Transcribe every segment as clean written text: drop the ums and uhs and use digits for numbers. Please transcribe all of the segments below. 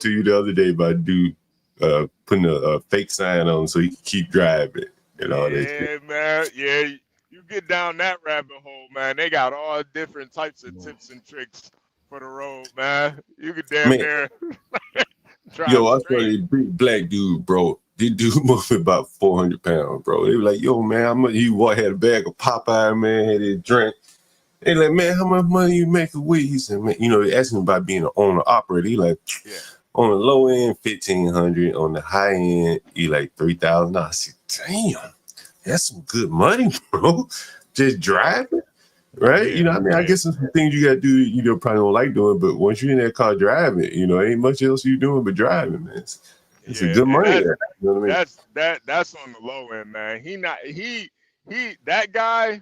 to you the other day about dude putting a fake sign on so he can keep driving and all that shit. Man. Yeah, you get down that rabbit hole, man. They got all different types of tips and tricks for the road, man. You could damn near drive yo, I saw straight. this big black dude, bro. This dude moving about 400 pounds, bro. They were like, yo, man, how much you had a bag of Popeye, man, had his drink. They like, man, how much money you make a week? He said, man, they asked him about being an owner operator. He like, on the low end, 1,500. On the high end, he like 3,000. I said, damn, that's some good money, bro. Just driving, right? Yeah, I guess there's some things you got to do, probably don't like doing, but once you're in that car driving, ain't much else you doing but driving, man. It's a good money. You know what I mean? That's on the low end, man. That guy,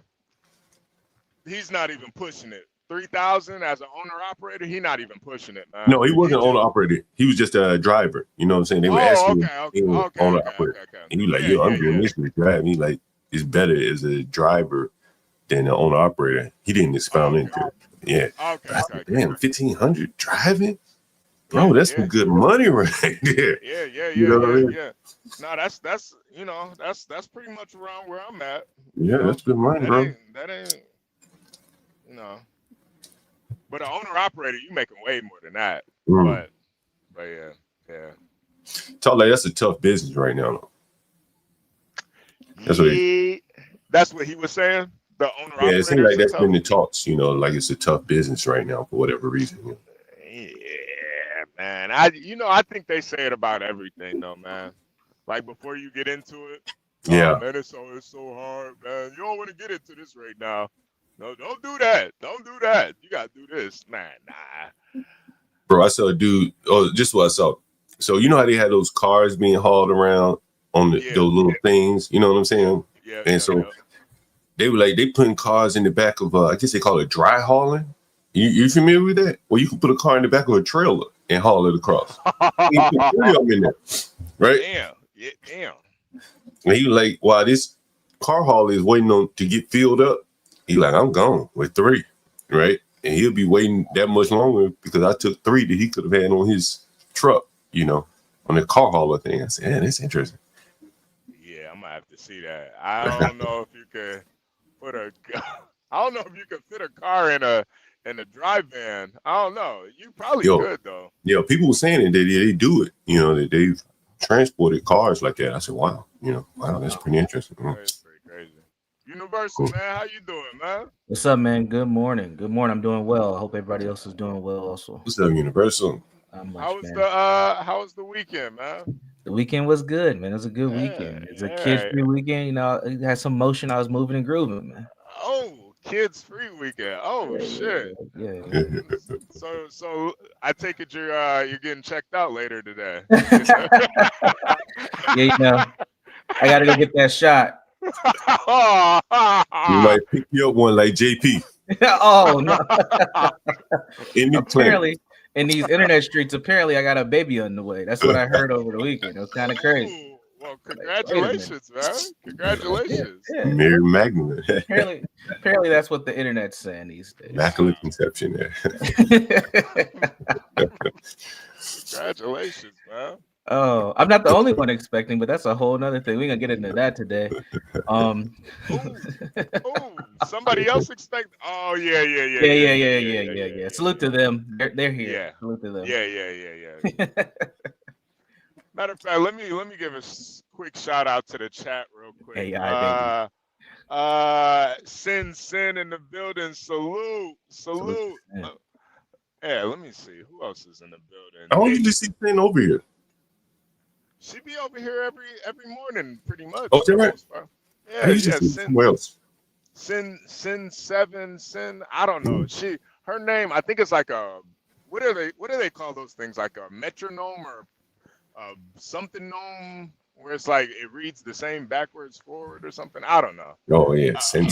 he's not even pushing it. 3,000 as an owner operator, he's not even pushing it, man. No, he wasn't an owner operator. He was just a driver. You know what I'm saying? They were asking him owner operator. And he was like, yo, I'm doing this with driving. He's like, it's better as a driver than an owner operator. He didn't expound into it. Yeah. Damn, 1,500 driving? Bro, that's some good money right there. Yeah. No, that's pretty much around where I'm at. Yeah, that's good money, bro. That ain't. But an owner operator, you making way more than that. But yeah. Talk like that's a tough business right now. That's what he was saying. The owner operator. Yeah, it seems like that's been the talks. Like it's a tough business right now for whatever reason. Yeah, man. I think they say it about everything, though, man. Like before you get into it. Yeah. Man, it's so hard, man. You don't want to get into this right now. No, don't do that. Don't do that. You gotta do this. Nah. Bro, I saw a dude. Oh, just what I saw. So you know how they had those cars being hauled around on those little things. You know what I'm saying? Yeah. And so they were like they putting cars in the back of I guess they call it dry hauling. You familiar with that? Well, you can put a car in the back of a trailer and haul it across. You put 3 of them in there, right? Damn. And he was like, while this car hauler is waiting to get filled up. He like, I'm gone with 3, right? And he'll be waiting that much longer because I took 3 that he could have had on his truck, on the car hauler thing. I said, yeah, that's interesting. Yeah, I'm gonna have to see that. I don't know if you could fit a car in a dry van. I don't know. You probably could though. Yeah, people were saying that they do it. That they've transported cars like that. I said, wow, that's pretty interesting. That's pretty crazy. Universal, man, how you doing, man? What's up, man? Good morning. I'm doing well. I hope everybody else is doing well also. What's up, Universal? How was the weekend, man? The weekend was good, man. It was a good weekend. It's a kids-free weekend. It had some motion. I was moving and grooving, man. Oh, kids-free weekend. Oh, shit. Yeah. So I take it you're getting checked out later today. Yeah, I gotta go get that shot. You might pick you up one like JP. Oh no! Apparently, in these internet streets, I got a baby on the way. That's what I heard over the weekend. It was kind of crazy. Well, congratulations, man! Congratulations, Mary Magdalene. Apparently, that's what the internet's saying these days. Immaculate conception there. Congratulations, man. Oh, I'm not the only one expecting, but that's a whole nother thing. We're gonna get into that today. Somebody else expect? Oh, yeah. Salute to them. They're here. Yeah. Salute to them. Yeah. Matter of fact, let me give a quick shout out to the chat real quick. Hey, Sin in the building. Salute. Yeah, let me see who else is in the building. I don't usually see Sin over here. She be over here every morning, pretty much. Oh, is that right? Yeah. Sin 7. I don't know. Her name. I think it's like a. What do they call those things? Like a metronome or something gnome, where it's like it reads the same backwards forward or something. I don't know. Oh yeah, Sin.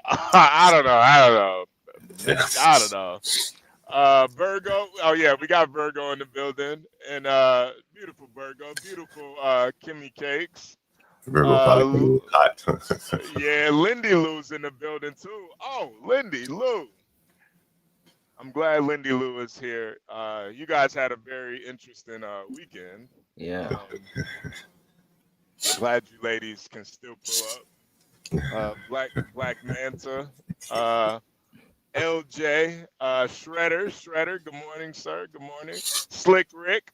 I don't know. Virgo. Oh yeah, we got Virgo in the building, and beautiful Virgo, beautiful Kimmy Cakes. Virgo probably hot. Yeah, Lindy Lou's in the building too. Oh, Lindy Lou. I'm glad Lindy Lou is here. You guys had a very interesting weekend. Yeah. Glad you ladies can still pull up. Black Manta, LJ, Shredder. Good morning, sir. Good morning. Slick Rick.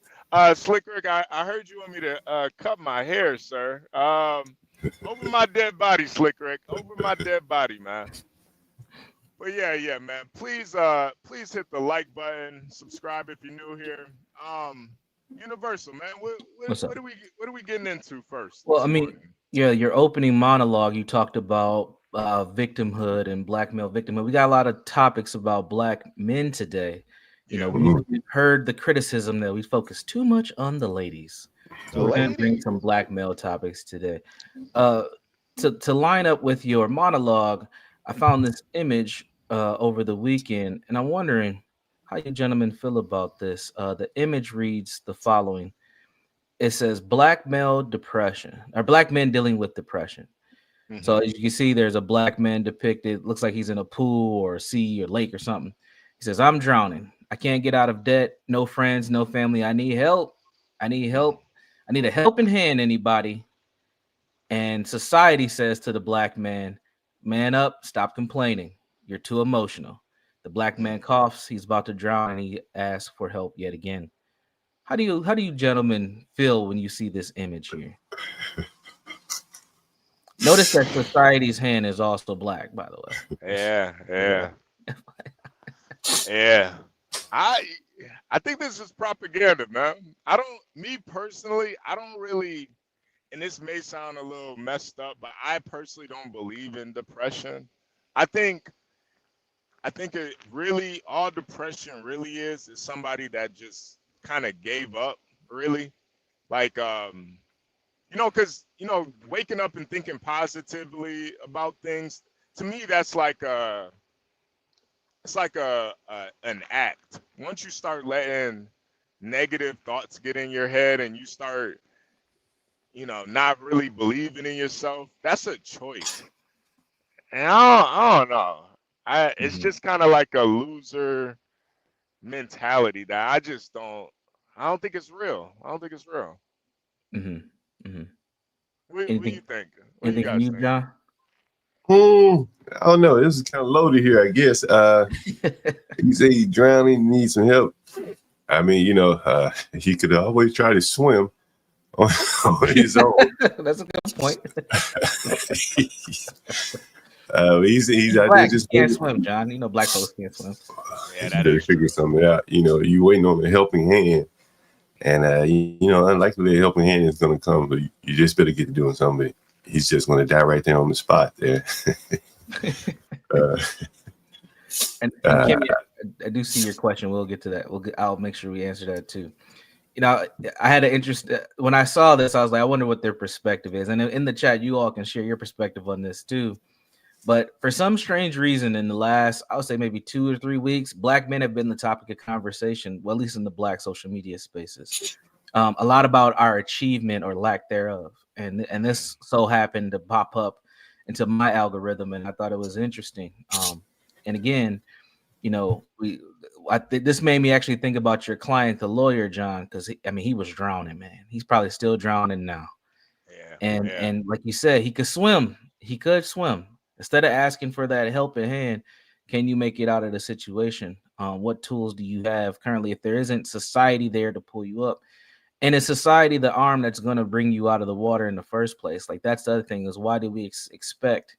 Slick Rick, I heard you want me to cut my hair, sir. Over my dead body, Slick Rick. Over my dead body, man. But yeah, man. Please hit the like button. Subscribe if you're new here. Universal, man. What's up? What are we getting into first? Well, I mean, yeah, your opening monologue, you talked about victimhood and black male victimhood. We got a lot of topics about black men today. You know, we've heard the criticism that we focus too much on the ladies. So we're going to bring some black male topics today. To line up with your monologue, I found this image over the weekend, and I'm wondering how you gentlemen feel about this. The image reads the following. It says black male depression, or black men dealing with depression. Mm-hmm. So as you can see, there's a black man depicted. Looks like he's in a pool or a sea or lake or something. He says, I'm drowning. I can't get out of debt. No friends, no family. I need help. I need help. I need a helping hand, anybody. And society says to the black man, man up, stop complaining. You're too emotional. The black man coughs. He's about to drown, and he asks for help yet again. How do you gentlemen feel when you see this image here? Notice that society's hand is also black, by the way. Yeah. Yeah. I think this is propaganda, man. Me personally, I don't really, and this may sound a little messed up, but I personally don't believe in depression. I think it really, all depression really is somebody that just kind of gave up, really. Like, because, waking up and thinking positively about things, to me, that's like it's like an act. Once you start letting negative thoughts get in your head and you start, not really believing in yourself, that's a choice. And I don't know. It's just kind of like a loser mentality that I don't think it's real. What do you think? What do you guys think? John? I don't know. This is kind of loaded here, I guess. You say he's drowning, needs some help. I mean, he could always try to swim on his own. That's a good point. He's out there just can't swim, John. Black folks can't swim. Yeah, that better figure something out. You waiting on a helping hand, and unlikely a helping hand is going to come, but you just better get to doing something. He's just going to die right there on the spot there. And Kimmy, I do see your question. We'll get to that. I'll make sure we answer that too. I had an interest when I saw this. I was like, I wonder what their perspective is. And in the chat, you all can share your perspective on this too. But for some strange reason, in the last, I would say maybe 2 or 3 weeks, black men have been the topic of conversation, well, at least in the black social media spaces. A lot about our achievement or lack thereof. And this so happened to pop up into my algorithm, and I thought it was interesting. And again, this made me actually think about your client, the lawyer, John, because he was drowning, man. He's probably still drowning now. Yeah. And like you said, he could swim. He could swim. Instead of asking for that helping hand, can you make it out of the situation? What tools do you have currently if there isn't society there to pull you up? And is society the arm that's going to bring you out of the water in the first place? Like, that's the other thing, is why do we expect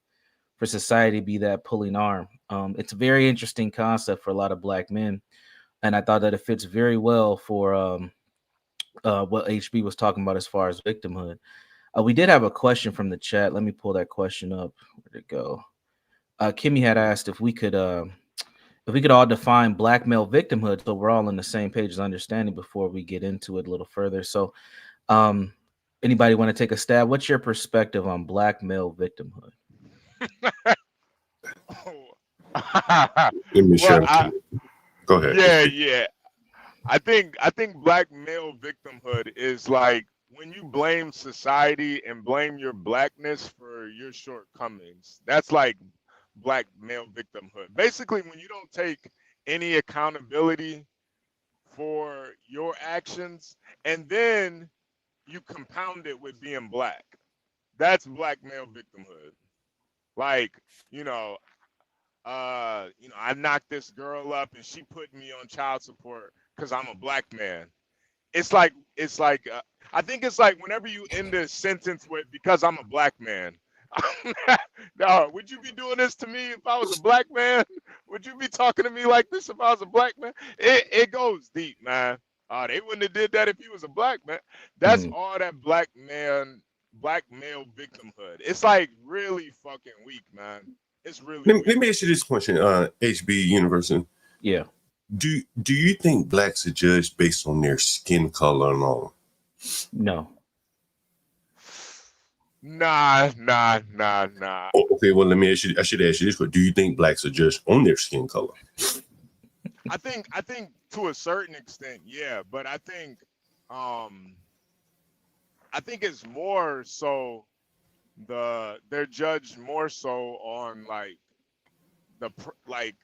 for society to be that pulling arm? It's a very interesting concept for a lot of black men. And I thought that it fits very well for what HB was talking about as far as victimhood. We did have a question from the chat. Let me pull that question up. Where'd it go? Kimmy had asked if we could all define black male victimhood, so we're all on the same page as understanding before we get into it a little further. So anybody want to take a stab? What's your perspective on black male victimhood? Go ahead. Yeah. I think black male victimhood is like when you blame society and blame your blackness for your shortcomings. That's like black male victimhood. Basically, when you don't take any accountability for your actions, and then you compound it with being black. That's black male victimhood. Like, you know, I knocked this girl up and she put me on child support because I'm a black man. It's like I think it's like whenever you end a sentence with because I'm a black man. No, would you be doing this to me if I was a black man? Would you be talking to me like this if I was a black man? It goes deep, man. They wouldn't have did that if he was a black man. That's all that black male victimhood. It's like really fucking weak, man. It's really let me ask you this question, HB Universal. Yeah. Do you think blacks are judged based on their skin color alone? No. Nah. Oh, okay, well, let me ask you. I should ask you this, but do you think blacks are judged on their skin color? I think to a certain extent, yeah, but I think it's more so they're judged more so on like like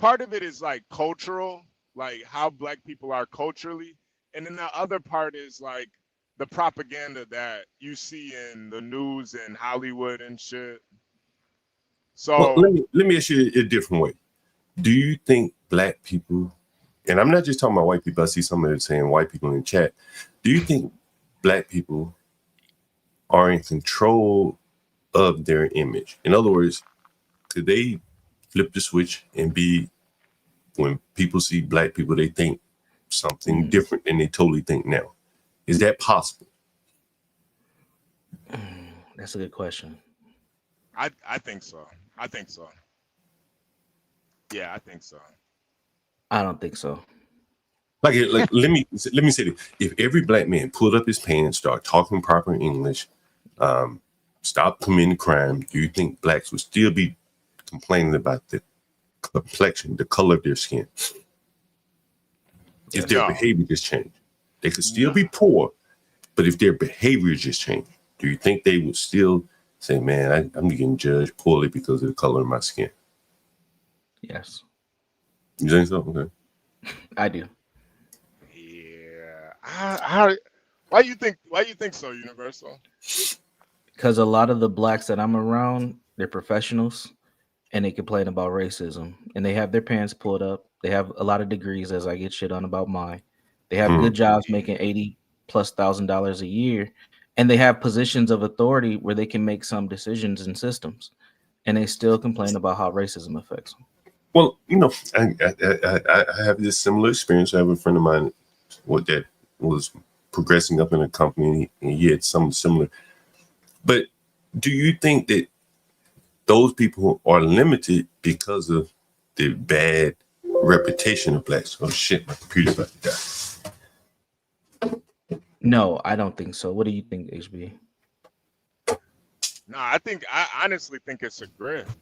part of it is like cultural, like how black people are culturally, and then the other part is like the propaganda that you see in the news and Hollywood and shit. So well, let me ask you a different way. Do you think black people, and I'm not just talking about white people, I see somebody saying white people in the chat. Do you think black people are in control of their image? In other words, could they flip the switch and be, when people see black people, they think something different than they totally think now? Is that possible? That's a good question. I think so. I think so. Yeah, I think so. I don't think so. Like let me say this. If every black man pulled up his pants, start talking proper English, stop committing crime, do you think blacks would still be complaining about the complexion, the color of their skin? If their behavior just changed, they could still be poor, but if their behavior just changed, do you think they would still say, "Man, I'm getting judged poorly because of the color of my skin"? Yes. You think so? Okay. I do. Yeah. Why you think so, Universal? Because a lot of the blacks that I'm around, they're professionals and they complain about racism and they have their pants pulled up. They have a lot of degrees, as I get shit on about mine. They have good jobs making $80,000+ a year, and they have positions of authority where they can make some decisions in systems, and they still complain about how racism affects them. Well, I have this similar experience. I have a friend of mine that was progressing up in a company, and he had something similar. But do you think that those people are limited because of the bad reputation of blacks? Oh shit, my computer's about to die. No, I don't think so. What do you think, HB? No, I honestly think it's a grift.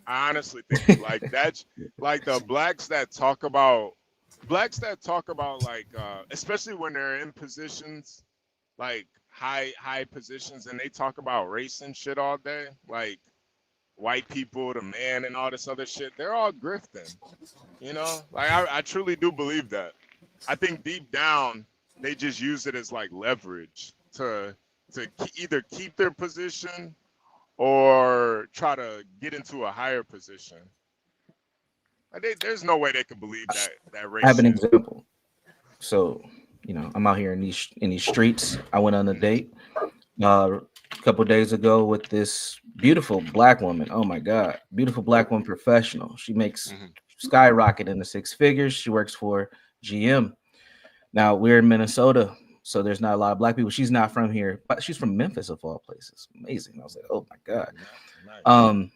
I honestly think like that's like the blacks that talk about like especially when they're in positions like high positions and they talk about race and shit all day, like white people, the man, and all this other shit. They're all grifting, Like I truly do believe that. I think deep down they just use it as like leverage to either keep their position or try to get into a higher position. Like there's no way they could believe that race. I have an example. So, I'm out here in these streets. I went on a date a couple days ago with this beautiful black woman. Oh my God, beautiful black woman, professional. She makes skyrocket into six figures. She works for GM. Now we're in Minnesota, so there's not a lot of black people. She's not from here, but she's from Memphis of all places. Amazing. I was like, oh my God.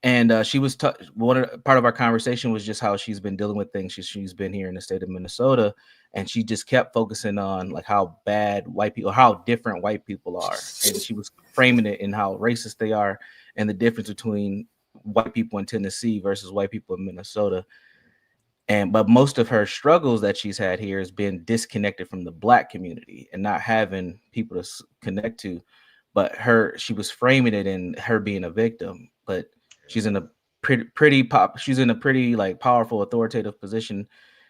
And she was part of our conversation was just how she's been dealing with things. She's been here in the state of Minnesota, and she just kept focusing on like how bad white people, how different white people are, and she was framing it in how racist they are, and the difference between white people in Tennessee versus white people in Minnesota. But most of her struggles that she's had here has been disconnected from the black community and not having people to connect to. But she was framing it in her being a victim, but she's in a pretty pop. She's in a pretty like powerful, authoritative position,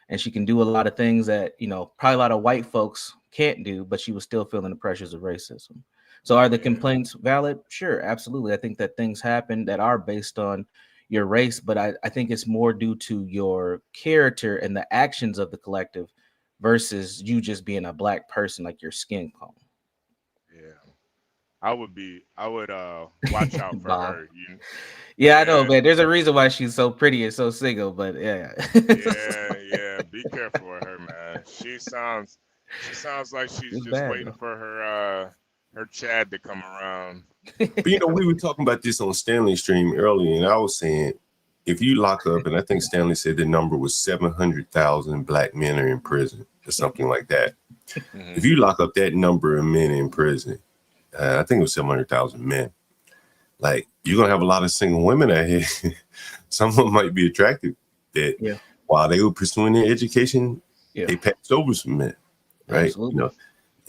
and she can do a lot of things that probably a lot of white folks can't do. But she was still feeling the pressures of racism. So are the complaints valid? Sure, absolutely. I think that things happen that are based on your race, but I think it's more due to your character and the actions of the collective versus you just being a black person, like your skin color. Yeah, I would watch out for her. Yeah, I know, man. There's a reason why she's so pretty and so single, but yeah. Be careful with her, man. She sounds like she's just waiting for her Chad to come around. But we were talking about this on Stanley's stream earlier, and I was saying, if you lock up, and I think Stanley said the number was 700,000 black men are in prison or something like that. If you lock up that number of men in prison, I think it was 700,000 men. Like, you're gonna have a lot of single women out here. Some of them might be attractive that while they were pursuing their education, they passed over some men, right? Absolutely.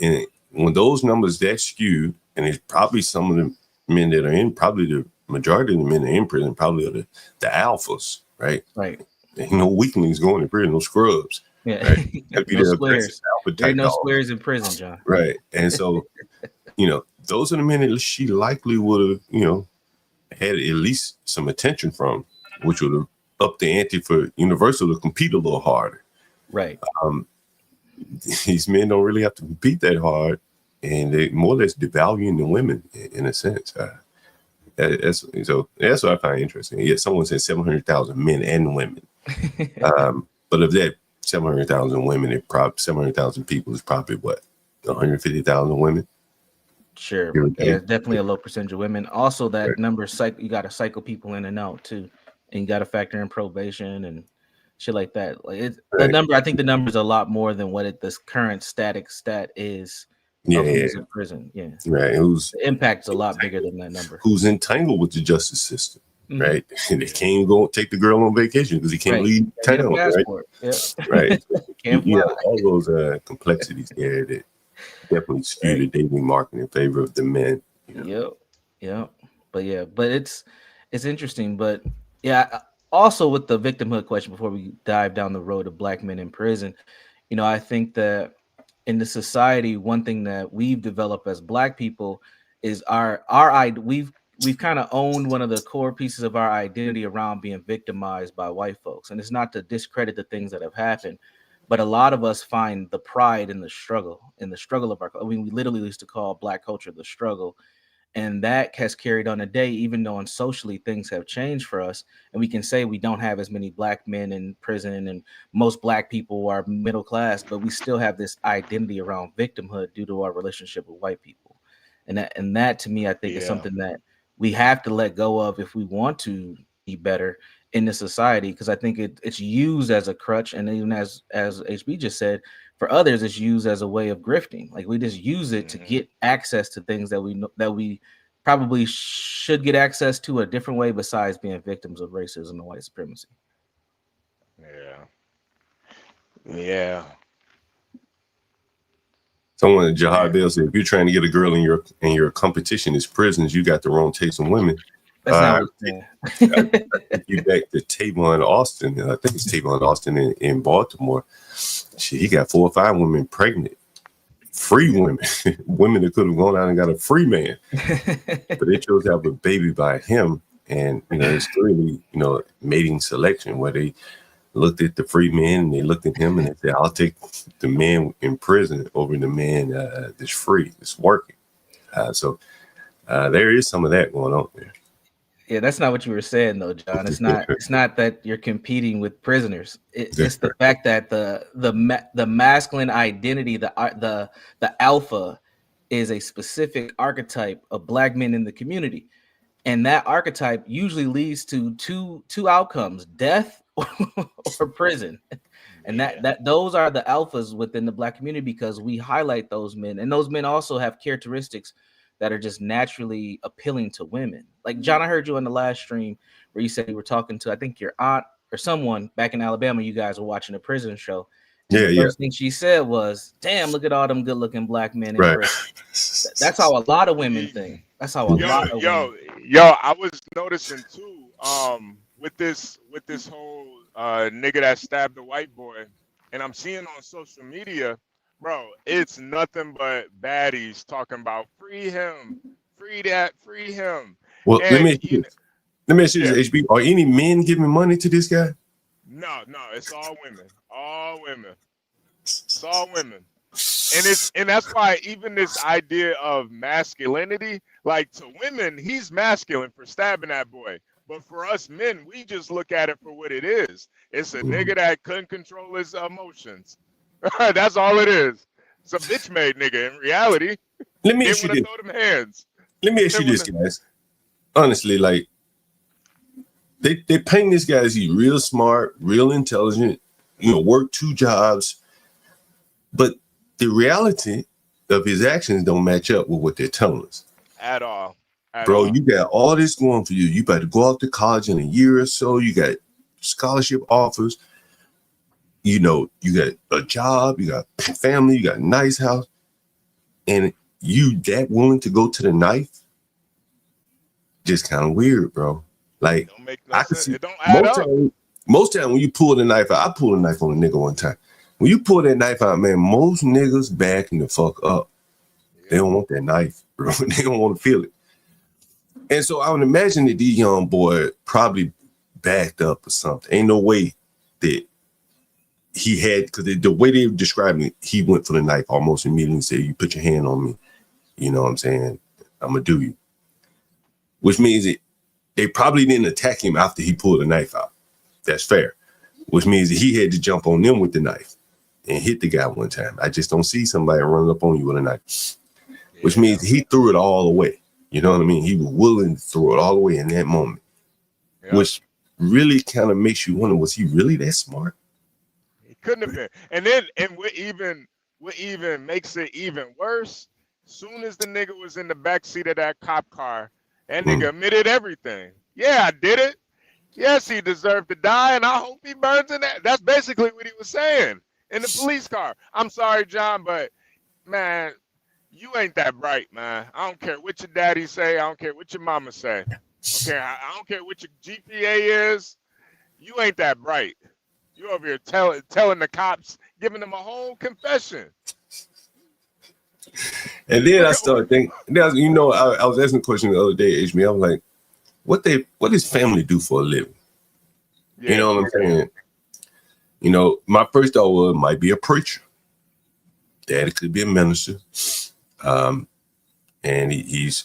And when those numbers that skewed, and it's probably some of the men that are in, probably the majority of the men that are in prison, probably are the alphas, right? Right. Ain't no weaklings going to prison, no scrubs. Yeah. Right? No squares. There ain't no squares in prison, John. Right. And so, those are the men that she likely would have, had at least some attention from, which would have upped the ante for Universal to compete a little harder. Right. These men don't really have to compete that hard, and they more or less devaluing the women in a sense. That's what I find interesting. Yeah, someone said 700,000 men and women, but of that 700,000 women, 700,000 people is probably what, 150,000 women. Sure. Yeah, definitely a low percentage of women. Also, that number you got to cycle people in and out too, and you got to factor in probation and shit like that. Like the number, I think the number is a lot more than what this current static stat is. Who's in prison? Yeah, right. The impact's a lot bigger than that number. Who's entangled with the justice system, right? And they can't go take the girl on vacation because he can't leave town, right? Right. All those complexities there that definitely skew the dating market in favor of the men. Yep. But it's interesting. But also with the victimhood question, before we dive down the road of black men in prison, I think that in the society, one thing that we've developed as black people is we've kind of owned one of the core pieces of our identity around being victimized by white folks. And it's not to discredit the things that have happened, but a lot of us find the pride in the struggle of we literally used to call black culture the struggle. And that has carried on today, even though socially things have changed for us. And we can say we don't have as many black men in prison and most black people are middle class, but we still have this identity around victimhood due to our relationship with white people. And that to me, I think is something that we have to let go of if we want to be better in the society, because I think it's used as a crutch. And even as HB just said, for others, it's used as a way of grifting. Like we just use it to get access to things that we probably should get access to a different way besides being victims of racism and white supremacy. Yeah. Someone, Jahad Bell said, if you're trying to get a girl in your competition is prisons, you got the wrong taste in women. That's not what I take you back to Tavon Austin. I think it's Tavon Austin in Baltimore. He got 4 or 5 women pregnant. Free women. Women that could have gone out and got a free man. But they chose to have a baby by him. And, it's really, mating selection where they looked at the free man and they looked at him and they said, I'll take the man in prison over the man that's free, that's working. So there is some of that going on there. Yeah, that's not what you were saying, though, John. It's not that you're competing with prisoners. It's the fact that the masculine identity, the alpha, is a specific archetype of black men in the community, and that archetype usually leads to two outcomes: death or prison. And that those are the alphas within the black community because we highlight those men, and those men also have characteristics that are just naturally appealing to women. Like John, I heard you on the last stream where you said you were talking to, I think your aunt or someone back in Alabama. You guys were watching a prison show. The first thing she said was, "Damn, look at all them good-looking black men in prison." That's how a lot of women think. That's how a lot of women. Yo, I was noticing too. with this whole nigga that stabbed the white boy, and I'm seeing on social media, bro, it's nothing but baddies talking about free him, free that, free him. Well, And let me ask you this, HB. Are any men giving money to this guy? No, it's all women. All women. It's all women. And that's why even this idea of masculinity, like to women, he's masculine for stabbing that boy. But for us men, we just look at it for what it is. It's a nigga that couldn't control his emotions. That's all it is. It's a bitch made nigga in reality. Let me ask you this. Throw them hands. Let me ask you this, guys. Honestly, like they paint this guy as he's real smart, real intelligent, work 2 jobs, but the reality of his actions don't match up with what they're telling us. At all. Bro, you got all this going for you. You better go out to college in a year or so. You got scholarship offers. You got a job. You got family. You got a nice house. And you that willing to go to the knife? Just kind of weird, bro. Like, don't make no sense. It don't add up. Most time when you pull the knife out, I pulled a knife on a nigga one time. When you pull that knife out, man, most niggas backing the fuck up. Yeah. They don't want that knife, bro. They don't want to feel it. And so I would imagine that these young boy probably backed up or something. Ain't no way that he had, because the way they were describing it, he went for the knife almost immediately and said, you put your hand on me. You know what I'm saying? I'm going to do you. Which means that they probably didn't attack him after he pulled the knife out. That's fair. Which means that he had to jump on them with the knife and hit the guy one time. I just don't see somebody running up on you with a knife. Yeah. Which means he threw it all away. You know what I mean? He was willing to throw it all away in that moment. Yeah. Which really kind of makes you wonder, was he really that smart? He couldn't have been. And what even makes it even worse, soon as the nigga was in the backseat of that cop car, that nigga admitted everything. Yeah, I did it. Yes, he deserved to die, and I hope he burns in that. That's basically what he was saying in the police car. I'm sorry, John, but, man, you ain't that bright, man. I don't care what your daddy say. I don't care what your mama say. Okay, I don't care what your GPA is. You ain't that bright. You over here telling the cops, giving them a whole confession. And then I started thinking, I was asking a question the other day, HB. I was like, what does family do for a living? Yeah, you know what I'm saying? My first thought was might be a preacher. Daddy could be a minister. And he's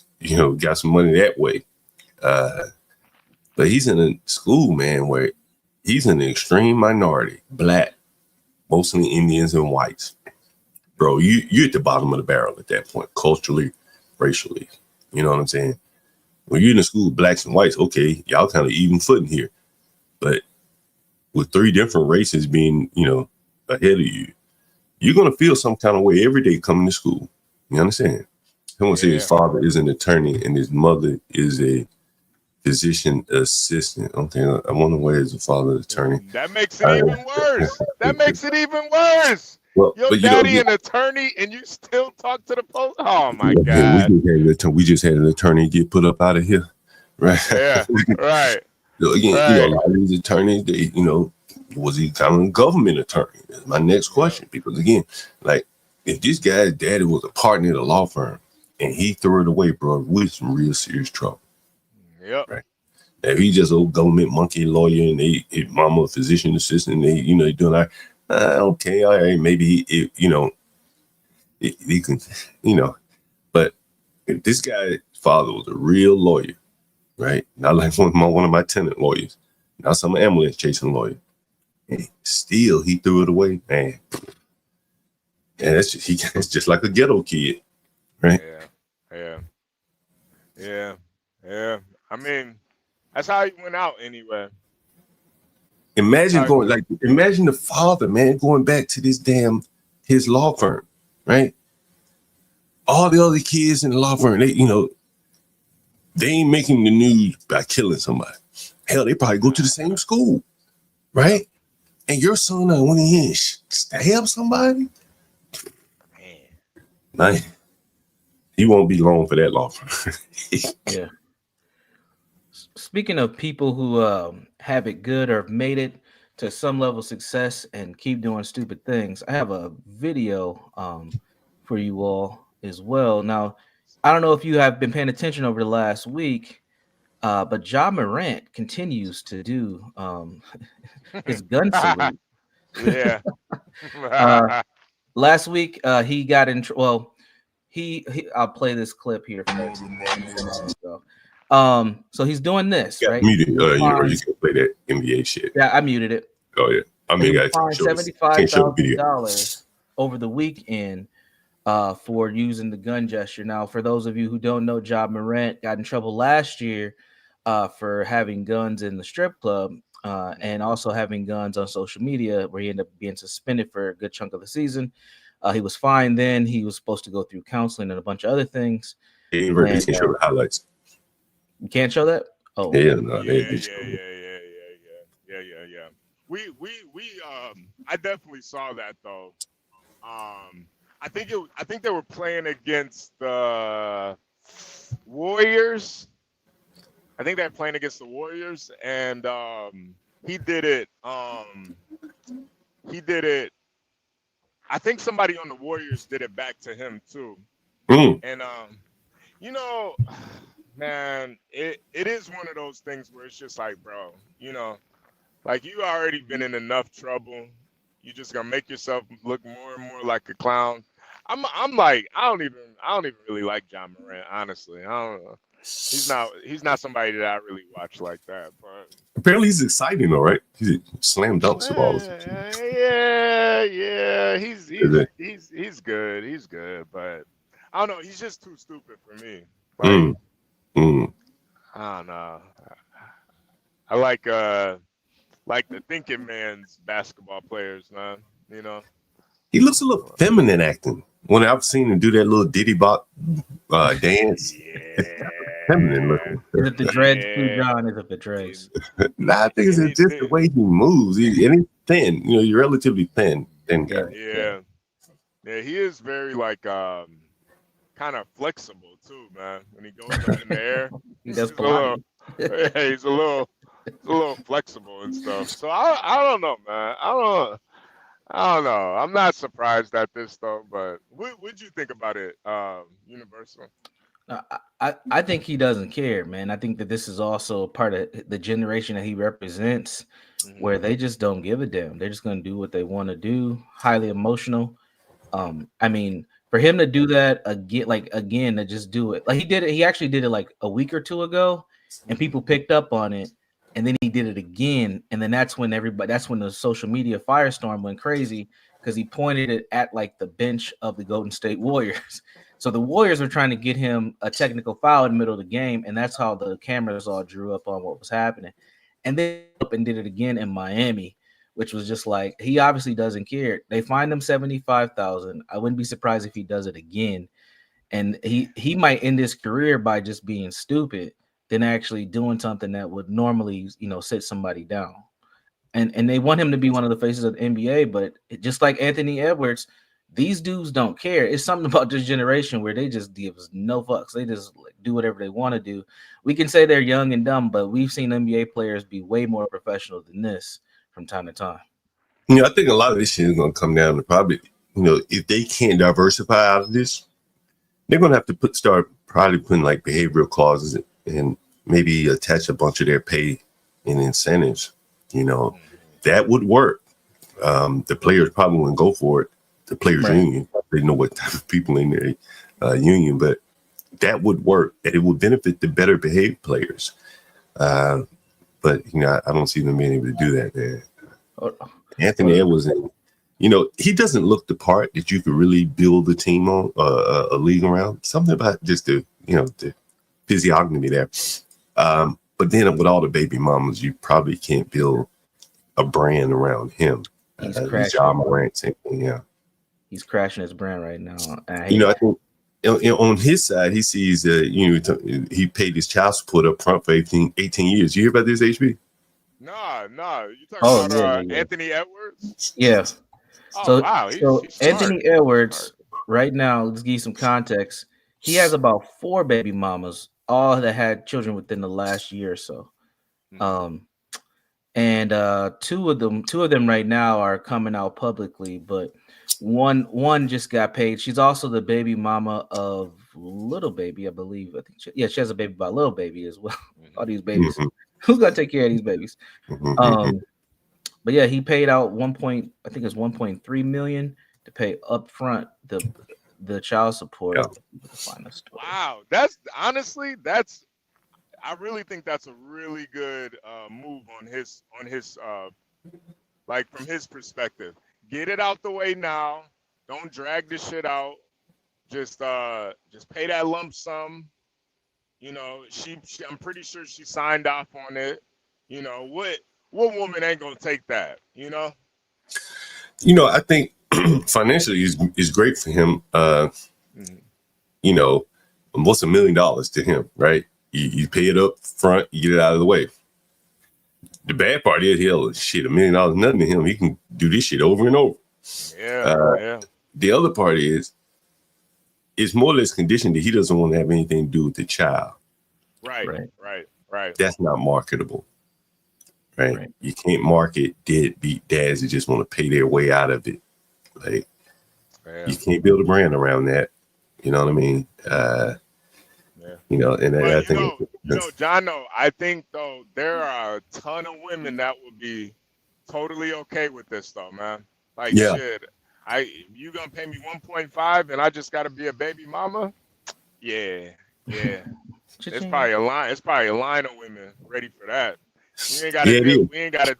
got some money that way. But he's in a school, man, where he's in the extreme minority, Black, mostly Indians and whites. Bro, you're at the bottom of the barrel at that point, culturally, racially. You know what I'm saying? When you're in a school of Blacks and whites, okay, y'all kind of even footing here. But with 3 different races being, ahead of you, you're going to feel some kind of way every day coming to school. You understand? Someone say his father is an attorney and his mother is a physician assistant. Okay, I wonder where is the father attorney. That makes it even worse. That makes it even worse. Well, your daddy an attorney and you still talk to the police? Oh my God. We just had an attorney get put up out of here. Right. Yeah. Right. So again, a lot of these attorneys, they, was he kind of a government attorney? That's my next question. Because again, like if this guy's daddy was a partner at a law firm and he threw it away, bro, we're in some real serious trouble. Yep. Right. If he just a government monkey lawyer and his mama a physician assistant, they doing that. Okay, all right, maybe he can, but if this guy's father was a real lawyer, right? Not like one of my tenant lawyers, not some ambulance chasing lawyer. And still, he threw it away, man. And it's just like a ghetto kid, right? Yeah. I mean, that's how he went out anyway. Imagine imagine the father, man, going back to his law firm, right? All the other kids in the law firm, they ain't making the news by killing somebody. Hell, they probably go to the same school, right? And your son went in here and stab somebody? Man, he won't be long for that law firm. Yeah. Speaking of people who have it good or have made it to some level of success and keep doing stupid things, I have a video for you all as well. Now, I don't know if you have been paying attention over the last week, but Ja Morant continues to do his gun salute. Yeah. Last week, he got in. Well, he I'll play this clip here first. So he's doing this, right? Muted. Or you can play that NBA shit. Yeah, I muted it. Oh yeah. I mean, I fined $75,000 over the weekend for using the gun gesture. Now, for those of you who don't know, Ja Morant got in trouble last year for having guns in the strip club and also having guns on social media, where he ended up being suspended for a good chunk of the season. He was fined then. He was supposed to go through counseling and a bunch of other things. You can show the highlights. You can't show that? Oh, yeah. We I definitely saw that though. I think they were playing against the Warriors. I think they're playing against the Warriors, and he did it. I think somebody on the Warriors did it back to him too. And you know, man, it is one of those things where it's just like, bro, you know, like you already been in enough trouble. You just gonna make yourself look more and more like a clown. I'm like, I don't even really like Ja Morant, honestly. I don't know. He's not somebody that I really watch like that. But apparently he's exciting, though, right? He's slam dunks the balls. Yeah. He's good. He's good, but I don't know. He's just too stupid for me. Like, I don't know. I like the thinking man's basketball players, man. You know. He looks a little feminine acting. When I've seen him do that little Diddy Bop dance. Yeah. Feminine looking. Is it the dreads too, John? Is it the dreads? Nah, I think it's just the way he moves. And he's thin. You know, you're relatively thin guy. Yeah. He is very like kind of flexible too, man. When he goes up in the air, he's a little flexible and stuff. So I don't know, man. I don't know. I'm not surprised at this though, but what'd you think about it, Universal? I think he doesn't care, man. I think that this is also part of the generation that he represents, where they just don't give a damn. They're just going to do what they want to do. Highly emotional. I mean, for him to do that again, to just do it like he did it. He actually did it like a week or two ago, and people picked up on it. And then he did it again, and then that's when the social media firestorm went crazy, because he pointed it at like the bench of the Golden State Warriors. So the Warriors were trying to get him a technical foul in the middle of the game, and that's how the cameras all drew up on what was happening. And then up and did it again in Miami, which was just like, he obviously doesn't care. They fined him $75,000. I wouldn't be surprised if he does it again, and he might end his career by just being stupid than actually doing something that would normally, sit somebody down. And they want him to be one of the faces of the NBA, but just like Anthony Edwards, these dudes don't care. It's something about this generation where they just give no fucks. They just do whatever they want to do. We can say they're young and dumb, but we've seen NBA players be way more professional than this from time to time. I think a lot of this shit is going to come down to probably, if they can't diversify out of this, they're going to have to start probably putting like behavioral clauses and maybe attach a bunch of their pay and incentives. That would work. The players probably wouldn't go for it. The players union, they know what type of people in their union, but that would work, and it would benefit the better behaved players. But I don't see them being able to do that, man. Anthony Edwards, he doesn't look the part that you could really build a team on, a league around. Something about just the physiognomy there. But then with all the baby mamas, you probably can't build a brand around him. He's crashing. He's crashing his brand right now. I think on his side, he sees he paid his child support up front for 18 years. You hear about this, HB? No. You talking about Anthony Edwards? Yeah. Oh, wow. He's Anthony Edwards right now, let's give you some context. He has about 4 baby mamas, all that had children within the last year or so. And two of them right now are coming out publicly, but one just got paid. She's also the baby mama of Little Baby, I believe. I think she has a baby by Little Baby as well. All these babies. Who's gonna take care of these babies? But yeah, he paid out I think it's 1.3 million to pay upfront the child support. Yeah. Wow, that's honestly I really think that's a really good move on his like from his perspective. Get it out the way now. Don't drag this shit out. Just pay that lump sum. You know, she I'm pretty sure she signed off on it. You know, what woman ain't gonna take that, you know? You know, I think financially is great for him. You know, what's $1 million to him, right? You pay it up front, you get it out of the way. The bad part is, $1 million nothing to him. He can do this shit over and over. Yeah. The other part is, it's more or less conditioned that he doesn't want to have anything to do with the child. Right. That's not marketable. Right? You can't market deadbeat dads that just want to pay their way out of it. Like, you can't build a brand around that. You know what I mean? You know, and I think John, I think though there are a ton of women that would be totally okay with this though, man. Like, shit, you gonna pay me 1.5 and I just gotta be a baby mama? Yeah. It's probably a line of women ready for that. We ain't gotta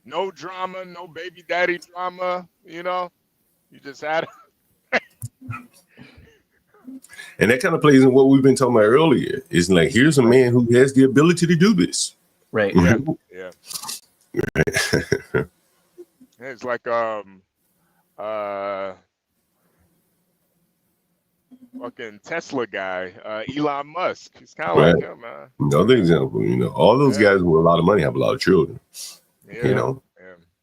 no drama, no baby daddy drama, you know. You just had and that kind of plays in what we've been talking about earlier. It's like, here's a man who has the ability to do this. Right. Yeah. It's like fucking Tesla guy, Elon Musk. He's kind of like him, man. Another example, you know, all those guys with a lot of money have a lot of children. You know,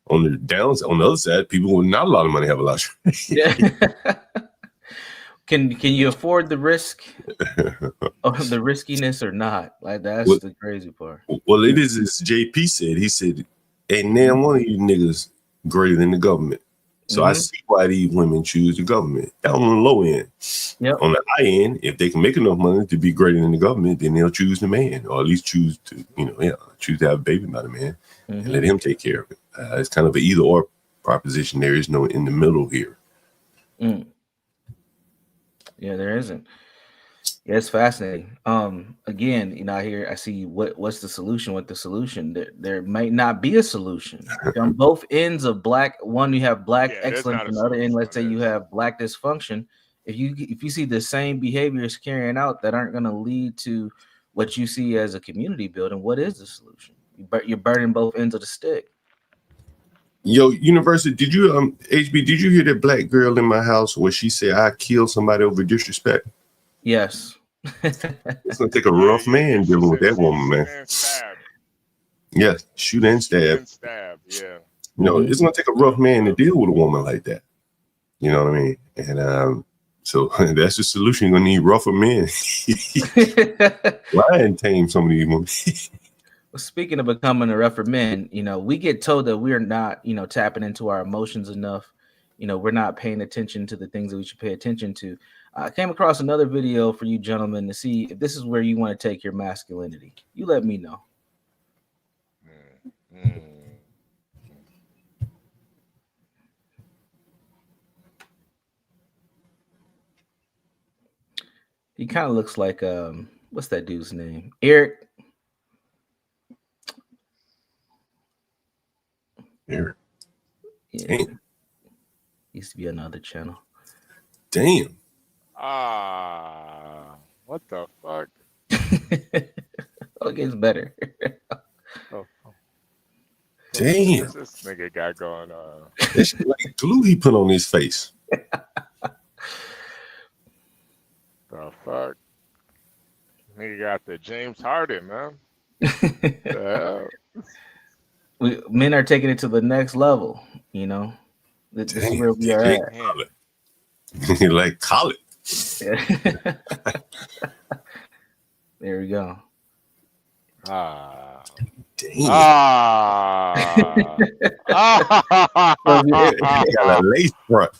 on the other side, people with not a lot of money have a lot of children. Can you afford the risk or the riskiness or not? Like, that's the crazy part. Well, it is as JP said. He said, ain't damn one of you niggas greater than the government. So I see why these women choose the government. Down on the low end. On the high end, if they can make enough money to be greater than the government, then they'll choose the man, or at least choose to, choose to have a baby by the man and let him take care of it. It's kind of an either or proposition. There is no in the middle here. Yeah, there isn't. Yeah, it's fascinating. Again, I see what's the solution with the solution. There might not be a solution. On both ends of black, one you have black excellence, and the other end, let's say you have black dysfunction. If you see the same behaviors carrying out that aren't going to lead to what you see as a community building, what is the solution? You're burning both ends of the stick. Yo, University, did you HB, did you hear that black girl in my house where she said I killed somebody over disrespect? Yes. It's gonna take a rough man dealing with that woman, man. Yes, shoot and stab. Yeah. You know, it's gonna take a rough man to deal with a woman like that. You know what I mean? And so that's the solution. You're gonna need rougher men. Lion tame some of these women. Well, speaking of becoming a rougher men, we get told that we're not, tapping into our emotions enough. We're not paying attention to the things that we should pay attention to. I came across another video for you gentlemen to see if this is where you want to take your masculinity. You let me know. He kind of looks like what's that dude's name? Eric. Eric. Yeah. Used to be another channel. Damn. What the fuck? It gets better. Damn. What's this nigga got going on? It's like glue he put on his face. The fuck? Nigga got the James Harden, man. Men are taking it to the next level, This is where we are at. Like, call it. There we go. Ah. Damn. He got a lace front.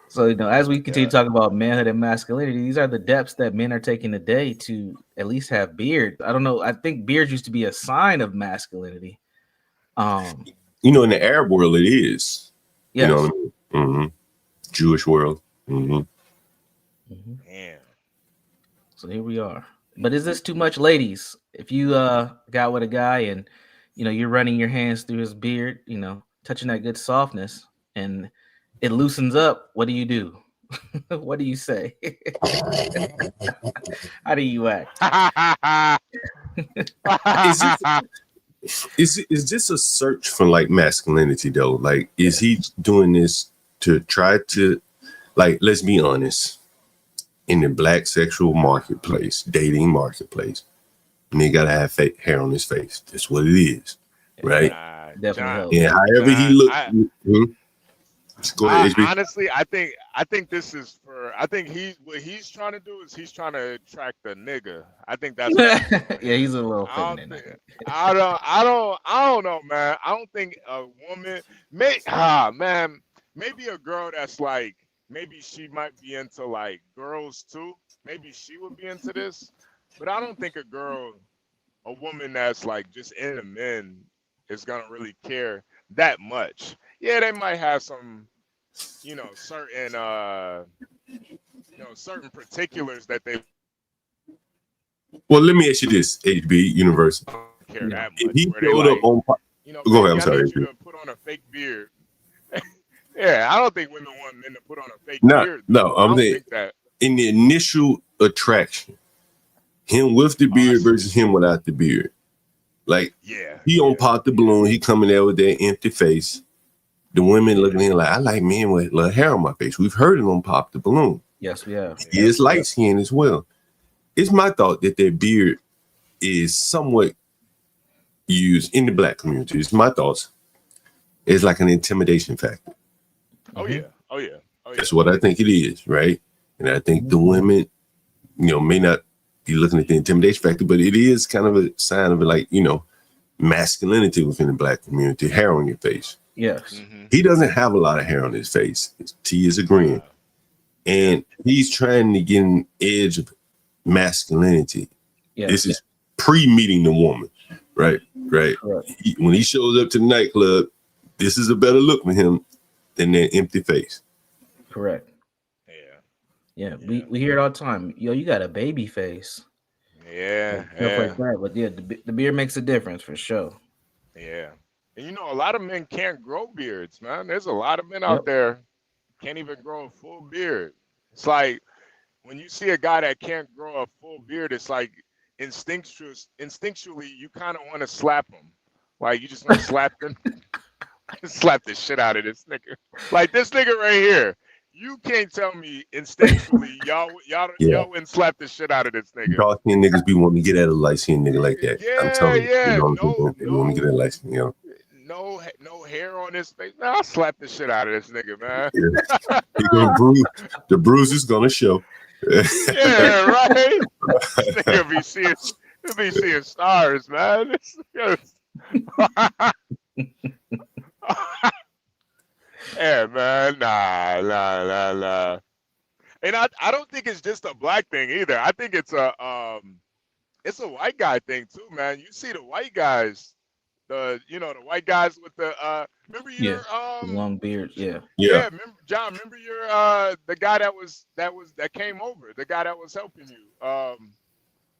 So, as we continue to talk about manhood and masculinity, these are the depths that men are taking today to at least have beard. I don't know. I think beard used to be a sign of masculinity. In the Arab world, it is. Yes. You know what I mean? Mm-hmm. Jewish world. Mm-hmm. Damn. So here we are. But is this too much, ladies? If you got with a guy and you're running your hands through his beard, touching that good softness, and it loosens up, what do you do? What do you say? How do you act? Is this a search for like masculinity though? Like, is he doing this to try to, like, let's be honest, in the black sexual marketplace, dating marketplace, and they gotta have fake hair on his face. That's what it is, right? Definitely helps. And however he looks. Go ahead, HB. Honestly, I think this is for. I think what he's trying to do is he's trying to attract a nigga. I think that's. Yeah, he's a little feminine. I don't know, man. I don't think a woman maybe a girl that's like, maybe she might be into like girls too. Maybe she would be into this, but I don't think a woman that's like just into men is gonna really care that much. Yeah, they might have some, certain, certain particulars that they. Well, let me ask you this, HB Universal. Care that much. If he showed up on, go ahead. I'm sorry. I need you to put on a fake beard. Yeah, I don't think women want men to put on a fake beard. No, I'm saying in the initial attraction, him with the beard versus him without the beard. Like, he on Pop the Balloon, he coming there with that empty face. The women looking at him like, I like men with little hair on my face. We've heard it on Pop the Balloon. Yes, we have. He is light skinned as well. It's my thought that their beard is somewhat used in the black community. It's my thoughts. It's like an intimidation factor. Oh yeah. That's what I think it is, right? And I think the women, may not be looking at the intimidation factor, but it is kind of a sign of like, masculinity within the black community, hair on your face. Yes. He doesn't have a lot of hair on his face. His T is agreeing. And he's trying to get an edge of masculinity. This is pre-meeting the woman, right? When he shows up to the nightclub, this is a better look for him than that empty face. Correct. Yeah. We hear it all the time. Yo, you got a baby face. Yeah. Like that. But yeah, the beard makes a difference for sure. Yeah. And a lot of men can't grow beards, man. There's a lot of men out there can't even grow a full beard. It's like when you see a guy that can't grow a full beard, it's like instinctually you kind of want to slap him. Like you just want to slap him. Slap the shit out of this nigga. Like this nigga right here. You can't tell me instinctually y'all wouldn't slap the shit out of this nigga. Dark skinned niggas be wanting to get at a light skinned nigga like that. Yeah, I'm telling you, they no, want to get at a light skinned, No hair on his face. Man, I'll slap the shit out of this nigga, man. He gonna bruise. The bruise is gonna show. Yeah, right. This nigga be seeing stars, man. Yeah, man. Nah. And I don't think it's just a black thing either. I think it's a white guy thing too, man. You see the white guys, the white guys with the remember your long beard, remember John, remember your the guy that came over, the guy that was helping you,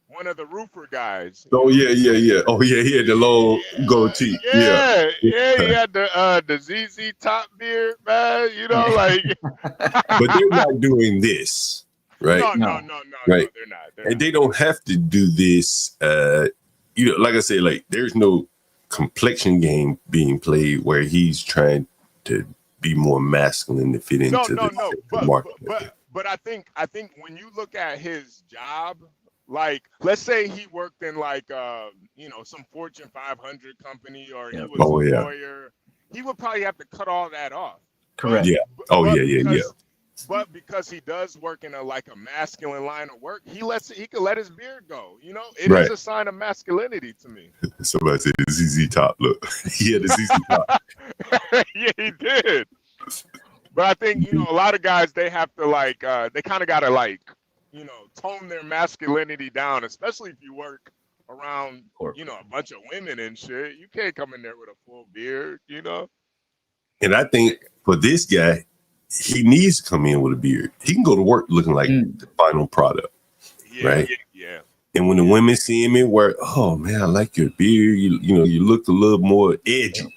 one of the roofer guys. Oh yeah. Oh yeah, he had the long goatee. Yeah, he had the ZZ top beard, man. Like. But they're not doing this, right? No, right. They're not. And they don't have to do this. Like I said, like there's no complexion game being played where he's trying to be more masculine to fit into the market. But I think when you look at his job. Like, let's say he worked in like, some Fortune 500 company, or he was a lawyer. He would probably have to cut all that off. Correct. Yeah. But because he does work in a masculine line of work, he could let his beard go. You know, it is Right. a sign of masculinity to me. Somebody said the ZZ Top. Look, he had the ZZ Top. Yeah, he did. But I think, you know, a lot of guys, they have to they kind of got to you know, tone their masculinity down, especially if you work around, you know, a bunch of women and shit. You can't come in there with a full beard, you know? And I think for this guy, he needs to come in with a beard. He can go to work looking like the final product, right? Yeah. And when the women see him at work, oh man, I like your beard. You know, you look a little more edgy,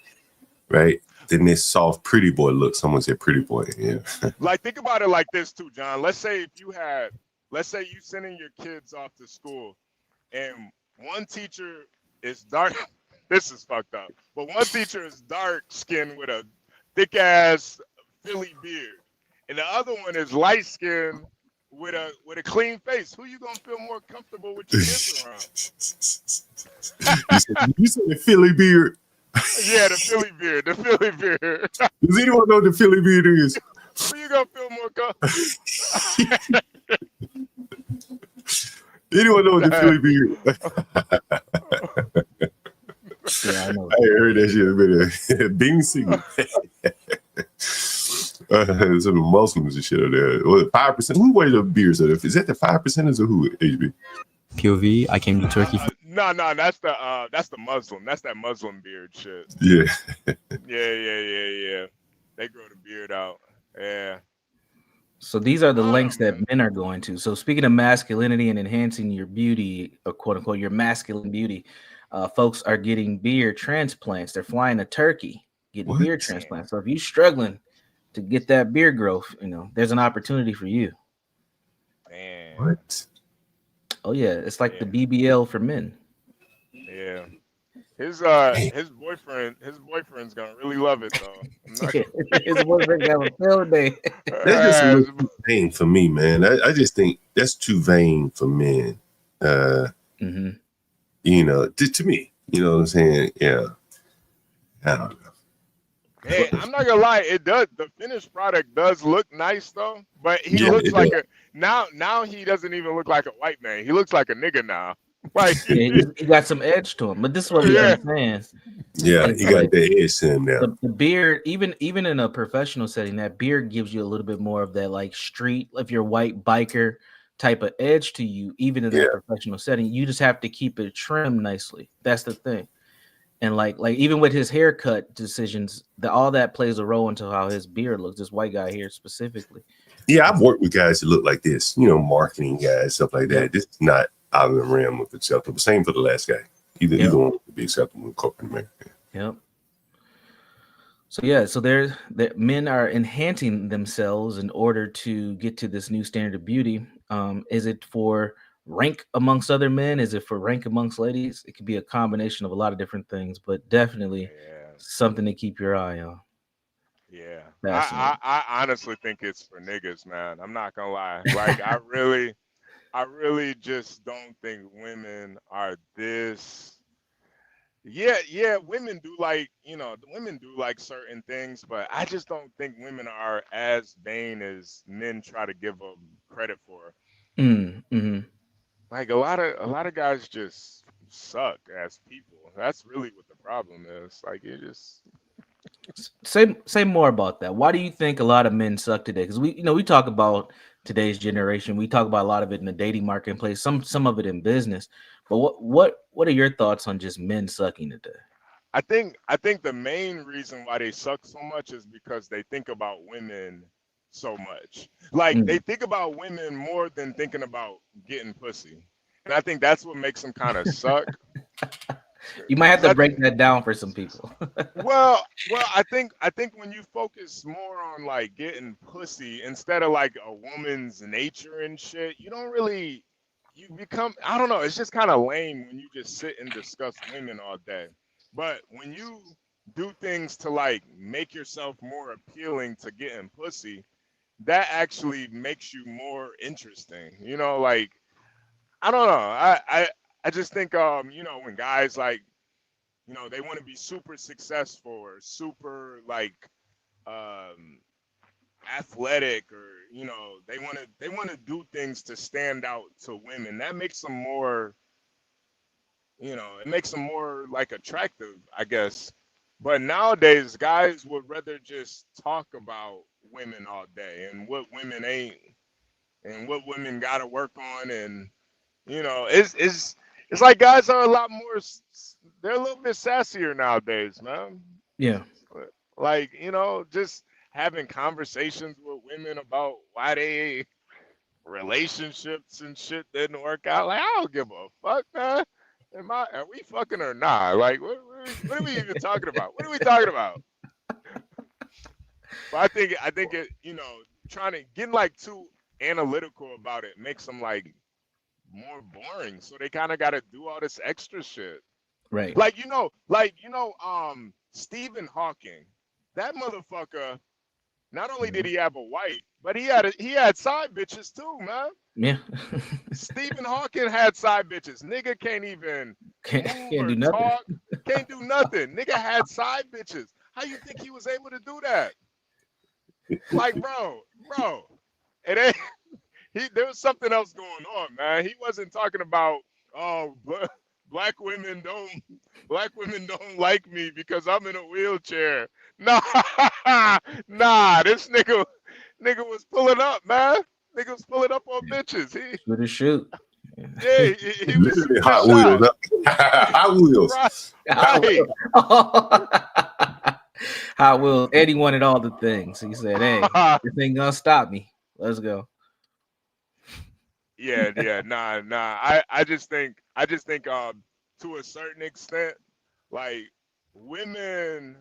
right? Than this soft, pretty boy look. Someone said pretty boy. Yeah. Like, think about it like this too, John. Let's say you sending your kids off to school, and one teacher is dark. This is fucked up. But one teacher is dark skinned with a thick ass Philly beard, and the other one is light skinned with a clean face. Who you gonna feel more comfortable with your kids around? You said the Philly beard. Yeah, the Philly beard. The Philly beard. Does anyone know what the Philly beard is? Who you gonna feel more comfortable? Anyone know what the Philly beard? Yeah, I know. I heard that shit a bit Bing signal. Some Muslims and shit are there. What, 5%? Who wears the beards? Is that the 5%ers or who? HB? POV. I came to Turkey. No, that's the Muslim. That's that Muslim beard shit. Yeah. Yeah. They grow the beard out. Yeah. So these are the lengths that men are going to. So speaking of masculinity and enhancing your beauty, or quote unquote, your masculine beauty, folks are getting beard transplants. They're flying to Turkey, getting beard transplants. So if you're struggling to get that beard growth, you know, there's an opportunity for you. Man. What? Oh yeah, it's like the BBL for men. Yeah. His boyfriend's gonna really love it though. His boyfriend got a field day. That's just a little too vain for me, man. I just think that's too vain for men. You know, to me, you know what I'm saying? Yeah. I don't know. Hey, I'm not gonna lie, it does. The finished product does look nice though, but he looks like now he doesn't even look like a white man. He looks like a nigga now. Like he got some edge to him. But this is what I'm saying. Yeah, he got the edge to him now. The beard, even in a professional setting, that beard gives you a little bit more of that like street, if you're white biker type of edge to you, even in that professional setting. You just have to keep it trimmed nicely. That's the thing. And like even with his haircut decisions, all that plays a role into how his beard looks. This white guy here specifically. Yeah, I've worked with guys that look like this, you know, marketing guys, stuff like that. This is not out of the realm of acceptable. Same for the last guy. Either one to be acceptable in corporate America. Yep. So the men are enhancing themselves in order to get to this new standard of beauty. Is it for rank amongst other men? Is it for rank amongst ladies? It could be a combination of a lot of different things, but definitely something to keep your eye on. Yeah, I honestly think it's for niggas, man. I'm not gonna lie. Like I really just don't think women are this. Yeah, women do like, you know, women do like certain things, but I just don't think women are as vain as men try to give them credit for. Like a lot of guys just suck as people. That's really what the problem is. Like it just say more about that. Why do you think a lot of men suck today? Because we talk about today's generation. We talk about a lot of it in the dating marketplace, some of it in business. But what are your thoughts on just men sucking today? I think the main reason why they suck so much is because they think about women so much. Like they think about women more than thinking about getting pussy. And I think that's what makes them kind of suck. You might have to break that down for some people. well, I think when you focus more on like getting pussy instead of like a woman's nature and shit, you become, I don't know, it's just kind of lame when you just sit and discuss women all day. But when you do things to like make yourself more appealing to getting pussy, that actually makes you more interesting. You know, like I don't know. I just think you know, when guys like, you know, they want to be super successful or super like athletic, or you know, they want to do things to stand out to women. That makes them more, you know, it makes them more like attractive, I guess. But nowadays, guys would rather just talk about women all day and what women ain't and what women got to work on, and you know, it's like guys are a lot more. They're a little bit sassier nowadays, man. Yeah. Like, you know, just having conversations with women about why they relationships and shit didn't work out. Like, I don't give a fuck, man. Are we fucking or not? Like, what are we even talking about? What are we talking about? But I think it, you know, trying to get like too analytical about it makes them like more boring. So they kind of got to do all this extra shit. Right. Like, Stephen Hawking, that motherfucker. Not only did he have a wife, but he had side bitches too, man. Yeah. Stephen Hawking had side bitches. Nigga can't even Can't move or do nothing. talk. Can't do nothing. Nigga had side bitches. How you think he was able to do that? Like, bro, it ain't. There was something else going on, man. He wasn't talking about, oh, black women don't like me because I'm in a wheelchair. Nah, this nigga was pulling up, man. Nigga was pulling up on bitches. Shoot. Yeah, he was Literally Hot Wheels. Hot Wheels. Right. Hot Wheels. Eddie wanted all the things. He said, "Hey, this ain't gonna stop me. Let's go." Yeah, nah. I just think to a certain extent, like, women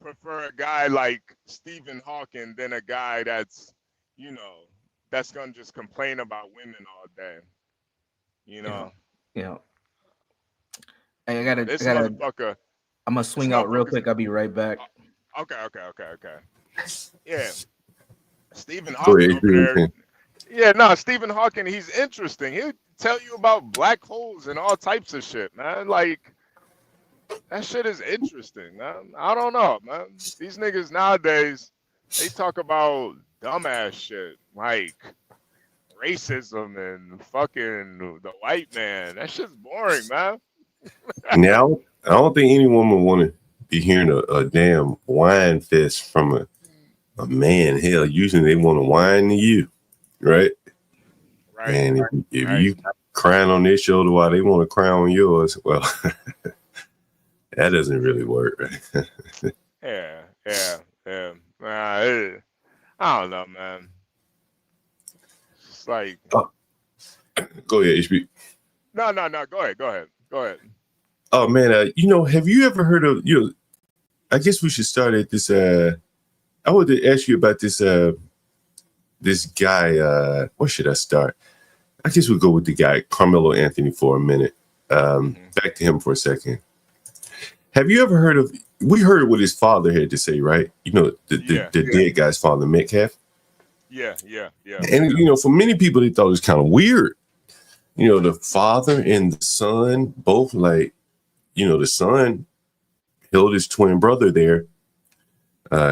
prefer a guy like Stephen Hawking than a guy that's, you know, that's gonna just complain about women all day. You know. Yeah. Hey, I gotta. Motherfucker. I'm gonna swing out real quick. I'll be right back. Okay. Yeah. Stephen Hawking over there. Yeah, no, Stephen Hawking, he's interesting. He'll tell you about black holes and all types of shit, man. Like, that shit is interesting, man. I don't know, man. These niggas nowadays, they talk about dumbass shit, like racism and fucking the white man. That shit's boring, man. Now, I don't think any woman want to be hearing a damn whine fest from a man. Hell, usually they want to whine to you. Right. And if you crying on their shoulder while they want to cry on yours, well, that doesn't really work, right? Yeah. I don't know, man. It's like, go ahead, HB. No. Go ahead. Oh man, have you ever heard of I guess we should start at this. I wanted to ask you about this. This guy, where should I start? I guess we'll go with the guy, Carmelo Anthony, for a minute. Back to him for a second. Have you ever heard of, we heard what his father had to say, right? You know, the dead guy's father, Metcalf. Yeah. And, for many people, they thought it was kind of weird. The father and the son, both like, the son held his twin brother there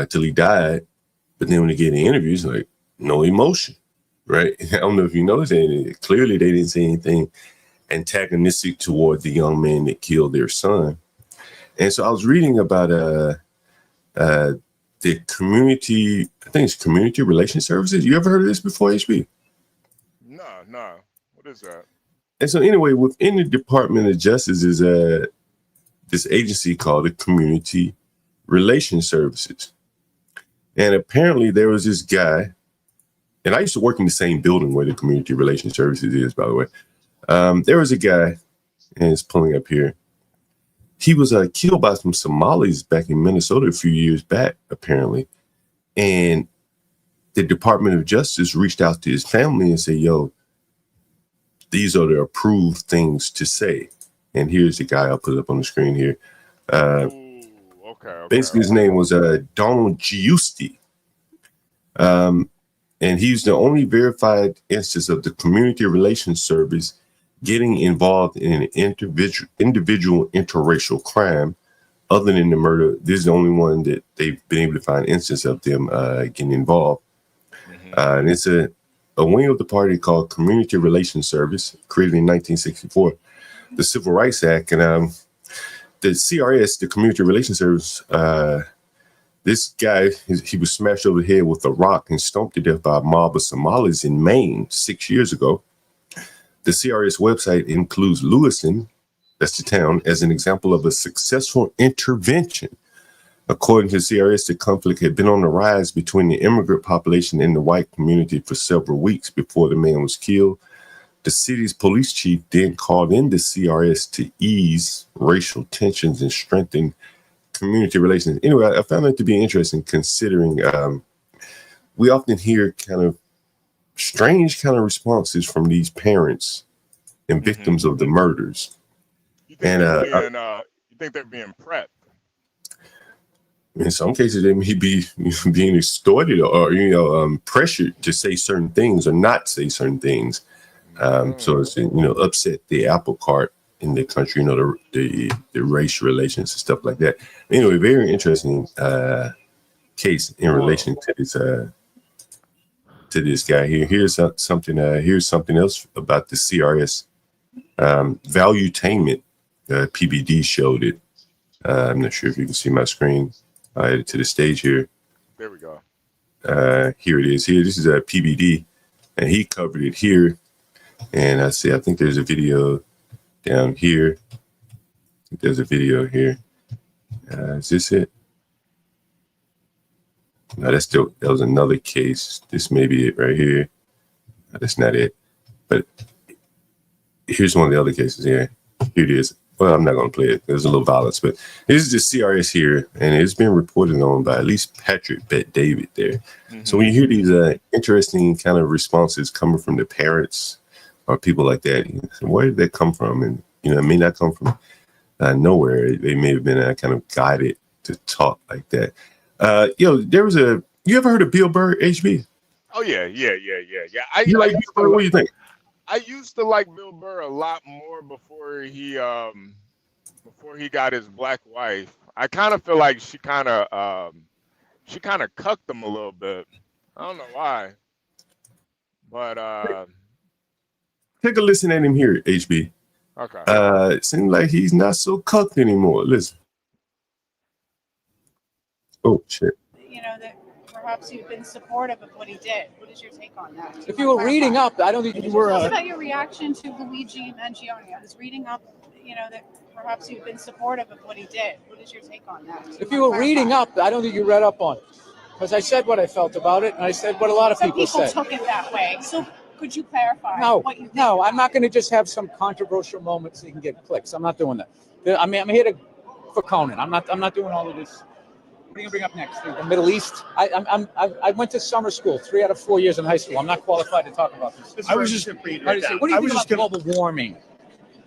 till he died. But then when they get in interviews, like, no emotion, right? I don't know if you noticed that. Clearly, they didn't say anything antagonistic toward the young man that killed their son. And so I was reading about the community, I think it's Community Relations Services. You ever heard of this before, HB? No. What is that? And so anyway, within the Department of Justice is this agency called the Community Relations Services. And apparently there was this guy, and I used to work in the same building where the Community Relations Services is, by the way. There was a guy, and it's pulling up here. He was killed by some Somalis back in Minnesota a few years back, apparently. And the Department of Justice reached out to his family and said, yo, these are the approved things to say. And here's the guy, I'll put it up on the screen here. Okay. Basically, his name was Donald Giusti. And he's the only verified instance of the Community Relations Service getting involved in an individual interracial crime other than the murder. This is the only one that they've been able to find instance of them getting involved. And it's a wing of the party called Community Relations Service, created in 1964. The Civil Rights Act and the CRS, the Community Relations Service, this guy, he was smashed over the head with a rock and stomped to death by a mob of Somalis in Maine 6 years ago. The CRS website includes Lewiston, that's the town, as an example of a successful intervention. According to CRS, the conflict had been on the rise between the immigrant population and the white community for several weeks before the man was killed. The city's police chief then called in the CRS to ease racial tensions and strengthen community relations. Anyway, I found that to be interesting, considering we often hear kind of strange kind of responses from these parents and victims of the murders. You think you think they're being prepped? In some cases, they may be being extorted or pressured to say certain things or not say certain things. So it's upset the apple cart in the country, the race relations and stuff like that. Anyway, very interesting case in relation to this guy here. Here's something else about the CRS. Valuetainment, PBD showed it. I'm not sure if you can see my screen. I added to the stage here. There we go. Here it is. Here, this is a PBD, and he covered it here. And I think there's a video down here. There's a video here. Is this it? No, that was another case. This may be it right here. No, that's not it. But here's one of the other cases here. Here it is. Well, I'm not going to play it. There's a little violence, but this is the CRS here, and it's been reported on by at least Patrick Bet David there. So when you hear these interesting kind of responses coming from the parents or people like that, where did that come from? And it may not come from nowhere. They may have been kind of guided to talk like that. There was you ever heard of Bill Burr, HB? Oh yeah. You like Bill Burr? What do you think? I used to like Bill Burr a lot more before he got his black wife. I kind of feel like she kind of cucked him a little bit. I don't know why, but take a listen at him here, HB. Okay. It seems like he's not so cucked anymore. Listen. Oh shit. That perhaps you've been supportive of what he did. What is your take on that? If you were reading up, I don't think you were. What about your reaction to Luigi Mangione? I was reading up, that perhaps you've been supportive of what he did. What is your take on that? If you were reading up, I don't think you read up on it. Because I said what I felt about it, and I said what a lot of people said. Some people took it that way. So could you clarify what you think? No, I'm not going to just have some controversial moments so you can get clicks. I'm not doing that. I mean, I'm here for Conan. I'm not doing all of this. What are you going to bring up next? The Middle East? I went to summer school 3 out of 4 years in high school. I'm not qualified to talk about this. I was just what do you think about global warming?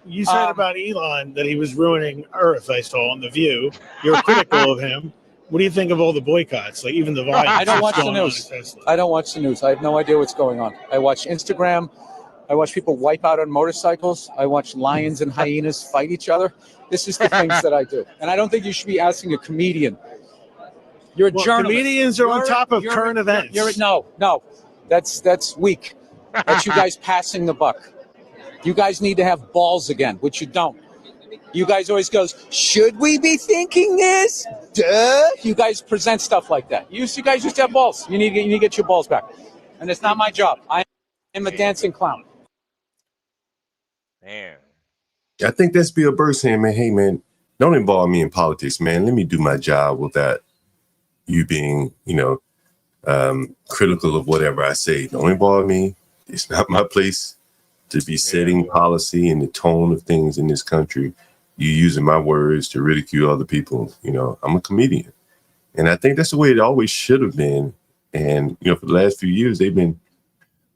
You said about Elon that he was ruining Earth, I saw on The View. You're critical of him. What do you think of all the boycotts, like even the violence? I don't watch the news. I don't watch the news. I have no idea what's going on. I watch Instagram. I watch people wipe out on motorcycles. I watch lions and hyenas fight each other. This is the things that I do. And I don't think you should be asking a comedian. You're a journalist. Comedians are on top of current events. No. That's weak. That's you guys passing the buck. You guys need to have balls again, which you don't. You guys always goes, should we be thinking this? Duh. You guys present stuff like that. You guys used to have balls. You need to get your balls back. And it's not my job. I am a dancing clown. Man. I think that's Bill Burr saying, man, hey, man, don't involve me in politics, man. Let me do my job without you being, critical of whatever I say. Don't involve me. It's not my place to be setting policy and the tone of things in this country. You using my words to ridicule other people. I'm a comedian. And I think that's the way it always should have been. And, for the last few years, they've been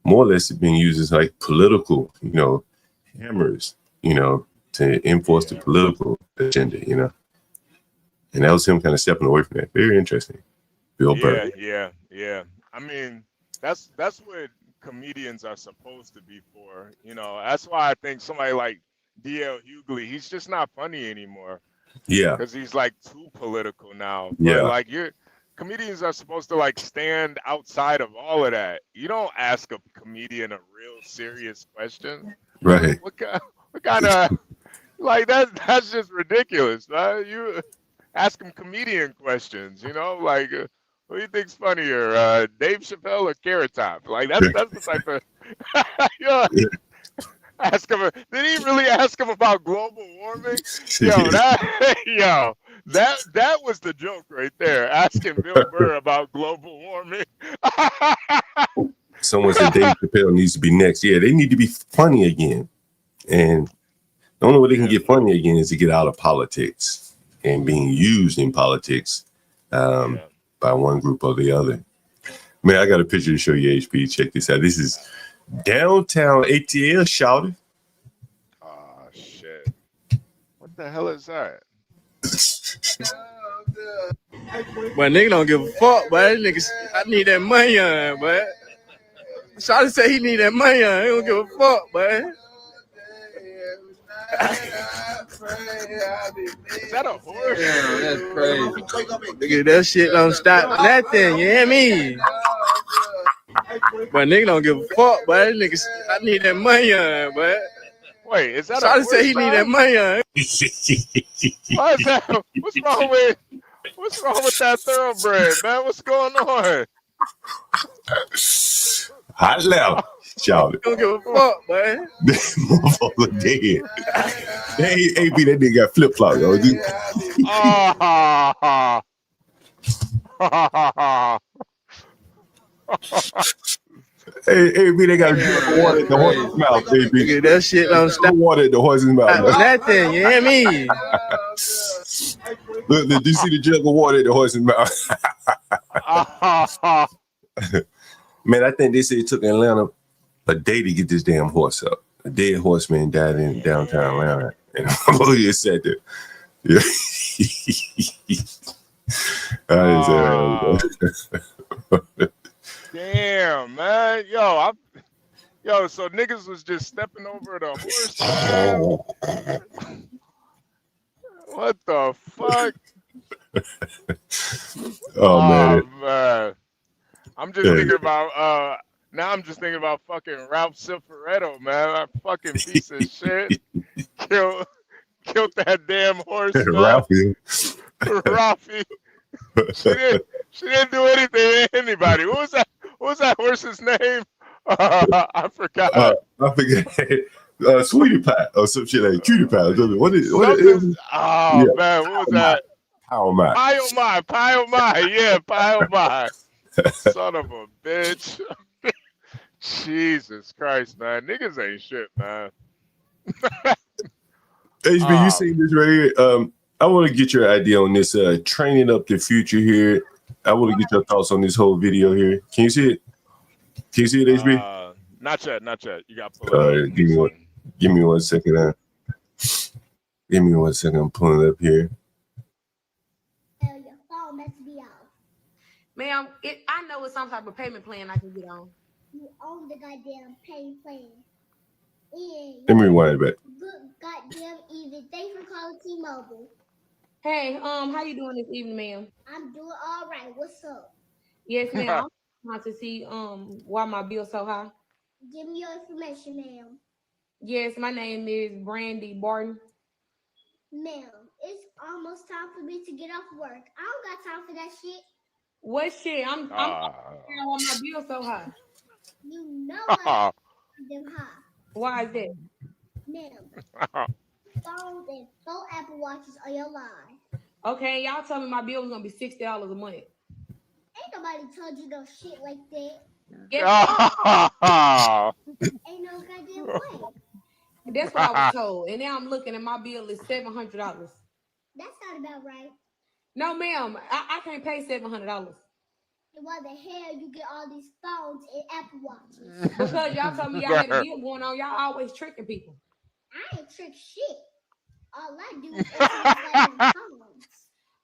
more or less being used as like political, hammers, to enforce the political agenda, And that was him kind of stepping away from that. Very interesting. Bill Burr. Yeah. I mean, that's what comedians are supposed to be for. That's why I think somebody like D.L. Hughley, he's just not funny anymore. Yeah. Because he's like too political now. Yeah. But like comedians are supposed to like stand outside of all of that. You don't ask a comedian a real serious question. Right. What kind of like that's just ridiculous, man. You ask them comedian questions, you know, like who do you think's funnier, Dave Chappelle or Carrot Top? Like that's the type of you know, ask him. Did he really ask him about global warming? Yo, that was the joke right there. Asking Bill Burr about global warming. Someone said Dave Chappelle needs to be next. Yeah, they need to be funny again. And the only way they can get funny again is to get out of politics and being used in politics by one group or the other. Man, I got a picture to show you, HB. Check this out. This is downtown ATL, shouted. Oh, shit. What the hell is that? But nigga don't give a fuck, but niggas, I need that money on, but Shawty say he need that money on. He don't give a fuck, but is that a horse? Yeah, that's crazy. Nigga, that shit don't stop nothing, you hear me? But nigga don't give a fuck, but niggas, I need that money on, but wait, is that Shawty a say he need that money on. Why is that? What's wrong with that thoroughbred, man? What's going on? Hot loud, shouted. Don't give a fuck, man. Motherfucker dead. Hey, AB, that nigga got flip flop, yo. Hey, AB, they got water at the horse's mouth, AB. That shit don't stop. Water at the horse's mouth. Nothing, you hear me? Look, did you see the jug of water at the horse's mouth? Man, I think they said it took Atlanta a day to get this damn horse up. A dead horseman died in downtown Atlanta. And I'm lawyer said that. Yeah. Damn, man. Yo, so niggas was just stepping over the horse. What the fuck? Oh, man. I'm just thinking about now I'm just thinking about fucking Ralph Cifaretto, man. That fucking piece of shit. Killed that damn horse. Ralphie. Ralphie. She didn't do anything to anybody. What was that horse's name? I forgot. I forget. Sweetie Pie or some shit like Cutie Pie. What is man, what was that? How am I? Pie oh my. Yeah, Pie oh my. Son of a bitch. Jesus Christ, man. Niggas ain't shit, man. HB, you seen this right here? I want to get your idea on this training up the future here. I want to get your thoughts on this whole video here. Can you see it? Can you see it, HB? Not yet. You got to pull it up. Give me 1 second. Give me 1 second. I'm pulling it up here. Ma'am, I know it's some type of payment plan I can get on. You own the goddamn payment plan. Let me rewind it back. Good goddamn evening. Thanks for calling T-Mobile. Hey, how you doing this evening, ma'am? I'm doing all right. What's up? Yes, ma'am. I'm trying to see why my bill's so high. Give me your information, ma'am. Yes, my name is Brandy Barton. Ma'am, it's almost time for me to get off work. I don't got time for that shit. What shit? I'm why my bill so high. You know I'm them high. Why is that? Ma'am, phones and 4 Apple Watches are your line. Okay, y'all told me my bill was gonna be $60 a month. Ain't nobody told you no shit like that. Ain't no goddamn way. That's what I was told. And now I'm looking and my bill is $700. That's not about right. No, ma'am, I can't pay $700. Why the hell you get all these phones and Apple Watches? Because y'all told me y'all had a deal going on. Y'all always tricking people. I ain't trick shit. All I do is answer phones.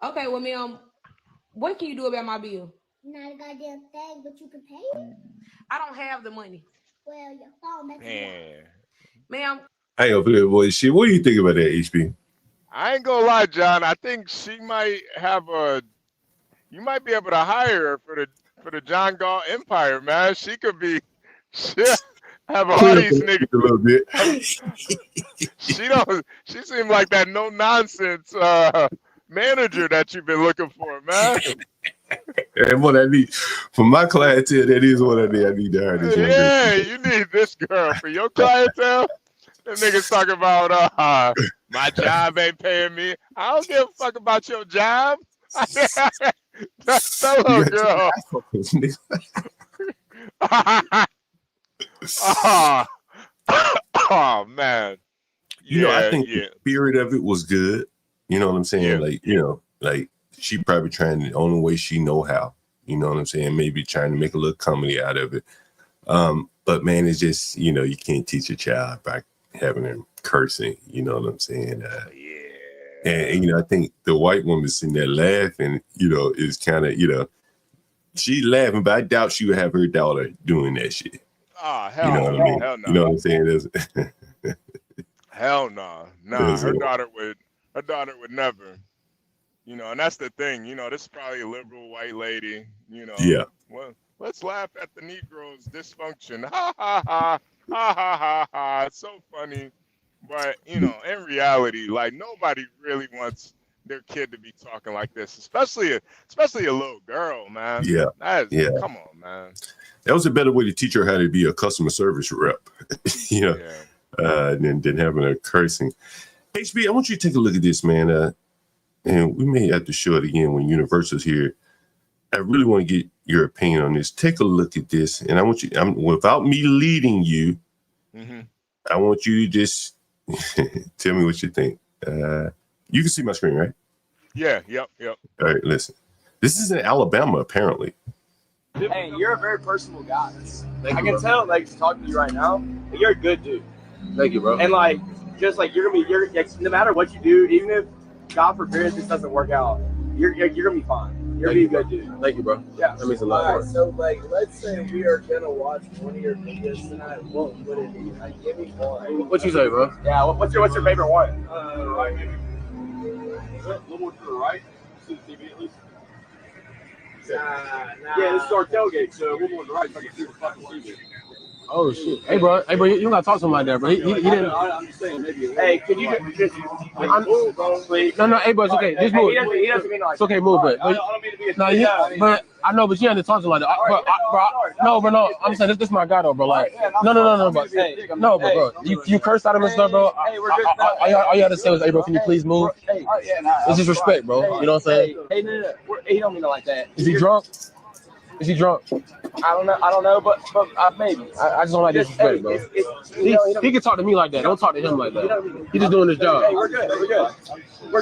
Okay, well, ma'am, what can you do about my bill? Not a goddamn thing, but you can pay it. I don't have the money. Well, your phone makes it. Ma'am. I ain't gonna play that boy shit. What do you think about that, HB? I ain't gonna lie, John. I think she might have You might be able to hire her for the John Galt Empire, man. She could be. Have all these niggas a little bit. She seemed like that no nonsense manager that you've been looking for, man. And what I need for my clientele, that is what I need. I need to hire this young girl. Yeah, you need this girl for your clientele. Them niggas talking about my job ain't paying me. I don't give a fuck about your job. That's that little girl. Oh man. You know, I think the spirit of it was good. You know what I'm saying? Yeah. Like she probably trying the only way she know how. You know what I'm saying? Maybe trying to make a little comedy out of it. But man, it's just, you can't teach a child by having them cursing. You know what I'm saying? And I think the white woman sitting there laughing, is kind of, she's laughing, but I doubt she would have her daughter doing that shit. Oh, hell you know no. what I mean? Hell no. You know what I'm saying? Hell no. Nah, her daughter would never. And that's the thing. This is probably a liberal white lady. Yeah. Well, let's laugh at the Negroes' dysfunction. Ha ha ha. Ha ha ha ha. It's so funny. But, in reality, like, nobody really wants their kid to be talking like this, especially a little girl, man. Yeah. Come on, man. That was a better way to teach her how to be a customer service rep, than having her cursing. HB, I want you to take a look at this, man. And we may have to show it again when Universal's here. I really want to get your opinion on this. Take a look at this, and I want you, without me leading you, I want you to just tell me what you think. You can see my screen, right? Yeah, yep. All right, listen. This is in Alabama, apparently. Hey, you're a very personable guy. I can tell, talking to you right now, you're a good dude. Thank you, bro. And you're no matter what you do, even if God forbid this doesn't work out, you're gonna be fine. You're gonna be a good dude. Thank you, bro. Yeah, that means a lot. Right, so let's say we are gonna watch one of your videos tonight. What would it be? Give me one. What you say, bro? Yeah. What's your favorite one? Right. Is that a little more to the right? See the TV at least? Nah. Yeah, this is our tailgate, so we'll go to the right so I can see the fucking TV. Oh shit! Hey bro, you don't gotta talk to him like that, bro. He didn't. I'm just saying, maybe. Hey, could you just move, please? No, hey, bro, it's okay. Just move. He doesn't mean like. It's okay, move, but I don't mean to be. But I know, but you have to talk to him like that. No. I'm saying this is my guy though, bro. Like, no, bro. You cursed at him and stuff, bro. All you had to say was, hey, bro, can you please move? It's just respect, bro. You know what I'm saying? Hey, no. He don't mean it like that. Is he drunk? Is he drunk? I don't know, but maybe. I just don't like disrespect, bro. He can talk to me like that. Don't talk to him like that. He's just doing his job. Hey, we're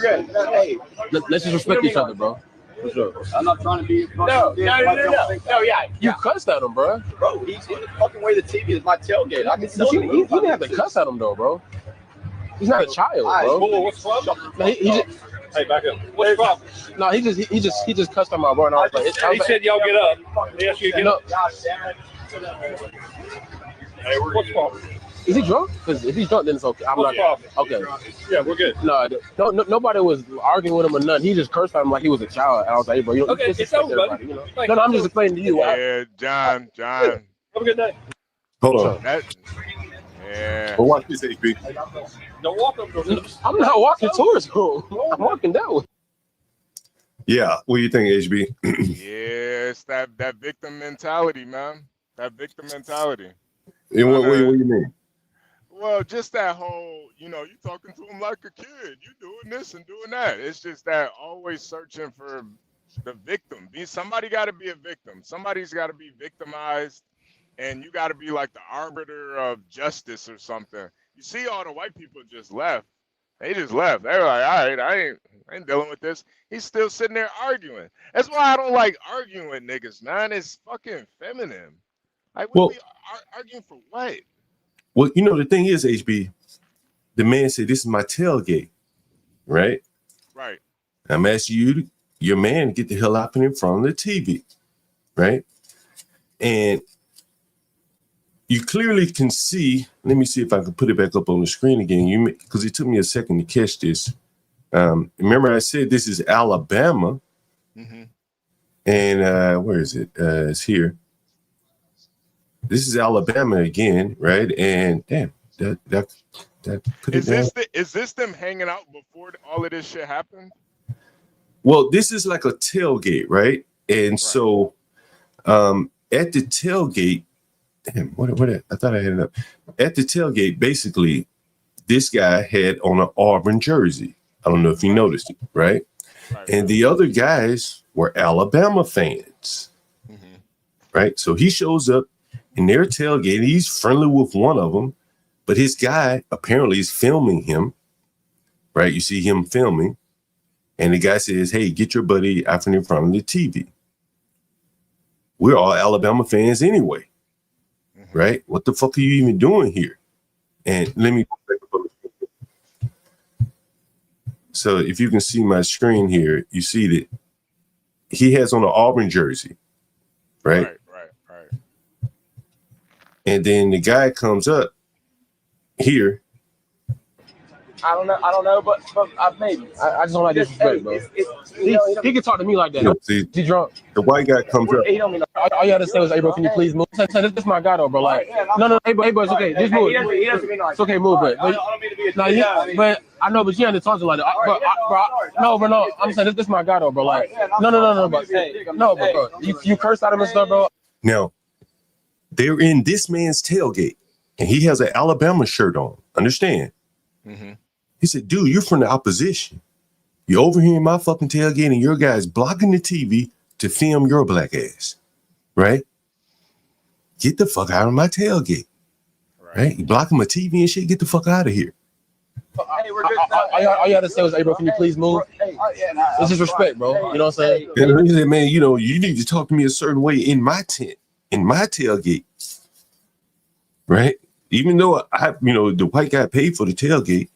good. Hey, let's just respect each other, bro. For sure. I'm not trying to be. No. Yeah. You cussed at him, bro. Bro, he's in the fucking way the TV is my tailgate. I can see him. He didn't have to cuss at him though, bro. He's not a child, bro. What's the problem? He just. Hey, back up. What's the problem? No, he just cussed at my bro, and I was like, he said y'all get up. He asked you to get up. Hey, what's the problem? Is he drunk? Because if he's drunk, then it's okay. I'm not. Okay. Yeah, we're good. No, nobody was arguing with him or nothing. He just cursed at him like he was a child. And I was like, hey, bro, you don't disrespect everybody, you know? No, I'm just explaining to you. Yeah, John. Have a good day. Hold on. Yeah. But watch this, HB. Don't walk up to I'm not walking towards him. I'm walking that way. Yeah. What do you think, HB? Yeah, it's that victim mentality, man. That victim mentality. In what way? What do you mean? Well, just that whole, you talking to him like a kid. You doing this and doing that. It's just that always searching for the victim. Somebody got to be a victim. Somebody's got to be victimized. And you got to be like the arbiter of justice or something. You see, all the white people just left. They just left. They were like, all right, I ain't dealing with this. He's still sitting there arguing. That's why I don't like arguing with niggas, man. It's fucking feminine. Like, arguing for what? Well, the thing is, HB, the man said, this is my tailgate, right? Right. I'm asking your man, to get the hell up in front of the TV, right? And you clearly can see, let me see if I can put it back up on the screen again, because it took me a second to catch this. Remember I said this is Alabama, And where is it? It's here. This is Alabama again, right? And damn, that put it down. Is this them hanging out before all of this shit happened? Well, this is like a tailgate, right? And so at the tailgate, damn, what I thought I had it up. At the tailgate, basically, this guy had on an Auburn jersey. I don't know if you noticed it, right? And the other guys were Alabama fans, right? So he shows up in their tailgate. He's friendly with one of them, but his guy apparently is filming him, right? You see him filming, and the guy says, "Hey, get your buddy out from in front of the TV." We're all Alabama fans anyway, right? What the fuck are you even doing here? And let me. So if you can see my screen here, you see that he has on an Auburn jersey, right? Right. And then the guy comes up here. I don't know, but maybe. I just don't like disrespect, bro. He can talk to me like that. See, he drunk. The white guy comes up. All you had to say was, "Hey, bro, can you please move?" This is my guy, though, bro. Like, no, hey, bro, it's okay. Just move. It's okay, move, but but I know, but you had to talk to like that. No. I'm saying this is my guy, though, bro. Like, no, bro. You cursed at him and stuff, bro. Now, they're in this man's tailgate, and he has an Alabama shirt on. Understand? He said, "Dude, you're from the opposition. You're over here in my fucking tailgate, and your guy's blocking the TV to film your black ass, right? Get the fuck out of my tailgate, right? You blocking my TV and shit. Get the fuck out of here." Hey, we're good. All you had to say was, "Hey, bro, can you please move?" It's just respect, bro. You know what I'm saying? And he said, "Man, you know, you need to talk to me a certain way in my tent, in my tailgate, right? Even though the white guy paid for the tailgate,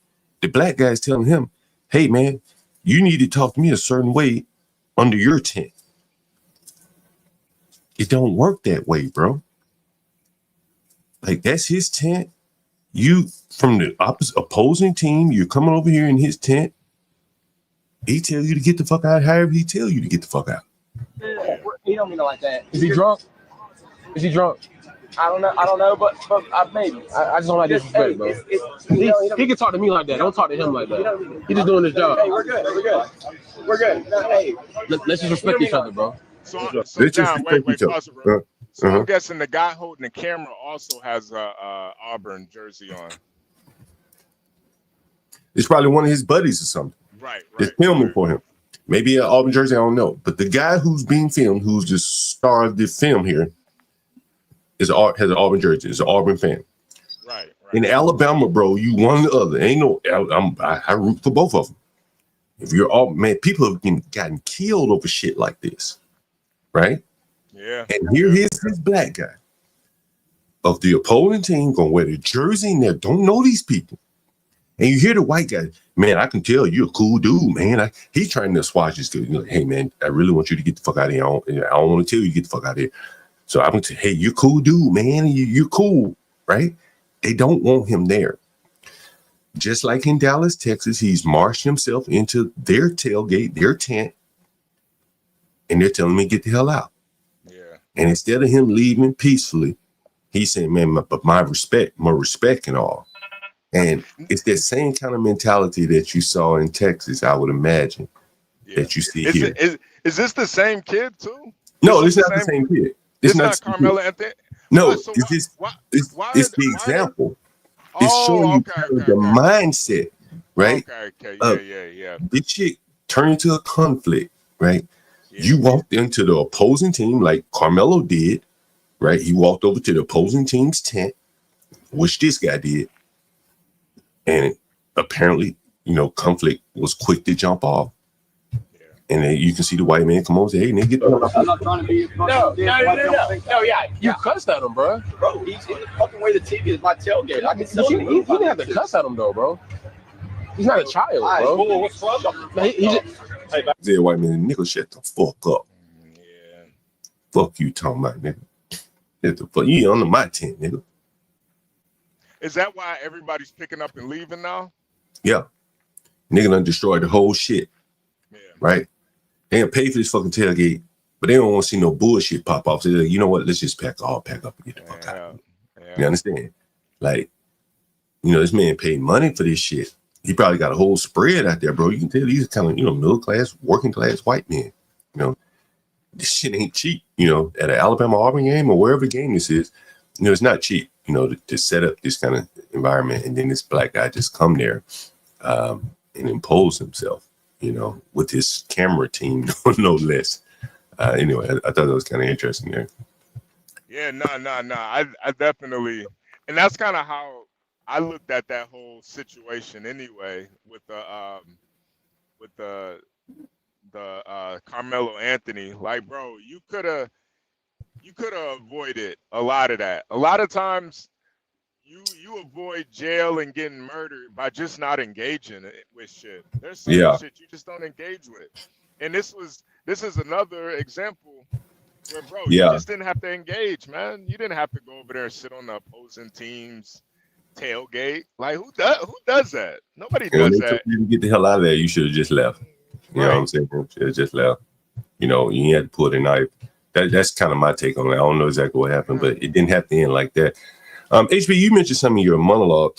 the black guy's telling him, 'Hey, man, you need to talk to me a certain way under your tent.' It don't work that way, bro. Like, that's his tent. You from the opposing team, you're coming over here in his tent. He tell you to get the fuck out. However he tell you to get the fuck out. He don't mean it like that. Is he drunk? I don't know, but maybe. I just don't like disrespect, bro. He can talk to me like that. Don't talk to him like that. He's just doing his job. Hey, we're good. No, hey, let's just respect each other, bro. So John, wait, pause it, bro. So I'm guessing the guy holding the camera also has a Auburn jersey on. It's probably one of his buddies or something. Right. It's filming for him. Maybe an Auburn jersey, I don't know. But the guy who's being filmed, who's the star of the film here, has an Auburn jersey. Is an Auburn fan. Right. In Alabama, bro, you one or the other. Ain't no. I root for both of them. If you're all man, people have gotten killed over shit like this, right? Yeah. And here is this black guy of the opposing team gonna wear the jersey and they don't know these people. And you hear the white guy, "Man, I can tell you're a cool dude, man." He's trying to swatch this dude. Like, "Hey, man, I really want you to get the fuck out of here. I don't want to tell you to get the fuck out of here. So I'm going to say, hey, you're cool dude, man. You're cool, right?" They don't want him there. Just like in Dallas, Texas, he's marched himself into their tailgate, their tent, and they're telling me, "Get the hell out." Yeah. And instead of him leaving peacefully, he's saying, "Man, but my respect and all." And it's that same kind of mentality that you saw in Texas, I would imagine, that you see here. Is this the same kid too? No, it's not the same kid. It's not Carmelo Anthony. No, it's the example. It's showing you the mindset, right? Okay. Yeah. This shit turned into a conflict, right? Yeah. You walked into the opposing team like Carmelo did, right? He walked over to the opposing team's tent, which this guy did. And apparently, conflict was quick to jump off. And then you can see the white man come over and say, "Hey, nigga, get the I'm not trying to be. No, yeah. You cussed at him, bro. Bro, he's in the fucking way the TV is my tailgate. I can see you didn't have to cuss at him, though, bro. He's not a child, bro. What's wrong? Hey, white man, nigga, shut the fuck up. Yeah. Fuck you talking about, nigga. Shut the fuck. You under my tent, nigga. Is that why everybody's picking up and leaving now? Yeah. Nigga done destroyed the whole shit. Yeah. Right? They done paid for this fucking tailgate. but they don't want to see no bullshit pop off. So they're like, you know what? Let's just pack up and get the fuck out. You understand? Like, you know, this man paid money for this shit. He probably got a whole spread out there, bro. You can tell these are kind of, you know, middle class, working class white men. You know, this shit ain't cheap. You know, at an Alabama Auburn game or wherever game this is, you know, it's not cheap. You know, to set up this kind of environment, and then this black guy just come there and impose himself. You know, with his camera team, no less. Anyway, I thought that was kind of interesting there. Yeah, no. I definitely, and that's kind of how I looked at that whole situation anyway, with the Carmelo Anthony. Like, bro, you could have avoided a lot of that. A lot of times, you avoid jail and getting murdered by just not engaging with shit. There's some shit you just don't engage with, and this is another example where, bro, you just didn't have to engage, man. You didn't have to go over there and sit on the opposing team's tailgate. Like, who does that? Nobody does that. You get the hell out of there. You should have just left. You know what I'm saying? Should have just left. You know, you had to pull the knife. That's kind of my take on it. I don't know exactly what happened, but it didn't have to end like that. HB, you mentioned some of your monologue,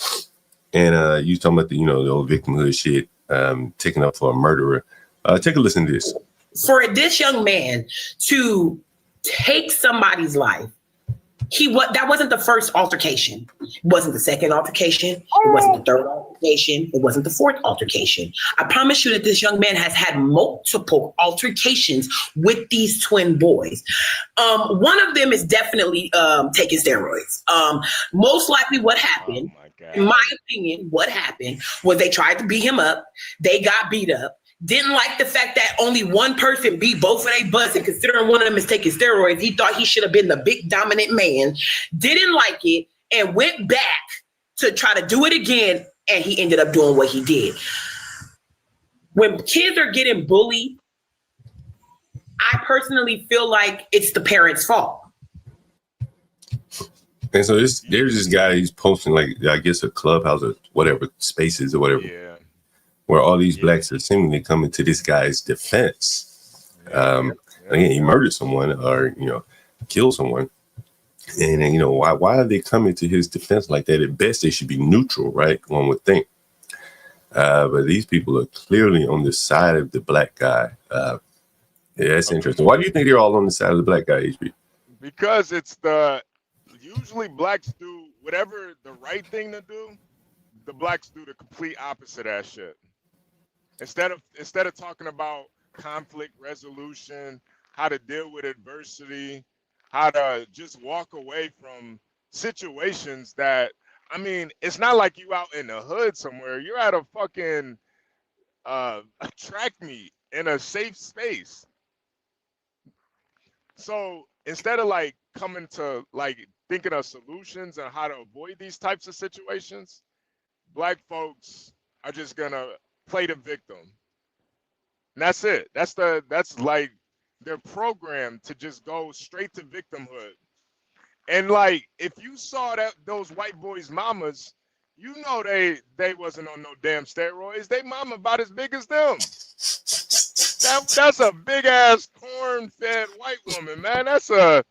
and you talking about the old victimhood shit, taking up for a murderer. Take a listen to this. For this young man to take somebody's life, that wasn't the first altercation. It wasn't the second altercation. It wasn't the third altercation. It wasn't the fourth altercation. I promise you that this young man has had multiple altercations with these twin boys. One of them is definitely taking steroids. Most likely what happened, in my opinion, what happened was they tried to beat him up. They got beat up. Didn't like the fact that only one person beat both of their butts, and considering one of them is taking steroids, he thought he should have been the big dominant man. Didn't like it and went back to try to do it again, and he ended up doing what he did. When kids are getting bullied, I personally feel like it's the parents' fault. And so there's this guy, he's posting, like, I guess a clubhouse or whatever, spaces or whatever. Yeah. Where all these blacks are seemingly coming to this guy's defense. Again, he murdered someone or, killed someone. And, why are they coming to his defense like that? At best, they should be neutral, right? One would think. But these people are clearly on the side of the black guy. Yeah, that's interesting. Why do you think they're all on the side of the black guy, HB? Because usually blacks do whatever the right thing to do, the blacks do the complete opposite of that shit. Instead of talking about conflict resolution, how to deal with adversity, how to just walk away from situations that, I mean, it's not like you out in the hood somewhere. You're at a fucking a track meet in a safe space. So instead of like coming to like thinking of solutions and how to avoid these types of situations, black folks are just gonna play the victim. And that's it. That's like they're programmed to just go straight to victimhood. And like, if you saw those white boys' mamas, they wasn't on no damn steroids. They mama about as big as them. That's a big ass corn-fed white woman, man. That's a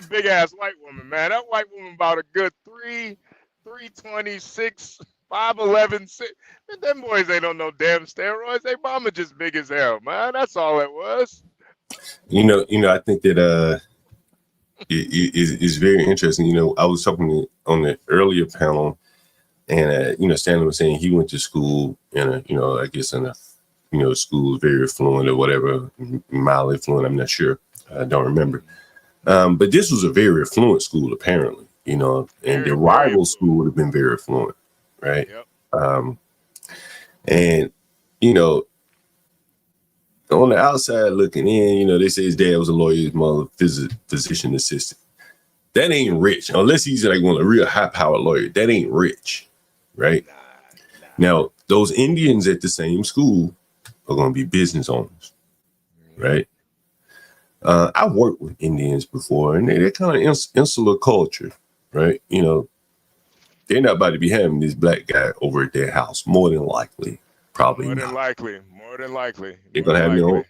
big ass white woman, man. That white woman about a good 326, 5'11", 6. Them boys ain't on no damn steroids. They mama just big as hell, man. That's all it was. I think that it's very interesting. I was talking on the earlier panel, and Stanley was saying he went to school in I guess in a school very affluent or whatever, mildly affluent. I'm not sure. I don't remember. But this was a very affluent school apparently. And the rival school would have been very affluent, right? Yep. And on the outside looking in, they say his dad was a lawyer, his mother physician assistant. That ain't rich, unless he's like one of a real high-powered lawyer. That ain't rich, right? Now, those Indians at the same school are going to be business owners, right? I've worked with Indians before, and they're kind of insular culture, right? They're not about to be having this black guy over at their house, more than likely, probably not. More More than likely. They're gonna have their own.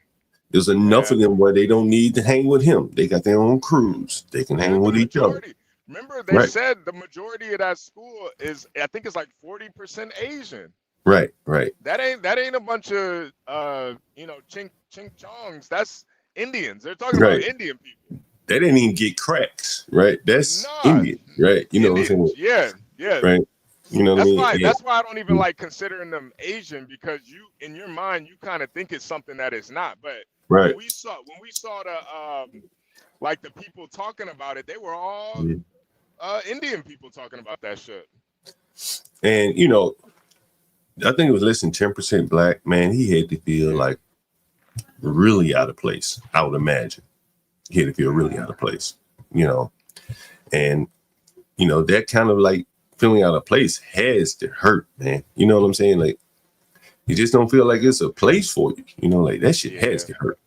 There's enough of them where they don't need to hang with him. They got their own crews. They can hang with each other. Remember, they said the majority of that school is, I think it's like 40% Asian. Right. That ain't a bunch of ching chongs. That's Indians. They're talking about Indian people. They didn't even get cracks, right? That's Indian, right? You know what I'm saying? Yeah. Right. You know what I mean? That's why I don't even like considering them Asian, because you, in your mind, you kind of think it's something that it's not. But when we saw the like the people talking about it, they were all Indian people talking about that shit. And I think it was less than 10% black. Man, he had to feel like really out of place. I would imagine he had to feel really out of place. And that kind of like feeling out of place has to hurt, man. You know what I'm saying? Like, you just don't feel like it's a place for you. Like that shit has to hurt.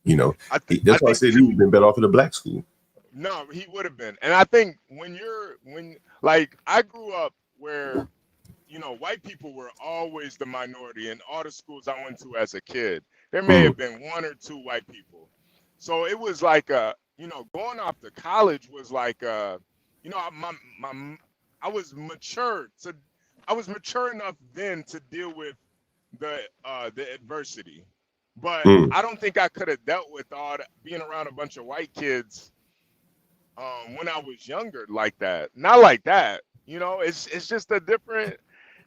That's why I said he would have been better off at a black school. No, he would have been. And I think when I grew up where, white people were always the minority in all the schools I went to as a kid. There may have been one or two white people. So it was like, going off to college was like, I was mature. I was mature enough then to deal with the adversity. But I don't think I could have dealt with being around a bunch of white kids when I was younger like that. Not like that. It's just a different.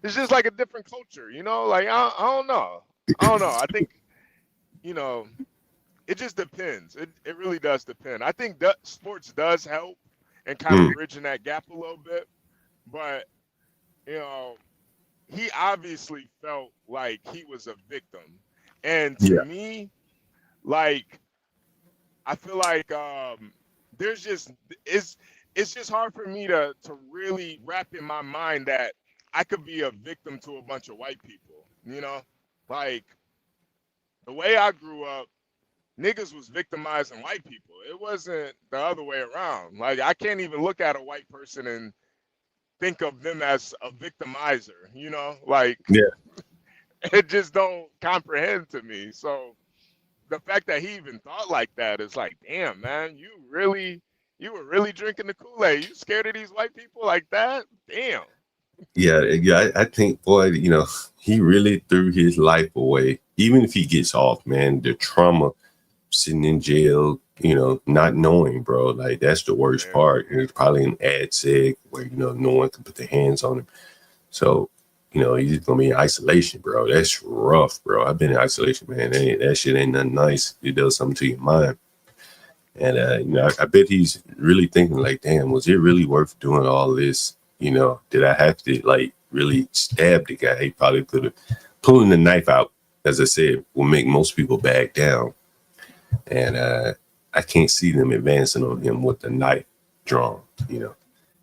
It's just like a different culture. Like I don't know. I think it just depends. It really does depend. I think that sports does help and kind of bridging that gap a little bit. But he obviously felt like he was a victim. And to me, like, I feel like there's just it's just hard for me to really wrap in my mind that I could be a victim to a bunch of white people. Like the way I grew up, niggas was victimizing white people. It wasn't the other way around. Like I can't even look at a white person and think of them as a victimizer. Like it just don't comprehend to me. So the fact that he even thought like that is like, damn, man, you were really drinking the Kool-Aid. You scared of these white people like that? Damn. Yeah. I think, boy, he really threw his life away. Even if he gets off, man, the trauma, sitting in jail, not knowing, bro, like that's the worst part. And it's probably an ad seg where, no one can put their hands on him. So, he's gonna be in isolation, bro. That's rough, bro. I've been in isolation, man. That shit ain't nothing nice. It does something to your mind. And I bet he's really thinking like, damn, was it really worth doing all this? Did I have to like really stab the guy? He probably could have. Pulling the knife out, as I said, will make most people back down. And I can't see them advancing on him with the knife drawn,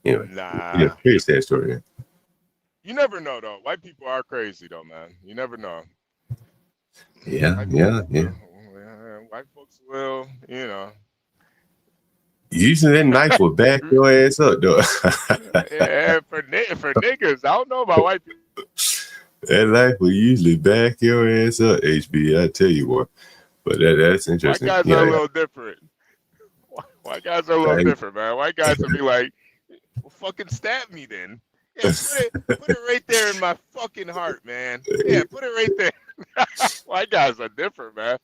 Anyway, pretty sad story, man. You never know, though. White people are crazy, though, man. You never know. Yeah. White folks will, Usually that knife will back your ass up, though. Yeah, for niggas, I don't know about white people. That knife will usually back your ass up, HB. I tell you what. But that's interesting. White guys are a little different. White guys are a little different, man. White guys will be like, well, fucking stab me then. Yeah, put it right there in my fucking heart, man. Yeah, put it right there. White guys are different, man.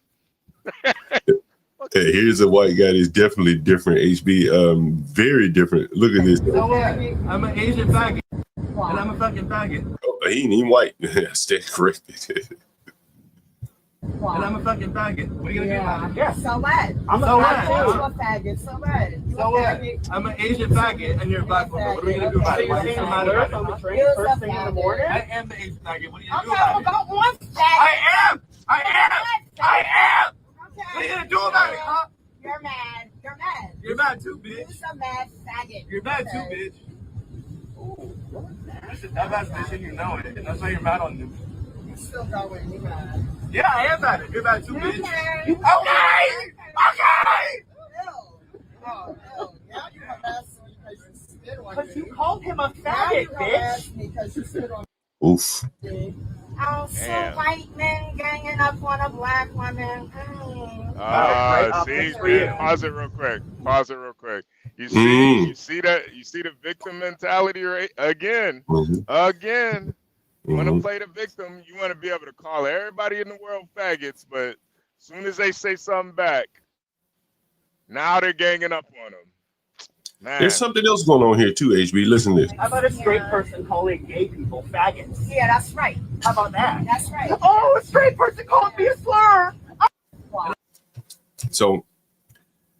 Hey, here's a white guy that's definitely different, HB. Very different. Look at this. So I'm an Asian faggot. And I'm a fucking faggot. Oh, he ain't even white. I stand corrected. And I'm a fucking faggot. What are you gonna do about it? Yeah. So what? I'm a faggot. So what? So what? I'm an Asian faggot and you're a black woman. What are we gonna do about it? On the train first thing in the morning? I am the Asian faggot. What are you gonna do about it? I am. What are you gonna do about it, huh? You're mad. You're mad too, bitch. You're a mad faggot. You're mad too, bitch. Ooh, that bad bitch and you know it. That's why you're mad on them. You still going. You're mad. Yeah, I am mad. You're mad too, bitch. Okay. Oh, now you harass me because you spit on me. Because you called him a faggot, bitch. Me because you spit on Oof. me. Some white men ganging up on a black woman. See, pause it real quick. Pause it real quick. You see the victim mentality right again. Again. You want to play the victim, you want to be able to call everybody in the world faggots, but as soon as they say something back, now they're ganging up on them. Man. There's something else going on here too, HB. Listen to this. How about a straight person calling gay people faggots? Yeah, that's right. How about that? That's right. Oh, a straight person called me a slur. So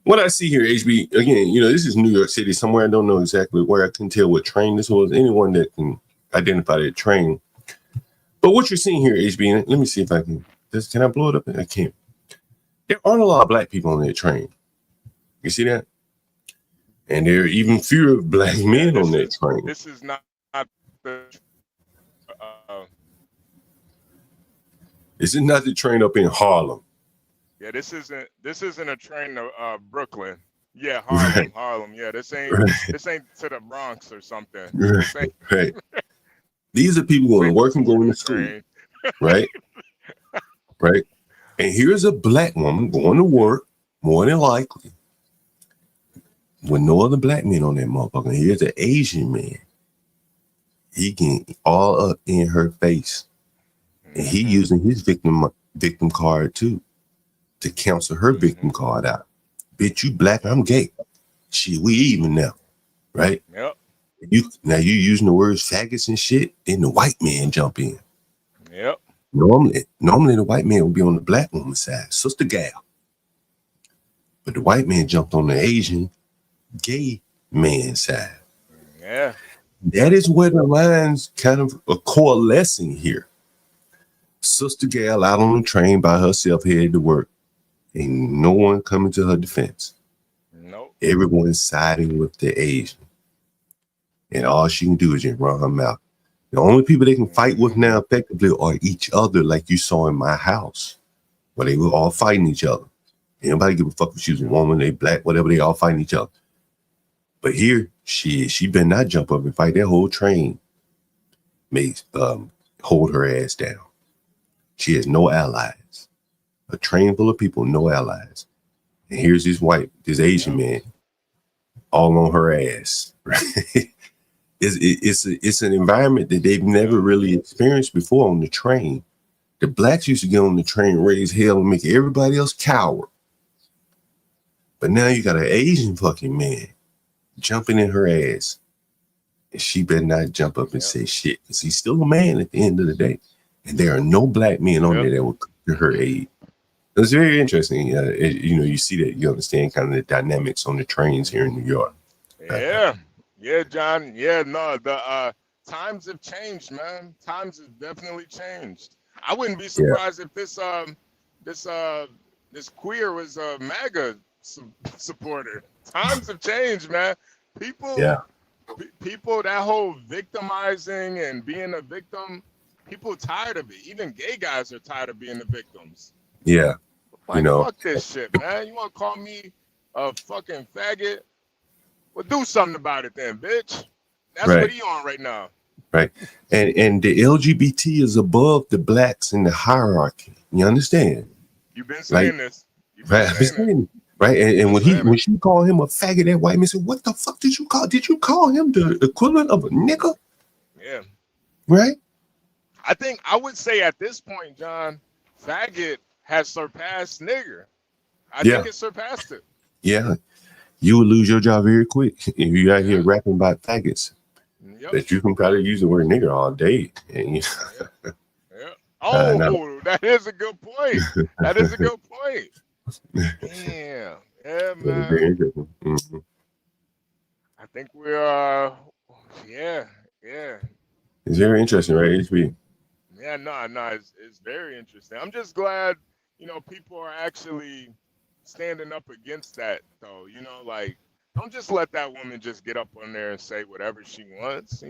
what I see here, HB, again, you know, this is New York City, somewhere I don't know exactly where. I can tell what train this was. Anyone that can identify that train. But what you're seeing here, HB, let me see if I can. Can I blow it up? I can't. There aren't a lot of black people on that train. You see that? And there are even fewer black men on that train. This is not the. This is not the train up in Harlem. Yeah, this isn't a train to Brooklyn. Yeah, Harlem, Right. Harlem. Yeah, this ain't to the Bronx or something. Right. These are people going to work and going to school. Right? Right. And here's a black woman going to work, more than likely, with no other black men on that motherfucker. And here's an Asian man. He getting all up in her face. And he using his victim card too to cancel her victim card out. Bitch, you black, I'm gay. Shit, we even now. Right? Yep. You using the words faggots and shit, then the white man jump in. Yep. Normally the white man would be on the black woman's side, sister gal. But the white man jumped on the Asian gay man's side. Yeah. That is where the lines kind of are coalescing here. Sister gal out on the train by herself, headed to work. Ain't no one coming to her defense. Nope. Everyone's siding with the Asian. And all she can do is just run her mouth. The only people they can fight with now effectively are each other, like you saw in my house, where they were all fighting each other. Anybody give a fuck if she was a woman, they black, whatever, they all fighting each other. But here, she better not jump up and fight. That whole train may hold her ass down. She has no allies. A train full of people, no allies. And here's this Asian man, all on her ass. Right? It's an environment that they've never really experienced before on the train. The blacks used to get on the train, raise hell, and make everybody else cower. But now you got an Asian fucking man jumping in her ass. And she better not jump up and say shit, because he's still a man at the end of the day. And there are no black men on there that will come to her aid. It's very interesting. You see that, you understand kind of the dynamics on the trains here in New York. Yeah, John. Yeah, no, the times have changed, man. Times have definitely changed. I wouldn't be surprised if this queer was a MAGA supporter. Times have changed, man. People, that whole victimizing and being a victim, people are tired of it. Even gay guys are tired of being the victims. Yeah. Like, fuck this shit, man. You want to call me a fucking faggot? Well, do something about it then, bitch. That's what he on right now. Right. And the LGBT is above the blacks in the hierarchy. You understand? You've been saying this. Right. And when she called him a faggot, that white man said, what the fuck did you call? Did you call him the equivalent of a nigga? Yeah. Right? I think I would say at this point, John, faggot has surpassed nigger. I think it surpassed it. Yeah. You would lose your job very quick if you out here rapping about faggots. That you can probably use the word nigger all day. And, that is a good point. That is a good point. Damn. Yeah, man. Very interesting. Mm-hmm. I think we're It's very interesting, right, HB? Yeah, no, it's very interesting. I'm just glad, people are actually standing up against that, though. Like, don't just let that woman just get up on there and say whatever she wants.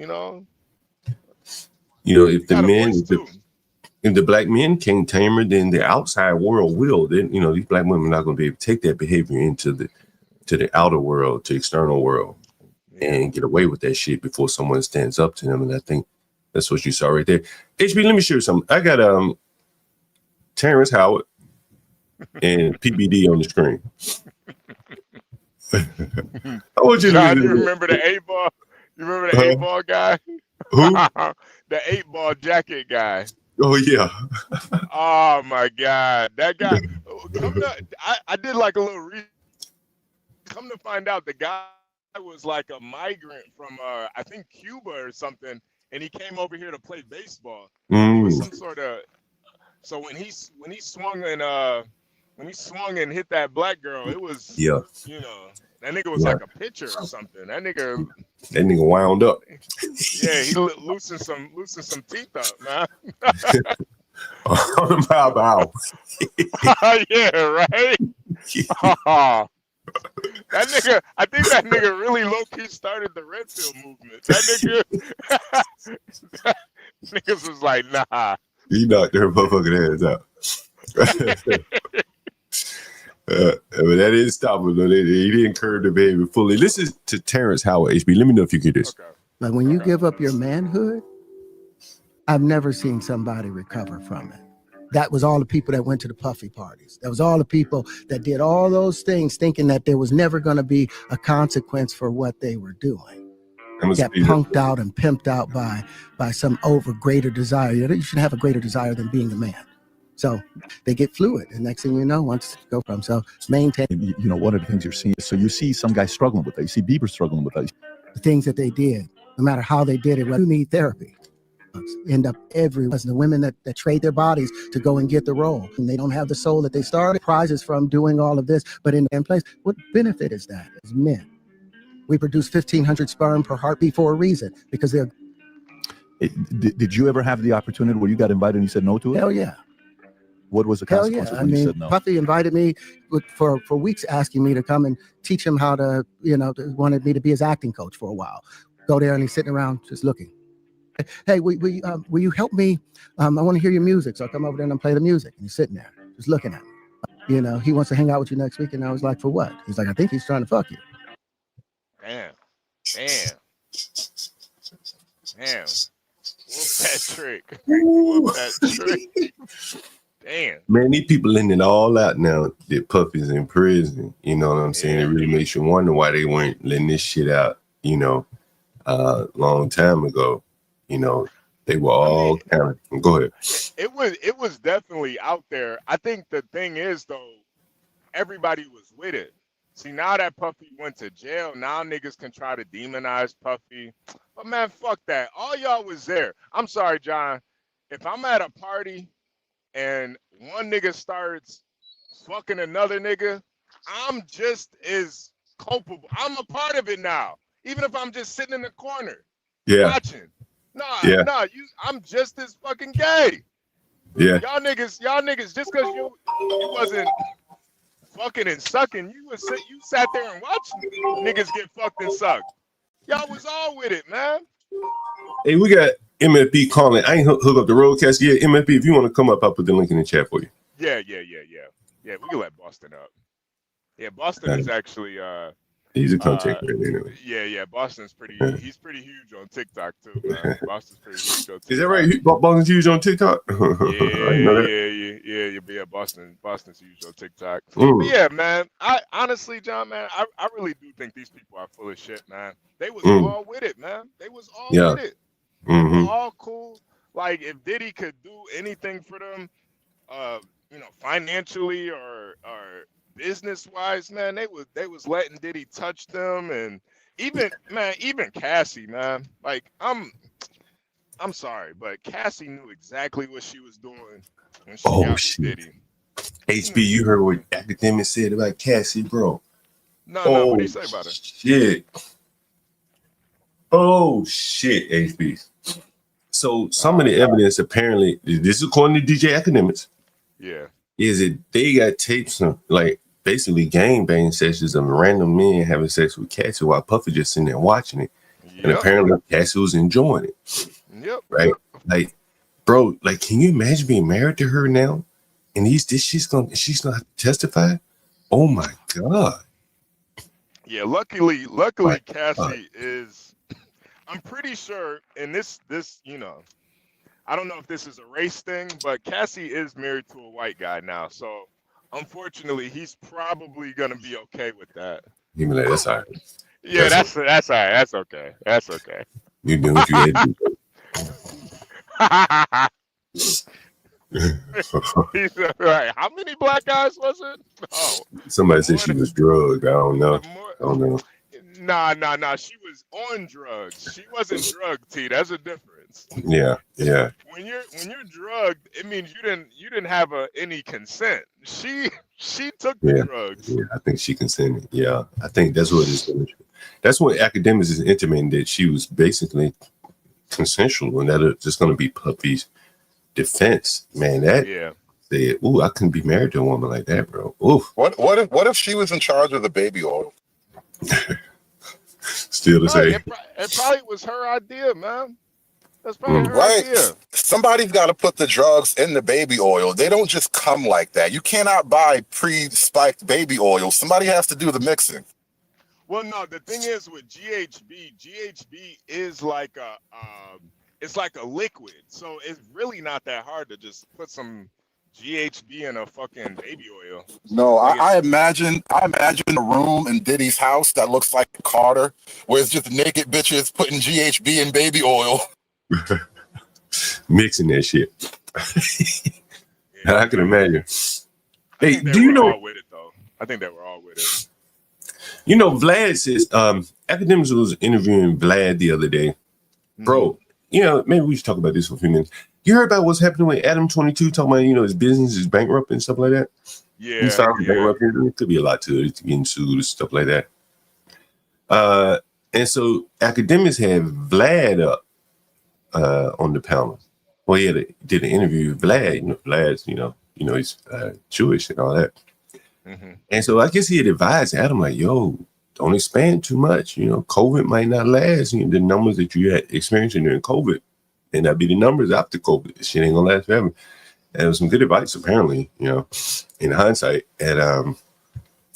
If the black men can't tame her, then the outside world will. Then these black women are not going to be able to take that behavior into the outer world, to external world, and get away with that shit before someone stands up to them. And I think That's what you saw right there. HB, let me show you something. I got Terrence Howard and PBD on the screen. I want you to John, look you at remember the 8-ball? You remember the 8-ball guy? Who? The 8-ball jacket guy. Oh yeah. Oh my God, that guy. I did like a little research. Come to find out, the guy was like a migrant from I think Cuba or something, and he came over here to play baseball. It was some sort of. So when he swung and hit that black girl, it was Yeah. You know, that nigga was like a pitcher or something. That nigga wound up. Yeah, he loosened some teeth up, man. On the mile per hour. Yeah, right. That nigga, I think that nigga really low-key started the Redfield movement. That niggas was like, nah. He knocked her motherfucking ass out. But that didn't stop him, though. He didn't curb the baby fully. Listen to Terrence Howard, HB. Let me know if you get this. Okay. Like when you give up your manhood, I've never seen somebody recover from it. That was all the people that went to the puffy parties. That was all the people that did all those things thinking that there was never going to be a consequence for what they were doing. Got punked out and pimped out by some greater desire. You should have a greater desire than being a man. So they get fluid, and next thing you know, once to go from. So maintain. You know, one of the things you're seeing. So you see some guys struggling with that. You see Bieber struggling with that. The things that they did, no matter how they did it, you need therapy. End up everywhere. The women that trade their bodies to go and get the role, and they don't have the soul that they started. Prizes from doing all of this, but in place, what benefit is that? As men, we produce 1,500 sperm per heartbeat for a reason, because they're. Did you ever have the opportunity where you got invited and you said no to it? Hell yeah. What was the consequence when you said no? Puffy invited me for weeks, asking me to come and teach him how to, wanted me to be his acting coach for a while. Go there and he's sitting around just looking. Hey, will you help me? I want to hear your music. So I come over there and play the music. And he's sitting there just looking at me. He wants to hang out with you next week. And I was like, for what? He's like, I think he's trying to fuck you. Damn. Whoop that trick. Whoop that trick. Damn. Man, these people letting it all out now. The puppies in prison. You know what I'm saying? It really makes you wonder why they weren't letting this shit out, long time ago. They were all kind of. Go ahead. It was definitely out there. I think the thing is, though, everybody was with it. See, now that Puffy went to jail, now niggas can try to demonize Puffy. But man, fuck that. All y'all was there. I'm sorry, John. If I'm at a party and one nigga starts fucking another nigga, I'm just as culpable. I'm a part of it now. Even if I'm just sitting in the corner watching. I'm just as fucking gay. Yeah. Y'all niggas, just because you wasn't fucking and sucking, you sat there and watched niggas get fucked and sucked. Y'all was all with it, man. Hey, we got MFP calling. I ain't hook up the roadcast yet. MFP, if you want to come up, I'll put the link in the chat for you. Yeah. Yeah, we can let Boston up. Yeah, Boston is actually he's a content creator anyway. Yeah, Boston's he's pretty huge on TikTok too, man. Boston's pretty huge on TikTok. Is that right? Boston's huge on TikTok? Yeah, Boston's huge on TikTok. But yeah, man. I honestly, John, man, I really do think these people are full of shit, man. They was all with it, man. They was all with it. They were all cool. Like if Diddy could do anything for them, financially or business wise, man, they was letting Diddy touch them, and even Cassie, man. Like I'm sorry, but Cassie knew exactly what she was doing when she got with Diddy. HB, you heard what Academic said about Cassie, bro? No, what did he say about it? Oh shit, HB. So some of the evidence, apparently, this is according to DJ Academics. Yeah. Is it they got tapes of like basically gangbang sessions of random men having sex with Cassie while Puffy just sitting there watching it. Yep. And apparently Cassie was enjoying it. Yep. Right? Like, bro, like, can you imagine being married to her now? And she's gonna have to testify? Oh my God. Yeah, luckily Cassie is I'm pretty sure, and this, you know, I don't know if this is a race thing, but Cassie is married to a white guy now, so unfortunately, he's probably gonna be okay with that. You mean like, that's all right. Yeah, that's all right. That's okay. That's okay. You doing what you had to do. He's right. How many black guys was it? Oh, Somebody said she was drugged. I don't know. Nah. She was on drugs. She wasn't drugged. T. That's a difference. Yeah. When you're drugged, it means you didn't have any consent. She took the drugs. Yeah, I think she consented. Yeah, I think that's what it is. That's what academics is intimating, that she was basically consensual, and that it's just going to be Puffy's defense. Man, that said, "Ooh, I couldn't be married to a woman like that, bro." Ooh. What if she was in charge of the baby oil? Still the same. It probably was her idea, man. That's probably her idea. Somebody's got to put the drugs in the baby oil. They don't just come like that. You cannot buy pre-spiked baby oil. Somebody has to do the mixing. Well, no, the thing is with GHB is like it's like a liquid, so it's really not that hard to just put some GHB in a fucking baby oil. No, I imagine a room in Diddy's house that looks like Carter, where it's just naked bitches putting GHB in baby oil. Mixing that shit. I can imagine. Hey, do you know? All with it, though. I think they were all with it. You know, Vlad says, Academics was interviewing Vlad the other day. Bro, you know, maybe we should talk about this for a few minutes. You heard about what's happening with Adam 22 talking about, you know, his business is bankrupt and stuff like that? Yeah. He's bankrupt. It could be a lot to it, getting sued and stuff like that. And so Academics had Vlad up on the panel. Well, he did an interview with Vlad. You know, Vlad's, he's Jewish and all that. And so I guess he had advised Adam, like, yo, don't expand too much. You know, COVID might not last. You know, the numbers that you had experiencing during COVID, and that'd be the numbers after COVID. Shit ain't gonna last forever. And it was some good advice, apparently, you know, in hindsight. And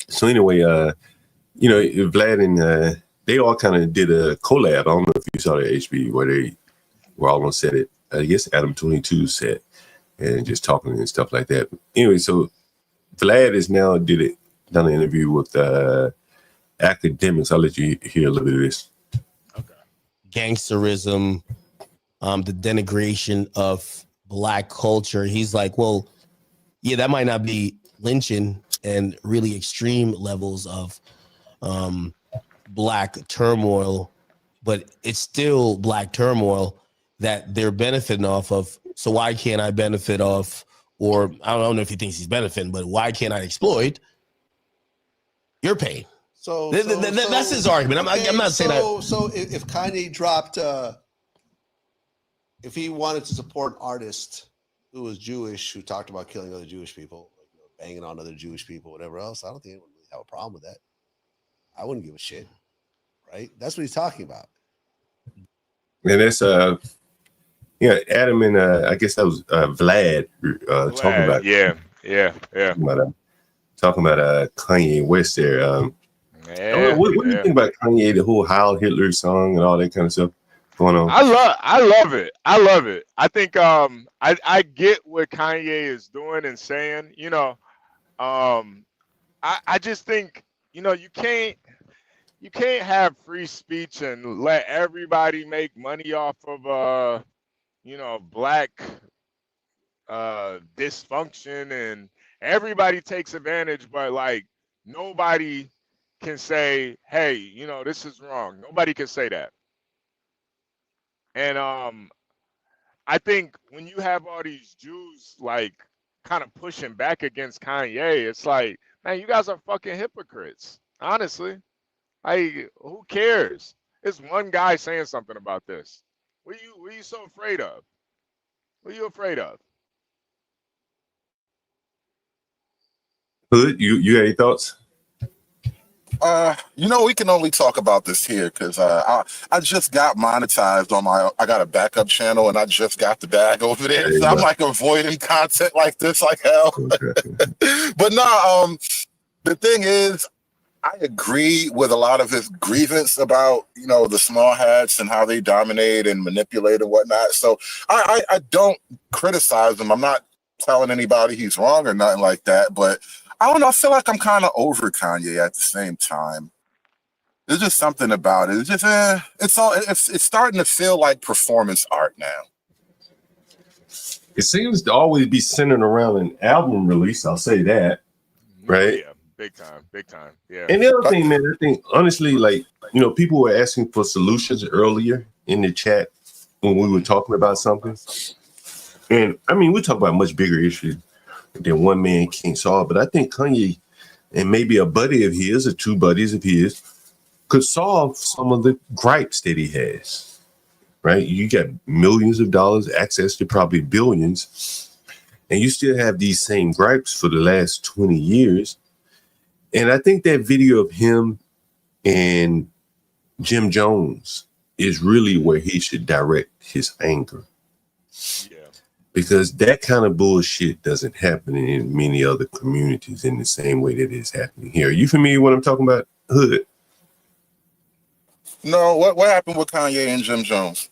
so anyway, you know, Vlad and they all kind of did a collab. I don't know if you saw the HB where they were all on set. I guess Adam 22 set and just talking and stuff like that. But anyway, so Vlad is now done an interview with Academics. I'll let you hear a little bit of this. Gangsterism, the denigration of Black culture. He's like, well, yeah, that might not be lynching and really extreme levels of Black turmoil, but it's still Black turmoil that they're benefiting off of. So why can't I benefit off? Or I don't know if he thinks he's benefiting, but why can't I exploit your pain? So that's his argument. I'm not saying that. So if Kanye dropped, if he wanted to support an artist who was Jewish, who talked about killing other Jewish people, like, you know, banging on other Jewish people, whatever else, I don't think anyone would really have a problem with that. I wouldn't give a shit, right? That's what he's talking about. And that's Adam and I guess that was Vlad talking about talking about Kanye West there. What do you think about Kanye, the whole Heil Hitler song and all that kind of stuff going on? I love it. I think I get what Kanye is doing and saying. You know, I just think, you know, you can't have free speech and let everybody make money off of you know, Black dysfunction, and everybody takes advantage, but like nobody can say, hey, you know, this is wrong. Nobody can say that. And I think when you have all these Jews like kind of pushing back against Kanye, it's like, man, you guys are fucking hypocrites. Honestly. Like, who cares? It's one guy saying something about this. What are you so afraid of? What are you afraid of? Hood, you got any thoughts? You know, we can only talk about this here because I just got monetized on I got a backup channel and I just got the bag over there. So I'm like avoiding content like this like hell. But no, the thing is, I agree with a lot of his grievance about, you know, the small hats and how they dominate and manipulate and whatnot. So I don't criticize him. I'm not telling anybody he's wrong or nothing like that. But I don't know. I feel like I'm kind of over Kanye at the same time. There's just something about it. It's just, it's starting to feel like performance art now. It seems to always be centered around an album release. I'll say that, right? Yeah, big time. Yeah. And the other thing, man, I think honestly, like, you know, people were asking for solutions earlier in the chat when we were talking about something. And I mean, we talk about much bigger issues than one man can't solve. But I think Kanye and maybe a buddy of his or two buddies of his could solve some of the gripes that he has, right? You got millions of dollars, access to probably billions, and you still have these same gripes for the last 20 years. And I think that video of him and Jim Jones is really where he should direct his anger. Yeah. Because that kind of bullshit doesn't happen in many other communities in the same way that it's happening here. Are you familiar with what I'm talking about, Hood? No, what happened with Kanye and Jim Jones?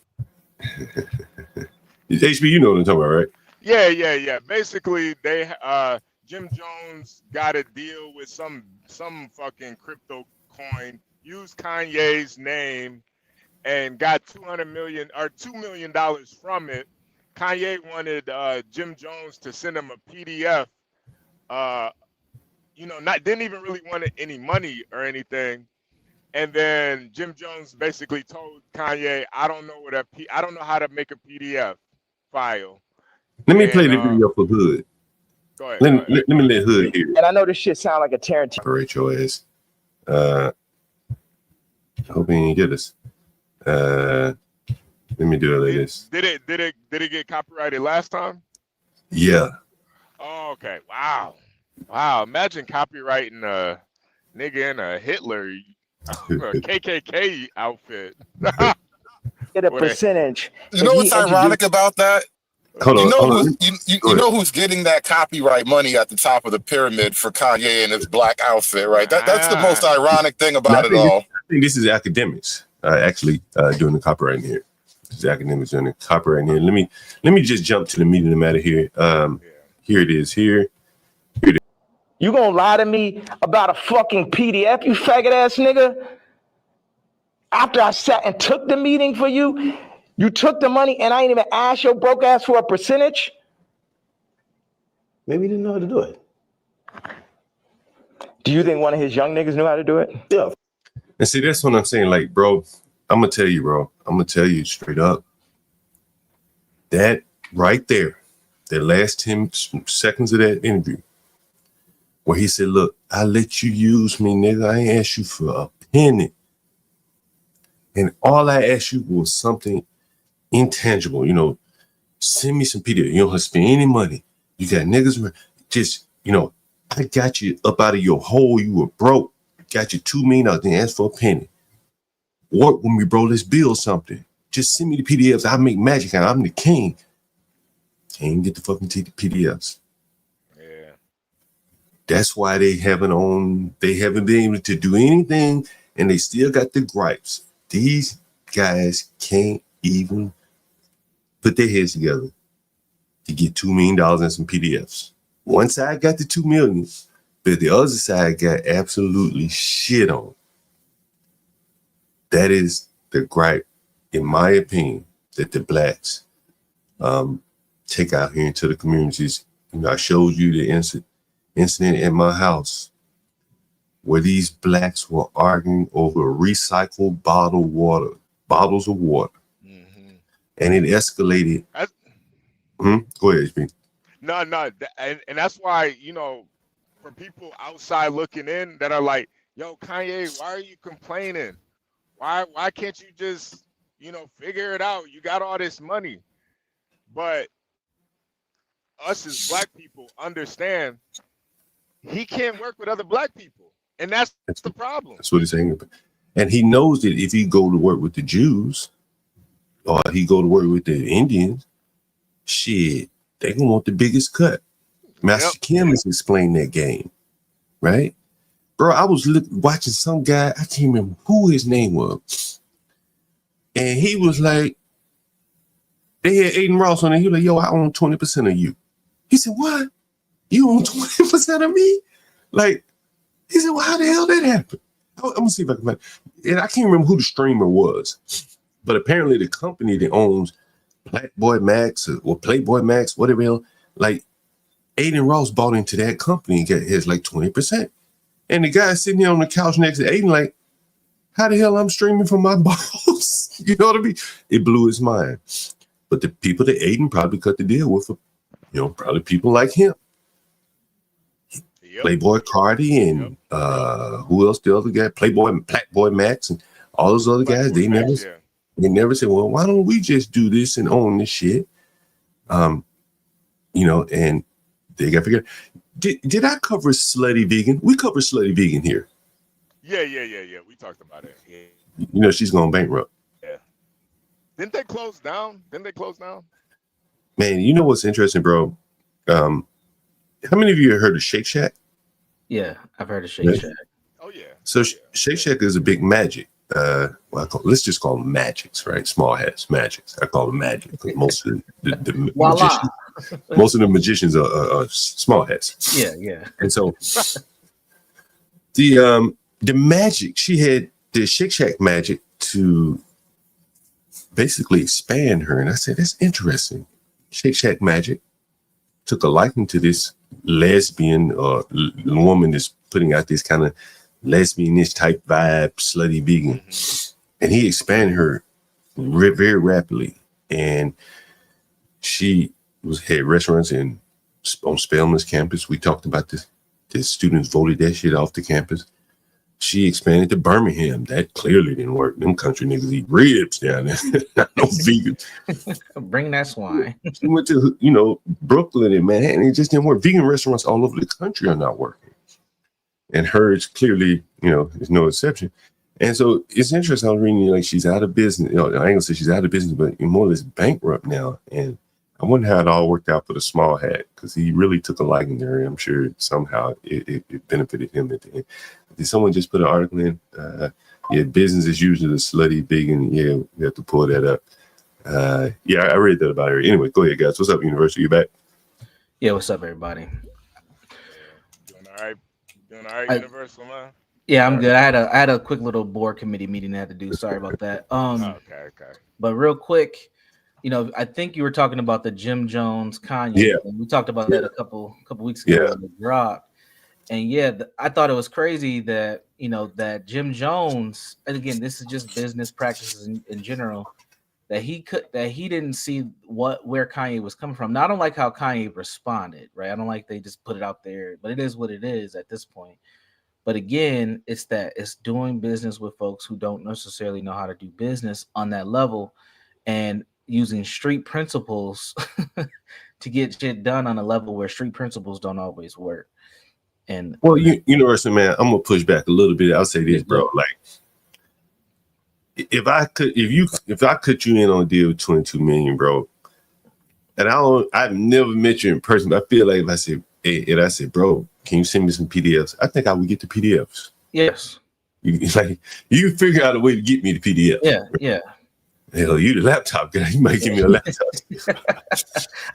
HB, you know what I'm talking about, right? Yeah. Basically, they Jim Jones got a deal with some fucking crypto coin, used Kanye's name, and got $2 million from it. Kanye wanted Jim Jones to send him a PDF. Didn't even really want any money or anything. And then Jim Jones basically told Kanye, I don't know how to make a PDF file. Let me play the video for Hood. Go ahead. Let me let Hood hear it. And I know this shit sound like a Tarantino. Operate your ass. Hope he didn't get us. Let me do it like this. Did it get copyrighted last time? Yeah. Oh, okay. Wow. Imagine copyrighting a nigga in a Hitler KKK outfit. Get a percentage. You know what's ironic about that? You know who's getting that copyright money at the top of the pyramid for Kanye and his black outfit, right? That's the most ironic thing about it all. I think this is academics actually doing the copyright here. This is academics doing the copyright here. Let me just jump to the meat of the matter here. Here it is. Here it is. You gonna lie to me about a fucking PDF, you faggot ass nigga? After I sat and took the meeting for you, you took the money and I ain't even asked your broke ass for a percentage? Maybe he didn't know how to do it. Do you think one of his young niggas knew how to do it? Yeah. And see, that's what I'm saying. Like, bro, I'm gonna tell you, bro. I'm gonna tell you straight up. That right there, that last 10 seconds of that interview, where he said, look, I let you use me, nigga. I ain't asked you for a penny. And all I asked you was something intangible. You know, send me some PDF. You don't have to spend any money. You got niggas, just, you know, I got you up out of your hole. You were broke. Got you $2 million. Didn't ask for a penny. Work with me, bro. Let's build something. Just send me the PDFs. I make magic. I'm the king. Can't get the fucking PDFs. Yeah. That's why they haven't been able to do anything, and they still got the gripes. These guys can't even put their heads together to get $2 million and some PDFs. One side got the $2 million, but the other side got absolutely shit on. That is the gripe, in my opinion, that the blacks take out here into the communities. You know, I showed you the incident in my house where these blacks were arguing over recycled bottles of water. Mm-hmm. And it escalated. Go ahead, HB. No, and that's why, you know, for people outside looking in that are like, yo, Kanye, why are you complaining? Why can't you just, you know, figure it out? You got all this money. But us as black people understand he can't work with other black people. And that's the problem. That's what he's saying. And he knows that if he go to work with the Jews or he go to work with the Indians, shit, they gonna want the biggest cut. Master Kim has explained that game, right? bro, I was watching some guy, I can't remember who his name was. And he was like, they had Aiden Ross on it. He was like, yo, I own 20% of you. He said, what? You own 20% of me? Like, he said, well, how the hell that happened? I'm gonna see if I can find it. And I can't remember who the streamer was, but apparently the company that owns Blackboy Max or Playboy Max, whatever hell, like Aiden Ross bought into that company and has like 20%. And the guy sitting here on the couch next to Aiden, like, how the hell I'm streaming from my boss? You know what I mean? It blew his mind. But the people that Aiden probably cut the deal with, probably people like him. Yep. Playboy Cardi and who else? The other guy, Blackboy Max, and all those other guys. They never said, well, why don't we just do this and own this shit? And they got figured. Did I cover Slutty Vegan? We covered Slutty Vegan here. Yeah. We talked about it. Yeah. She's going bankrupt. Yeah. Didn't they close down? Man, you know what's interesting, bro? How many of you have heard of Shake Shack? Yeah, I've heard of Shake Shack. Oh yeah. So Shake Shack is a big magic. Let's just call them magics, right? Small hats, magics. I call them magic because most of the magicians are small hats. Yeah. And so the magic, she had the Shake Shack magic to basically expand her. And I said, that's interesting. Shake Shack magic took a liking to this lesbian woman that's putting out this kind of lesbianish type vibe, slutty vegan. And he expanded her very rapidly. And she had restaurants on Spelman's campus. We talked about this. The students voted that shit off the campus. She expanded to Birmingham. That clearly didn't work. Them country niggas eat ribs down there. No vegan. Bring that swine. She went to, Brooklyn and Manhattan. It just didn't work. Vegan restaurants all over the country are not working. And hers clearly, is no exception. And so it's interesting. I was reading, like, she's out of business. I ain't gonna say she's out of business, but more or less bankrupt now. And I wonder how it all worked out for the small hat, because he really took a liking there. I'm sure somehow it benefited him at the end. Did someone just put an article in? Business is usually the slutty vegan. Yeah, we have to pull that up. I read that about her. Anyway, go ahead, guys. What's up, Universal? You back? Yeah, what's up, everybody? Doing all right, Universal, man? Yeah, I'm good. I had a quick little board committee meeting I had to do. Sorry about that. Okay. But real quick, I think you were talking about the Jim Jones Kanye. Yeah. We talked about that a couple weeks ago when it dropped. And I thought it was crazy that that Jim Jones, and again, this is just business practices in general, that he didn't see where Kanye was coming from. Now, I don't like how Kanye responded, right? I don't like they just put it out there, but it is what it is at this point. But again, it's doing business with folks who don't necessarily know how to do business on that level, and using street principles to get shit done on a level where street principles don't always work. And Universal, man, I'm gonna push back a little bit. I'll say this, bro. Like, if I cut you in on a deal with 22 million, bro, and I've never met you in person, but I feel like if I said, bro, can you send me some PDFs? I think I would get the PDFs. Yes. You figure out a way to get me the PDF. Yeah. Hell, you the laptop guy. You might give me a laptop.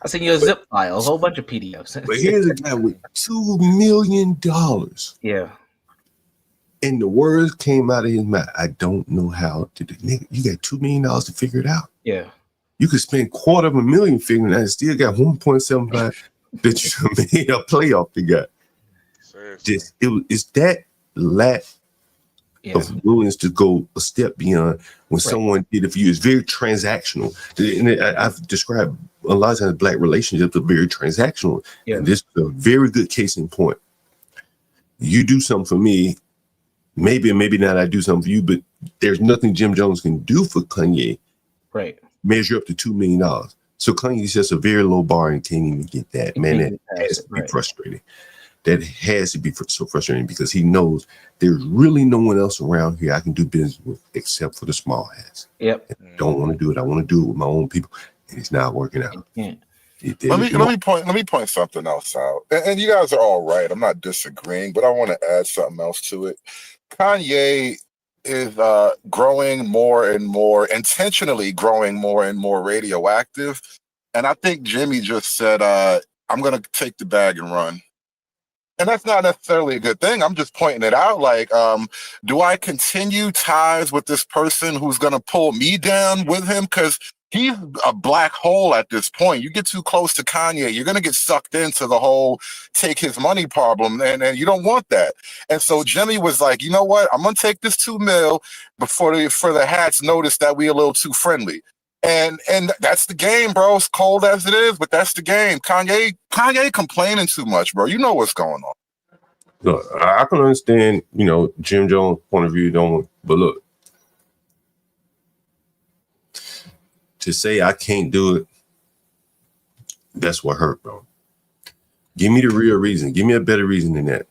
I send you a zip file, a whole bunch of PDFs. But here's a guy with $2 million. Yeah. And the words came out of his mouth. I don't know how to do it. You got $2 million to figure it out. Yeah. You could spend $250,000 figuring it out and still got 1.75 that you made a play off the guy. It's that lack of willingness to go a step beyond when someone did it for you. It's very transactional. And I've described a lot of times black relationships are very transactional. Yeah. And this is a very good case in point. You do something for me, maybe or maybe not I do something for you, but there's nothing Jim Jones can do for Kanye. Right. Measure up to $2 million. So Kanye sets a very low bar and can't even get that. Man, that has to be frustrating. That has to be so frustrating because he knows there's really no one else around here I can do business with except for the small hats. Yep. I don't want to do it. I want to do it with my own people. And it's not working out. Yeah. Let me point something else out. And you guys are all right. I'm not disagreeing, but I want to add something else to it. Kanye is growing more and more, intentionally growing more and more radioactive. And I think Jimmy just said, I'm going to take the bag and run. And that's not necessarily a good thing. I'm just pointing it out. Like, do I continue ties with this person who's going to pull me down with him? Because he's a black hole at this point. You get too close to Kanye, you're going to get sucked into the whole take his money problem. And you don't want that. And so Jimmy was like, you know what? I'm going to take this $2 million before the hats notice that we a little too friendly. And that's the game, bro. It's cold as it is, but that's the game. Kanye complaining too much, bro. You know what's going on. Look, I can understand, Jim Jones' point of view, but look, to say I can't do it, that's what hurt, bro. Give me the real reason. Give me a better reason than that.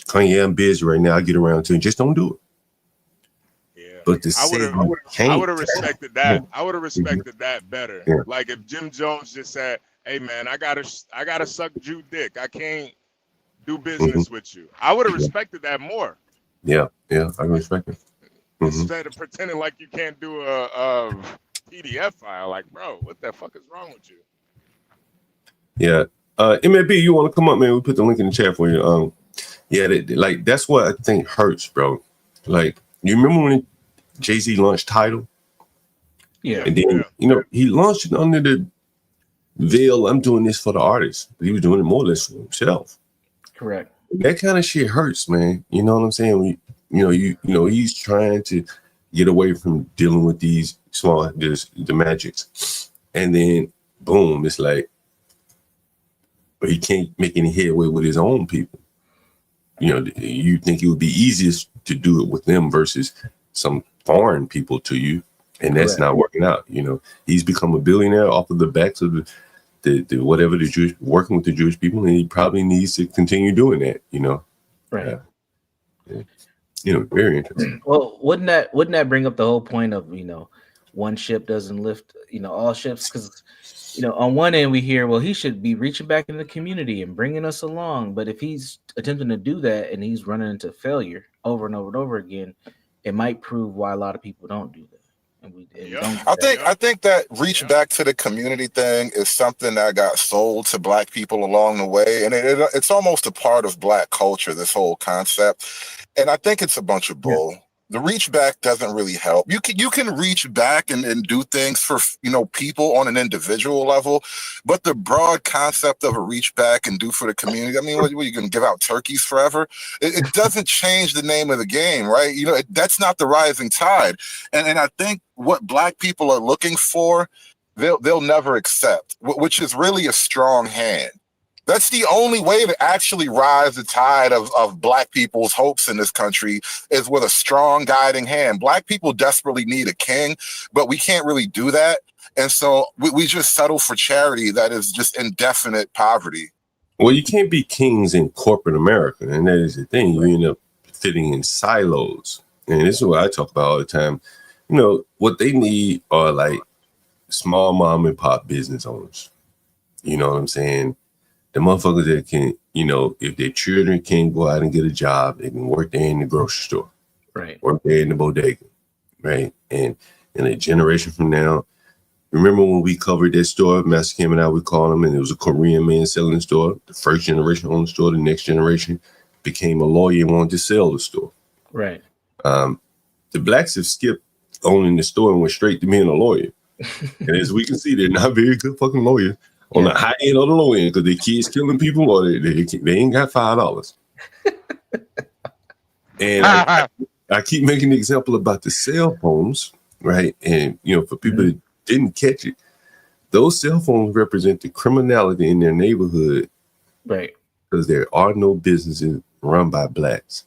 Kanye, I'm busy right now. I'll get around to it. Just don't do it. But I would have respected that. I would have respected that better. Yeah. Like if Jim Jones just said, "Hey man, I gotta suck Jew dick. I can't do business with you." I would have respected that more. Yeah, I respect it. Instead of pretending like you can't do a PDF file, like, bro, what the fuck is wrong with you? Yeah, MLB, you want to come up, man? We put the link in the chat for you. Like that's what I think hurts, bro. Like you remember when Jay-Z launched Tidal? Yeah. And then, he launched it under the veil, I'm doing this for the artist. He was doing it more or less for himself. Correct. That kind of shit hurts, man. You know what I'm saying? He's trying to get away from dealing with these the magics. And then, boom, it's like, but he can't make any headway with his own people. You think it would be easiest to do it with them versus some foreign people to you, and that's not working out. He's become a billionaire off of the backs of the Jewish, working with the Jewish people, and he probably needs to continue doing that. Right. Very interesting. Well, wouldn't that bring up the whole point of one ship doesn't lift all ships? Because on one end we hear, well, he should be reaching back in the community and bringing us along, but if he's attempting to do that and he's running into failure over and over and over again, it might prove why a lot of people don't do that. I think that reach back to the community thing is something that got sold to black people along the way, and it's almost a part of black culture, this whole concept. And I think it's a bunch of bull. The reach back doesn't really help. You can reach back and do things for people on an individual level, but the broad concept of a reach back and do for the community. I mean, what are you going to give out turkeys forever? It doesn't change the name of the game, right? That's not the rising tide. And I think what black people are looking for, they'll never accept, which is really a strong hand. That's the only way to actually rise the tide of black people's hopes in this country is with a strong guiding hand. Black people desperately need a king, but we can't really do that. And so we just settle for charity that is just indefinite poverty. Well, you can't be kings in corporate America. And that is the thing. You end up fitting in silos. And this is what I talk about all the time. What they need are like small mom and pop business owners. You know what I'm saying? The motherfuckers that can, if their children can't go out and get a job, they can work there in the grocery store, right? Work there in the bodega, right? And in a generation from now, remember when we covered that store, Master Kim and I would call him, and it was a Korean man selling the store. The first generation owned the store, the next generation became a lawyer and wanted to sell the store. Right. The blacks have skipped owning the store and went straight to being a lawyer. And as we can see, they're not very good fucking lawyers. On the high end or the low end, because their kids killing people or they ain't got $5. And I keep making the example about the cell phones, right? And, for people that didn't catch it, those cell phones represent the criminality in their neighborhood. Right. Because there are no businesses run by blacks.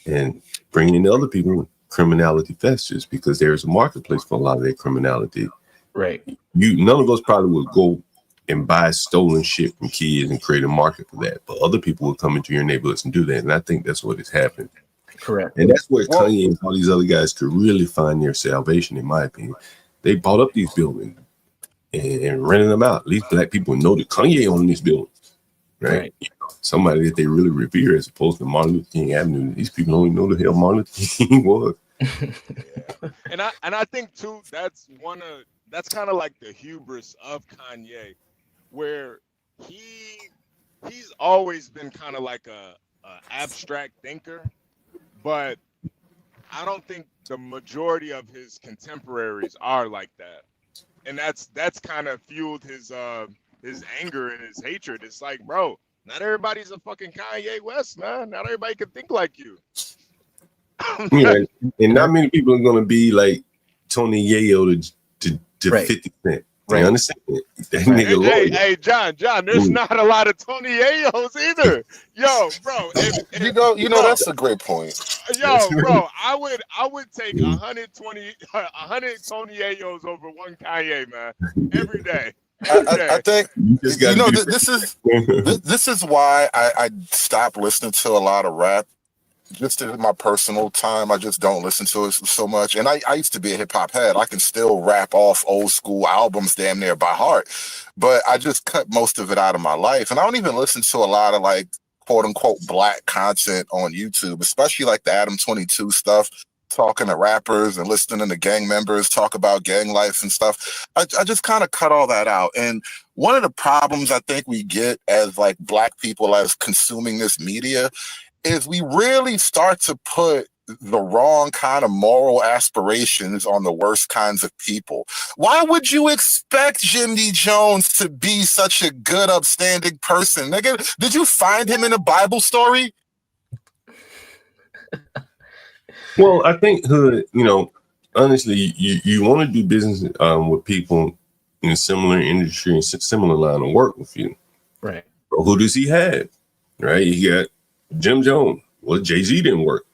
And bringing in other people, criminality festers because there's a marketplace for a lot of that criminality. Right. None of us probably would go and buy stolen shit from kids and create a market for that. But other people will come into your neighborhoods and do that. And I think that's what has happened. Correct. And that's where Kanye and all these other guys could really find their salvation, in my opinion. They bought up these buildings and renting them out. At least black people know that Kanye on this building, right? You know, somebody that they really revere as opposed to Martin Luther King Avenue. These people don't even know the hell Martin Luther King was. And I think too that's kind of like the hubris of Kanye, where he's always been kind of like a abstract thinker, but I don't think the majority of his contemporaries are like that, and that's kind of fueled his anger and his hatred. It's like, bro, not everybody's a fucking Kanye West, man. Not everybody can think like you. Yeah, and not many people are gonna be like Tony Yayo to 50 Cent. Right. I understand that nigga. Hey, John, there's not a lot of Tony Yayos either. Yo, bro, you know that's a great point. Yo, bro, I would take 100 Tony Yayos over one Kanye, man, every day. I think this is why I stopped listening to a lot of rap. Just in my personal time, I just don't listen to it so much. And I used to be a hip hop head. I can still rap off old school albums damn near by heart, but I just cut most of it out of my life. And I don't even listen to a lot of like quote unquote black content on YouTube, especially like the Adam 22 stuff, talking to rappers and listening to gang members talk about gang life and stuff. I just kind of cut all that out. And one of the problems I think we get as like black people as consuming this media is we really start to put the wrong kind of moral aspirations on the worst kinds of people. Why would you expect Jimmy Jones to be such a good, upstanding person? Nigga, did you find him in a Bible story? Well, I think Hood, you know, honestly, you want to do business with people in a similar industry and similar line of work with you. Right. But who does he have? Right. He got Jim Jones. Well, Jay-Z didn't work.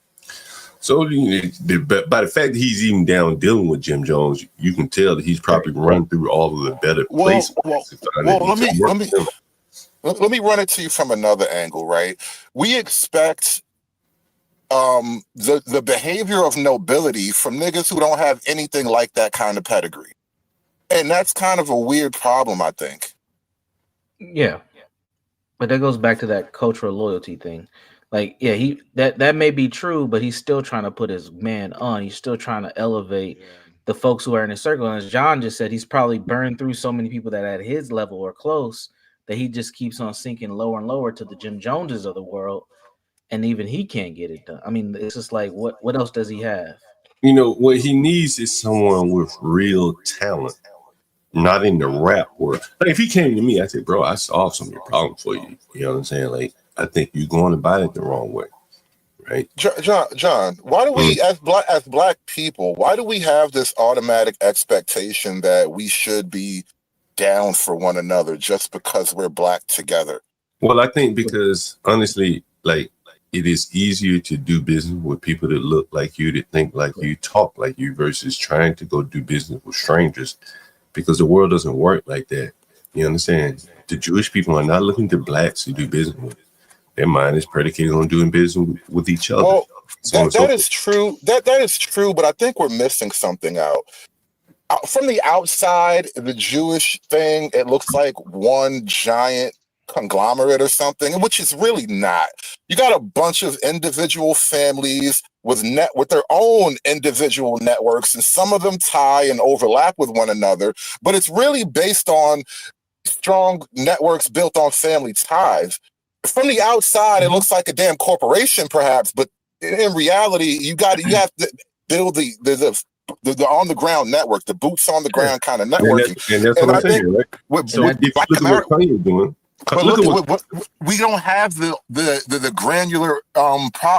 So by the fact that he's even down dealing with Jim Jones, you can tell that he's probably run through all of the better places. Let me run it to you from another angle, right? We expect the behavior of nobility from niggas who don't have anything like that kind of pedigree. And that's kind of a weird problem, I think. Yeah. But that goes back to that cultural loyalty thing. Like, yeah, that may be true, but he's still trying to put his man on. He's still trying to elevate the folks who are in his circle. And as John just said, he's probably burned through so many people that at his level or close that he just keeps on sinking lower and lower to the Jim Joneses of the world. And even he can't get it done. I mean, it's just like, what else does he have? You know, what he needs is someone with real talent, not in the rap world. Like if he came to me, I said, bro, I solved some of your problems for you. You know what I'm saying? Like, I think you're going about it the wrong way, right? John, why do we, as black people, why do we have this automatic expectation that we should be down for one another just because we're black together? Well, I think because honestly, like it is easier to do business with people that look like you, that think like you, talk like you, versus trying to go do business with strangers, because the world doesn't work like that. You understand? The Jewish people are not looking to blacks to do business with. Their mind is predicated on doing business with each other. Well, that is true. That is true, but I think we're missing something out. From the outside, the Jewish thing, it looks like one giant conglomerate or something, which is really not. You got a bunch of individual families with their own individual networks, and some of them tie and overlap with one another, but it's really based on strong networks built on family ties. From the outside, it looks like a damn corporation, perhaps, but in reality, you have to build the on the ground network, the boots on the ground kind of networking. And that's what I'm saying, right? So if you look at what Kanye doing. But look at what we don't have the granular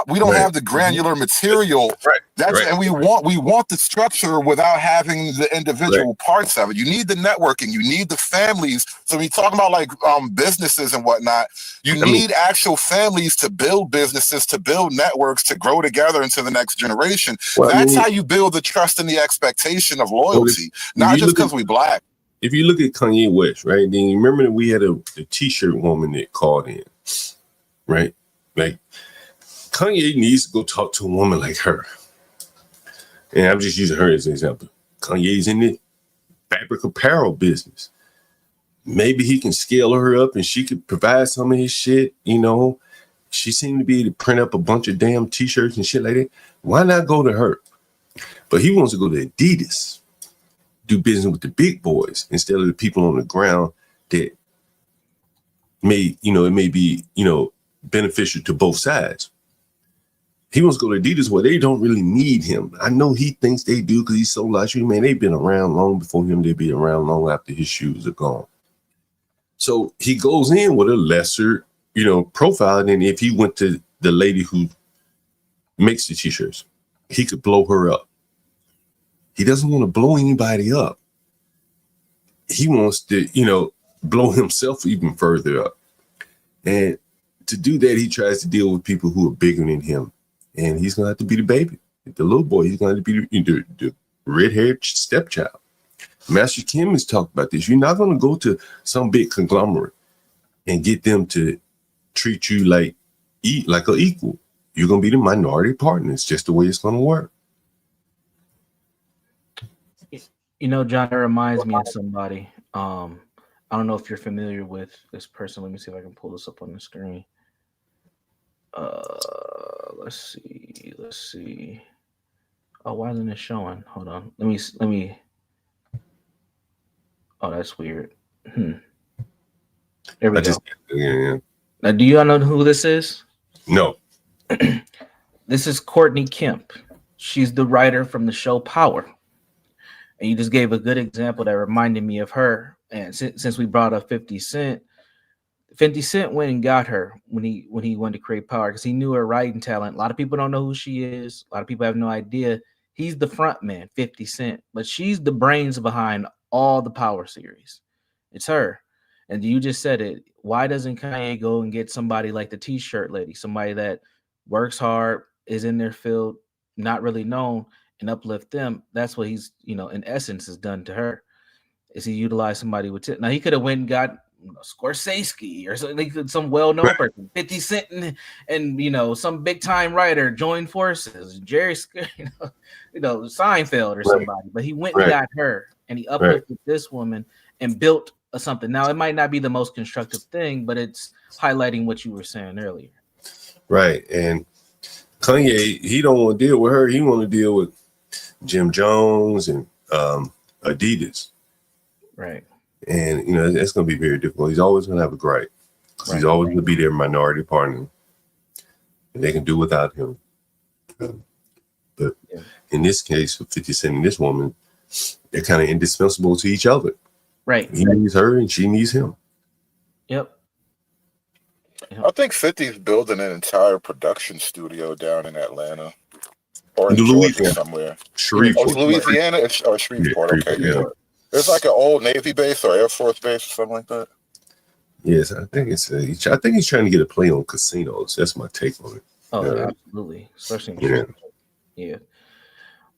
we don't have the granular material. Right. And we want the structure without having the individual parts of it. You need the networking, you need the families. So when you talk about like businesses and whatnot, you need actual families to build businesses, to build networks, to grow together into the next generation. That's how you build the trust and the expectation of loyalty, not just because we black. If you look at Kanye West, right, then you remember that we had a t-shirt woman that called in, right? Like, Kanye needs to go talk to a woman like her. And I'm just using her as an example. Kanye's in it, fabric apparel business. Maybe he can scale her up and she could provide some of his shit, you know. She seemed to be able to print up a bunch of damn t-shirts and shit like that. Why not go to her? But he wants to go to Adidas, do business with the big boys instead of the people on the ground that may, you know, it may be, you know, beneficial to both sides. He wants to go to Adidas where they don't really need him. I know he thinks they do because he's so luxury. Man, they've been around long before him. They'll be around long after his shoes are gone. So he goes in with a lesser, you know, profile than if he went to the lady who makes the t-shirts. He could blow her up. He doesn't want to blow anybody up. He wants to, you know, blow himself even further up. And to do that, he tries to deal with people who are bigger than him. And he's going to have to be the baby. The little boy, he's going to be the red-haired stepchild. Master Kim has talked about this. You're not going to go to some big conglomerate and get them to treat you like an equal. You're going to be the minority partner. It's just the way it's going to work. You know, John, it reminds me of somebody. I don't know if you're familiar with this person. Let me see if I can pull this up on the screen. Let's see. Oh, why isn't it showing? Hold on. Let me. Oh, that's weird. There we go. Yeah. Now, do you all know who this is? No. This is Courtney Kemp. She's the writer from the show Power. And you just gave a good example that reminded me of her. And since we brought up 50 Cent, 50 Cent went and got her when he wanted to create Power because he knew her writing talent. A lot of people don't know who she is. A lot of people have no idea. He's the front man, 50 Cent, but she's the brains behind all the Power series. It's her. And you just said it. Why doesn't Kanye go and get somebody like the t-shirt lady, somebody that works hard, is in their field, not really known, and uplift them? That's what he's, you know, in essence has done to her. Is he utilized somebody with it? Now he could have went and got Scorsese or something, some well-known person, 50 Cent and you know, some big-time writer joined forces, Jerry, you know, Seinfeld or somebody. But he went and got her, and he uplifted this woman and built something. Now it might not be the most constructive thing, but it's highlighting what you were saying earlier. Right, and Kanye, he don't want to deal with her. He want to deal with Jim Jones and Adidas. Right. And, you know, that's going to be very difficult. He's always going to have a gripe because he's always going to be their minority partner. And they can do without him. But in this case, for 50 Cent and this woman, they're kind of indispensable to each other. Right. He needs her and she needs him. Yep. I think 50's building an entire production studio down in Atlanta or in Georgia somewhere. Shreveport. Oh, Louisiana or Shreveport. Okay, yeah. There's like an old Navy base or Air Force base or something like that. Yes, I think I think he's trying to get a play on casinos. That's my take on it. Oh, absolutely, especially in yeah.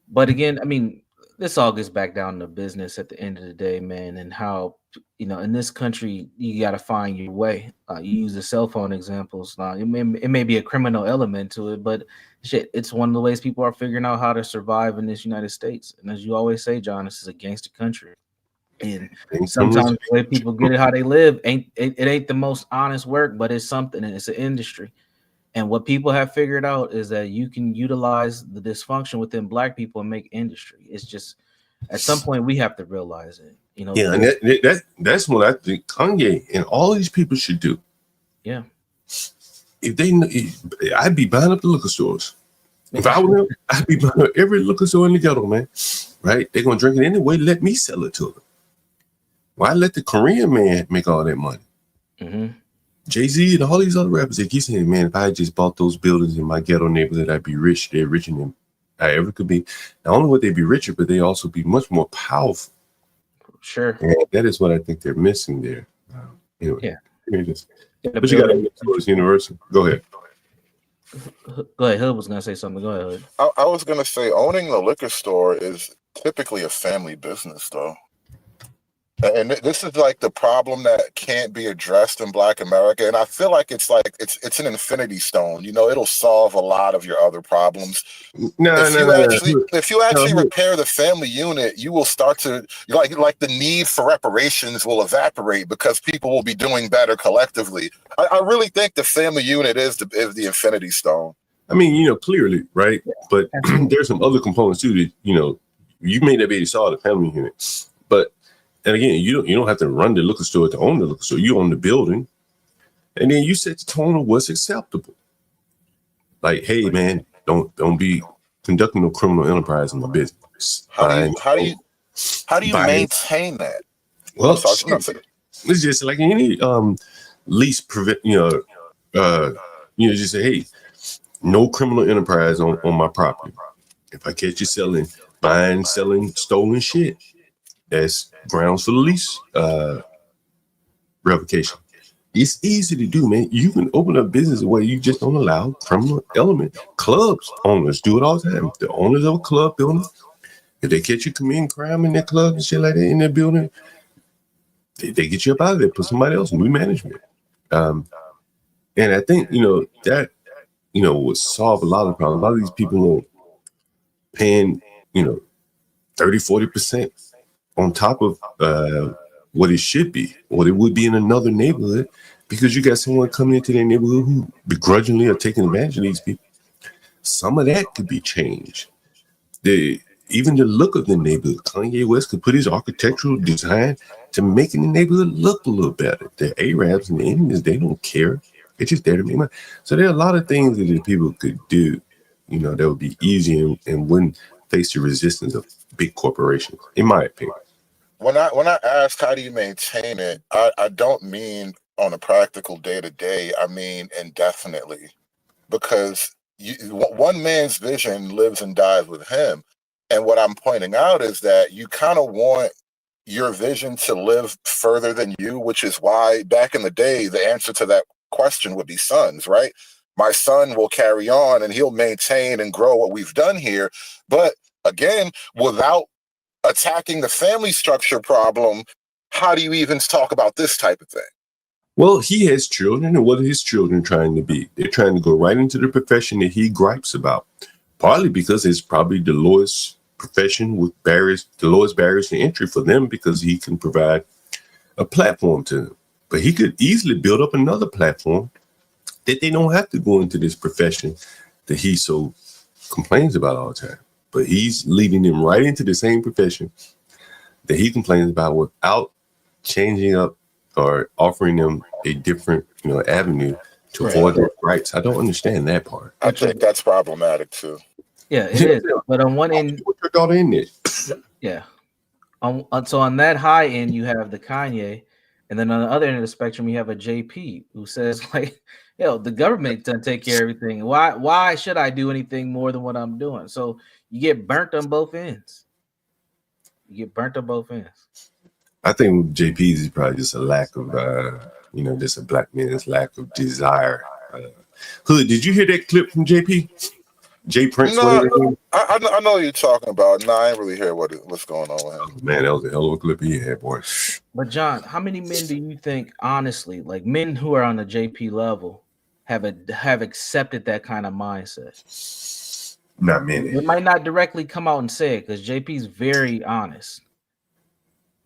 But again, I mean, this all gets back down to business at the end of the day, man, and how, you know, in this country you got to find your way. You use the cell phone examples. Now it may be a criminal element to it, but shit, it's one of the ways people are figuring out how to survive in this United States. And as you always say, John, this is a gangster country. And sometimes the way people get it, how they live, it ain't the most honest work, but it's something, and it's an industry. And what people have figured out is that you can utilize the dysfunction within Black people and make industry. It's just at some point we have to realize it. You know, yeah, and that's what I think Kanye and all these people should do. Yeah, if I'd be buying up the liquor stores. If I were them, I'd be buying up every liquor store in the ghetto, man. Right? They're gonna drink it anyway. Let me sell it to them. Why let the Korean man make all that money? Mm-hmm. Jay-Z and all these other rappers, they keep saying, man, if I had just bought those buildings in my ghetto neighborhood, I'd be rich. They're richer than I ever could be. Not only would they be richer, but they also be much more powerful. Sure. And that is what I think they're missing there. Anyway, yeah. But you got to towards Universal. Go ahead. Go ahead. Hood was going to say something. Go ahead, Hood. I was going to say owning a liquor store is typically a family business, though. And this is like the problem that can't be addressed in Black America. And I feel like it's an infinity stone. You know, it'll solve a lot of your other problems. If you actually repair the family unit, you will start to like the need for reparations will evaporate because people will be doing better collectively. I really think the family unit is the infinity stone. I mean, you know, clearly, right? But there's some other components too that, you know, you may not be able to solve the family unit, but and again, you don't have to run the liquor store to own the liquor store. You own the building, and then you set the tone of what's acceptable. Like, hey, man, don't be conducting no criminal enterprise in my business. How do you maintain that? Well, it's just like any lease prevent. Just say, hey, no criminal enterprise on my property. If I catch you buying, selling stolen shit, that's grounds for the lease revocation. It's easy to do, man. You can open a business where you just don't allow criminal element. Clubs owners do it all the time. The owners of a club building, if they catch you committing crime in their club and shit like that in their building, they get you up out of there, put somebody else, new management. And I think, that, would solve a lot of problems. A lot of these people are paying, 30-40% on top of what it should be, what it would be in another neighborhood, because you got someone coming into their neighborhood who begrudgingly are taking advantage of these people. Some of that could be changed. Even the look of the neighborhood, Kanye West could put his architectural design to making the neighborhood look a little better. The Arabs and the Indians, they don't care. They're just there to make money. So there are a lot of things that the people could do, that would be easy and wouldn't face the resistance of big corporations, in my opinion. When I ask how do you maintain it, I don't mean on a practical day-to-day. I mean indefinitely, because one man's vision lives and dies with him. And what I'm pointing out is that you kind of want your vision to live further than you, which is why back in the day, the answer to that question would be sons, right? My son will carry on and he'll maintain and grow what we've done here. But again, without attacking the family structure problem, how do you even talk about this type of thing? Well, he has children, and what are his children trying to be? They're trying to go right into the profession that he gripes about, partly because it's probably the lowest profession with the lowest barriers to entry for them, because he can provide a platform to them. But he could easily build up another platform that they don't have to go into this profession that he so complains about all the time. But he's leading them right into the same profession that he complains about without changing up or offering them a different, avenue to avoid their rights. I don't understand that part. I think that's problematic too. Yeah, it is. But on one end, yeah. So on that high end, you have the Kanye, and then on the other end of the spectrum, you have a JP who says, like, the government doesn't take care of everything. Why should I do anything more than what I'm doing? So you get burnt on both ends. I think with JP's is probably just a lack of, just a black man's lack of desire. Hood, did you hear that clip from JP? J Prince? No, I know what you're talking about. No, I ain't really hear what's going on with him. Man, that was a hell of a clip he had, boy. But John, how many men do you think, honestly, like men who are on the JP level, have accepted that kind of mindset? Not many. It might not directly come out and say it, because JP's very honest,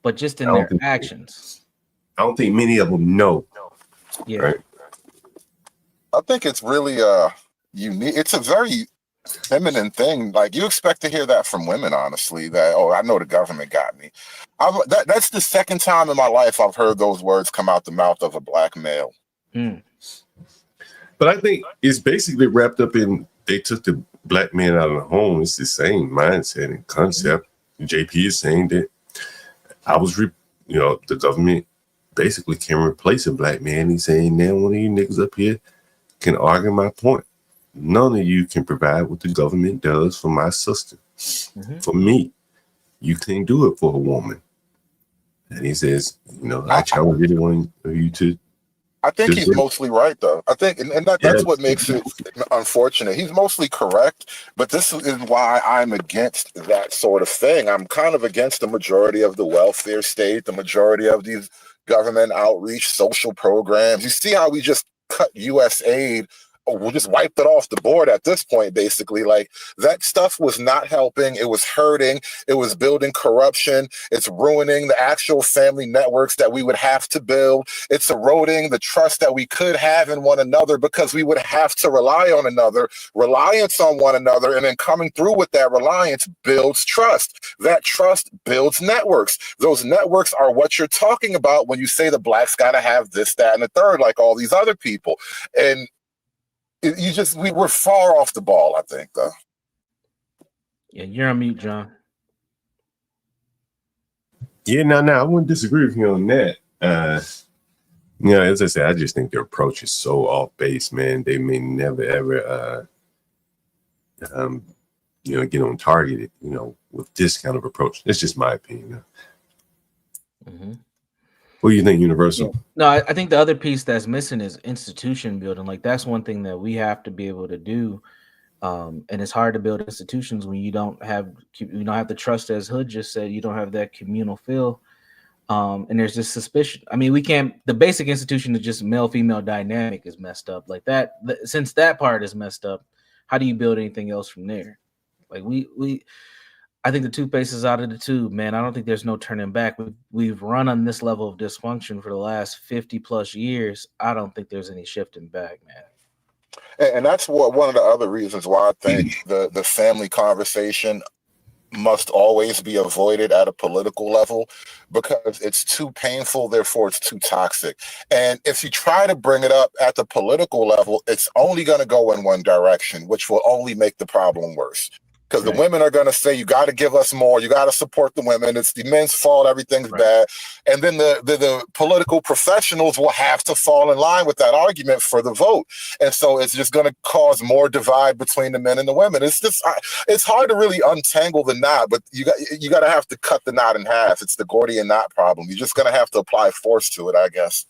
but just in their actions. I don't think many of them know. Yeah. Right? I think it's really unique. It's a very feminine thing. Like, you expect to hear that from women, honestly, that, I know the government got me. That's the second time in my life I've heard those words come out the mouth of a black male. But I think it's basically wrapped up in, they took the black man out of the home. It's the same mindset and concept. JP is saying that the government basically can replace a black man. He's saying, now one of you niggas up here can argue my point. None of you can provide what the government does for my sister. For me, you can't do it for a woman. And he says, I challenge any one of you to I think he's mostly right, though. I think, and that's what makes it unfortunate. He's mostly correct, but this is why I'm against that sort of thing. I'm kind of against the majority of the welfare state, the majority of these government outreach social programs. You see how we just cut U.S. aid. We just wiped it off the board at this point, basically. Like, that stuff was not helping. It was hurting. It was building corruption. It's ruining the actual family networks that we would have to build. It's eroding the trust that we could have in one another because we would have to rely on another. Reliance on one another, and then coming through with that reliance builds trust. That trust builds networks. Those networks are what you're talking about when you say the blacks got to have this, that, and the third, like all these other people. And we're far off the ball, I think, though. Yeah, you're on mute, John. Yeah, no, I wouldn't disagree with you on that. As I said, I just think their approach is so off base, man. They may never ever, get on target, with this kind of approach. That's just my opinion. Mm-hmm. What do you think, Universal? No, I think the other piece that's missing is institution building. Like, that's one thing that we have to be able to do. And it's hard to build institutions when you don't have the trust, as Hood just said. You don't have that communal feel. And there's this suspicion. I mean, the basic institution is just male-female dynamic is messed up. Like that, since that part is messed up, how do you build anything else from there? Like I think the toothpaste is out of the tube, man. I don't think there's no turning back. We've run on this level of dysfunction for the last 50 plus years. I don't think there's any shifting back, man. And that's one of the other reasons why I think the family conversation must always be avoided at a political level, because it's too painful, therefore it's too toxic. And if you try to bring it up at the political level, it's only going to go in one direction, which will only make the problem worse. Because the women are going to say, you got to give us more. You got to support the women. It's the men's fault. Everything's bad. And then the political professionals will have to fall in line with that argument for the vote. And so it's just going to cause more divide between the men and the women. It's hard to really untangle the knot, but you got to have to cut the knot in half. It's the Gordian knot problem. You're just going to have to apply force to it, I guess.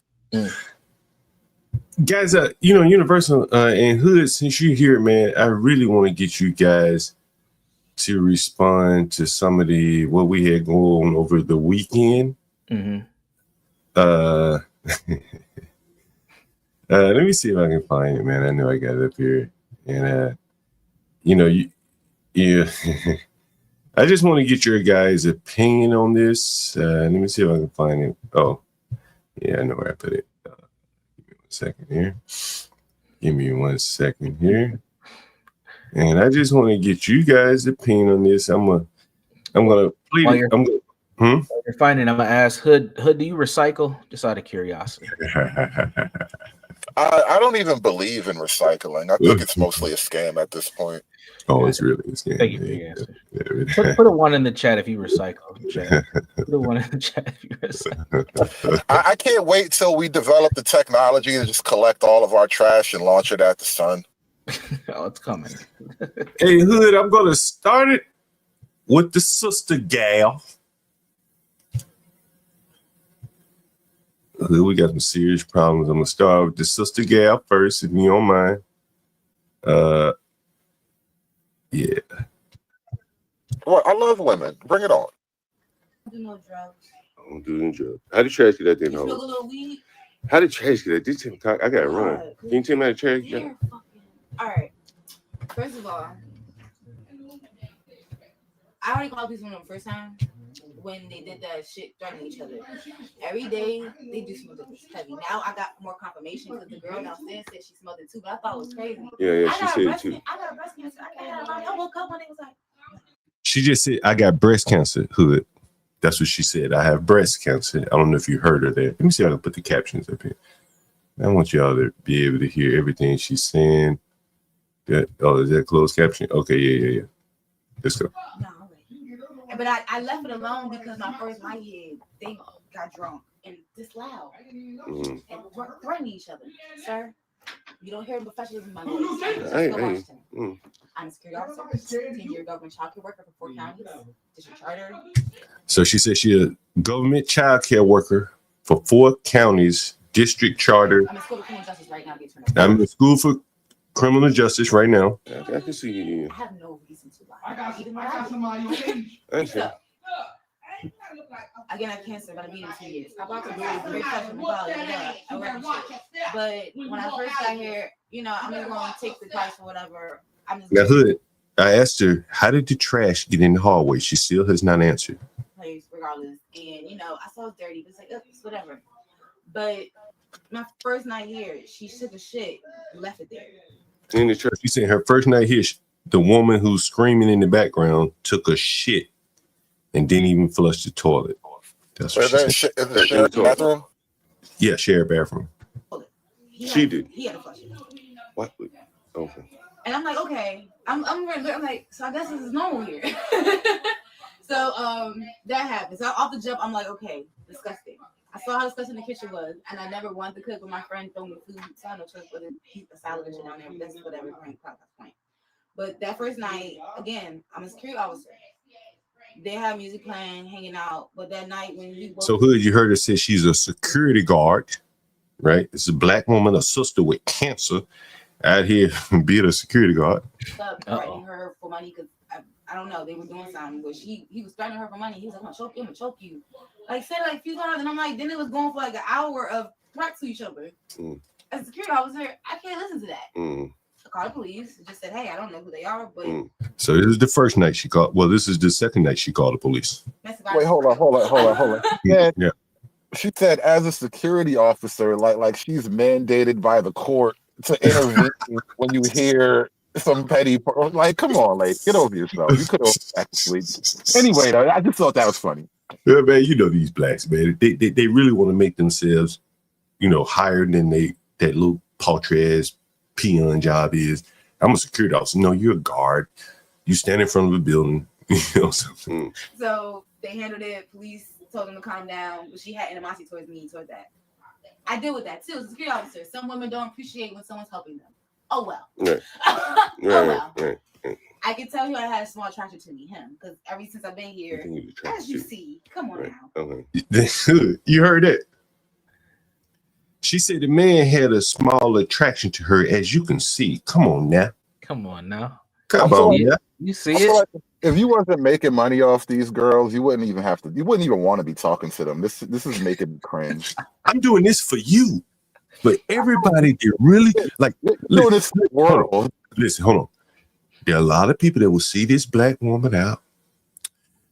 Guys, Universal and Hood, since you're here, man, I really want to get you guys to respond to some of what we had going on over the weekend. Mm-hmm. Let me see if I can find it, man. I know I got it up here, and I just want to get your guys' opinion on this. Let me see if I can find it. Oh, yeah, I know where I put it. Give me 1 second here. And I just want to get you guys' opinion on this. I'm gonna plead. You're finding. I'm gonna ask Hood. Hood, do you recycle? Just out of curiosity. I don't even believe in recycling. I think it's mostly a scam at this point. Oh, it's really a scam. Thank you for your answer. Put a 1 in the chat if you recycle. Put a 1 in the chat if you recycle. I can't wait till we develop the technology to just collect all of our trash and launch it at the sun. Oh, it's coming. Hey, Hood, I'm going to start it with the sister gal. Hood, we got some serious problems. I'm going to start with the sister gal first, if you don't mind. Yeah. Well, I love women. Bring it on. I don't do no drugs. I don't do no drugs. How did trash get that thing? You smoke a little weed? How did trash get that? This talk, I got to run. Can you tell me how to trash get? All right. First of all, I already called these women the first time when they did that shit threatening each other. Every day they do smell this heavy. Now I got more confirmation because the girl downstairs said she smelled it too, but I thought it was crazy. Yeah, she said it too. I got a breast cancer. I woke up when it was like. She just said, I got breast cancer, Hood. That's what she said. I have breast cancer. I don't know if you heard her there. Let me see if I can put the captions up here. I want y'all to be able to hear everything she's saying. Is that closed caption? Okay, yeah. Let's go. No, but I left it alone because my first whitehead, they got drunk and this loud and threatening each other. Sir, you don't hear professionalism in my voice. I'm a security officer, 10-year government child care worker for 4 counties, district charter. So she said she's a government child care worker for 4 counties, district charter. I'm in school for criminal justice right now. I'm in school for criminal justice right now. I can see you. I have no reason to lie. I got somebody on Again, I cancer, but I'm meeting 2 years. I'm about to be very flexible. But when I first got here, you know, I'm just going to take the price for whatever. Now, Hood, I asked her, how did the trash get in the hallway? She still has not answered. Place regardless, and you know, I saw it dirty, but it's like, it's whatever. But my first night here, she took a shit, left it there. In the trash, you saying her first night here, the woman who's screaming in the background took a shit and didn't even flush the toilet. That's what she said. Is it shared bathroom? Yeah, shared bathroom. She did. He had to flush it. What? Okay. And I'm like, okay, I'm like, so I guess this is normal here. So that happened. So off the jump, I'm like, okay, disgusting. I saw how disgusting the kitchen was, and I never wanted to cook, but my friend told me food, so I had no choice but to keep a salad and shit down there. That's whatever, point. But that first night, again, I'm a security officer. They have music playing, hanging out, but that night when we woke So Hood, you heard her say she's a security guard, right? It's a black woman, a sister with cancer, out here being a security guard. Threatening her for money because I don't know, they were doing something, but he was threatening her for money. He was like, I'm gonna choke you. Like said like a few times, and I'm like, then it was going for like an hour of threats to each other. As a security officer, I can't listen to that. I called the police, just said, hey, I don't know who they are, but So this is the first night she called. Well, this is the second night she called the police. Wait, hold on. Yeah. She said, as a security officer, like she's mandated by the court to intervene when you hear some petty, like, come on, like, get over yourself. You could have actually. Anyway, though, I just thought that was funny. Yeah, man, you know these blacks, man. They really want to make themselves, you know, higher than that little paltry ass peon job is. I'm a security officer. No, you're a guard. You stand in front of a building. You know something. So they handled it. Police told them to calm down, but she had animosity towards that. I deal with that too. As a security officer, some women don't appreciate when someone's helping them. Oh well. Right. I can tell you I had a small attraction to him because ever since I've been here, as you see, come on now. You heard it. She said the man had a small attraction to her, as you can see. Come on now. Come on now. Come on now. You see I feel it? like if you wasn't making money off these girls, you wouldn't even have to. You wouldn't even want to be talking to them. This is making me cringe. I'm doing this for you, but everybody that really like doing this world. Listen, hold on. There are a lot of people that will see this black woman out.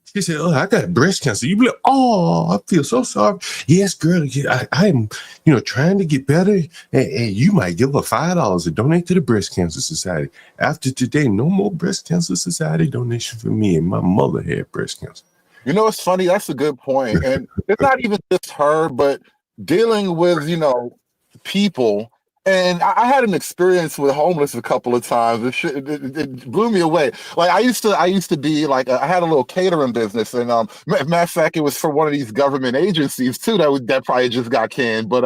She said, "Oh, I got breast cancer." You be like, "Oh, I feel so sorry." Yes, girl, I am, you know, trying to get better, and you might give her $5 to donate to the Breast Cancer Society. After today, no more Breast Cancer Society donation for me. And my mother had breast cancer. You know, it's funny. That's a good point, and it's not even just her, but dealing with, you know, people. And I had an experience with homeless a couple of times. It blew me away. Like I used to be like I had a little catering business, and matter of fact, it was for one of these government agencies too that probably just got canned. But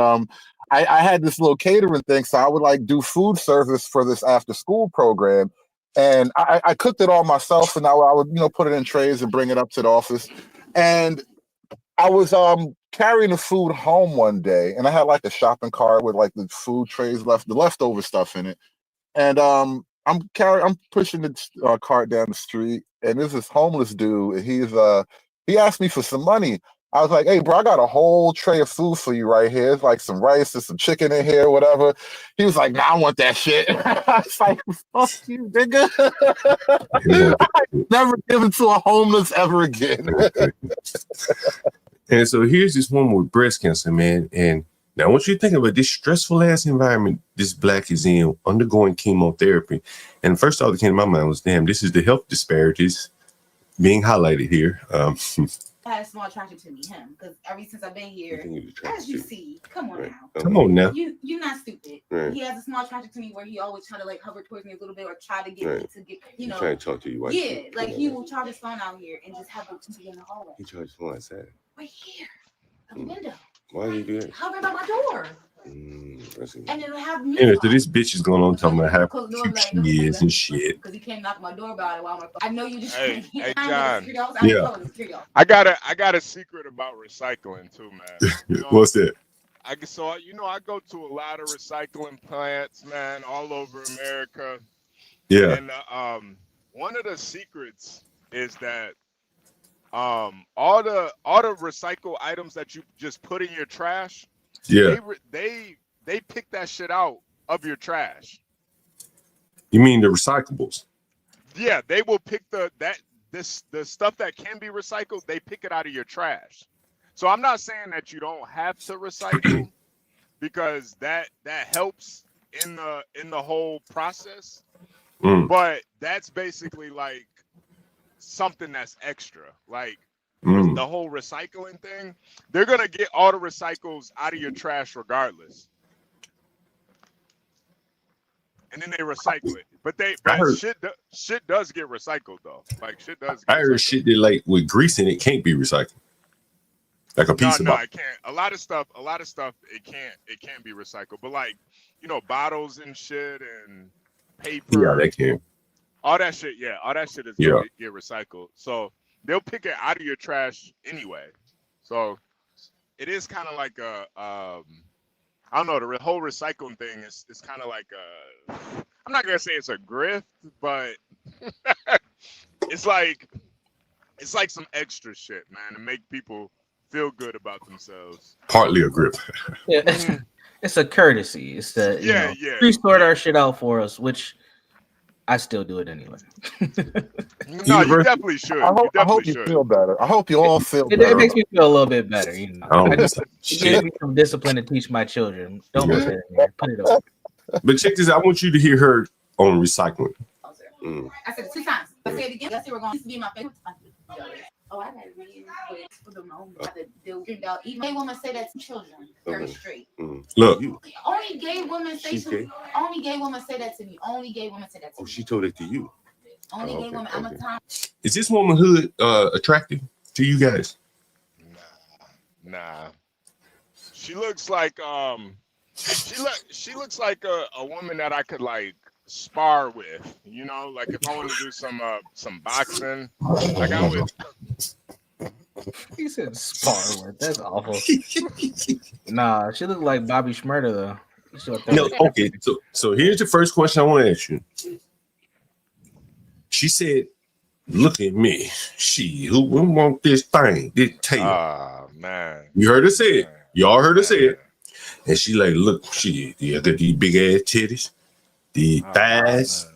I had this little catering thing, so I would like do food service for this after school program, and I cooked it all myself, and I would, you know, put it in trays and bring it up to the office, and I was carrying the food home one day, and I had like a shopping cart with like the food trays the leftover stuff in it. And I'm pushing the cart down the street, and there's this homeless dude, and he asked me for some money. I was like, "Hey, bro, I got a whole tray of food for you right here. It's like some rice and some chicken in here, whatever." He was like, "Nah, I want that shit." I was like, "Fuck you, nigga." Never give it to a homeless ever again. And so here's this woman with breast cancer, man. And now I want you to think about this stressful ass environment this black is in, undergoing chemotherapy. And first thought that came to my mind was, damn, this is the health disparities being highlighted here. I had a small attraction to him because ever since I've been here, as you see, come on now. Come on now. You're not stupid. Right. He has a small attraction to me where he always try to like hover towards me a little bit or try to get me to get, you know. Trying to talk to you. Yeah, like he will charge his phone out here and just have it in the hallway. He charged his phone outside. Right here, the window. Why do you do that? Hovering by my door. And it'll have me. Anyway, so this bitch is going on talking about how cute she is and shit. Because he can't knock my door about it while I know you just. Hey, John. Yeah. I got a secret about recycling too, man. You know, What's that? I guess so. You know, I go to a lot of recycling plants, man, all over America. Yeah. And one of the secrets is that all the recycle items that you just put in your trash, Yeah. they pick that shit out of your trash. You mean the recyclables? Yeah, they will pick the stuff that can be recycled. They pick it out of your trash. So I'm not saying that you don't have to recycle, because that helps in the whole process. But that's basically like something that's extra. Like the whole recycling thing, they're gonna get all the recycles out of your trash regardless, and then they recycle it. But shit does get recycled though. Like shit does. I heard shit that like with grease in it can't be recycled. Like a piece of No, it can't. A lot of stuff it can't be recycled. But like, you know, bottles and shit and paper. Yeah, that can. All that shit, is gonna get recycled. So they'll pick it out of your trash anyway. So it is kind of like I don't know, the whole recycling thing is kind of like I'm not gonna say it's a grift, but it's like some extra shit, man, to make people feel good about themselves. Partly a grip. Yeah, it's a courtesy. It's the please sort our shit out for us, which I still do it anyway. No, you definitely should. I hope you feel better. I hope you all feel better. It makes me feel a little bit better, you know. It gave me some discipline to teach my children. Don't put that in there. Put it over. But check this out. I want you to hear her on recycling. I said it 2 times. I said it again. Let's see, we're going to be my favorite. Oh, I got it. Even gay women say that to children. Very straight. Look. Only gay women say only gay women say that to me. Only gay women say that to me. Oh, she told it to you. Only gay women. I'm a time. Is this womanhood attractive to you guys? Nah. She looks like she looks like a woman that I could like spar with, you know, like if I want to do some boxing, like I would. He said spar with. That's awful. Nah, she looked like Bobby Shmurda though. No, okay. So here's the first question I want to ask you. She said, "Look at me. Who want this thing? This tail." Ah, man. You heard her say it. Y'all heard her say it. And she like, look, I got these big ass titties, the thighs.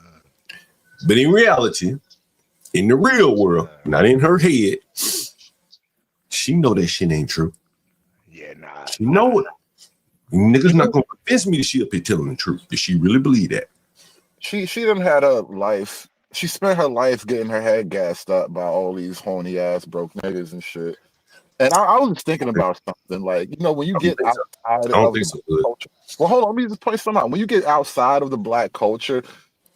But in reality, in the real world, not in her head, she know that shit ain't true. Yeah, nah. She know it. Niggas not gonna convince me that she up here telling the truth. Does she really believe that? She done had a life. She spent her life getting her head gassed up by all these horny ass broke niggas and shit. And I was thinking about something like, you know, when you get outside of the culture. Well, hold on, let me just point something out. When you get outside of the black culture,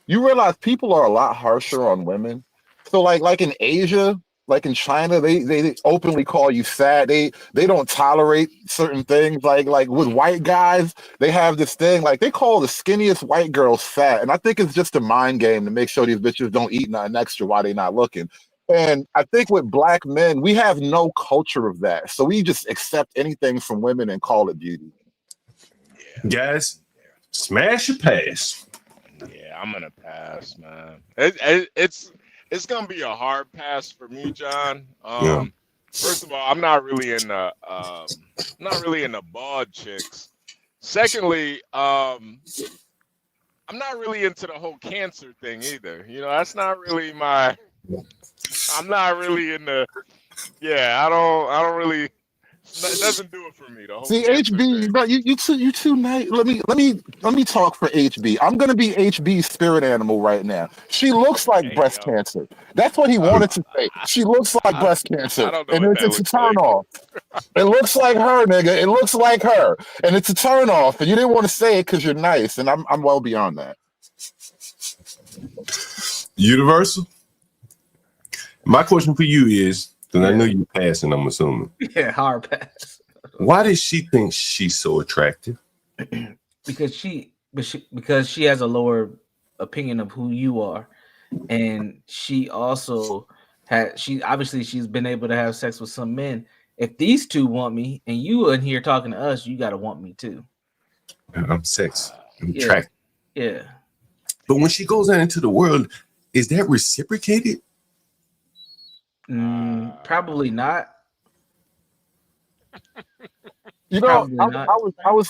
you realize people are a lot harsher on women. So like in Asia, like in China, they openly call you fat. They don't tolerate certain things. Like with white guys, they have this thing, like they call the skinniest white girls fat. And I think it's just a mind game to make sure these bitches don't eat nothing extra while they're not looking. And I think with black men, we have no culture of that. So we just accept anything from women and call it beauty. Guys, smash or pass? Yeah, I'm gonna pass, man. It's gonna be a hard pass for me, John. First of all, I'm not really in the bald chicks. Secondly, I'm not really into the whole cancer thing either. You know, that's not really my. I'm not really in the. Yeah, I don't really. It doesn't do it for me. See, HB, but you too nice. Let me talk for HB. I'm gonna be HB's spirit animal right now. She looks like breast cancer. That's what he wanted to say. She looks like breast cancer, and it's a turn off. It looks like her, nigga. It looks like her, and it's a turn off. And you didn't want to say it because you're nice, and I'm well beyond that. Universal. My question for you is, because I know you're passing, I'm assuming. Yeah, hard pass. Why does she think she's so attractive? Because she has a lower opinion of who you are, and she also she's been able to have sex with some men, if these two want me and you in here talking to us, you got to want me too. I'm sex. I'm Yeah. attracted. Yeah. But when she goes out into the world, is that reciprocated? Probably not. You know, Probably I not. was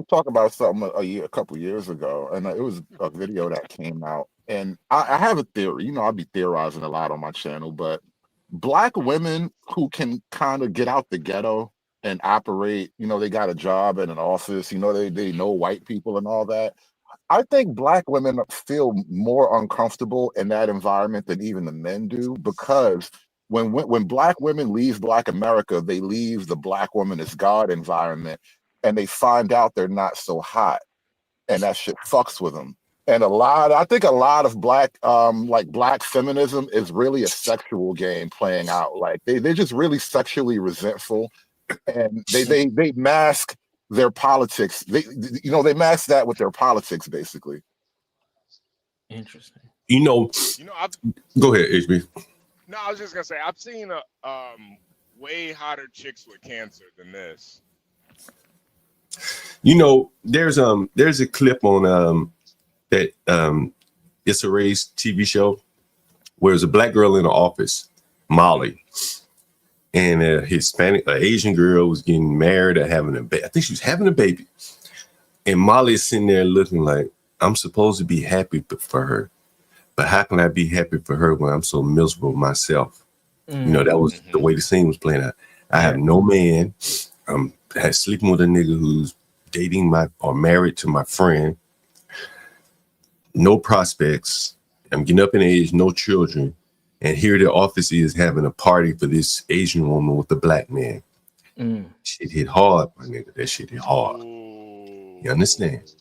talking about something a couple years ago, and it was a video that came out, and I have a theory. You know, I'll be theorizing a lot on my channel, but Black women who can kind of get out the ghetto and operate, you know, they got a job in an office, you know, they know white people and all that. I think Black women feel more uncomfortable in that environment than even the men do, because when Black women leave Black America, they leave the Black woman as God environment, and they find out they're not so hot, and that shit fucks with them. And I think a lot of Black feminism is really a sexual game playing out. Like they're just really sexually resentful, and they mask their politics. They mask that with their politics, basically. Interesting. You know, go ahead, HB. No, I was just gonna say I've seen way hotter chicks with cancer than this. You know, there's a clip on that It's a Race TV show where there's a Black girl in the office, Molly, and a Asian girl was getting married or having a baby. I think she was having a baby, and Molly is sitting there looking like, I'm supposed to be happy for her, but how can I be happy for her when I'm so miserable myself? You know, that was the way the scene was playing out. I have no man. I'm sleeping with a nigga who's dating or married to my friend. No prospects. I'm getting up in age, no children. And here the office is having a party for this Asian woman with a Black man. Shit hit hard, my nigga. That shit hit hard. You understand?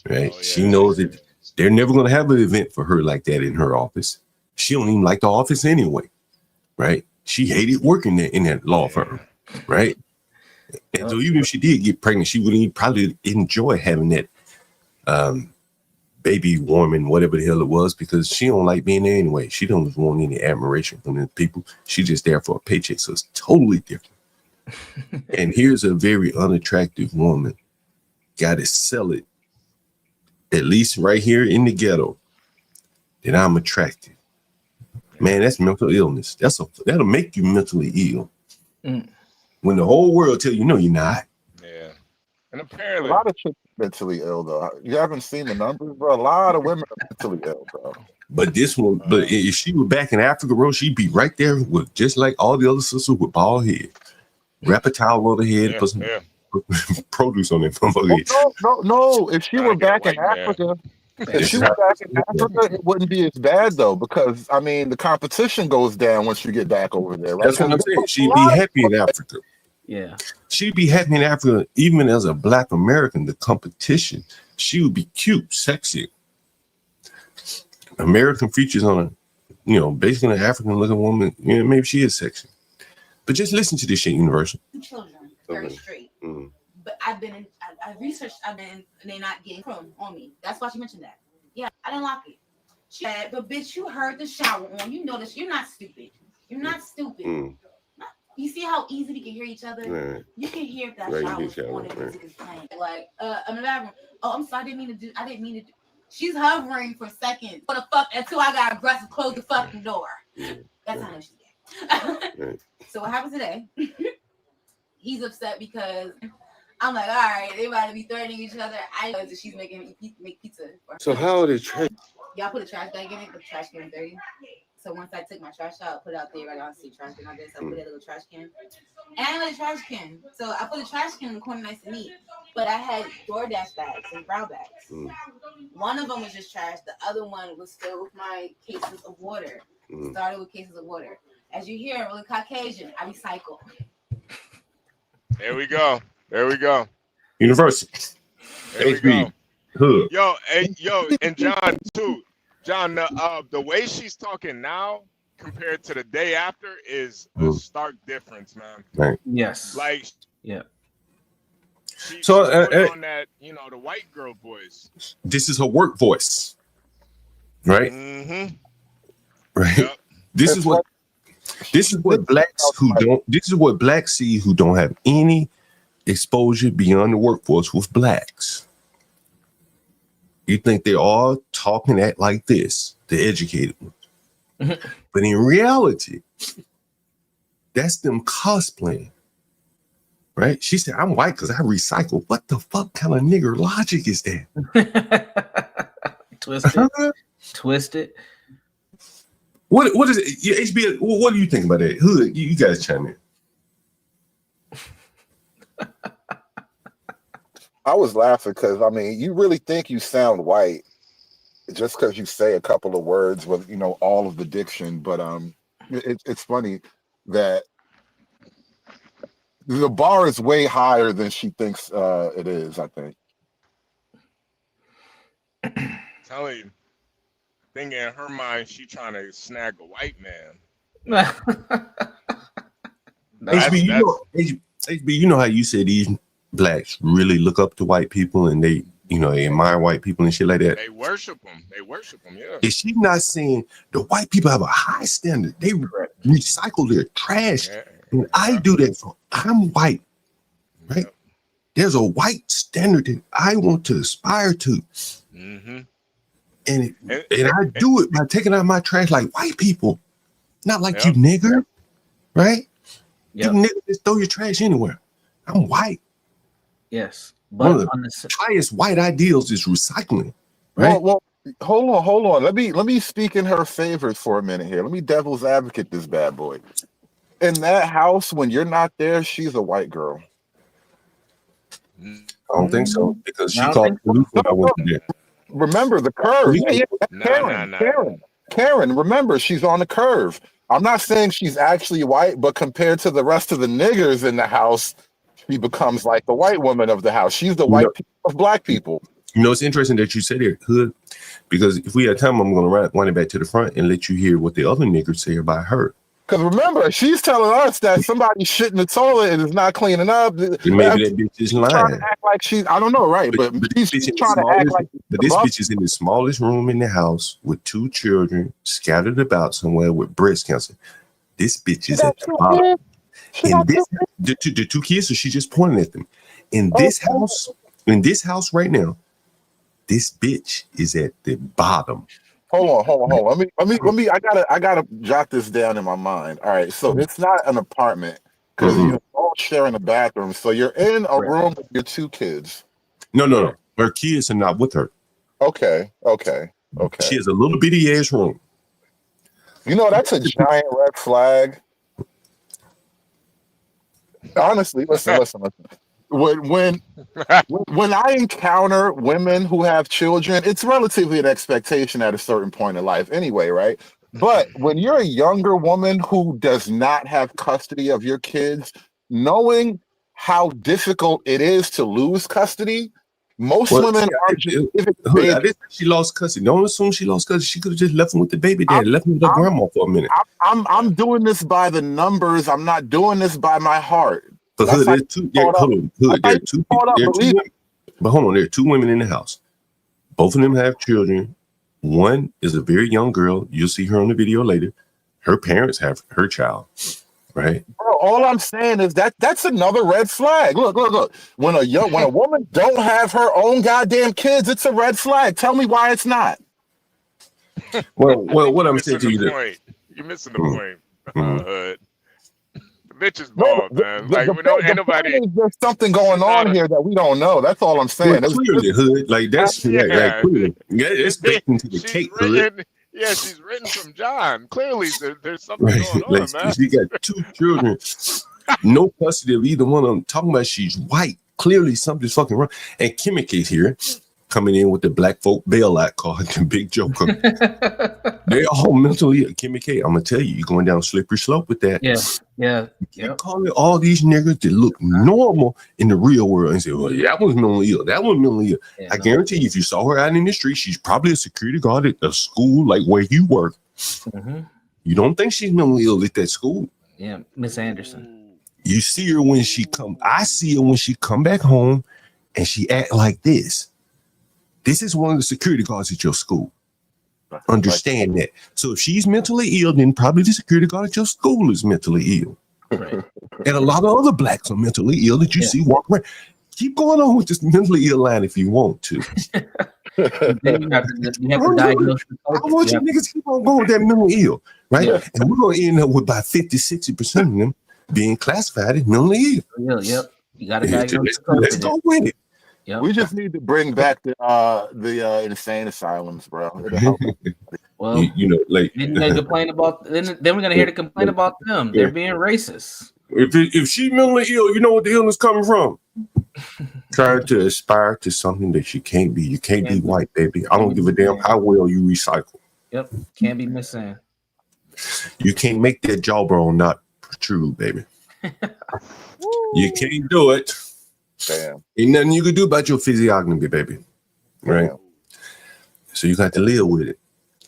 Right? Oh, yeah. She knows that they're never going to have an event for her like that in her office. She don't even like the office anyway. Right? She hated working there in that law firm. Right? And so even if she did get pregnant, she wouldn't probably enjoy having that baby warming, whatever the hell it was, because she don't like being there anyway. She don't want any admiration from the people. She's just there for a paycheck. So it's totally different. And here's a very unattractive woman. Got to sell it, at least right here in the ghetto, that I'm attractive. Man, that's mental illness. That'll make you mentally ill. When the whole world tell you, no, you're not. Yeah. And apparently a lot of chicks are mentally ill, though. You haven't seen the numbers, bro. A lot of women are mentally ill, bro. But this one, but if she was back in Africa, bro, she'd be right there with just like all the other sisters with bald head. Wrap a towel on her head, put some produce on it. No. If she were back in Africa, it wouldn't be as bad though, because I mean the competition goes down once you get back over there. Right? That's what I'm saying. She'd be happy in Africa. Yeah, she'd be happy in Africa, even as a Black American. The competition, she would be cute, sexy. American features on a, basically an African-looking woman. Maybe she is sexy. But just listen to this shit, Universal. Children, very straight. But I researched, and they're not getting from on me. That's why she mentioned that. Yeah, I didn't like it. She said, but bitch, you heard the shower on. You know this. You're not stupid. You're not stupid. You see how easy we can hear each other? Right. You can hear if that shower on and music is playing. Like, I'm in the bathroom. Oh, I'm sorry. I didn't mean to do. She's hovering for seconds. What the fuck? Until I got aggressive, close the fucking door. That's how she get. So what happened today? He's upset because I'm like, all right, they about to be threatening each other. I know that she's making make pizza. So how are they trash? Y'all put a trash bag in it, put the trash can dirty. So once I took my trash out, put it out there, right? I don't see trash can out there, so I put a little trash can. And I let a trash can. So I put a trash can in the corner nice and neat. But I had DoorDash bags and brown bags. One of them was just trash. The other one was filled with my cases of water. Started with cases of water. As you hear, I'm really Caucasian. I recycle. There we go. Universal. HB. Hood. Yo, and John too. John, the way she's talking now compared to the day after is a stark difference, man. Right. Yes. Like, yeah. She's on that, the white girl voice. This is her work voice, right? Mm-hmm. Right. Yep. This is what This is what blacks who don't. This is what blacks see who don't have any exposure beyond the workforce with blacks. You think they're all talking act like this, the educated ones, but in reality, that's them cosplaying. Right? She said, I'm white because I recycle. What the fuck kind of nigger logic is that? Twisted. What is it? Yeah, HB, what do you think about that? Hood, you guys chime in. I was laughing because, I mean, you really think you sound white just because you say a couple of words with, you know, all of the diction. But it's funny that the bar is way higher than she thinks it is, I think. Telling you, thing in her mind, she trying to snag a white man. HB, you know how you said these blacks really look up to white people and they, you know, they admire white people and shit like that. They worship them. They worship them. Yeah. Is she not saying the white people have a high standard? They recycle their trash. Yeah. And I do that for I'm white, right? There's a white standard that I want to aspire to. Mm-hmm. And I do it by taking out my trash like white people, not like you nigger, right? You nigger just throw your trash anywhere. I'm white. Yes. But one of the highest white ideals is recycling, right? Well, hold on. Let me speak in her favor for a minute here. Let me devil's advocate this bad boy. In that house, when you're not there, she's a white girl. I don't think so because she called police when I went there. Remember the curve. Karen, remember she's on the curve. I'm not saying she's actually white, but compared to the rest of the niggers in the house, she becomes like the white woman of the house. She's the white people of black people. You know, it's interesting that you said it, Hood, because if we have time, I'm going to run it back to the front and let you hear what the other niggers say about her. Because remember, she's telling us that somebody shit in the toilet and is not cleaning up. And maybe that bitch is lying. Trying to act like I don't know, right? But she's trying to act like. But this bitch is in the smallest room in the house with 2 children scattered about somewhere with breast cancer. This bitch is at the bottom. And the 2 kids, so she's just pointing at them. In this house right now, this bitch is at the bottom. Hold on. Let me. I gotta jot this down in my mind. All right, so it's not an apartment because you're all sharing a bathroom. So you're in a room with your 2 kids. No. Her kids are not with her. Okay. She has a little bitty ass room. You know, that's a giant red flag. Honestly, listen. When I encounter women who have children, it's relatively an expectation at a certain point in life anyway, right? But when you're a younger woman who does not have custody of your kids, knowing how difficult it is to lose custody, most women are just she lost custody. Don't assume she lost custody. She could have just left him with the baby dad, left him with her grandma for a minute. I'm doing this by the numbers. I'm not doing this by my heart. But Hood, there are 2 women in the house. Both of them have children. One is a very young girl. You'll see her on the video later. Her parents have her child, right? Bro, all I'm saying is that's another red flag. Look. When a woman don't have her own goddamn kids, it's a red flag. Tell me why it's not. Well, what I'm saying to you, you're missing the point. Hood. Bitch is bald, man. Like, ain't nobody. There's something going on here that we don't know. That's all I'm saying. Well, clearly, Hood, like that's clearly. It's baked into the cake, Hood. Yeah, she's written from John. Clearly, there's something going on, man. She got 2 children, no custody of either one of them. Talking about she's white. Clearly, something's fucking wrong. And Kimika's here, coming in with the black folk bailout card, the big joker. They're all mentally. Kimmy K, I'm gonna tell you, you're going down a slippery slope with that. Yeah. You calling all these niggas that look normal in the real world and say, "Well, that was mentally ill. That was mentally ill." I guarantee you, if you saw her out in the street, she's probably a security guard at a school like where you work. You don't think she's mentally ill at that school? Yeah, Miss Anderson. You see her when she come. I see her when she come back home, and she act like this. This is one of the security guards at your school. Understand that. So if she's mentally ill, then probably the security guard at your school is mentally ill. Right. And a lot of other blacks are mentally ill that you see walk around. Keep going on with this mentally ill line if you want to. Then you have to diagnose the I want you niggas keep on going with that mentally ill, right? Yeah. And we're going to end up with about 50-60% of them being classified as mentally ill. Yep. You got to diagnose. Let's go with it. Yep. We just need to bring back the insane asylums, bro. It'll help. Well, you know, like then they complain about. Then we're gonna hear the complaint about them. They're being racist. If she's mentally ill, you know what the illness coming from? Trying to aspire to something that she can't be. You can't be white, baby. I don't give a damn how well you recycle. Yep, can't be missing. You can't make that jawbone not protrude, baby. You can't do it. Damn. Ain't nothing you can do about your physiognomy, baby. Right? Damn. So you got to live with it.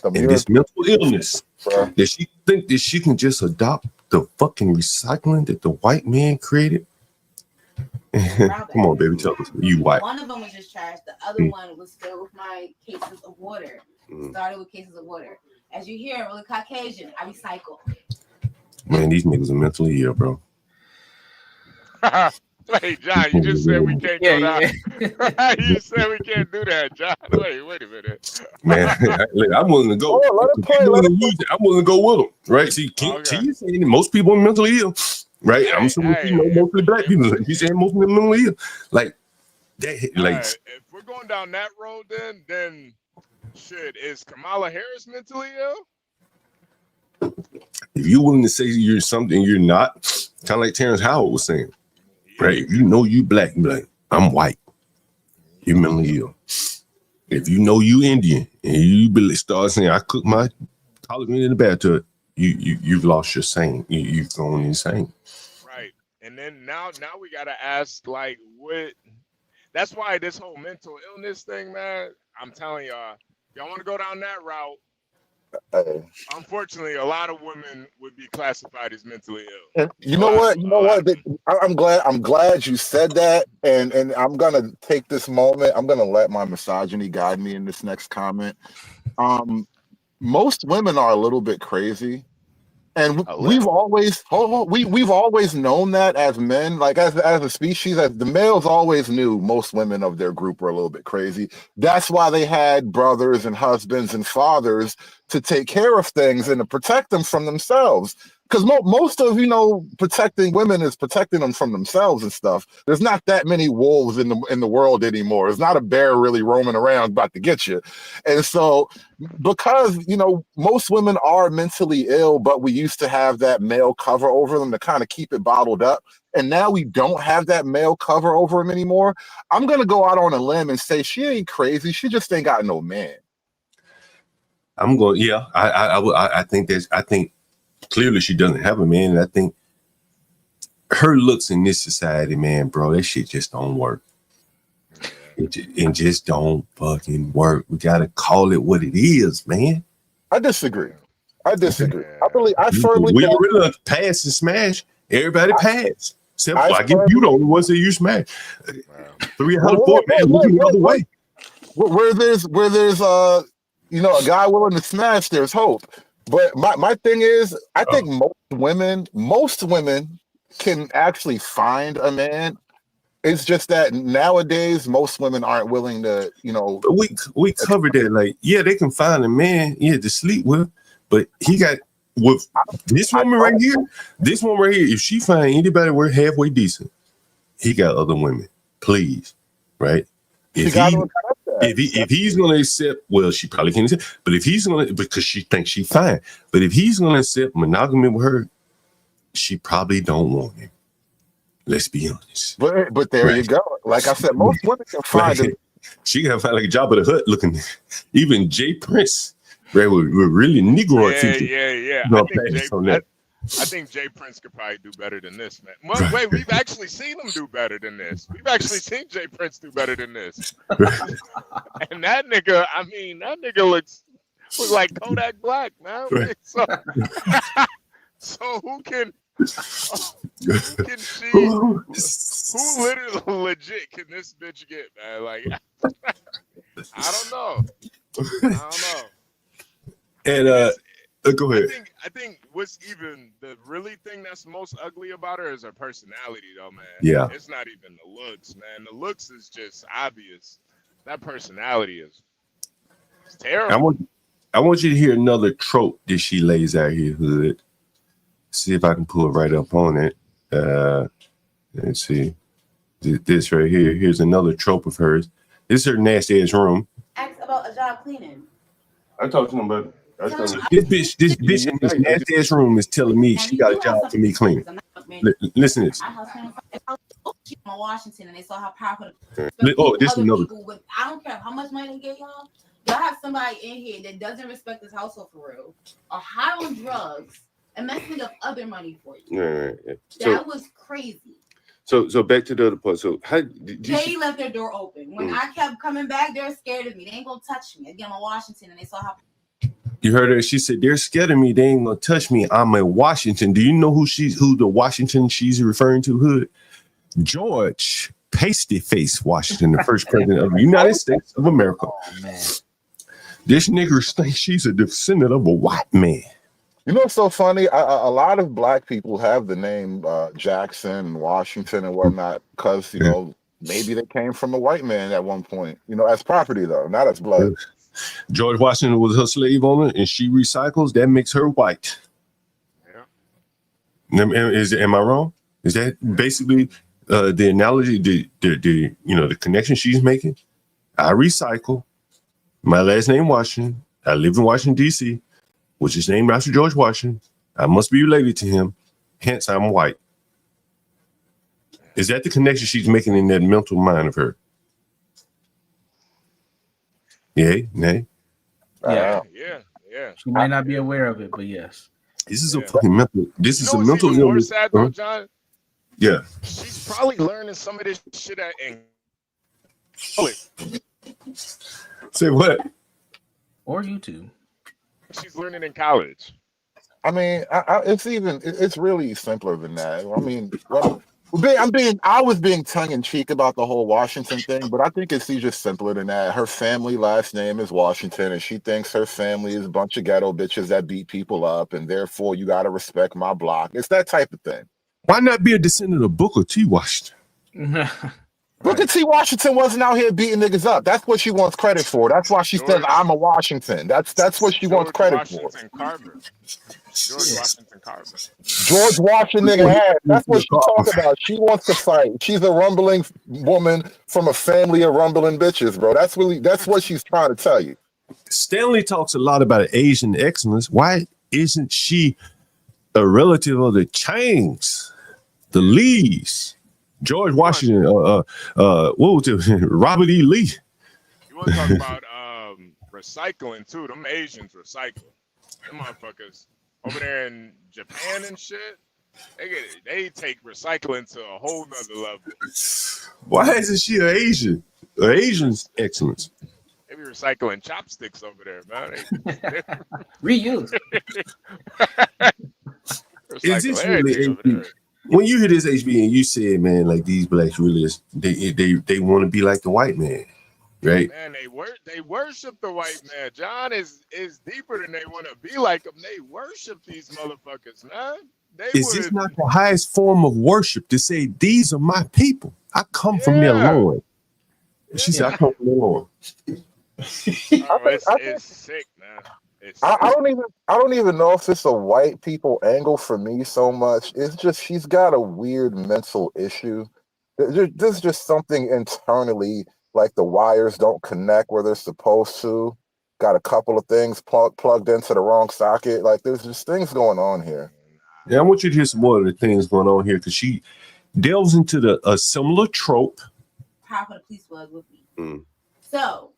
And this mental illness, that she think that she can just adopt the fucking recycling that the white man created. Come on, baby, tell us. You white. One of them was just trash. The other one was filled with my cases of water. Started with cases of water. As you hear, really Caucasian, I recycle. Man, these niggas are mentally ill, bro. Wait, John, you just said we can't go down. You just said we can't do that, John. Wait a minute. Man, I'm willing to go. I'm willing to go with them, right? See, she's saying that most people are mentally ill, right? I'm assuming mostly black people. She's saying most of them mentally ill. Like that, like if we're going down that road, then shit, is Kamala Harris mentally ill? If you're willing to say you're something you're not, kind of like Terrence Howard was saying. Right, if you know you black, I'm white. You're mentally ill. If you know you Indian and you start saying I cook my collard green in the bathtub, you've lost your sane. You've gone insane. Right, and then now we gotta ask like what. That's why this whole mental illness thing, man. I'm telling y'all want to go down that route. Unfortunately, a lot of women would be classified as mentally ill. And you know what? I'm glad you said that. And I'm gonna take this moment. I'm gonna let my misogyny guide me in this next comment. Most women are a little bit crazy. And we've always known that as men, like as a species, as the males always knew most women of their group were a little bit crazy. That's why they had brothers and husbands and fathers to take care of things and to protect them from themselves. Because most of, protecting women is protecting them from themselves and stuff. There's not that many wolves in the world anymore. It's not a bear really roaming around about to get you. And so because, most women are mentally ill, but we used to have that male cover over them to kind of keep it bottled up. And now we don't have that male cover over them anymore. I'm going to go out on a limb and say she ain't crazy. She just ain't got no man. I'm going, yeah, I think clearly she doesn't have a man, and I think her looks in this society, man, bro, that shit just don't work. It just don't fucking work. We gotta call it what it is, man. I disagree. I firmly we really pass and smash. Everybody pass. Except I give you the only ones that you smash. 3 out of 4, man, looking the other way. Where there's a guy willing to smash, there's hope. But my thing is, I think most women can actually find a man. It's just that nowadays most women aren't willing to, But we covered that. Like, yeah, they can find a man, to sleep with, but he got with this woman right here. This one right here, if she find anybody worth halfway decent, he got other women. Please, right? If he's gonna accept, well, she probably can't accept, but if he's gonna, because she thinks she's fine, but if he's gonna accept monogamy with her, she probably don't want him. Let's be honest. But there you go. Like I said, most women can find it. She got to find like a Jabba the Hutt looking. Even Jay Prince, right, with really Negro feature. Yeah. I think Jay Prince could probably do better than this, man. Well, wait, we've actually seen him do better than this. We've actually seen Jay Prince do better than this. And that nigga looks like Kodak Black, man. Right. So who can see? Who literally legit can this bitch get, man? Like, I don't know. And go ahead. I think what's even the really thing that's most ugly about her is her personality, though, man. Yeah. It's not even the looks, man. The looks is just obvious. That personality is terrible. I want you to hear another trope that she lays out here, Hood. See if I can pull it right up on it. Let's see. This right here. Here's another trope of hers. This is her nasty ass room. Ask about a job cleaning. I talked to him about it. This bitch in this nasty ass room is telling me she got a job for me cleaning. Listen to this. Washington, and they saw how powerful. Oh, this is another. I don't care how much money they get y'all. Y'all have somebody in here that doesn't respect this household for real, or high on drugs, and messing up other money for you. Right. That was crazy. So back to the other part. So how did they left their door open. When I kept coming back, they're scared of me. They ain't gonna touch me. Again, I'm in Washington, and they saw how. You heard her. She said they're scared of me. They ain't gonna touch me. I'm in Washington. Do you know who the Washington she's referring to? Hood George Pasty Face Washington, the first president of the United States of America. Oh, man. This nigger thinks she's a descendant of a white man. You know what's so funny? A lot of black people have the name Jackson, Washington, and whatnot because you know maybe they came from a white man at one point. You know, as property though, not as blood. George Washington was her slave owner, and she recycles. That makes her white. Yeah. Am I wrong? Is that basically the analogy? The connection she's making? I recycle. My last name Washington. I live in Washington D.C., which is named after George Washington. I must be related to him. Hence, I'm white. Is that the connection she's making in that mental mind of her? Yay, nay. Yeah. She might not be aware of it, but yes. This is a fucking mental. This is a mental illness. More illness. sad though, John. Yeah. She's probably learning some of this shit in college. Say what? Or YouTube. She's learning in college. I mean, it's really simpler than that. I mean, I was being tongue in cheek about the whole Washington thing, but I think it's just simpler than that. Her family last name is Washington, and she thinks her family is a bunch of ghetto bitches that beat people up, and therefore you got to respect my block. It's that type of thing. Why not be a descendant of Booker T. Washington? Booker T. Washington wasn't out here beating niggas up. That's what she wants credit for. That's why she says I'm a Washington. That's what she wants credit for. George Washington Carver. George Washington nigga had. That's what she talks about. She wants to fight. She's a rumbling woman from a family of rumbling bitches, bro. That's what she's trying to tell you. Stanley talks a lot about Asian excellence. Why isn't she a relative of the Changs, the Lees? George Washington, what was it? Robert E. Lee. You want to talk about recycling too? Them Asians recycle. Them motherfuckers over there in Japan and shit. They take recycling to a whole nother level. Why isn't she an Asian? Asian's excellence. They be recycling chopsticks over there, man. Reuse. Is this really when you hear this HB and you said, man, like these blacks really is they want to be like the white man, right? Man, they worship the white man. John is deeper than they want to be like him. They worship these motherfuckers, man. Is this not the highest form of worship to say these are my people? I come from their Lord. She said, I come from their Lord. It's sick, man. I don't even know if it's a white people angle for me so much. It's just she's got a weird mental issue. There's just something internally, like the wires don't connect where they're supposed to. Got a couple of things plugged into the wrong socket. Like there's just things going on here. Yeah, I want you to hear some more of the things going on here because she delves into a similar trope. Power for the police was with me. So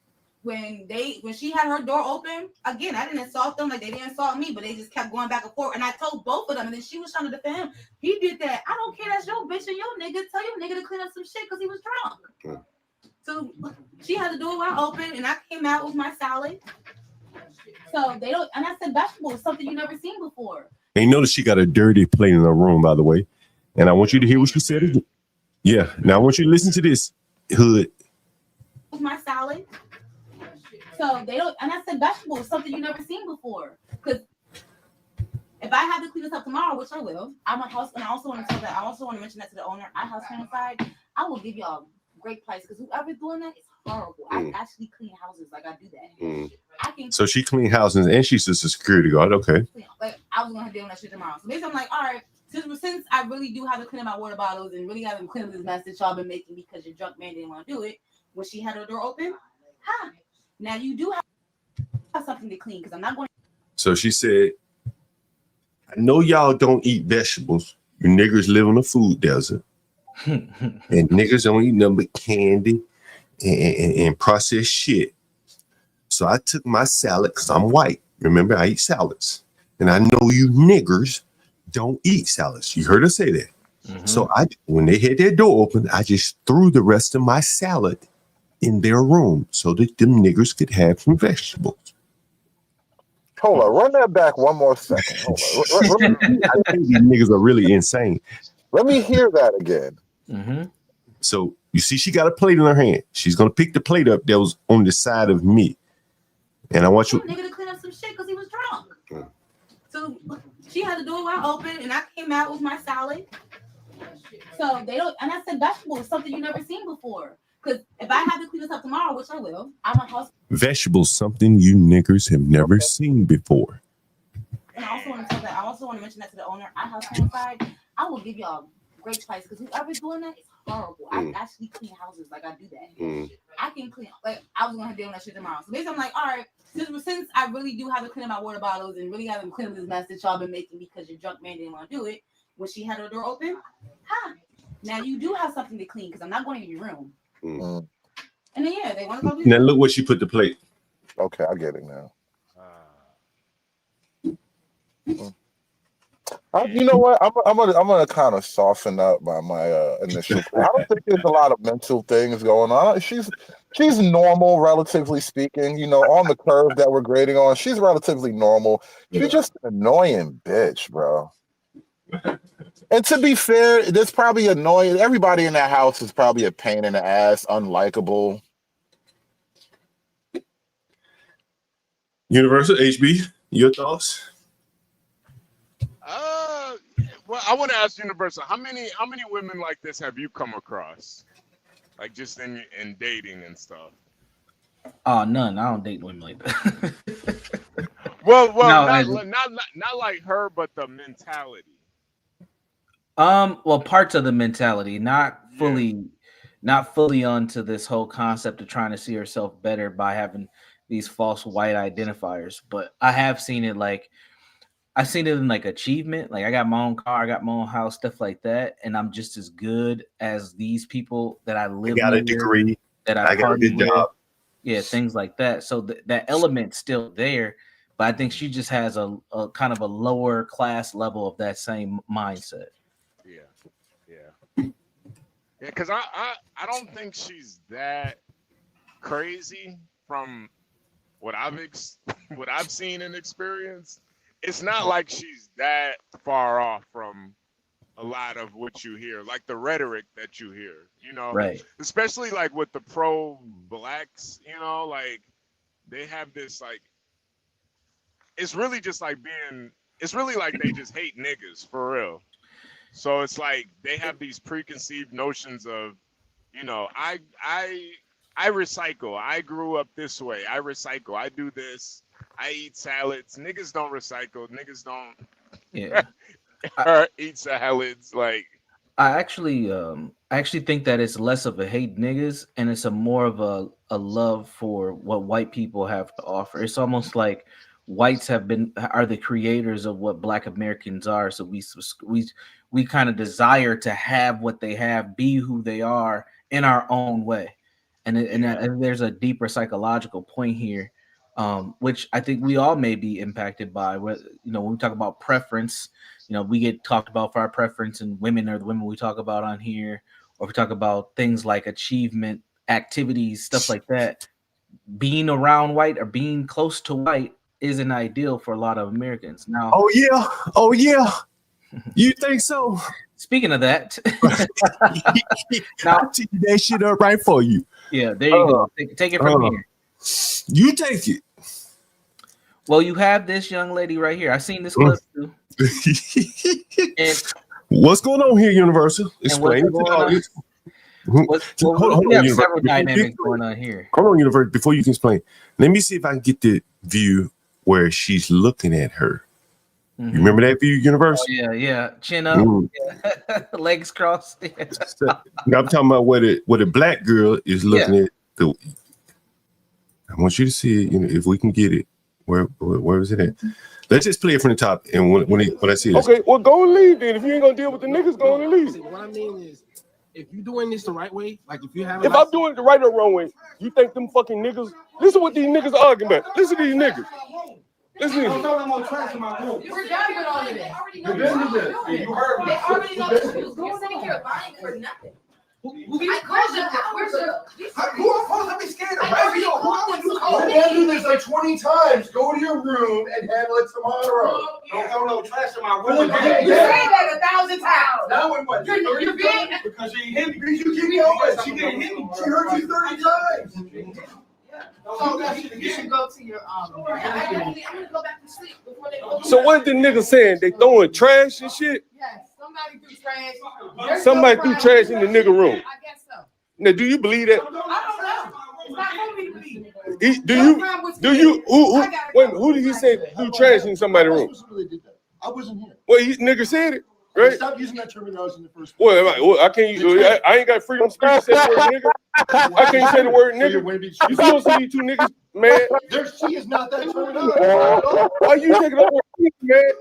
when she had her door open, again, I didn't insult them like they didn't insult me, but they just kept going back and forth. And I told both of them, and then she was trying to defend him. He did that. I don't care. That's your bitch and your nigga. Tell your nigga to clean up some shit because he was drunk. So she had the door wide open, and I came out with my salad. So they don't. And I said vegetables, something you never seen before. And you notice she got a dirty plate in her room, by the way. And I want you to hear what she said again. Yeah. Now I want you to listen to this, Hood. With my salad. So they don't, and I said vegetables, something you never seen before. Because if I have to clean this up tomorrow, which I will, I'm a house, and I also want to tell that, I also want to mention that to the owner. I house cleaning side, I will give y'all a great price because whoever's doing that is horrible. I actually clean houses, like I do that. I can. So she clean houses and she's just a security guard. Okay. Like I was gonna deal with that shit tomorrow. So basically, I'm like, all right, since I really do have to clean up my water bottles and really have to clean up this mess that y'all been making because your drunk man didn't want to do it when she had her door open. Huh? Now you do have something to clean because I'm not going. So she said, I know y'all don't eat vegetables. You niggers live on a food desert. And niggas don't eat nothing but candy and processed shit. So I took my salad because I'm white. Remember, I eat salads. And I know you niggers don't eat salads. You heard her say that. So when they had their door open, I just threw the rest of my salad in their room so that them niggers could have some vegetables. Hold on, run that back one more second. Hold on. I think these niggas are really insane. Let me hear that again. So you see, she got a plate in her hand. She's gonna pick the plate up that was on the side of me, and I want you. Nigga to clean up some shit because he was drunk. So she had the door wide open, and I came out with my salad. So they don't, and I said vegetables, something you never seen before. Because if I have to clean this up tomorrow, which I will, I'm a house. Vegetables, something you niggers have never seen before. And I also want to tell that. I also want to mention that to the owner. I house cleaning side. I will give y'all a great price because whoever's doing that is horrible. I actually clean houses, like I do that. I can clean. Like I was gonna deal with that shit tomorrow. So basically, I'm like, all right, since I really do have to clean up my water bottles and really have to clean up this mess that y'all been making because your drunk man didn't want to do it when she had her door open. Huh? Now you do have something to clean because I'm not going in your room. And then yeah, they want to go. Now look what she put the plate. Okay, I get it now. You know what? I'm gonna kind of soften up my initial. I don't think there's a lot of mental things going on. She's normal, relatively speaking. You know, on the curve that we're grading on, she's relatively normal. She's just an annoying bitch, bro. And to be fair, there's probably annoying. Everybody in that house is probably a pain in the ass, unlikable. Universal HB, your thoughts? Well, I want to ask Universal, how many women like this have you come across? Like just in dating and stuff. Oh, none. I don't date women like that. Well, No, not like her, but the mentality. Well, parts of the mentality, not fully onto this whole concept of trying to see herself better by having these false white identifiers. But I have seen it I've seen it in like achievement. Like I got my own car, I got my own house, stuff like that, and I'm just as good as these people that I live with. I got a degree. That I got a good job. Yeah, things like that. So that element's still there, but I think she just has a kind of a lower class level of that same mindset. Yeah, because I don't think she's that crazy from what I've seen and experienced. It's not like she's that far off from a lot of what you hear, like the rhetoric that you hear, you know, right? Especially like with the pro-blacks, you know, like they have this like, it's really just like it's really like they just hate niggas for real. So it's like they have these preconceived notions of, you know, I recycle. I grew up this way. I recycle. I do this. I eat salads. Niggas don't recycle. Niggas don't eat salads. Like I actually think that it's less of a hate niggas and it's a more of a love for what white people have to offer. It's almost like whites are the creators of what Black Americans are. So we kind of desire to have what they have, be who they are in our own way. And there's a deeper psychological point here, which I think we all may be impacted by. You know, when we talk about preference, you know, we get talked about for our preference, and women are the women we talk about on here, or we talk about things like achievement, activities, stuff like that. Being around white or being close to white isn't ideal for a lot of Americans. Now, oh yeah, you think so? Speaking of that, I'll tee that shit up right for you. Yeah, there you go. Take it from here. You take it. Well, you have this young lady right here. I seen this clip too. And what's going on here, Universal? Explain it to the audience. We have Universal. several dynamics going on here. Hold on, Universal. Before you can explain, let me see if I can get the view where she's looking at her. You remember that view, Universal? Oh, yeah. Chin up, yeah. Legs crossed. Yeah. Now I'm talking about where the black girl is looking at. I want you to see it. If we can get it, where is it at? Let's just play it from the top. And when I see this, Okay, well, go and leave then. If you ain't gonna deal with the niggas, go and leave. What I mean is, if you're doing this the right way, like if you have, If I'm doing it the right or wrong way, you think them fucking niggas? Listen what these niggas are arguing about. Listen to these niggas. Listen. I'm gonna trash in my room. We're done with all of this. You heard me. They already know the truth. You're sitting here lying for nothing. I called you out. Where's the? Who am I supposed to be scared of? I've been through this like 20 times. Go to your room and handle it tomorrow. Don't throw no trash in my room. You said that 1,000 times. Now what? You're being because she hit me. You keep me on. She didn't hit me. She hurt you 30 times. You should go to your I'm gonna go back to sleep before they go. So what the niggas saying? They throwing trash and shit? Yes, somebody threw trash. Somebody threw trash in the nigga room. I guess so. Now, do you believe that? I don't know. It's not for me to believe. Who did he say threw trash in somebody's room? I wasn't here. Well, you nigga said it, right? Stop using that terminology in the first place. Well, I can't use. I ain't got freedom of speech to say the word nigga. I can't say the word nigga. You still see these two niggas, man? She is not that terminology. Why you taking that word nigga, man?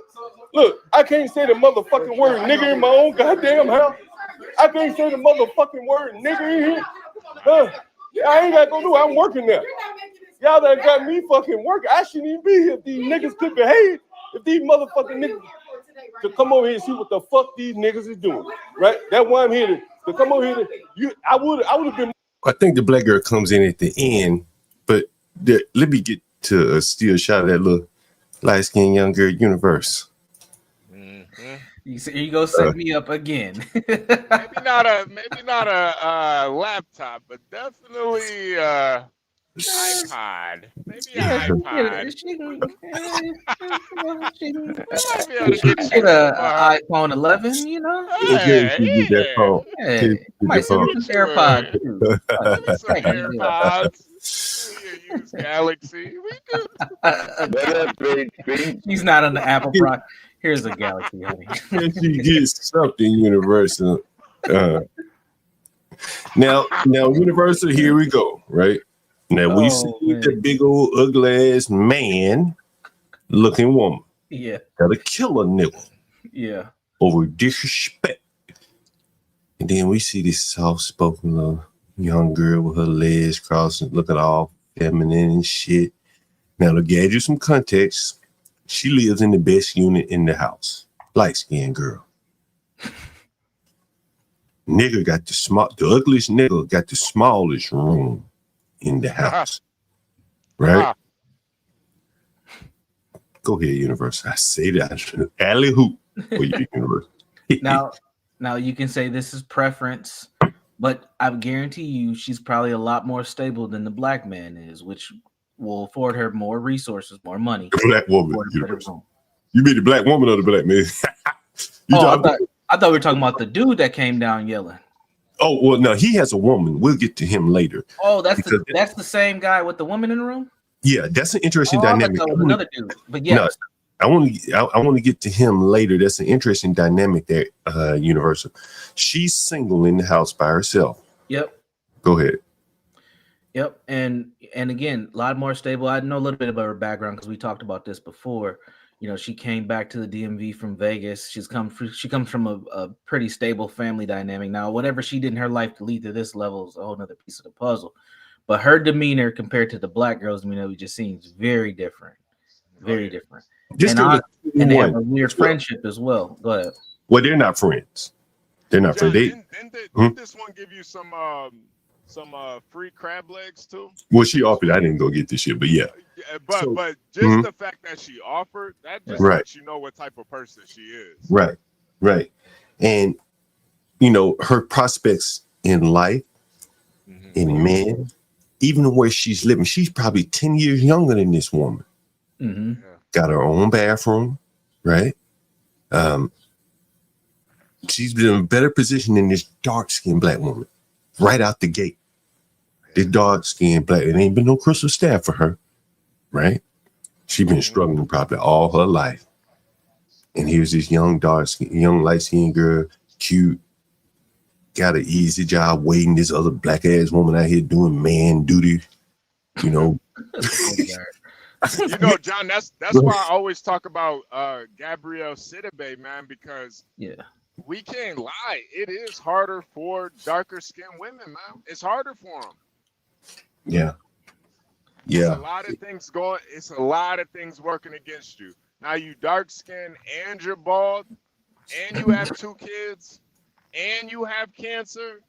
Look, I can't say the motherfucking word nigga in my own goddamn house. I can't say the motherfucking word nigga in here. I ain't got to go do it. I'm working now. Y'all that got me fucking working. I shouldn't even be here if these niggas could behave. If these motherfucking niggas to come over here and see what the fuck these niggas is doing, right? That's why I'm here to come over here. I would have been. I think the black girl comes in at the end, but let me get to a still shot of that little light-skinned young girl, Universe. You go set me up again. maybe not a laptop, but definitely iPod. Maybe an iPod. Get an iPhone 11, you know? Might send you some AirPods too. Some AirPods. Use Galaxy. He's not on the Apple product. Here's a Galaxy, honey. She gets something Universal. Now, Universal, here we go, right? Now we see the big old ugly ass man looking woman. Yeah. Gotta kill a nigga. Yeah. Over disrespect. And then we see this soft-spoken little young girl with her legs crossed and looking all feminine and shit. Now to give you some context, she lives in the best unit in the house. Light-skinned girl. Nigga got the ugliest nigga got the smallest room in the house. Right? Go ahead, Universe. I say that. Alley hoop for you, Universe. Now you can say this is preference, but I guarantee you she's probably a lot more stable than the black man is, which will afford her more resources, more money. The black woman. You mean the black woman or the black man? I thought we were talking about the dude that came down yelling. Oh, well, no, he has a woman. We'll get to him later. Oh, that's the same guy with the woman in the room? Yeah, that's an interesting dynamic. I thought that was another dude, but yeah. No, I want to get to him later. That's an interesting dynamic there, Universal. She's single in the house by herself. Yep. Go ahead. Yep. And again, a lot more stable. I know a little bit about her background because we talked about this before. You know, she came back to the DMV from Vegas. She comes from a pretty stable family dynamic. Now, whatever she did in her life to lead to this level is a whole nother piece of the puzzle. But her demeanor compared to the black girls' demeanor we just seen is very different. Very different. And they have a weird friendship as well. Go ahead. Well, they're not friends. They're not friends. Didn't this one give you some free crab legs too? Well, she offered. I didn't go get this shit, but yeah. But just the fact that she offered, that just lets you know what type of person she is. Right. And you know, her prospects in life, in men, even the way she's living, she's probably 10 years younger than this woman. Mm-hmm. Got her own bathroom, right? She's been in a better position than this dark-skinned black woman right out the gate. This dark-skinned black, it ain't been no crystal staff for her, right? She's been struggling probably all her life. And here's this young light-skinned girl, cute, got an easy job waiting. This other black-ass woman out here doing man duty, you know. You know, John, that's why I always talk about Gabrielle Sidibe, man, because we can't lie. It is harder for darker skinned women, man. It's harder for them. Yeah. It's a lot of things going. It's a lot of things working against you. Now you dark skinned and you're bald, and you have 2 kids, and you have cancer.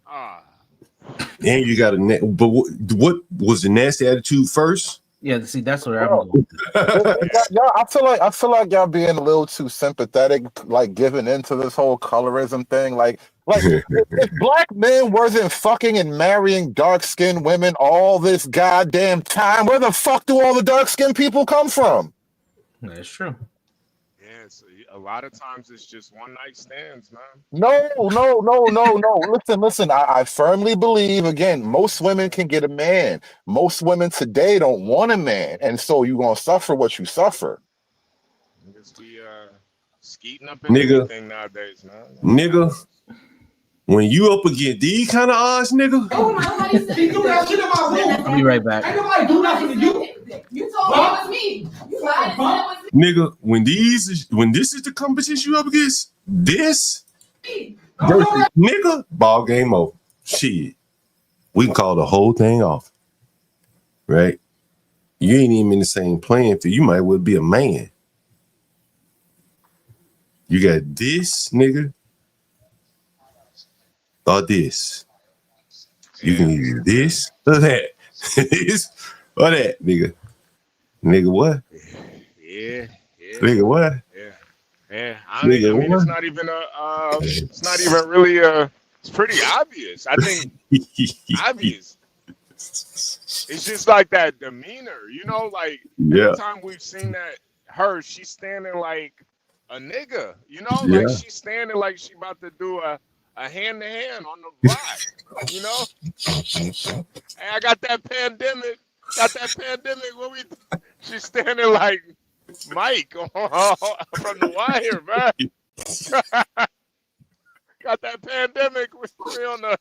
And you got but what was the nasty attitude first? Yeah, see, that's what I'm going. Y'all, I feel like y'all being a little too sympathetic, like giving into this whole colorism thing. Like if black men wasn't fucking and marrying dark-skinned women all this goddamn time, where the fuck do all the dark-skinned people come from? That's true. Yeah, so a lot of times it's just one night stands, man. No. Listen. I firmly believe, again, most women can get a man. Most women today don't want a man. And so you're going to suffer what you suffer. Just be skeeting up in anything nowadays, man. Nigga, when you up against these kind of odds, nigga. He do that shit in my room. I'll be right back. Ain't nobody do nothing to you. You told me it was me. You lied and said it was me. Nigga, when this is the competition you up against, this versus nigga, ball game over. Shit. We can call the whole thing off. Right? You ain't even in the same playing field. You might well be a man. You got this nigga or this. You can either this or that. This or that, nigga. Nigga what? Yeah. Nigga what? Yeah. I mean, it's not even it's not even really it's pretty obvious. I think obvious. It's just like that demeanor, you know, like every time we've seen that she's standing like a nigga, you know, like she's standing like she about to do a hand-to-hand on the block, you know? Hey, I got that pandemic. She's standing like Mike from The Wire, man. Got that pandemic with me on the.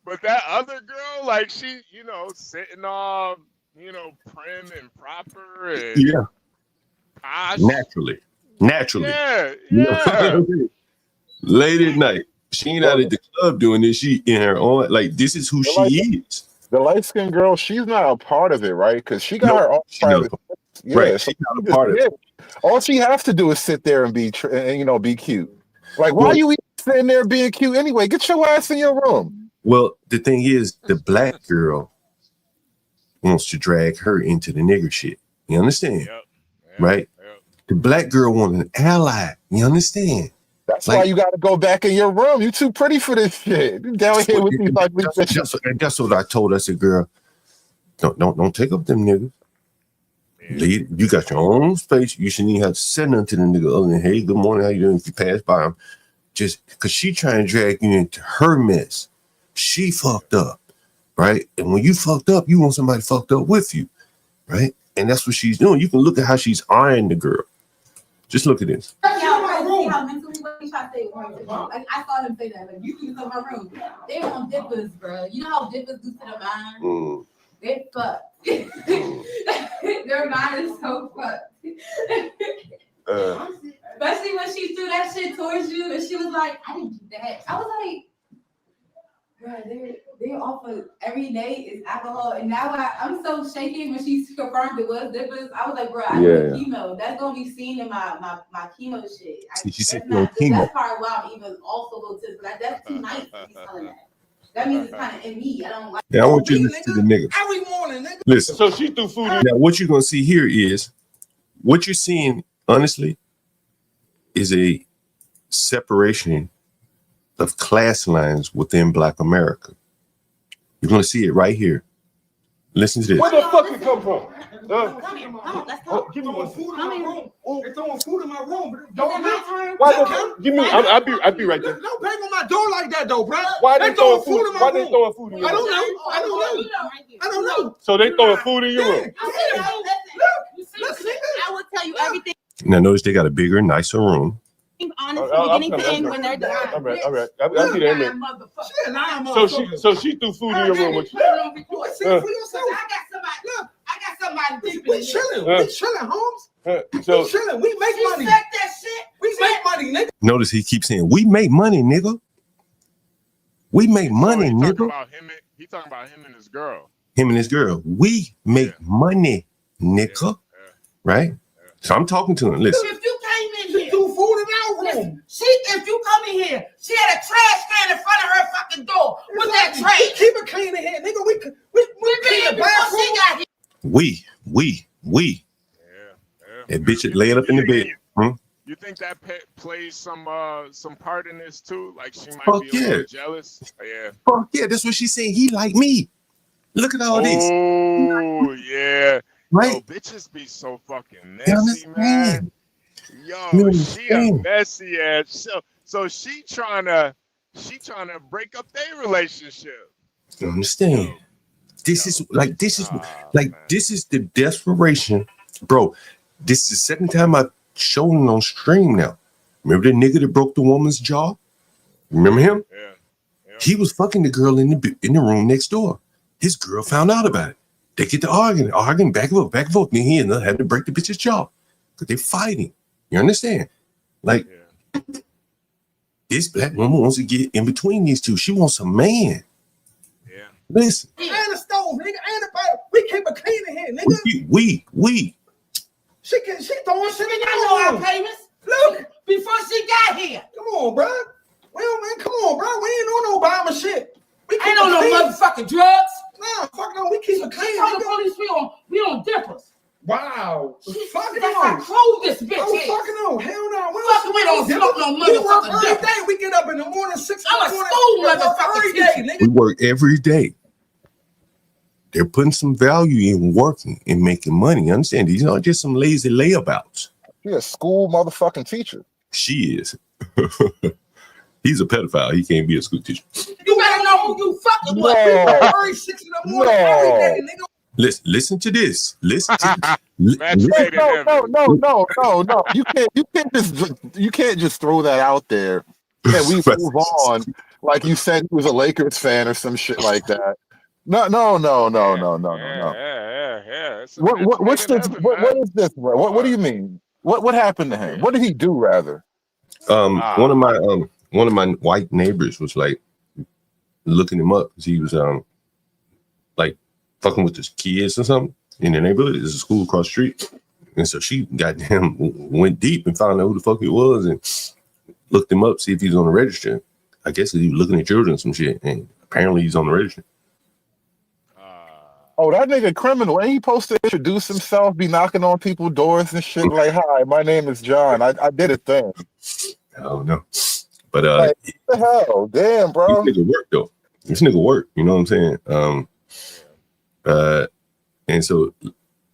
But that other girl, like she, you know, sitting all, you know, prim and proper and posh. Naturally. Yeah. Late at night. She ain't out at the club doing this. She in her own, like, this is who she is. The light-skinned girl, she's not a part of it, right? Because she got her own private. Right, she's not a part of it. All she has to do is sit there and be cute. Like, why are you even sitting there being cute anyway? Get your ass in your room. Well, the thing is, the black girl wants to drag her into the nigger shit. You understand? Right? The black girl wants an ally. You understand? That's why you got to go back in your room. You too pretty for this shit. You down here with these ugly bitches. That's what I told her. I said, girl, don't take up them niggas. You got your own space. You shouldn't even have to say nothing to the nigga other than, hey, good morning, how you doing? If you pass by him, just because she trying to drag you into her mess. She fucked up, right? And when you fucked up, you want somebody fucked up with you, right? And that's what she's doing. You can look at how she's eyeing the girl. Just look at this. I saw him say that. Like, you can come in my room. They on dippers, bro. You know how dippers do to the mind? They're fucked. Their mind is so fucked. Especially when she threw that shit towards you and she was like, I didn't do that. I was like, bro, they're off of every day is alcohol. And now I'm so shaky when she confirmed it was dippers. I was like, bro, I do chemo. That's gonna be seen in my chemo shit. That's part why I'm even also go to but that's too nice to be telling that. That means it's kind of in me. I don't like. Yeah, I want you to listen to the nigga. Every morning, nigga. Listen. So she threw food in. Now, what you're gonna see here is what you're seeing, honestly, is a separation of class lines within Black America. You're going to see it right here. Listen to this. Where the fuck it come from? Come here, come on, let's talk. Give me one. Food in my room. Oh, they're throwing food in my room. Don't my turn. Why the give me? I'll be right there. Don't bang on my door like that, though, bro. Why they throwing food in my Why room? they throwing food in your I room? don't know. So they throwing food in your room. I will tell you everything. Now notice they got a bigger, nicer room. Honestly, anything when they're done. All right. I'll be there in a minute. So she threw food in your room with you. I got somebody deep. We chilling, Holmes. We chilling. We make money. That shit. We make money, nigga. Notice he keeps saying, "We make money, nigga. We make money, nigga." He talking about him and his girl. Him and his girl. We make money, nigga. Right? So I'm talking to him. Listen. If you came in here, do food in our room. If you come in here, she had a trash can in front of her fucking door. With that trash. Keep it clean in here, nigga. We clean the bathroom. She got here. We. That bitch lay it up in the bed. You think that plays some part in this too? Like she might Fuck be a little jealous. Yeah. Fuck yeah, that's what she's saying. He like me. Look at all this. Oh yeah. Right. Yo, bitches be so fucking messy, man. Yo, she a messy ass. So she trying to break up their relationship. You understand? This is the desperation, bro. This is the second time I've shown on stream now. Remember the nigga that broke the woman's jaw? Remember him? Yeah. He was fucking the girl in the room next door. His girl found out about it. They get to arguing back and forth. Then he ended up having to break the bitch's jaw because they're fighting. You understand? Like this black woman wants to get in between these two. She wants a man. Yeah. Listen. And the stove, nigga, and the fire. We keep it clean in here, nigga. We. She throwing shit in your room. Payments. Look, before she got here. Come on, bro. Well, man, come on, bro. We ain't on no Obama shit. We ain't on no motherfucking drugs. Nah, fuck no. We keep it clean. She told the police we on dippers. Wow. Fucking that's how cold this bitch is. Fucking no. Hell no. We don't smoke no motherfucking every day. We get up in the morning, 6 o'clock. I'm a school motherfucker every day, nigga. We work every day. They're putting some value in working and making money. You understand? These aren't just some lazy layabouts. You're a school motherfucking teacher. She is. He's a pedophile. He can't be a school teacher. You better know who you fucking with. Every 6 in the morning, every day, nigga. Listen to this. Listen to No. You can't just throw that out there. Yeah, we move on. Like you said, he was a Lakers fan or some shit like that. No. Yeah. What's this? What is this, bro? What do you mean? What happened to him? What did he do, rather? One of my white neighbors was like looking him up because he was like fucking with his kids or something in the neighborhood. There's a school across the street, and so she goddamn went deep and found out who the fuck he was and looked him up, see if he's on the register. I guess he was looking at children and some shit, and apparently he's on the register. Oh, that nigga criminal. Ain't he supposed to introduce himself, be knocking on people's doors and shit like, "Hi, my name is John. I did a thing." I don't know. But like, what the hell? Damn, bro. This nigga work though. This nigga work, you know what I'm saying? And so,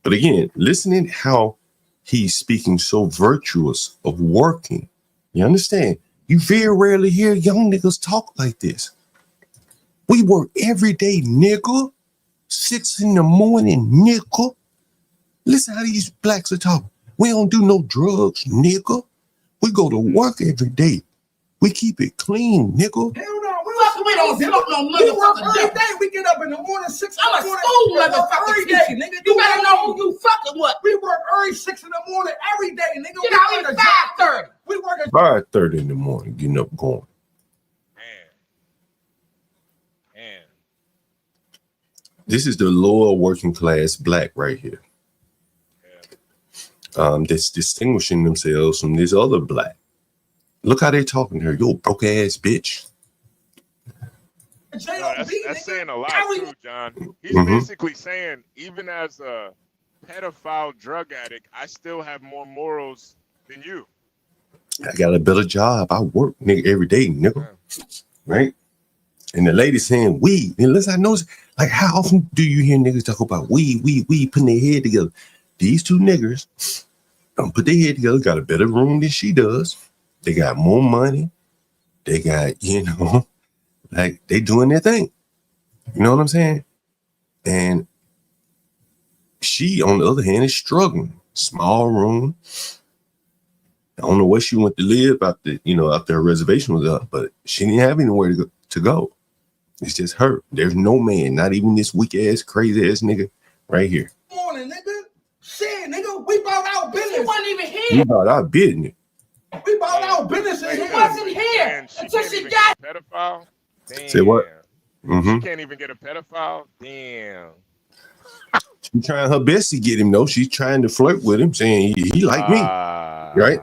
but again, listening how he's speaking so virtuous of working. You understand? You very rarely hear young niggas talk like this. We work every day, nigga. 6 in the morning, nigga. Listen how these blacks are talking. We don't do no drugs, nigga. We go to work every day. We keep it clean, nigga. Hell no, we don't smoke no motherfucking every day. We get up in the morning, 6 in the morning. I'm a school motherfucker every day, nigga. You better know who you fucking with. We work early 6 in the morning every day, nigga. Get out here at 5:30. We work at 5:30 in the morning, getting up going. Man. This is the lower working class black right here. That's distinguishing themselves from this other black. Look how they talking to her. Yo, broke ass bitch. That's saying a lot too, John. He's basically saying, even as a pedophile drug addict, I still have more morals than you. I got a better job. I work, nigga, every day, nigga. Right? And the lady saying weed. And listen, I know, like, how often do you hear niggas talk about weed, putting their head together? These two niggas put their head together, got a better room than she does. They got more money. They got, you know, like, they doing their thing. You know what I'm saying? And she, on the other hand, is struggling. Small room. I don't know where she went to live after, you know, after her reservation was up, but she didn't have anywhere to go. It's just her. There's no man, not even this weak ass, crazy ass nigga right here. Morning, nigga. Shit, nigga, we bought our business. She wasn't even here. We bought our business. We bought our business. She wasn't here until she got a pedophile. Damn. Say what? She can't even get a pedophile. Damn. She's trying her best to get him though. She's trying to flirt with him, saying he like me, right?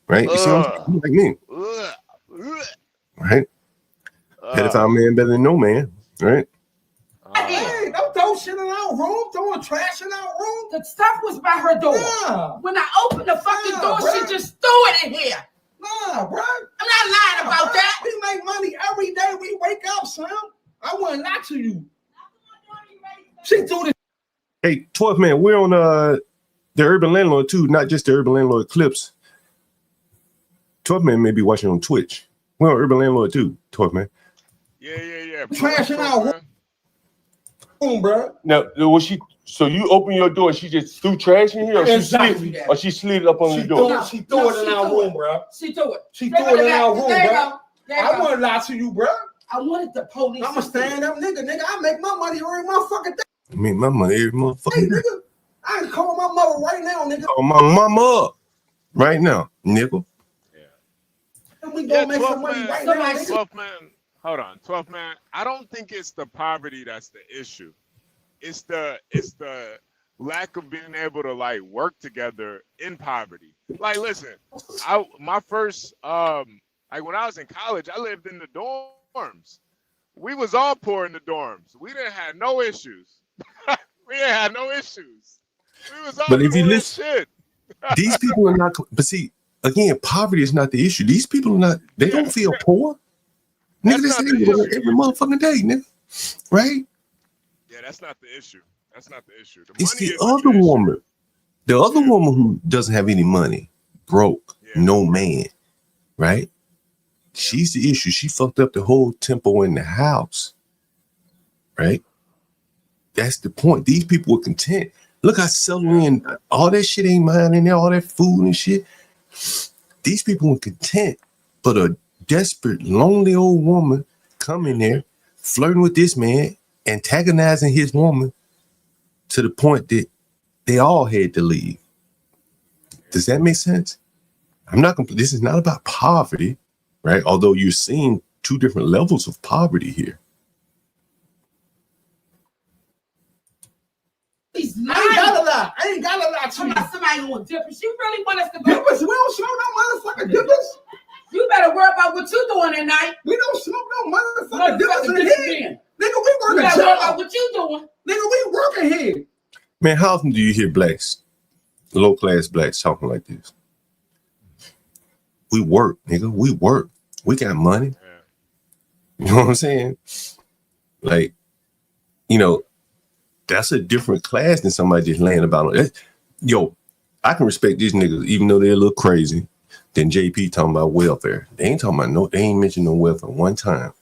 Right? You see what I'm saying? He like me, right? Pedophile man better than no man, right? Hey, don't throw shit in our room, throwing trash in our room. The stuff was by her door. Nah. When I opened the fucking door, bruh. she just threw it in here. Nah, bro. I'm not lying about that. We make money every day. We wake up, son. I wouldn't lie to you. She threw this. Hey, 12th man, we're on the Urban Landlord too, not just the Urban Landlord clips. 12th man may be watching on Twitch. We're on Urban Landlord too, 12th man. Yeah. Trash in our room, bro. Now, was she? So you open your door, she just threw trash in here, or Exactly she slid it up on the door? She threw it in our room, bro. She threw it. She threw it in our room, There you bro. go. There you I go. wouldn't lie to you, bro. I wanted the police. I'm a stand up nigga. I make my money every motherfucking day. I mean, my money every motherfucking Hey, day. nigga, I can call my mother right now, nigga. Call my mama up right now, nigga. And we gonna make some money right now, nigga. 12th man, hold on, 12th man. I don't think it's the poverty that's the issue. It's the lack of being able to like work together in poverty. Like, listen, my first like when I was in college, I lived in the dorms. We was all poor in the dorms. We didn't have no issues. We didn't have no issues. We was all But if you poor as listen, shit. these people are not. But see, again, poverty is not the issue. These people are not. They don't feel poor. Nigga, they say they work every motherfucking day, nigga. Right? Yeah, that's not the issue. That's not the issue. The It's money the is other woman. The other woman who doesn't have any money, broke, no man, right? She's the issue. She fucked up the whole tempo in the house, right? That's the point. These people were content. Look, I settled in. All that shit ain't mine in there. All that food and shit. These people were content, but a desperate, lonely old woman come in there, flirting with this man, antagonizing his woman to the point that they all had to leave. Does that make sense? This is not about poverty, right? Although you're seeing two different levels of poverty here. I ain't got a lot. I ain't got a lot to you. Somebody want dippers. You really want us to go? Dippers? We don't smoke no motherfucking dippers. You better worry about what you doing at night. We don't smoke no motherfucking dippers in here. Nigga, we You working better worry about job. what you doing. Nigga, we working here. Man, how often do you hear blacks, low-class blacks talking like this? We work, nigga. We work. We got money. You know what I'm saying? Like, you know, that's a different class than somebody just laying about it. Yo, I can respect these niggas, even though they're a little crazy, than JP talking about welfare. They ain't talking about they ain't mentioned no welfare one time,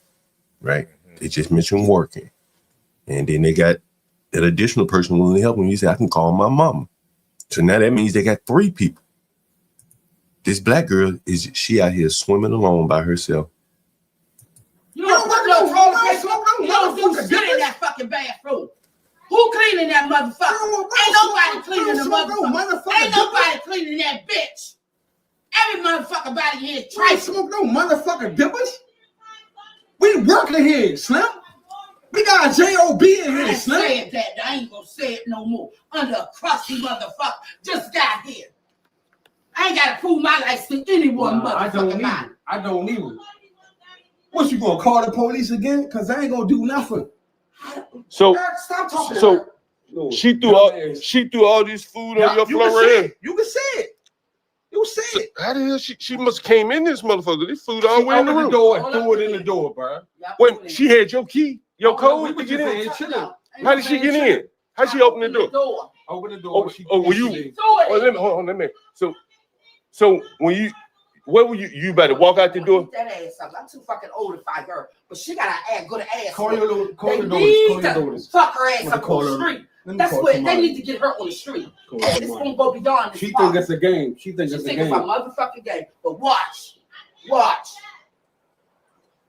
right? They just mentioned working. And then they got that additional person willing to help them. You say, I can call my mama. So now that means they got 3 people. This black girl, she out here swimming alone by herself. You don't put no toilet paper. You don't do shit in that fucking bathroom. Who cleaning that motherfucker? Ain't nobody cleaning the motherfucker. Ain't nobody cleaning that bitch. Every motherfucker body here is We ain't trifling. smoke no motherfucking dippers. We working here, Slim. We got a JOB in I here, ain't Slim. saying that. I ain't gonna say it no more. Under a crusty motherfucker just got here. I ain't gotta prove my life to anyone, I don't motherfucking need body. it. I don't need it. What, you gonna call the police again? Cause I ain't gonna do nothing. So, Stop talking. she threw all this food on your floor right here. You can say it. It was said. How the hell she must have came in this motherfucker? This food all the way in the Open room. the door and threw it in the door, bro. When she had your key, your code We to get in. chilling. How did she get in? How she open the door? Open the door. Were you? Hold on, let me. So when you, where were you? You better walk out the door. That ass up. I'm too fucking old to fight her, but she got an good ass. Call your daughters. Fuck her ass up on the street. That's what they need to get her on the street. And this won't go beyond this. She think it's a game. She thinks it's a game. It's a motherfucking game. But watch.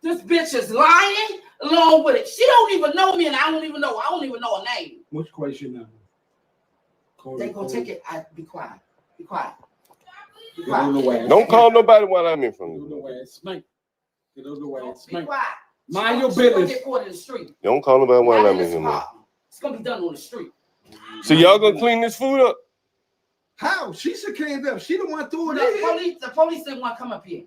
This bitch is lying along with it. She don't even know me, and I don't even know her name. Which question now? They gonna take it. Be quiet. Be quiet. Don't call nobody while I'm in front of you. Be quiet. Mind your She gonna business. get caught in the street. Don't call nobody while I'm in here. It's gonna be done on the street. So y'all gonna clean this food up? How? She should clean it up. She the one threw it in. The police didn't want to come up here.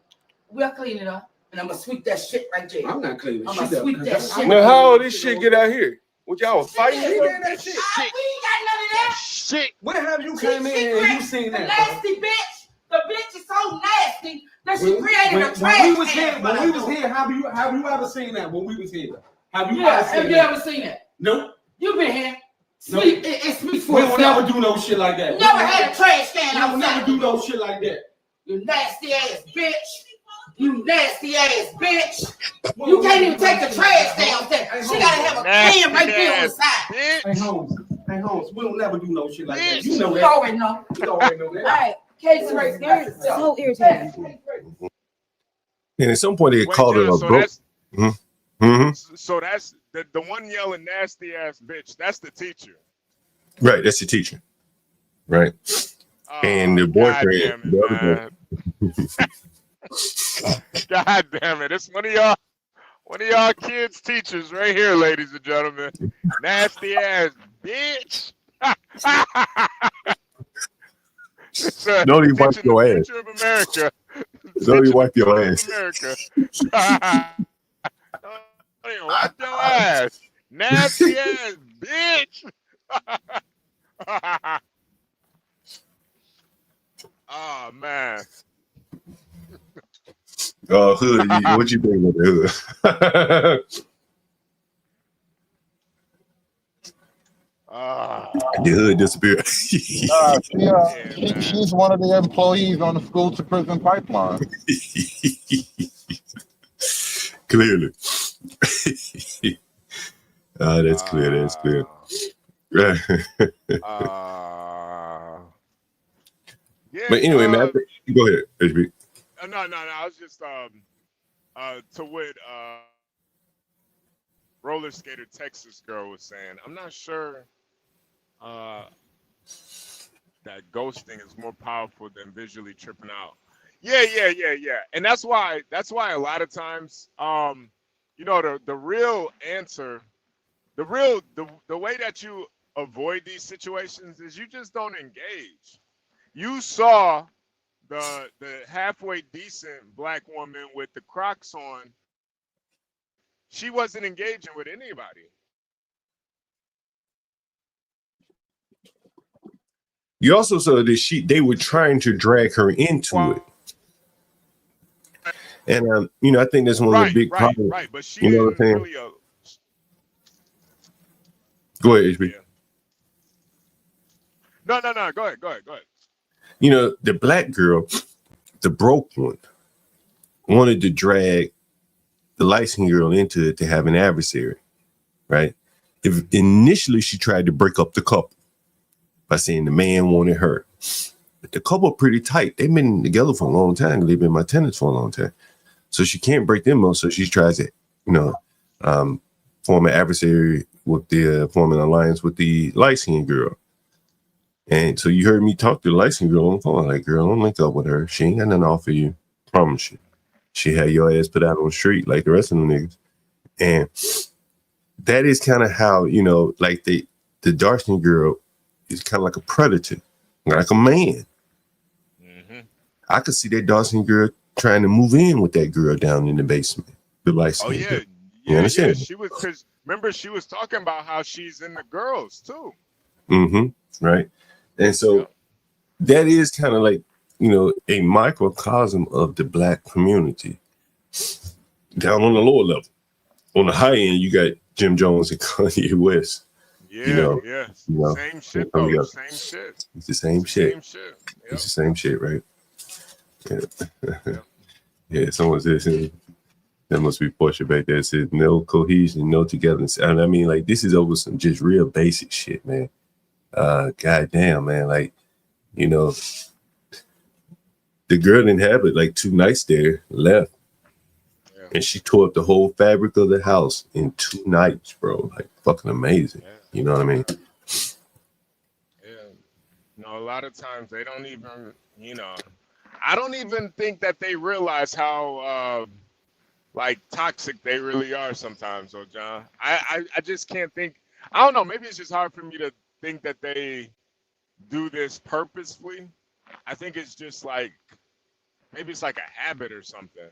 We'll clean it up, and I'm gonna sweep that shit right there. I'm not cleaning I'm shit gonna up. sweep that shit. Now how all this shit get out here? What y'all fighting? We ain't got none of that. Shit. Where have you came in and you seen that? Nasty bitch. The bitch is so nasty that she created a trash When we was can. here, have you ever seen that? When we was here, have you Have you ever seen it? Nope. You been here. Nope. It speaks for We will itself. never do no shit like that. You never had a trash can We will outside. never do no shit like that. You nasty ass bitch. You nasty ass bitch. You can't even take the trash downstairs. She gotta have a can right there on the side. Hey Holmes, we will never do no shit like that. You know We that. already know. You already know that. All right. Case right there. So irritating. And at some point they Wait, called it Jill, a so broke. that's- So that's the one yelling nasty ass bitch. That's the teacher. Right, that's the teacher. Right. And the boyfriend. God damn it, God damn it. It's one of y'all kids' teachers right here, ladies and gentlemen. Nasty ass bitch. Don't even wipe your ass. Future of America. Don't even wipe your ass. America. Don't even wipe your ass. Nasty ass bitch. Oh man. Hood, what you think of the hood? The hood disappeared. She's one of the employees on the school to prison pipeline. Clearly. That's clear. That's clear. But anyway, man, go ahead, HB. No. I was just to what roller skater Texas girl was saying. I'm not sure that ghosting is more powerful than visually tripping out. Yeah. And that's why a lot of times, the real answer, the way that you avoid these situations is you just don't engage. You saw the halfway decent black woman with the Crocs on. She wasn't engaging with anybody. You also saw that they were trying to drag her into it. And I think that's one of the big problems. Right, but she you know what I'm saying? Really Go ahead, HB. No. Go ahead. The black girl, the broke one, wanted to drag the light-skinned girl into it to have an adversary, right? Initially, she tried to break up the couple by saying the man wanted her. But the couple are pretty tight. They've been together for a long time. They've been my tenants for a long time. So she can't break them up. So she tries to, form an adversary form an alliance with the light-skinned girl. And so you heard me talk to the light-skinned girl on the phone. Like, girl, don't link up with her. She ain't got nothing to offer you. Promise you. She had your ass put out on the street like the rest of them niggas. And that is kind of how, like the dark-skinned girl is kind of like a predator, like a man. Mm-hmm. I could see that dark-skinned girl trying to move in with that girl down in the basement. The light-skinned girl. You understand? She was, because remember she was talking about how she's in the girls too. Mm-hmm. Right. And so that is kind of like a microcosm of the Black community down on the lower level. On the high end, you got Jim Jones and Kanye West. Yeah, same shit though. Same shit. It's the same shit. Same shit. Yep. It's the same shit, right? Yeah. Yeah, someone says that must be Portia back there. It says no cohesion, no togetherness. And I mean, like, this is over some just real basic shit, man. Goddamn, man. Like, the girl didn't have it like 2 nights there, left. Yeah. And she tore up the whole fabric of the house in 2 nights, bro. Like, fucking amazing. Yeah. You know what I mean? Yeah. A lot of times they don't even, I don't even think that they realize how, toxic they really are sometimes, though, John. I just can't think. I don't know. Maybe it's just hard for me to think that they do this purposefully. I think it's just maybe it's like a habit or something.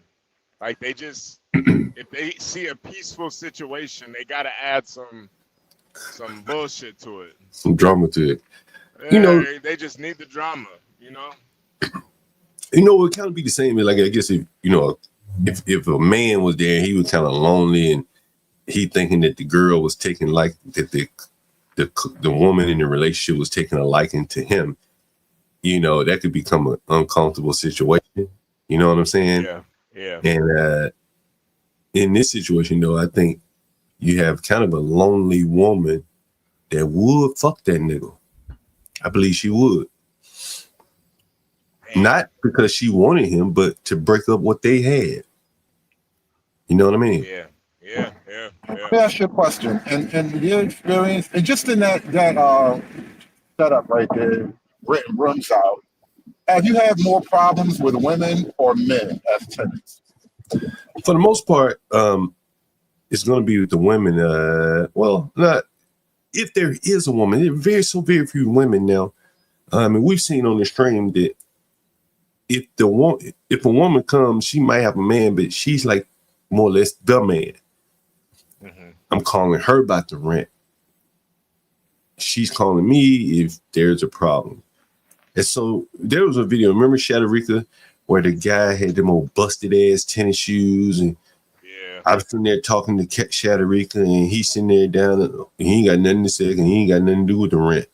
Like they just, if they see a peaceful situation, they got to add some bullshit to it. Some drama to it. Yeah, they just need the drama, it would kind of be the same. Like, I guess if a man was there, he was kind of lonely and he thinking that the girl was taking that the woman in the relationship was taking a liking to him, that could become an uncomfortable situation. You know what I'm saying? Yeah. And in this situation, though, I think you have kind of a lonely woman that would fuck that nigga. I believe she would. Not because she wanted him, but to break up what they had. You know what I mean? Yeah. Let me ask you a question. And your experience, and just in that setup right there, renting rooms out, have you had more problems with women or men as tenants? For the most part, it's going to be with the women. Not if there is a woman. There are very few women now. We've seen on the stream that if a woman comes, she might have a man, but she's like more or less the man. Mm-hmm. I'm calling her about the rent. She's calling me if there's a problem. And so there was a video. Remember Shatterika, where the guy had them old busted ass tennis shoes, and I was sitting there talking to Shatterika, and he's sitting there down. He ain't got nothing to say, and he ain't got nothing to do with the rent.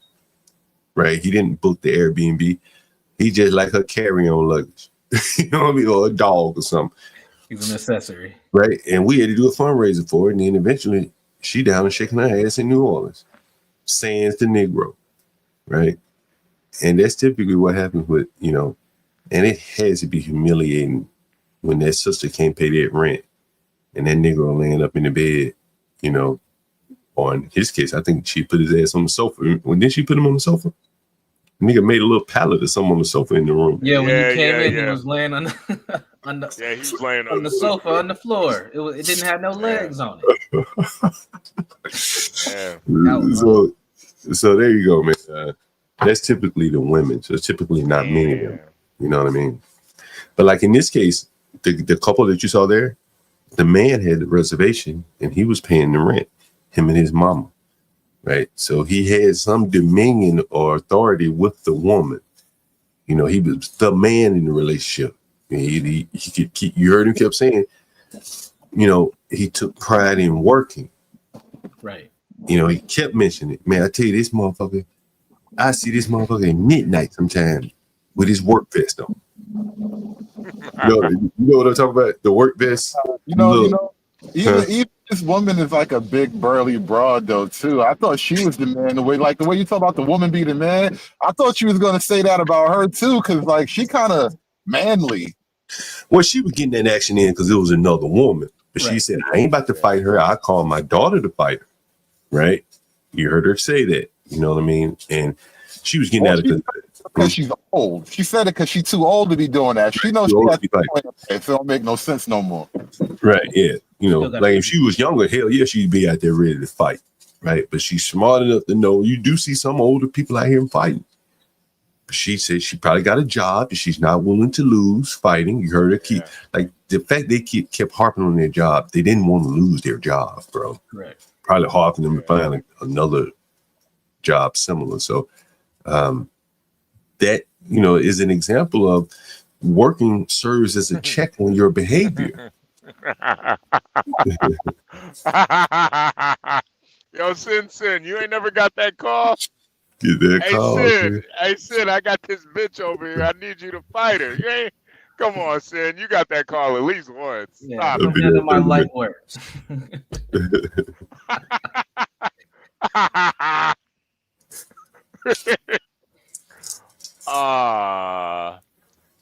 Right? He didn't book the Airbnb. He just like her carry-on luggage, you know what I mean, or a dog or something. He's an accessory, right? And we had to do a fundraiser for it, and then eventually she down and shaking her ass in New Orleans, sans the Negro, right? And that's typically what happens with, and it has to be humiliating when that sister can't pay that rent and that Negro laying up in the bed, or in his case, I think she put his ass on the sofa. When did she put him on the sofa? Nigga made a little pallet or something on the sofa in the room. Yeah, when he came in, he was laying on he was laying on the sofa on the floor. It didn't have no legs on it. So there you go, man. That's typically the women. So it's typically not many of them. You know what I mean? But like in this case, the couple that you saw there, the man had the reservation and he was paying the rent, him and his mama. Right. So he had some dominion or authority with the woman. He was the man in the relationship. You heard him kept saying, he took pride in working. Right. He kept mentioning it. Man, I tell you, this motherfucker, I see this motherfucker at midnight sometimes with his work vest on. You know what I'm talking about? The work vest. Even this woman is like a big burly broad though too. I thought she was the man. The way you talk about the woman be the man, I thought you was gonna say that about her too, because she kind of manly. Well, she was getting that action in because it was another woman, but she said, "I ain't about to fight her. I call my daughter to fight her." Right? You heard her say that. You know what I mean? And she was getting at it because she's old. She said it because she's too old to be doing that. She knows she has to fight. It don't make no sense no more. Right? Yeah. Like if she was younger, hell yeah, she'd be out there ready to fight, right? But she's smart enough to know you do see some older people out here fighting. But she said she probably got a job and she's not willing to lose fighting. You heard her keep like the fact they kept harping on their job. They didn't want to lose their job, bro. Correct. Probably hard for them to find another job similar. So that you know, is an example of working serves as a check on your behavior. Yo, Sin, you ain't never got that call? Get that call. Hey, Sid, I got this bitch over here. I need you to fight her. You ain't, come on, Sid. You got that call at least once. Yeah, Stop don't it. get into my light words.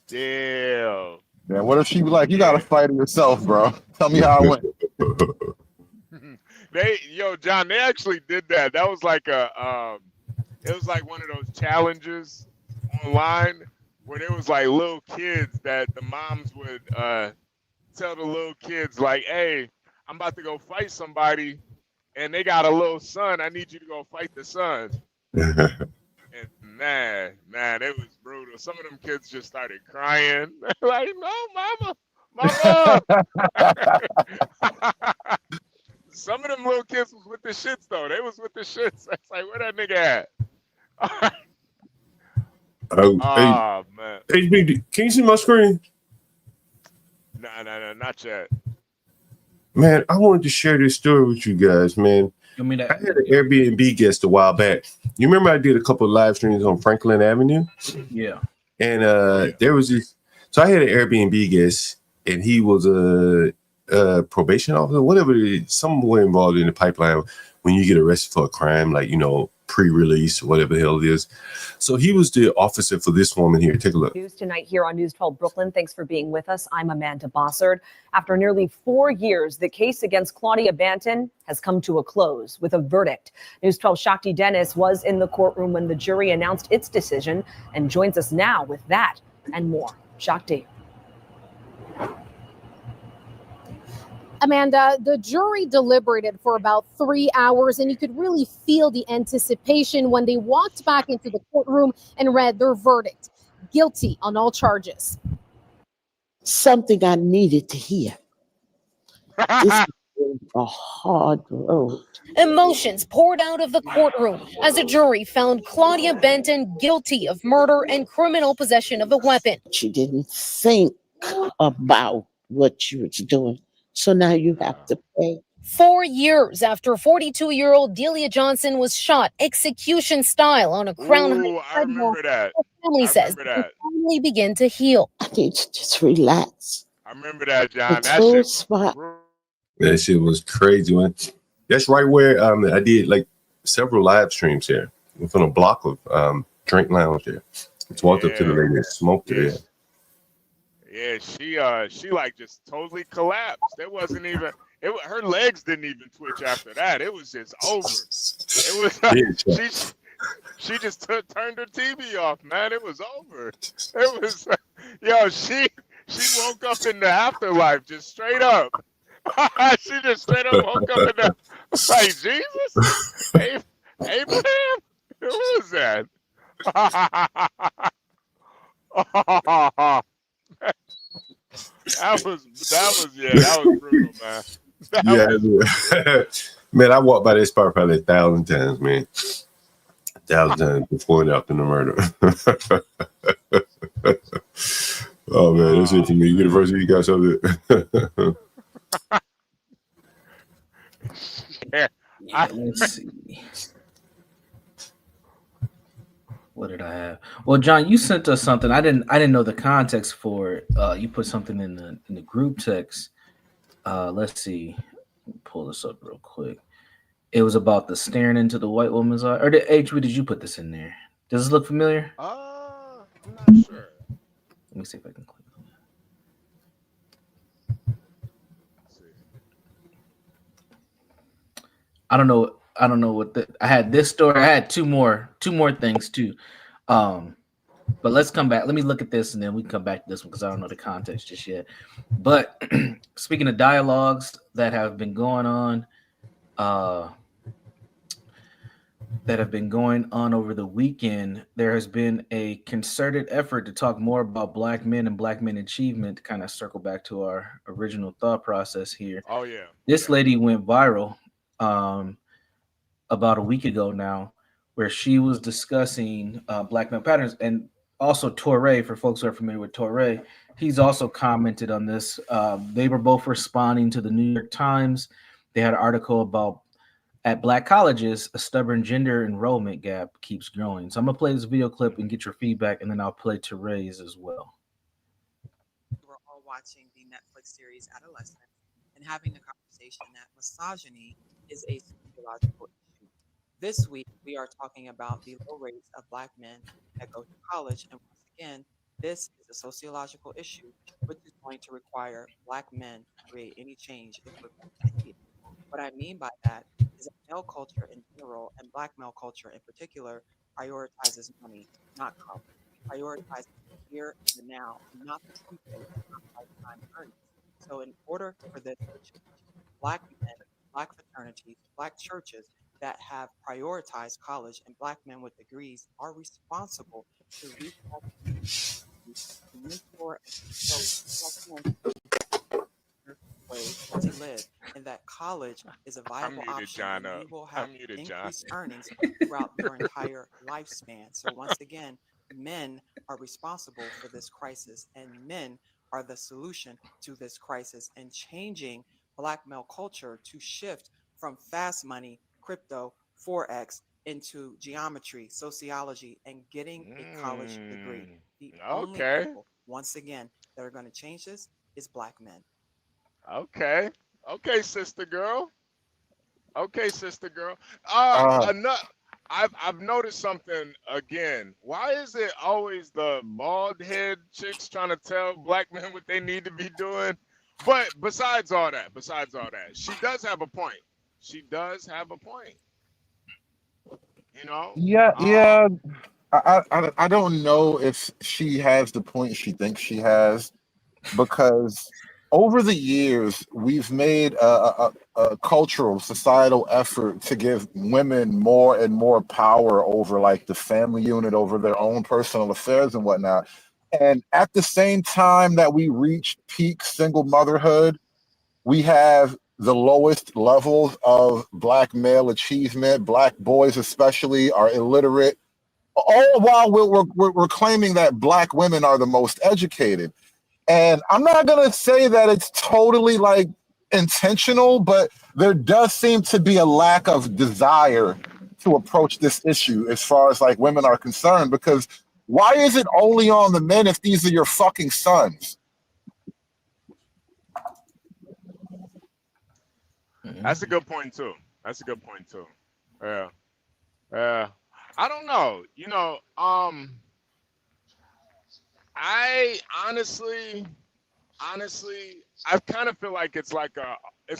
Damn. Man, what if she was like, you gotta fight it yourself, bro? Tell me how it went. John, they actually did that. That was like it was like one of those challenges online where there was like little kids that the moms would tell the little kids like, hey, I'm about to go fight somebody and they got a little son. I need you to go fight the son. And man, it was brutal. Some of them kids just started crying. Like, no, mama. Some of them little kids was with the shits though. They was with the shits. It's like, where that nigga at? Oh, man. HB, can you see my screen? No, not yet. Man, I wanted to share this story with you guys, man. I had an Airbnb guest a while back. You remember I did a couple of live streams on Franklin Avenue? Yeah. And there was this. So I had an Airbnb guest, and he was a probation officer, whatever it is, somewhere involved in the pipeline when you get arrested for a crime, like, you know, pre-release or whatever the hell it is. So he was the officer for this woman here. Take a look. News tonight here on News 12 Brooklyn. Thanks for being with us. I'm Amanda Bossard. After nearly 4 years, the case against Claudia Banton has come to a close with a verdict. News 12 Shakti Dennis was in the courtroom when the jury announced its decision and joins us now with that and more. Shakti. Amanda, the jury deliberated for about 3 hours, and you could really feel the anticipation when they walked back into the courtroom and read their verdict. Guilty on all charges. Something I needed to hear. This is a hard road. Emotions poured out of the courtroom as a jury found Claudia Banton guilty of murder and criminal possession of a weapon. She didn't think about what she was doing. So now you have to pay. 4 years after 42-year-old Delia Johnson was shot execution style on a Crown Heights I remember that. her family says they finally begin to heal. I need to just relax. I remember that, John. That shit was crazy, man. That's right where I did like several live streams here from a block of drink lounge there. Just walked up to the lady and smoked her there. Yeah, she like just totally collapsed. It wasn't even. Her legs didn't even twitch after that. It was just over. It was. She just turned her TV off, man. It was over. It was. She woke up in the afterlife just straight up. She just straight up woke up in the like Jesus, Abraham. Who was that? That was brutal, man. Man, I walked by this spot probably 1,000 times, man. 1,000 times before and after the murder. Oh man, that's it for me. University, you got something? Let's see. What did I have? Well, John, you sent us something. I didn't know the context for it. You put something in the group text. Let's see. Let me pull this up real quick. It was about the staring into the white woman's eye. Or did you put this in there? Does this look familiar? I'm not sure. Let me see if I can click on it. I don't know what I had this story. I had two more things too. But let's come back. Let me look at this and then we can come back to this one because I don't know the context just yet. But speaking of dialogues that have been going on, over the weekend, there has been a concerted effort to talk more about Black men and Black men achievement, to kind of circle back to our original thought process here. Oh, yeah. This lady went viral about a week ago now, where she was discussing Black male patterns. And Also, Torre, for folks who are familiar with Torre, he's also commented on this. They were both responding to the New York Times. They had an article about at Black colleges, a stubborn gender enrollment gap keeps growing. So I'm gonna play this video clip and get your feedback, and then I'll play Torre's as well. We're all watching the Netflix series Adolescence and having a conversation that misogyny is a sociological issue. This week, we are talking about the low rates of Black men that go to college. And once again, this is a sociological issue, which is going to require Black men to create any change if we're going to see it. What I mean by that is that male culture in general and Black male culture in particular prioritizes money, not college. Prioritizes the here and the now, not the future, not lifetime earnings. So, in order for this to change, Black men, Black fraternities, Black churches that have prioritized college and Black men with degrees are responsible to reach out to mentor and show Black men way to live, and that college is a viable option, John and up. you will have John. increased earnings throughout your entire lifespan. So once again, men are responsible for this crisis, and men are the solution to this crisis, and changing Black male culture to shift from fast money, crypto, forex into geometry, sociology, and getting a college degree. The only Okay. people, once again, that are going to change this is Black men. Okay. Okay, sister girl. Okay, sister girl. I've noticed something again. Why is it always the bald head chicks trying to tell Black men what they need to be doing? But besides all that, she does have a point. She does have a point. You know? Yeah. I don't know if she has the point she thinks she has, because over the years we've made a cultural, societal effort to give women more and more power over like the family unit, over their own personal affairs and whatnot. And at the same time that we reach peak single motherhood, we have the lowest levels of Black male achievement. Black boys especially are illiterate, all while we're claiming that Black women are the most educated. And I'm not going to say that it's totally like intentional, but there does seem to be a lack of desire to approach this issue as far as like women are concerned, because why is it only on the men if these are your fucking sons? That's a good point too. Yeah. I don't know. You know, I honestly, I kind of feel like it's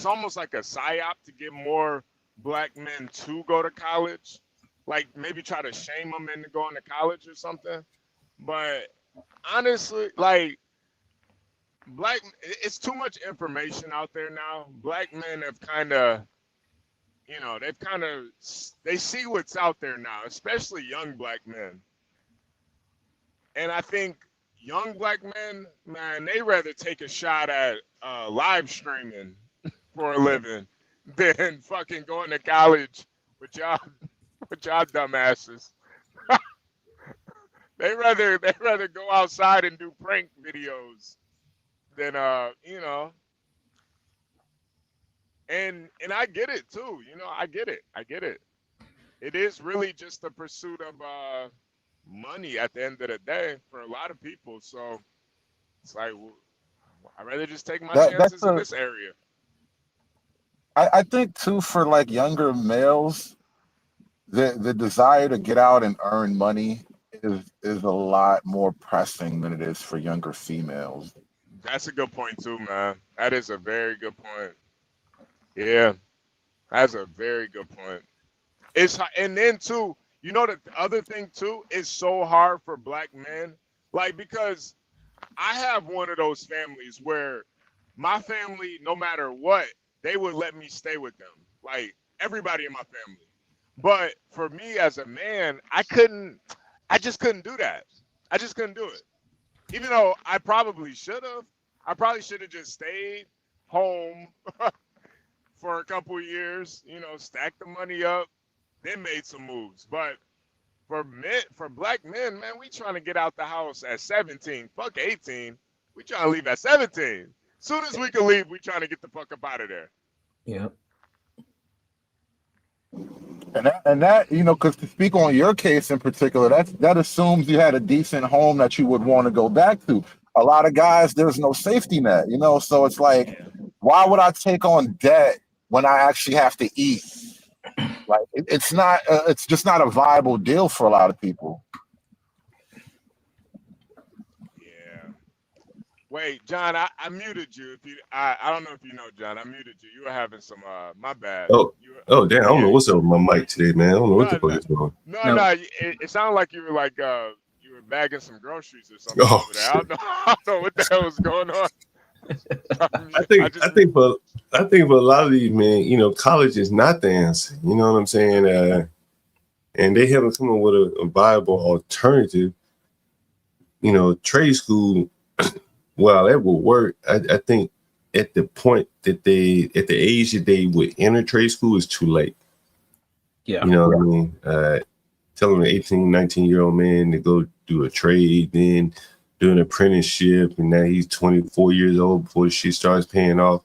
almost like a psyop to get more Black men to go to college, like maybe try to shame them into going to college or something. But honestly, like it's too much information out there now. Black men have kind of, they see what's out there now, especially young Black men. And I think young Black men, man, they rather take a shot at live streaming for a living than fucking going to college with y'all dumbasses. They rather go outside and do prank videos than and I get it too. I get it. It is really just the pursuit of money at the end of the day for a lot of people. So it's like, I'd rather just take my chances in this area. I think too, for like younger males, the desire to get out and earn money is a lot more pressing than it is for younger females. That's a good point too, man. That is a very good point. Yeah, that's a very good point. And then too, the other thing too, it's so hard for Black men, like, because I have one of those families where my family, no matter what, they would let me stay with them, like everybody in my family. But for me as a man, I just couldn't do that. I just couldn't do it. Even though I probably should have. I probably should have just stayed home for a couple of years, stacked the money up, then made some moves. But for black men, man, we trying to get out the house at 17. Fuck 18. We trying to leave at 17. Soon as we can leave, we trying to get the fuck up out of there. Yep. And that, you know, because to speak on your case in particular, that assumes you had a decent home that you would want to go back to. A lot of guys, there's no safety net, you know, so it's like, why would I take on debt when I actually have to eat? Like, it's not, it's just not a viable deal for a lot of people. Yeah. Wait, John, I muted you. If you, I don't know if you know, John, I muted you. You were having some, my bad. Oh, damn! I don't know what's up with my mic today, man. I don't know what the fuck is going on. No. It sounded like you were like, you were bagging some groceries or something over there. I don't know what the hell was going on. I think for a lot of these men, you know, college is not the answer. You know what I'm saying? And they haven't come up with a viable alternative. You know, trade school, while that will work, I think at the point that at the age that they would enter trade school is too late. Yeah. You know what I mean? Telling an 18, 19-year-old man to go do a trade, then do an apprenticeship, and now he's 24 years old before the shit starts paying off.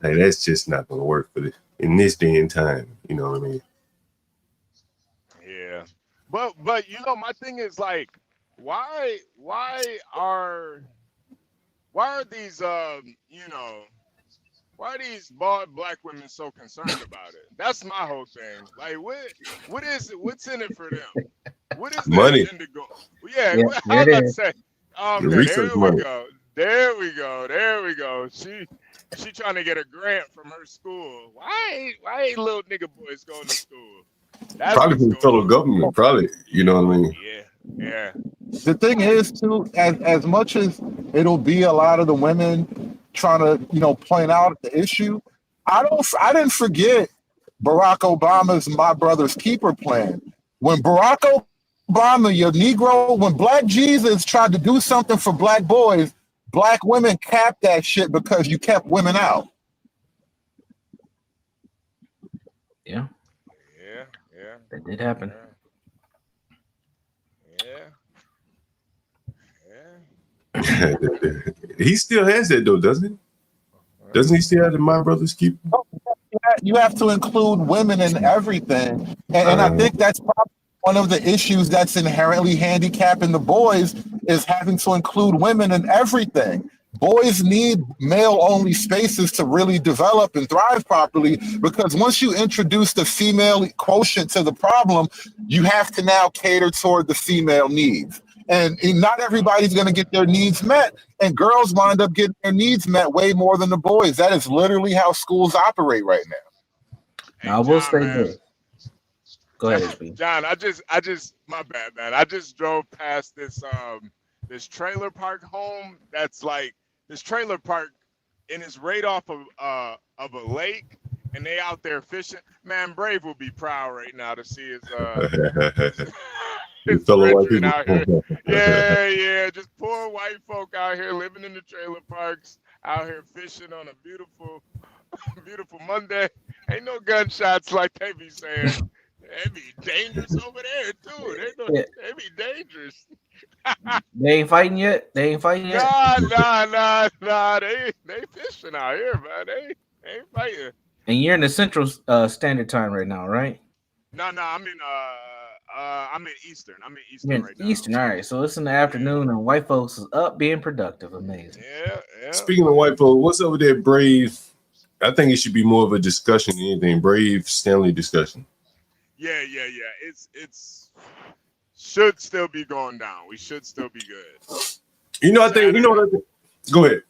Like, that's just not going to work for in this day and time. You know what I mean? Yeah. But you know, my thing is like, why are these you know, why are these bald black women so concerned about it? That's my whole thing. Like, what is it? What's in it for them? What is the money? Agenda go? Yeah, Yeah, I was about to is. say. The Okay, research money. There we go. She trying to get a grant from her school. Why ain't little nigga boys going to school? That's Probably from the federal government, probably. You know what I mean? Yeah. The thing is, too, as much as it'll be a lot of the women trying to, you know, point out the issue, I didn't forget Barack Obama's My Brother's Keeper plan. When Barack Obama, your Negro, when Black Jesus tried to do something for black boys, black women capped that shit because you kept women out. Yeah. That did happen. He still has that though, doesn't he? Doesn't he still have the My Brother's Keeper? You have to include women in everything, and I think that's probably one of the issues that's inherently handicapping the boys is having to include women in everything. Boys need male-only spaces to really develop and thrive properly, because once you introduce the female quotient to the problem, you have to now cater toward the female needs. And not everybody's going to get their needs met, and girls wind up getting their needs met way more than the boys. That is literally how schools operate right now. I will say this. Go ahead, HB. John, I just my bad, man. I just drove past this this trailer park home that's like this trailer park, and it's right off of a lake, and they out there fishing. Man, Brave will be proud right now to see his fellow white brethren people out here. Yeah, just poor white folk out here living in the trailer parks, out here fishing on a beautiful Monday. Ain't no gunshots like they be saying. They be dangerous over there too. They be dangerous. They ain't fighting yet. Nah. They fishing out here, man. They ain't fighting. And you're in the Central Standard Time right now, right? No, I'm in Eastern. I'm in Eastern You're in right now. Eastern, all right. So it's in the afternoon, and white folks is up being productive. Amazing. Yeah. Speaking of white folks, what's up with that Brave? I think it should be more of a discussion than anything. Brave Stanley discussion. Yeah. It's should still be going down. We should still be good. You know, I think. You know what I think? Go ahead.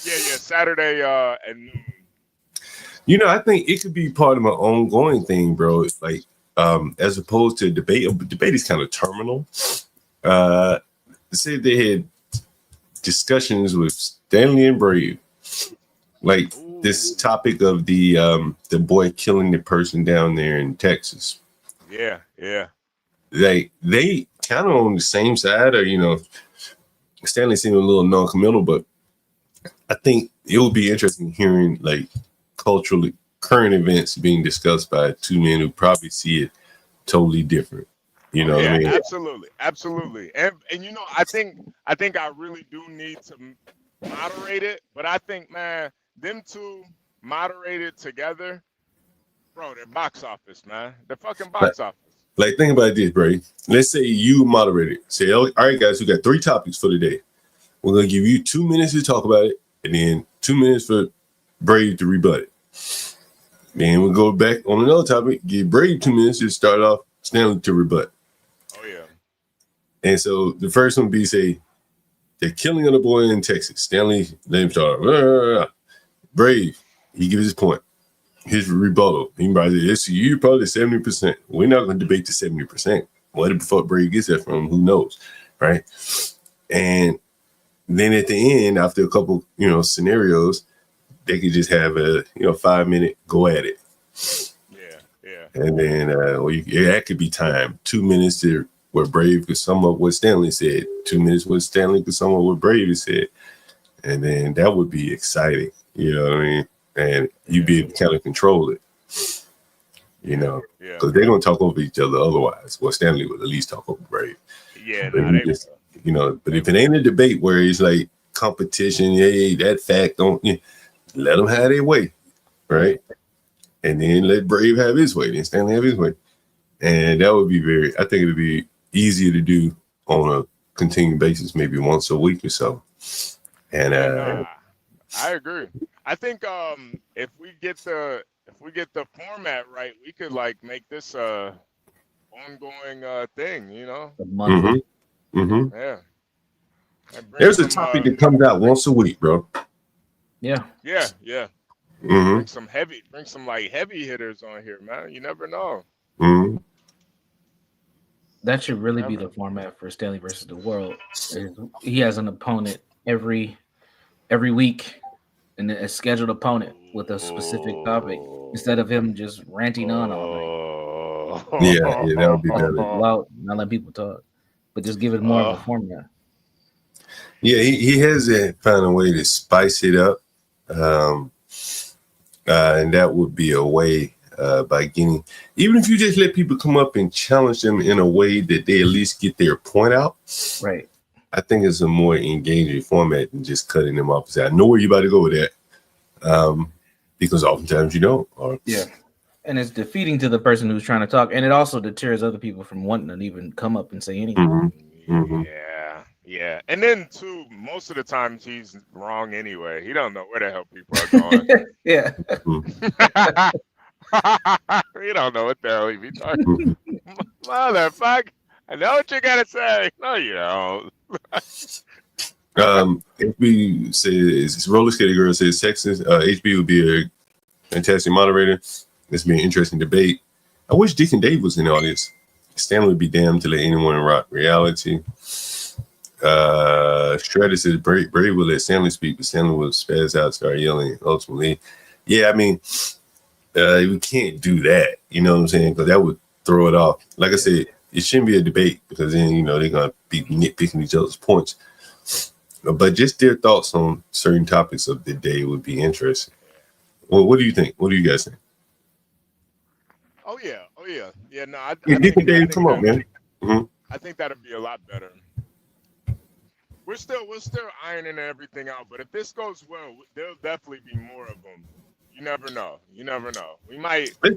Yeah. Saturday at noon. You know, I think it could be part of an ongoing thing, bro. It's like, as opposed to debate. Debate is kind of terminal. Say they had discussions with Stanley and Brave, like this topic of the boy killing the person down there in Texas. Yeah. Like they kind of on the same side, or you know, Stanley seemed a little non-committal, but I think it would be interesting hearing like culturally current events being discussed by two men who probably see it totally different. You know what I mean? Absolutely. And you know, I think I really do need to moderate it, but I think, man, them two moderated together, bro, they're box office, man. They're fucking box office. Like, think about this, Bray. Let's say you moderated. Say, all right, guys, we got 3 topics for today. We're going to give you 2 minutes to talk about it, and then 2 minutes for Brave to rebut it. Then we'll go back on another topic, give Brave 2 minutes to start off, Stanley to rebut. Oh, yeah. And so the first one be, say, the killing of the boy in Texas. Stanley, let him start off. Brave, he gives his point. His rebuttal. He probably say, you're probably 70%. We're not going to debate the 70%. Where the fuck Brave gets that from? Who knows? Right? And then at the end, after a couple, scenarios, they could just have a 5-minute go at it. Yeah. And then that could be time. 2 minutes to where Brave could sum up what Stanley said. 2 minutes where Stanley could sum up what Brave said. And then that would be exciting. You know what I mean? And you'd be able to kind of control it. Because they're going to talk over each other otherwise. Well, Stanley would at least talk over Brave. Yeah, but if it ain't a debate where it's like competition, hey, that fact, don't let them have their way, right? And then let Brave have his way, then Stanley have his way. And that would be I think it would be easier to do on a continuing basis, maybe once a week or so. And I agree. I think if we get the format right, we could like make this a ongoing thing, Yeah. There's a topic that comes out once a week, bro. Yeah. Bring some heavy hitters on here, man. You never know. That should really be the format for Stanley versus the World. He has an opponent every week, and a scheduled opponent with a specific topic instead of him just ranting on all night. Yeah, that would be better. Not let people talk, but just give it more of a format. Yeah, he has to find a way to spice it up, and that would be a way by getting, even if you just let people come up and challenge them in a way that they at least get their point out. Right. I think it's a more engaging format than just cutting them off and say, I know where you're about to go with that. Because oftentimes you don't. Yeah. And it's defeating to the person who's trying to talk. And it also deters other people from wanting to even come up and say anything. Yeah. And then too, most of the times he's wrong anyway. He don't know where the hell people are going. Yeah. He don't know what the hell he be talking. Motherfucker. I know what you gotta say. No, you don't. If we say roller skater girl says Texas, HB would be a fantastic moderator. This would be an interesting debate. I wish Deacon Dave was in all this. Stanley would be damned to let anyone rock reality. Shredder says Brave will let Stanley speak, but Stanley will spaz out, start yelling. Ultimately, yeah, I mean, we can't do that. You know what I'm saying? Because that would throw it off. Like I said, it shouldn't be a debate because then they're gonna be nitpicking each other's points. But just their thoughts on certain topics of the day would be interesting. Well, what do you think? What do you guys think? Oh yeah. No, I think Dave, come on, man. I think that'd be a lot better. We're still ironing everything out, but if this goes well, there'll definitely be more of them. You never know. We might, we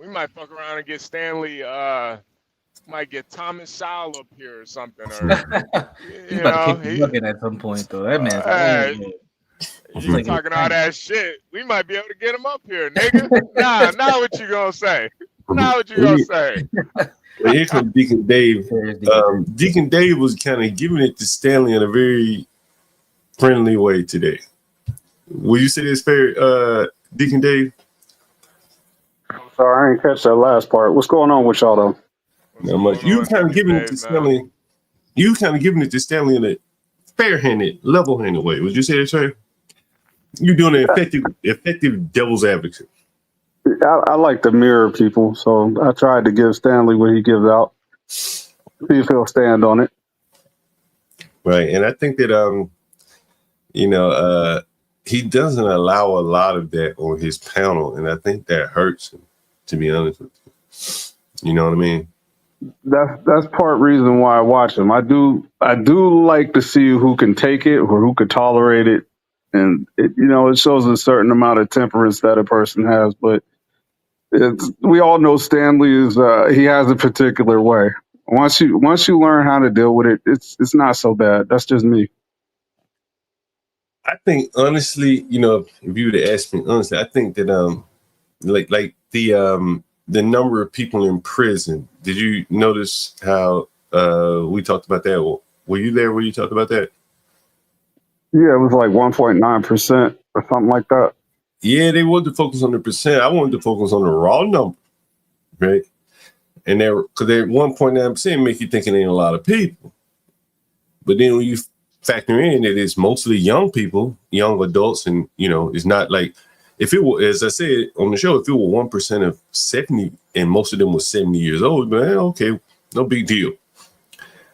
might fuck around and get Stanley. Might get Thomas Shaw up here or something. Or, He's about to keep looking at some point, though. That man's you talking all that shit. We might be able to get him up here, nigga. Nah, what you gonna say? Well, here comes Deacon Dave. Deacon Dave was kind of giving it to Stanley in a very friendly way today. Will you say this fair, Deacon Dave? I'm sorry, I didn't catch that last part. What's going on with y'all, though? Not much. You kind of giving it to Stanley. You kind of giving it to Stanley in a fair-handed, level-handed way. Would you say that's right? You're doing an effective devil's advocate. I like to mirror people, so I tried to give Stanley what he gives out. See if he'll stand on it. Right, and I think that he doesn't allow a lot of that on his panel, and I think that hurts him, to be honest with you. You know what I mean? That's part reason why I watch them. I do like to see who can take it or who could tolerate it, and it shows a certain amount of temperance that a person has. But we all know Stanley is he has a particular way. Once you learn how to deal with it, it's not so bad. That's just me. I think honestly, if you were to ask me honestly, I think that like the number of people in prison. Did you notice how we talked about that? Were you there when you talked about that? Yeah, it was like 1.9% or something like that. Yeah, they wanted to focus on the percent. I wanted to focus on the raw number, right? And because they're 1.9% make you think it ain't a lot of people. But then when you factor in that it's mostly young people, young adults, and it's not like if it were, as I said on the show, if it were 1% of 70 and most of them were 70 years old, man, okay, no big deal.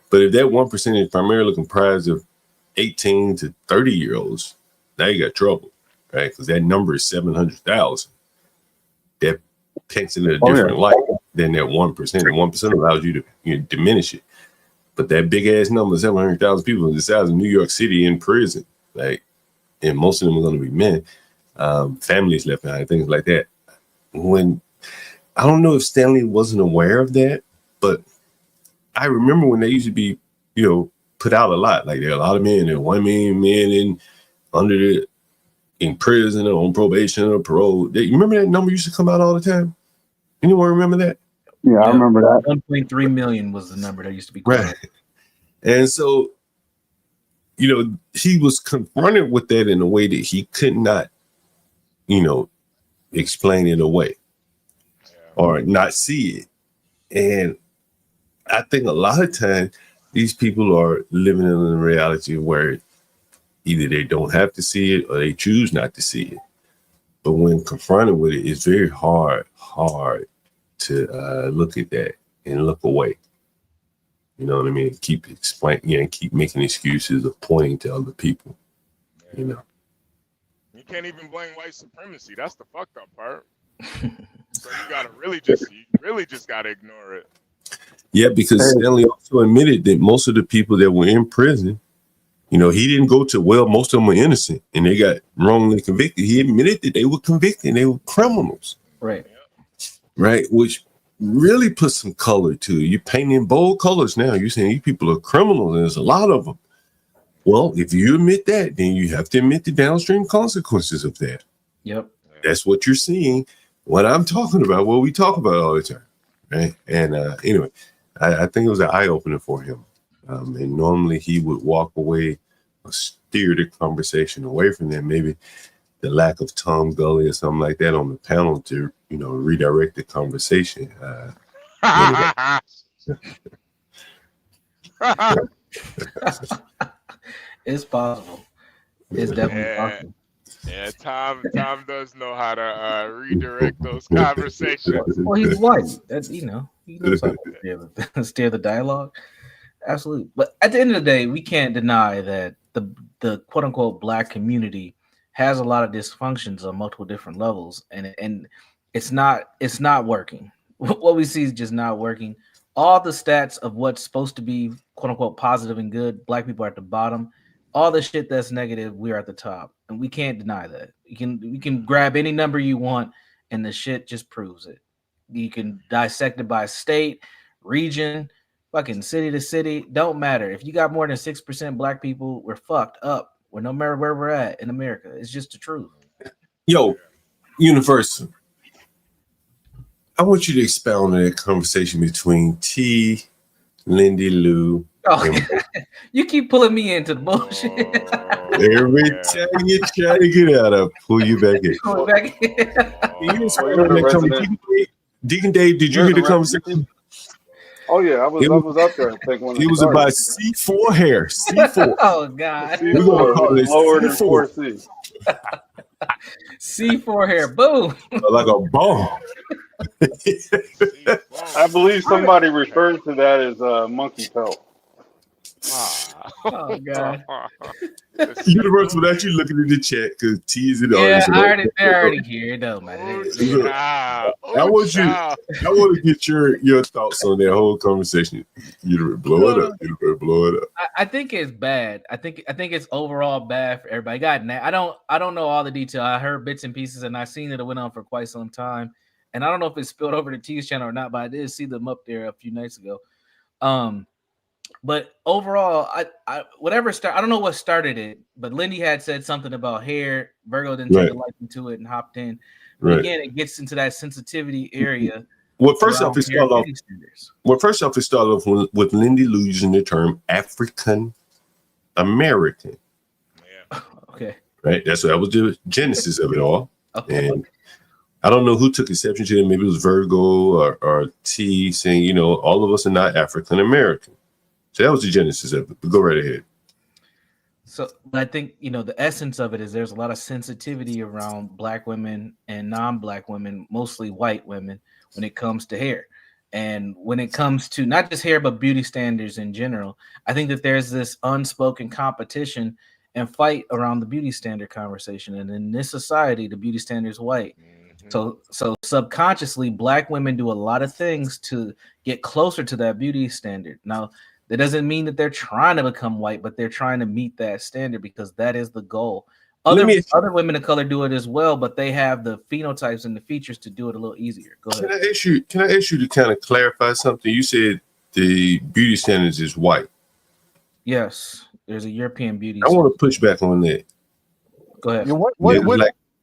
But if that 1% is primarily comprised of 18 to 30-year-olds, now you got trouble, right? Because that number is 700,000. That paints it in a different light than that 1%. And 1% allows you to diminish it. But that big ass number, 700,000 people the size of New York City in prison, and most of them are going to be men, families left behind, things like that. When I don't know if Stanley wasn't aware of that, but I remember when they used to be, put out a lot. Like there are a lot of men, there are 1 million men in prison or on probation or parole. You remember that number used to come out all the time? Anyone remember that? Yeah, I remember that. 1.3 million was the number that used to be right. And so, he was confronted with that in a way that he could not, explain it away or not see it. And I think a lot of times these people are living in a reality where either they don't have to see it or they choose not to see it. But when confronted with it, it's very hard to look at that and look away. You know what I mean? Keep explaining, keep making excuses of pointing to other people. You can't even blame white supremacy. That's the fucked up part. So you gotta really just gotta ignore it. Yeah, because Stanley also admitted that most of the people that were in prison, he didn't go to, most of them were innocent and they got wrongly convicted. He admitted that they were convicted. They were criminals. Right. Right. Which really puts some color to it. You're painting in bold colors now. You're saying these people are criminals and there's a lot of them. Well, if you admit that, then you have to admit the downstream consequences of that. Yep. That's what you're seeing. What I'm talking about, what we talk about all the time. Right. And anyway, I think it was an eye-opener for him. And normally he would walk away or steer the conversation away from that. Maybe the lack of Tom Gully or something like that on the panel to, redirect the conversation. It's possible. It's definitely possible. Yeah, Tom does know how to redirect those conversations. Well, he's white. That's he knows how to steer the dialogue. Absolutely. But at the end of the day, we can't deny that the quote unquote black community has a lot of dysfunctions on multiple different levels, and it's not working. What we see is just not working. All the stats of what's supposed to be quote unquote positive and good, black people are at the bottom. All the shit that's negative, we're at the top, and we can't deny that. You can grab any number you want, and the shit just proves it. You can dissect it by state, region, fucking city to city. Don't matter. If you got more than 6% black people, we're fucked up. We're no matter where we're at in America. It's just the truth. Yo, Universal. I want you to expound on that conversation between T, Lindy Lou. Oh, you keep pulling me into the bullshit. Every time you try to get out, I'll pull you back in. Deacon Dave, did you hear the conversation? Oh yeah, I was up there. I think when it was about C4 hair. C4. Oh God. We're gonna call it lower than C4. 4C. C4 hair. Boom. Like a bomb. I believe somebody referred to that as monkey pelt. Oh God. Universal, that you looking in the chat because T is in the Yeah, audience. they're already here. It don't matter. I want to get your thoughts on that whole conversation. Universe, blow it up. Universe, blow it up. I think it's bad. I think it's overall bad for everybody. I don't know all the detail. I heard bits and pieces, and I seen that it went on for quite some time. And I don't know if it spilled over to T's channel or not, but I did see them up there a few nights ago. But overall, I don't know what started it, but Lindy had said something about hair. Virgo didn't take a liking to it and hopped in. But again, it gets into that sensitivity area. Well, first off, it started off with Lindy Lou using the term African American. Yeah. Okay. Right. That was the genesis of it all. Okay. And I don't know who took exception to it. Maybe it was Virgo or T saying, all of us are not African American. So that was the genesis of it. But go right ahead. So I think, the essence of it is there's a lot of sensitivity around Black women and non-Black women, mostly white women, when it comes to hair. And when it comes to not just hair, but beauty standards in general, I think that there's this unspoken competition and fight around the beauty standard conversation. And in this society, the beauty standard is white. So subconsciously, Black women do a lot of things to get closer to that beauty standard. Now, that doesn't mean that they're trying to become white, but they're trying to meet that standard because that is the goal. Other women of color do it as well, but they have the phenotypes and the features to do it a little easier. Go ahead. Can I ask you to kind of clarify something? You said the beauty standards is white. Yes, there's a European beauty. I want to push back on that. Go ahead. Yeah, what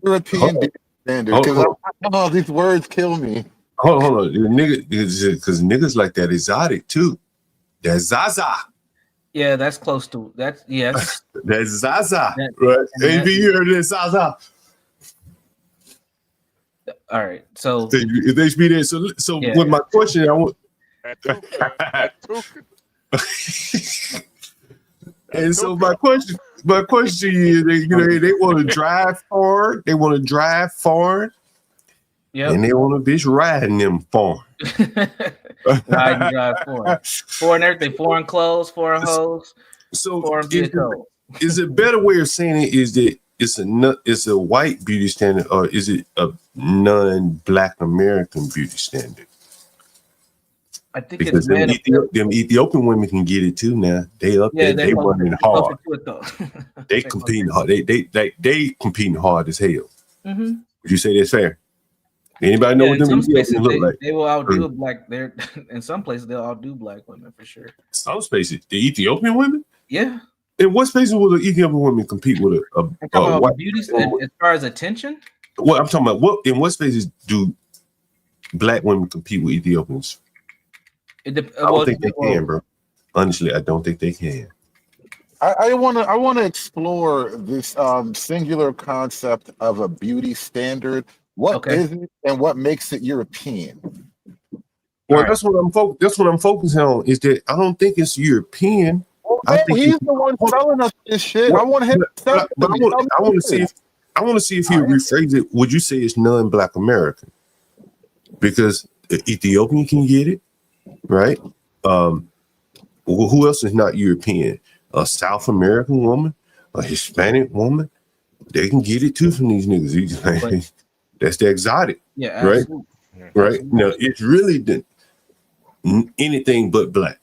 European beauty standard? Because these words kill me. Hold on, because niggas like that exotic too. That's Zaza. Yeah, that's close to that. Yes, that's Zaza. Right? AB, you heard that Zaza. All right, so if they be there, so with my question, I want. And so my question is, they want to drive far. They want to drive foreign. Yeah, and they want a bitch riding them foreign. Drive foreign everything, foreign clothes, foreign hoes. So is a better way of saying it is that it's a white beauty standard, or is it a non-Black American beauty standard? I think because it's them Ethiopian women can get it too now. They up there, they running hard. They competing hard. They competing hard as hell. Mm-hmm. Would you say that's fair? Anybody know what them Ethiopians look like? They will outdo Black. They're in some places they'll outdo Black women for sure. Some spaces, the Ethiopian women. Yeah. In what spaces will the Ethiopian women compete with a white beauty as far as attention? Well, I'm talking about in what spaces do Black women compete with Ethiopians? I don't think they can, bro. Honestly, I don't think they can. I want to explore this singular concept of a beauty standard. What is it, and what makes it European? Well, that's what I'm focusing on. Is that I don't think it's European. I think he's the one telling us this shit. I want him to tell I want to see if he rephrase it. Would you say it's non-Black American? Because the Ethiopian can get it, right? Who else is not European? A South American woman, a Hispanic woman, they can get it too from these niggas. That's the exotic, right? Right? Now, it's really anything but Black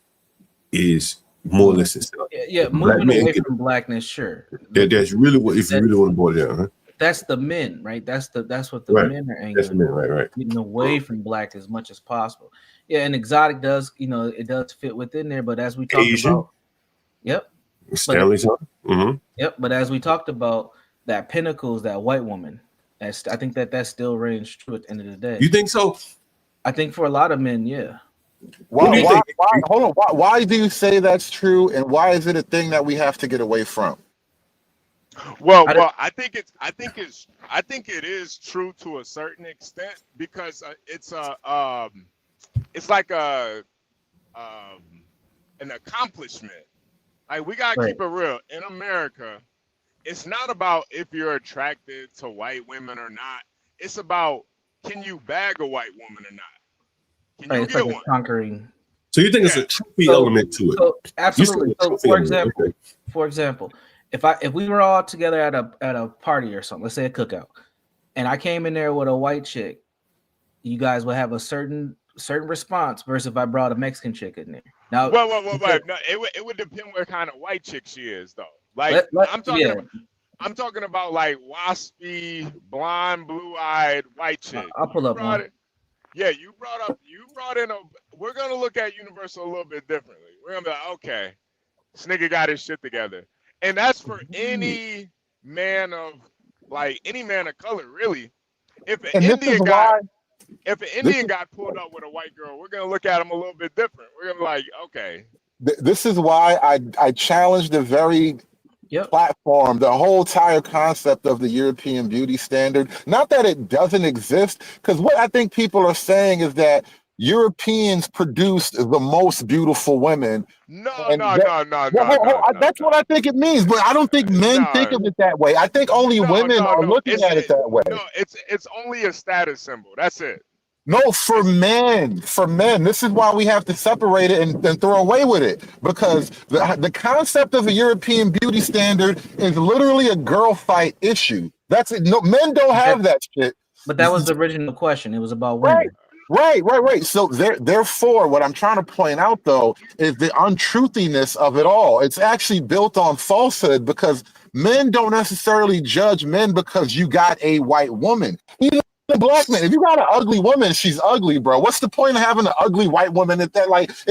is more or less itself. Yeah, moving away from Blackness, sure. That's really what, if you really want to boil it down, huh? That's the men, right? That's what the men are angry. That's the men, right. Getting away from Black as much as possible. Yeah, and exotic does, it does fit within there, but as we talked about, Stanley's on. Mm-hmm. Yep, but as we talked about, that pinnacle is that white woman. I think that still reigns true at the end of the day. You think so? I think for a lot of men, yeah. Why do you say that's true, and why is it a thing that we have to get away from? Well, I think it is true to a certain extent because it's like an accomplishment. Like we gotta keep it real in America. It's not about if you're attracted to white women or not. It's about can you bag a white woman or not? Can you get one? Conquering. So you think it's a trophy element to it? So absolutely. So Okay. for example, if we were all together at a party or something, let's say a cookout, and I came in there with a white chick, you guys would have a certain response versus if I brought a Mexican chick in there. Now, well. No, it would depend what kind of white chick she is, though. Like I'm talking about like waspy, blonde, blue-eyed white chick. I'll pull up one. Yeah, you brought in we're gonna look at Universal a little bit differently. We're gonna be like, okay, this nigga got his shit together. And that's for any man of color, really. If an Indian got pulled up with a white girl, we're gonna look at him a little bit different. We're gonna be like, okay. This is why I challenge the very platform, the whole entire concept of the European beauty standard. Not that it doesn't exist, because what I think people are saying is that Europeans produce the most beautiful women. No. That's what I think it means, but I don't think men think of it that way. I think only women are looking at it that way. No, it's only a status symbol. That's it. No, for men. This is why we have to separate it and throw away with it, because the concept of a European beauty standard is literally a girl fight issue. That's it. No, men don't have that shit. But that was the original question. It was about women. Right. So therefore, what I'm trying to point out, though, is the untruthiness of it all. It's actually built on falsehood, because men don't necessarily judge men because you got a white woman. Even a black man, if you got an ugly woman, she's ugly, bro. What's the point of having an ugly white woman? It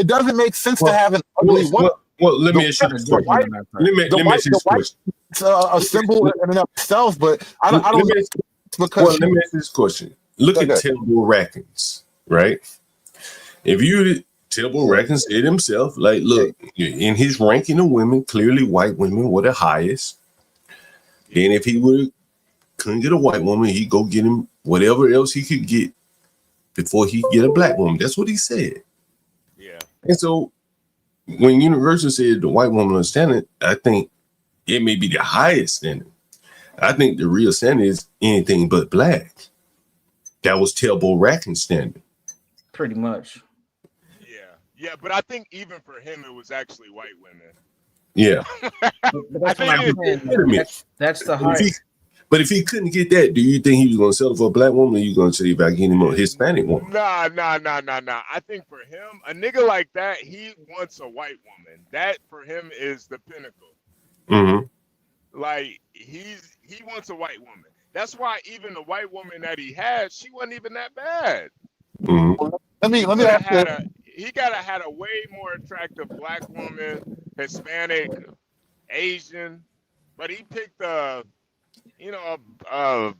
doesn't make sense to have an ugly woman. Well, let me ask you this question. Let me ask you this question. It's a symbol in and of itself, but I don't. Let me ask you this question. Look at Tillable Rackins, right? If you Tillable Rackins said himself, like, look, in his ranking of women, clearly white women were the highest. And if he couldn't get a white woman, he'd go get him whatever else he could get before he get a black woman. That's what he said. Yeah. And so when Universal said the white woman standard, I think it may be the highest standard. I think the real standard is anything but black. That was Tillable Rackins' standard. Pretty much. Yeah, but I think even for him, it was actually white women. Yeah. That's the highest. But if he couldn't get that, do you think he was going to settle for a black woman, or you going to say if I get him a Hispanic woman? Nah. I think for him, a nigga like that, he wants a white woman. That for him is the pinnacle. Mm-hmm. Like he wants a white woman. That's why even the white woman that he had, she wasn't even that bad. Mm-hmm. Let me he gotta had a way more attractive black woman, Hispanic, Asian, but he picked a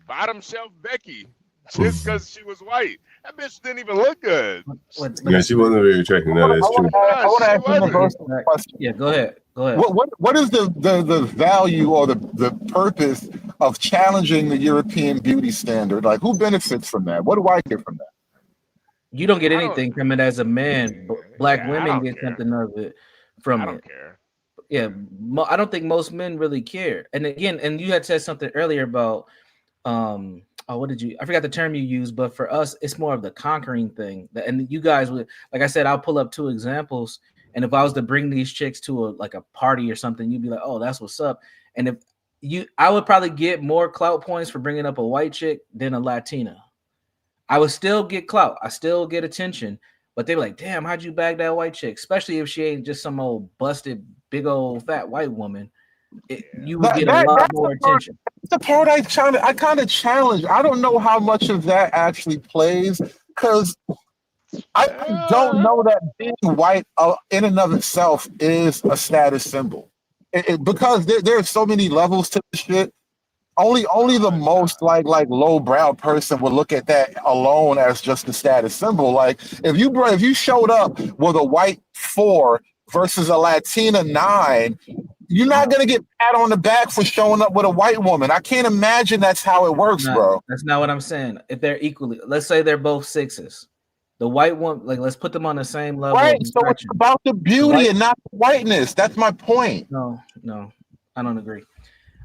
bottom shelf Becky just because she was white. That bitch didn't even look good. Yeah, she wasn't very attractive. No, that's true. I want to ask Universal a question. Yeah, go ahead. What is the value or the purpose of challenging the European beauty standard? Like, who benefits from that? What do I get from that? You don't get anything from it as a man. Black women get something of it from it. I don't care. Yeah, I don't think most men really care. And again, and you had said something earlier about I forgot the term you used, but for us, it's more of the conquering thing. And you guys would, like I said, I'll pull up 2 examples. And if I was to bring these chicks to a party or something, you'd be like, oh, that's what's up. And I would probably get more clout points for bringing up a white chick than a Latina. I would still get clout. I still get attention, but they were like, damn, how'd you bag that white chick? Especially if she ain't just some old busted, big old fat white woman. You would get a lot more attention. The part I kind of challenge. I don't know how much of that actually plays, because I don't know that being white in and of itself is a status symbol. Because there are so many levels to this shit. Only the most like low-brow person would look at that alone as just a status symbol. Like if you showed up with a white 4 versus a Latina 9, you're not gonna get pat on the back for showing up with a white woman. I can't imagine that's how it works, bro. That's not what I'm saying. If they're equally, let's say they're both 6s. The white one, like, let's put them on the same level. Right. So it's about the beauty and not the whiteness. That's my point. No, I don't agree.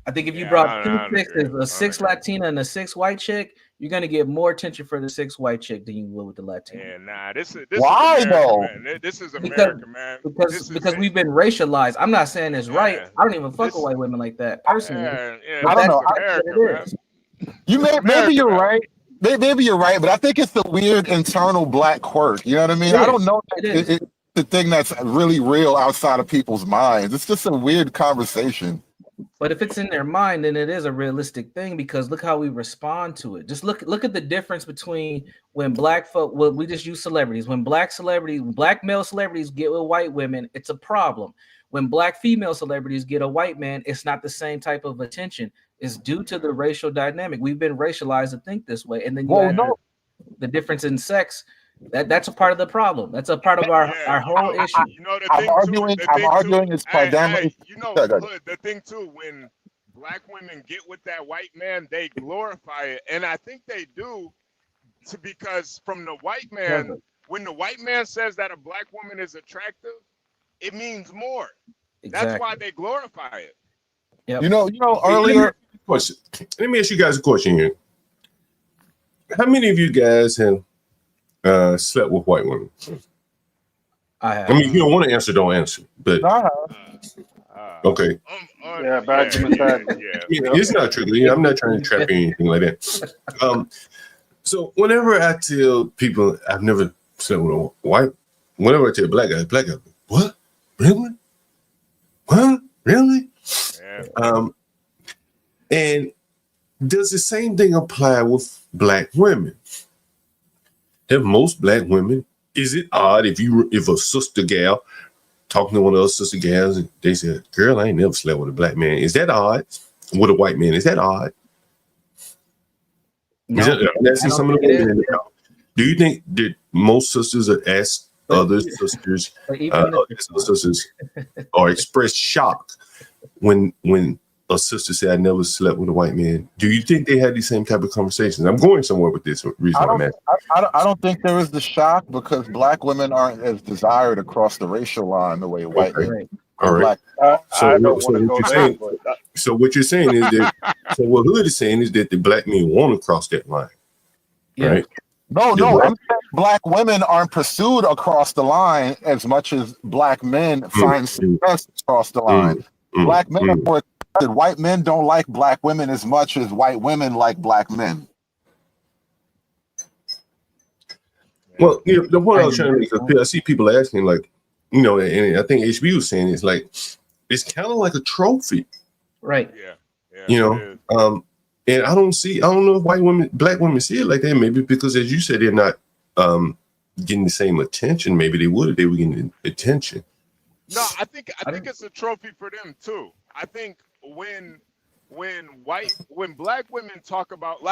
I think if you Yeah, brought two I don't sixes, agree. a 6 Latina and a 6 white chick, you're gonna get more attention for the 6 white chick than you will with the Latina. Yeah, nah, this is Why America, though? man. This is Because America, man. because This is because we've been racialized. I'm not saying it's right. yeah. I don't even fuck with This white women like that personally. yeah, But I don't this that's know. is what America, it man. is. You This is maybe America, you're man. right. Maybe you're right, but I think it's the weird internal black quirk. You know what I mean? It I don't is. know. It is. It's the thing that's really real outside of people's minds. It's just a weird conversation. But if it's in their mind, then it is a realistic thing because look how we respond to it. Just look at the difference between when black folk, well, we just use celebrities. When black male celebrities get with white women, it's a problem. When black female celebrities get a white man, it's not the same type of attention. It's due to the racial dynamic. We've been racialized to think this way, and then you add the difference in sex. That's a part of the problem. That's a part of our whole issue. You know the I'm thing arguing. too. I'm arguing it's predominantly. You know, Go ahead. Hood, the thing too, when black women get with that white man, they glorify it, and I think they do, because from the white man, when the white man says that a black woman is attractive, it means more. That's why they glorify it. You know. Earlier. Question. Let me ask you guys a question here. How many of you guys have slept with white women? I have. I mean, if you don't want to answer, don't answer. But okay. Yeah, bad It's not tricky. I'm not trying to trap you or anything like that. So whenever I tell people I've never slept with a white, whenever I tell black guys, what? Really? What? Really? Yeah. And does the same thing apply with black women? Have most black women, is it odd if a sister gal talking to one of those sister gals and they said, girl, I ain't never slept with a black man. Is that odd? With a white man, is that odd? No, Do you think that most sisters ask other sisters, or express shock when a sister said I never slept with a white man? Do you think they had the same type of conversations? I'm going somewhere with this reason. I don't think there is the shock because black women aren't as desired across the racial line the way white men. All right. So what you're saying is that what Hood is saying is that the black men want to cross that line. Right? No, I'm saying black women aren't pursued across the line as much as black men find success across the line. Black men are more accepted. White men don't like black women as much as white women like black men. Well, the point I was trying to make is I see people asking, like, and I think HB was saying it's like it's kind of like a trophy, right? And I don't know if black women see it like that. Maybe because, as you said, they're not getting the same attention. Maybe they would if they were getting attention. No, I think it's a trophy for them too. I think when black women talk about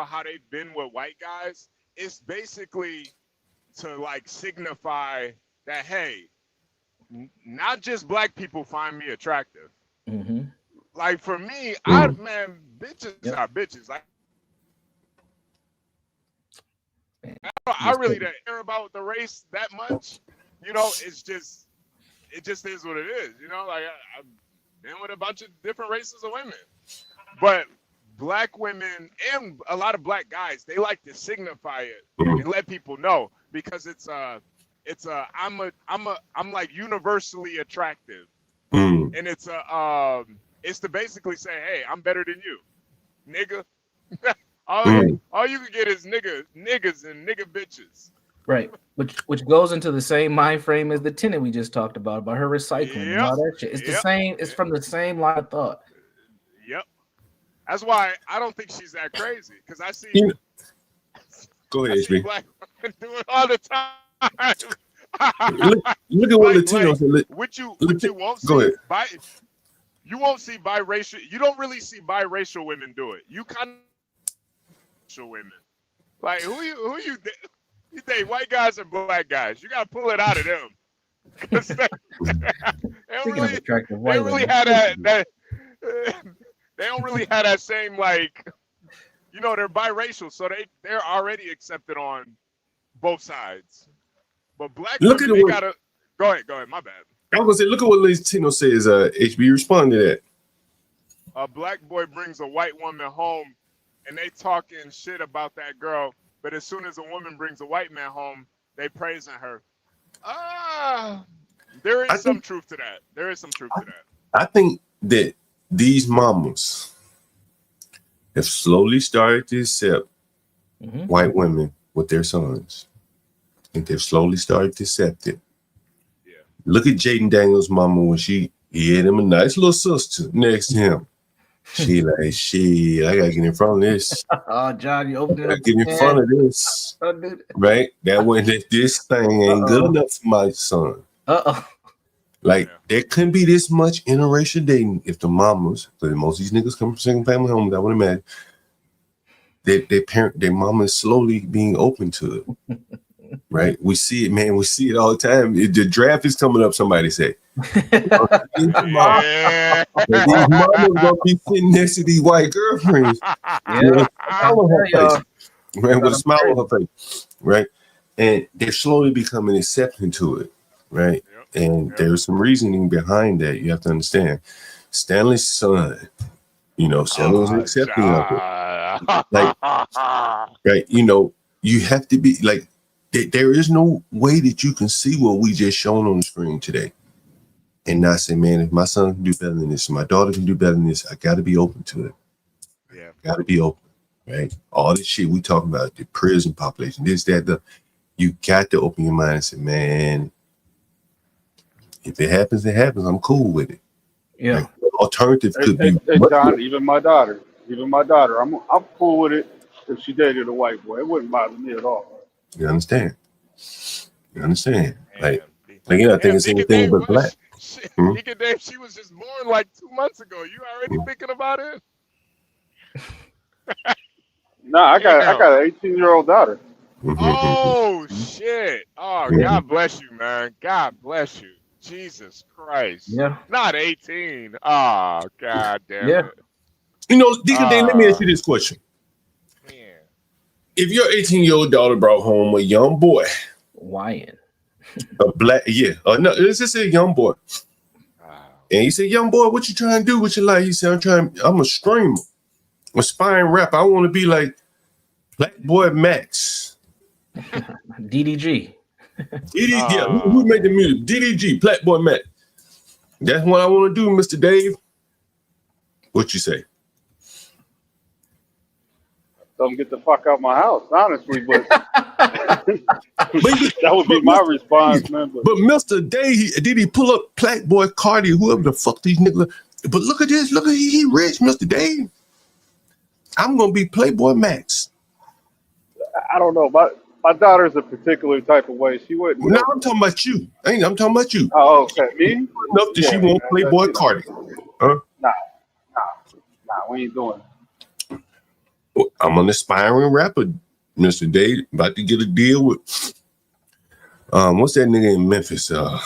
how they've been with white guys, it's basically to like signify that, hey, not just black people find me attractive. Mm-hmm. Like for me, bitches are bitches. Like I really don't care about the race that much. It just is what it is. Like I've been with a bunch of different races of women, but black women and a lot of black guys, they like to signify it and let people know because I'm like universally attractive, and it's to basically say, hey, I'm better than you, nigga. all you can get is niggas and nigga bitches. Right, which goes into the same mind frame as the tenant we just talked about her recycling and all that shit. It's the same. It's from the same line of thought. Yep. That's why I don't think she's that crazy because I see. Go ahead, HB. Black women do it all the time. Look at what Latinos. What you won't see. You won't see biracial. You don't really see biracial women do it. You kind of women. Like who you think white guys and black guys? You gotta pull it out of them. They don't really have that. They don't really have that same like. They're biracial, so they're already accepted on both sides. But black women, they gotta go ahead. My bad. I was gonna say, look at what Latino says. HB, respond to that. A black boy brings a white woman home, and they talking shit about that girl. But as soon as a woman brings a white man home, they praising her. There is some truth to that. There is some truth to that. I think that these mamas have slowly started to accept white women with their sons. I think they've slowly started to accept it. Yeah. Look at Jaden Daniels' mama when he had him a nice little sister next to him. She like, shit, I gotta get in front of this. Oh, John, you opened it up. Get in front of this. Right? That way, this thing ain't good enough for my son. Like, there couldn't be this much interracial dating if the mamas, because most of these niggas come from single family homes, I would imagine, their mama is slowly being open to it. Right? We see it, man. We see it all the time. The draft is coming up, somebody say. These mamas gonna be sitting next to these white girlfriends. With a smile on her face. Right? And they're slowly becoming accepting to it. Right? And there's some reasoning behind that. You have to understand. Stanley's son, Stanley was accepting of it. Like, right, you have to be like, there is no way that you can see what we just shown on the screen today and not say, man, if my son can do better than this, my daughter can do better than this, I got to be open to it. Yeah, got to be open, right? All this shit we talking about, the prison population, this, that, you got to open your mind and say, man, if it happens, it happens. I'm cool with it. Yeah. Like, alternative could be. Hey, John, even my daughter, I'm cool with it if she dated a white boy. It wouldn't bother me at all. You understand? Like you're not thinking anything but black. Deacon Dave, she was just born like 2 months ago. You already thinking about it? No, I got an 18-year-old daughter. Oh shit! Oh, God bless you, man. God bless you. Jesus Christ. Yeah. Not 18. Oh, God damn it. Deacon Dave, let me ask you this question. If your 18-year-old daughter brought home a young boy, Wyan, a black, no, let's just say a young boy, and he said, "Young boy, what you trying to do with your life?" He said, I'm a streamer, a aspiring rapper. I want to be like Black Boy Max, DDG. Who made the music? DDG, Black Boy Max. That's what I want to do, Mr. Dave. What you say? Don't get the fuck out my house, honestly, but that would be my response, man. But Mr. Day, did he pull up Black Boy Cardi, whoever the fuck these niggas? But look at this, he rich, Mr. Day. I'm gonna be Playboy Max. I don't know, my daughter's a particular type of way. She wouldn't. No, I'm talking about you. I'm talking about you. Oh, okay, me? Enough that she won't Playboy Cardi. Huh? Nah, we ain't doing it. I'm an aspiring rapper, Mr. Dave. About to get a deal with what's that nigga in Memphis? To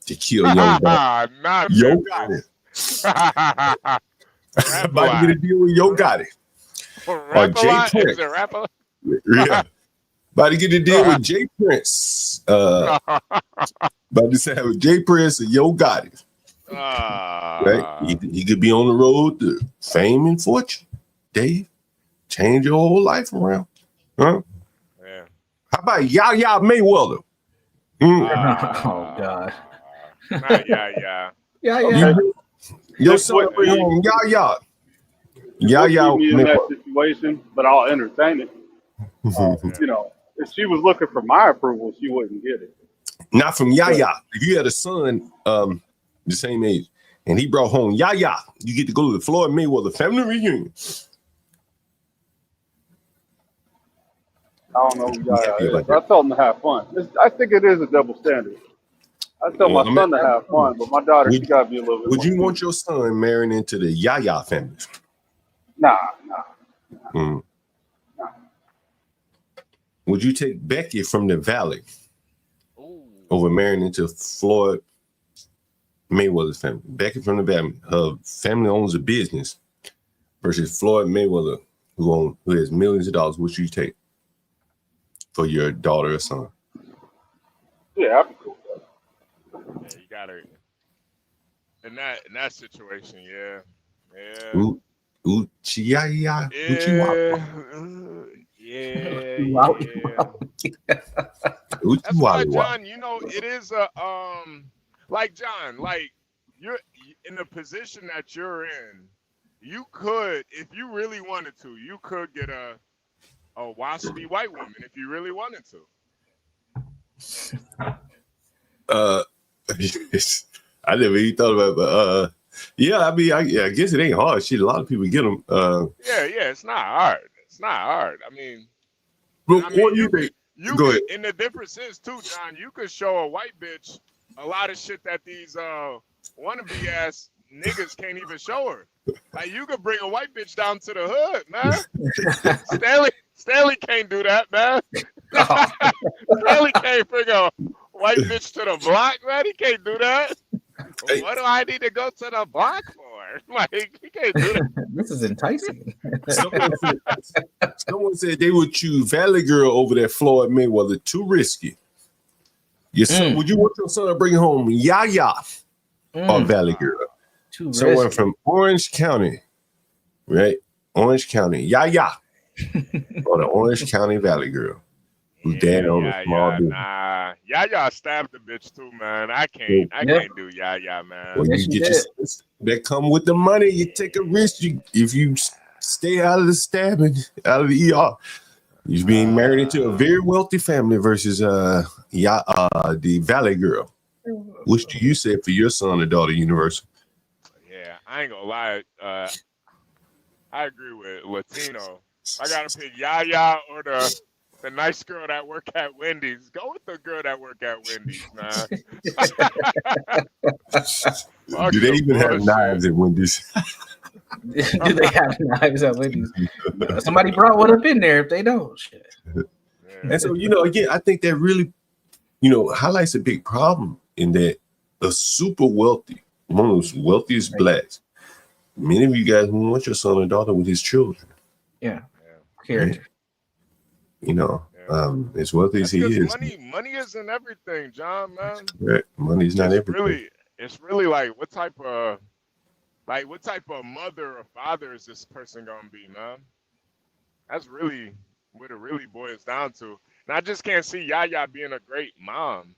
kill Young Gotti. Yo Gotti. About to get a deal with Yo Gotti. Or Jay Prince. Yeah. About to get a deal with Jay Prince. About to say with Jay Prince and Yo Gotti. Right? He could be on the road to fame and fortune, Dave. Change your whole life around. Huh? Yeah. How about Yaya Mayweather? Oh, God. Yeah. Your son bring home Yaya. Yaya in that situation, but I'll entertain it. If she was looking for my approval, she wouldn't get it. Not from Yaya. If you had a son the same age and he brought home Yaya, you get to go to the Floyd Mayweather family reunion. I don't know who Yaya is. I told him to have fun. I think it is a double standard. I tell my son to have fun, but my daughter, she got to be a little bit Would you want your son marrying into the Yaya family? Nah. Would you take Becky from the Valley over marrying into Floyd Mayweather's family? Becky from the Valley, her family owns a business versus Floyd Mayweather, who has millions of dollars. What you take for your daughter or son? Yeah, I'd be cool with that. Yeah, you got her. in that situation, yeah. Ooh, yeah. Yeah, yeah. That's why, John, you know, it is a like John, like you're in the position that you're in, you could, if you really wanted to, you could get a waspy white woman if you really wanted to. I never even thought about it, but yeah, I mean, I guess it ain't hard. Shit, a lot of people get them. Yeah, it's not hard. It's not hard. I mean, But what do you think? You Go could, ahead. in the difference is too, John, you could show a white bitch a lot of shit that these wannabe ass niggas can't even show her. Like you could bring a white bitch down to the hood, man. Stanley can't do that, man. Stanley can't bring a white bitch to the block, man. He can't do that. What do I need to go to the block for? Like he can't do that. This is enticing. Someone said they would choose Valley Girl over that Floyd Mayweather. Too risky. Your son, would you want your son to bring home Yaya or Valley Girl? Someone risky. from Orange County, right? Orange County, Yaya, or the Orange County Valley Girl, who's dad on a small business. Nah, Yaya stabbed the bitch too, man. I can't do Yaya, man. Well, you get your that come with the money. You take a risk. If you stay out of the stabbing, out of the ER, you're being married into a very wealthy family versus the Valley Girl. Which do you say for your son or daughter, Universal? Yeah, I ain't gonna lie. I agree with Latino. I gotta pick Yaya or the nice girl that work at Wendy's. Go with the girl that work at Wendy's, man. Do they even have knives at Wendy's? Do they have knives at Wendy's? Somebody brought one up in there if they don't. Shit. And so, again, I think that really, highlights a big problem in that a super wealthy, one of those wealthiest blacks, many of you guys want your son or daughter with his children. Yeah. Character. As wealthy as he is. Money isn't everything, John, man. Right. Money's not everything. It's really like what type of mother or father is this person gonna be, man? That's really what it really boils down to. And I just can't see Yaya being a great mom.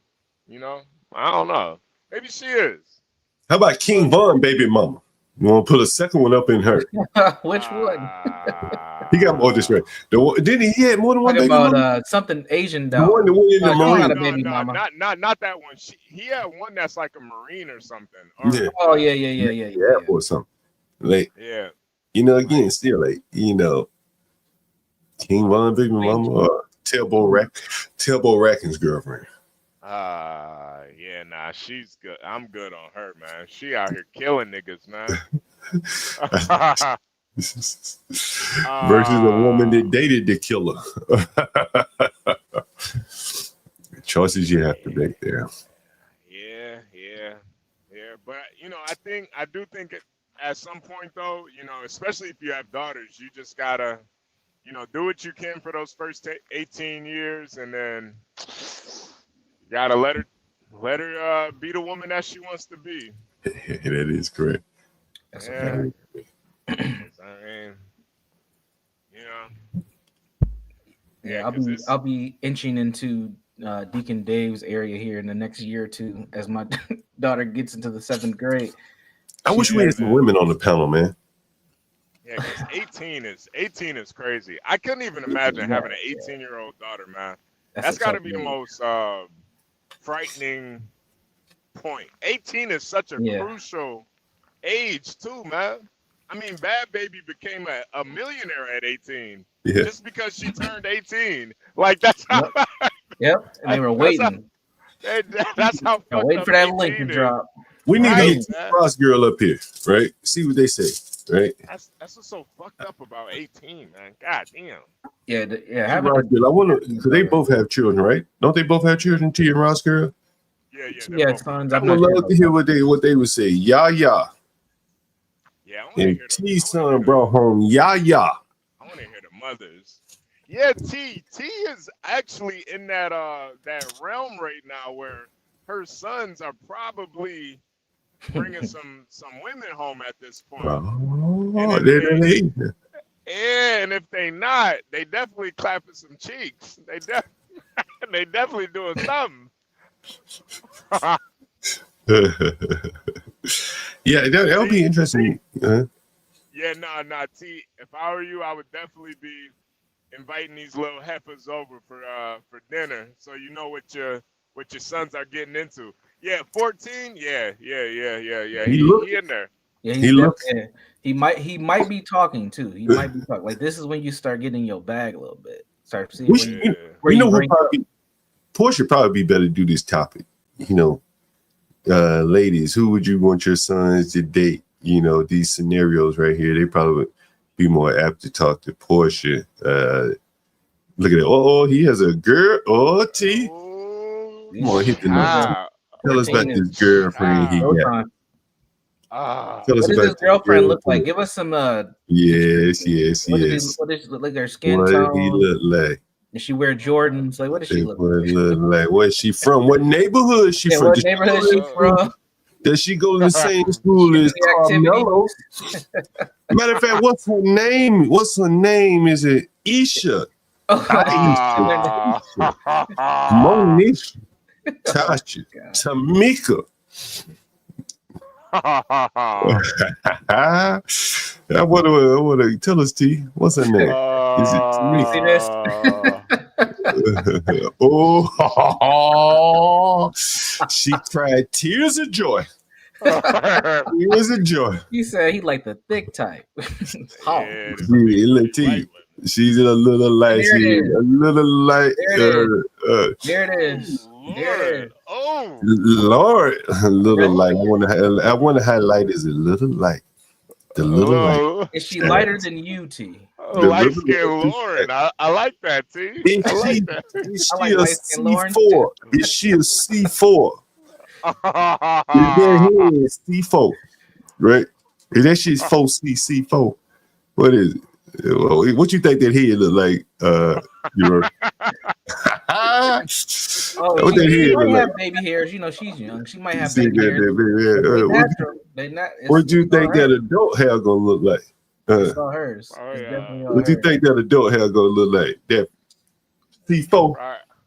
I don't know. Maybe she is. How about King Von baby mama? You want to put a second one up in her? Which one? He got more disrespect. Didn't he had more than one baby mama? Something Asian down. The one in the Marine. Baby mama. Not that one. He had one that's like a Marine or something. Yeah. Oh yeah. Or something. Like, yeah. Again, still like, King Von baby mama or Tailbone Rackin's girlfriend. Yeah, nah, she's good. I'm good on her, man. She out here killing niggas, man. Versus a woman that dated the killer. Choices you have to make there. Yeah. But I do think at some point though, especially if you have daughters, you just gotta, do what you can for those first 18 years, and then you gotta let her be the woman that she wants to be. That is correct. That's I'll be inching into Deacon Dave's area here in the next year or two as my daughter gets into the 7th grade. I wish we had some women on the panel, man. Yeah, because 18 is crazy. I couldn't even imagine having an 18-year-old daughter, man. That's got to be the most frightening point. 18 is such a crucial age too, man. I mean, Bad Baby became a millionaire at 18 just because she turned 18. Like that's how. Yep, and they were waiting. That's how. Waiting for that link to drop. We need to get the Cross girl up here, right? See what they say, right? That's what's so fucked up about 18, man. God damn. Yeah. I wonder, because they both have children, right? Don't they both have children? T and Ross girl. Yeah. Sons. I would love to hear what they would say. Yeah. Yeah. And T's son brought home I want to hear the mothers. Yeah, T is actually in that realm right now where her sons are probably bringing some women home at this point. Oh, And if they not, they definitely clapping some cheeks. They definitely doing something. Yeah, that'll be interesting. Yeah, nah, T. If I were you, I would definitely be inviting these little heifers over for dinner, so you know what your sons are getting into. Yeah, 14. Yeah. He in there. Yeah, he might be talking too. He might be talking. Like, this is when you start getting in your bag a little bit. Start seeing where you bring Portia probably be better to do this topic. Ladies, who would you want your sons to date? These scenarios right here, they probably would be more apt to talk to Portia. Look at it. Oh, he has a girl. Oh, T. Come on, hit the number. Tell us about this girlfriend he got. What does his girlfriend look like? Give us some. Yes. What does like her skin what tone? He look like? Does she wear Jordans? Like, what does she look like? Where's she from? What neighborhood is she from? What neighborhood is she from? Does she go to the same school as Carmelo? Matter of fact, what's her name? Is it Isha? Monisha, Tasha, Tamika. I want to tell us, T. What's her name? Is it Tamika? Oh, she cried tears of joy. Tears of joy. He said he liked the thick type. Yeah, look, T. She's a little light. There it is. Oh, Lord, a little light. I want to highlight is a little light. The little light. Is she lighter than you, T? Light skin Lauren. I like that, T. Is she a C4? Is she a C4? Is C4? Right? Is that shit's 4C4? What is it? What you think that head look like? What she might have baby hairs. She's young. She might have baby hairs. What do you think that adult hair gonna look like? It's all hers. What do you think that adult hair gonna look like? That C4.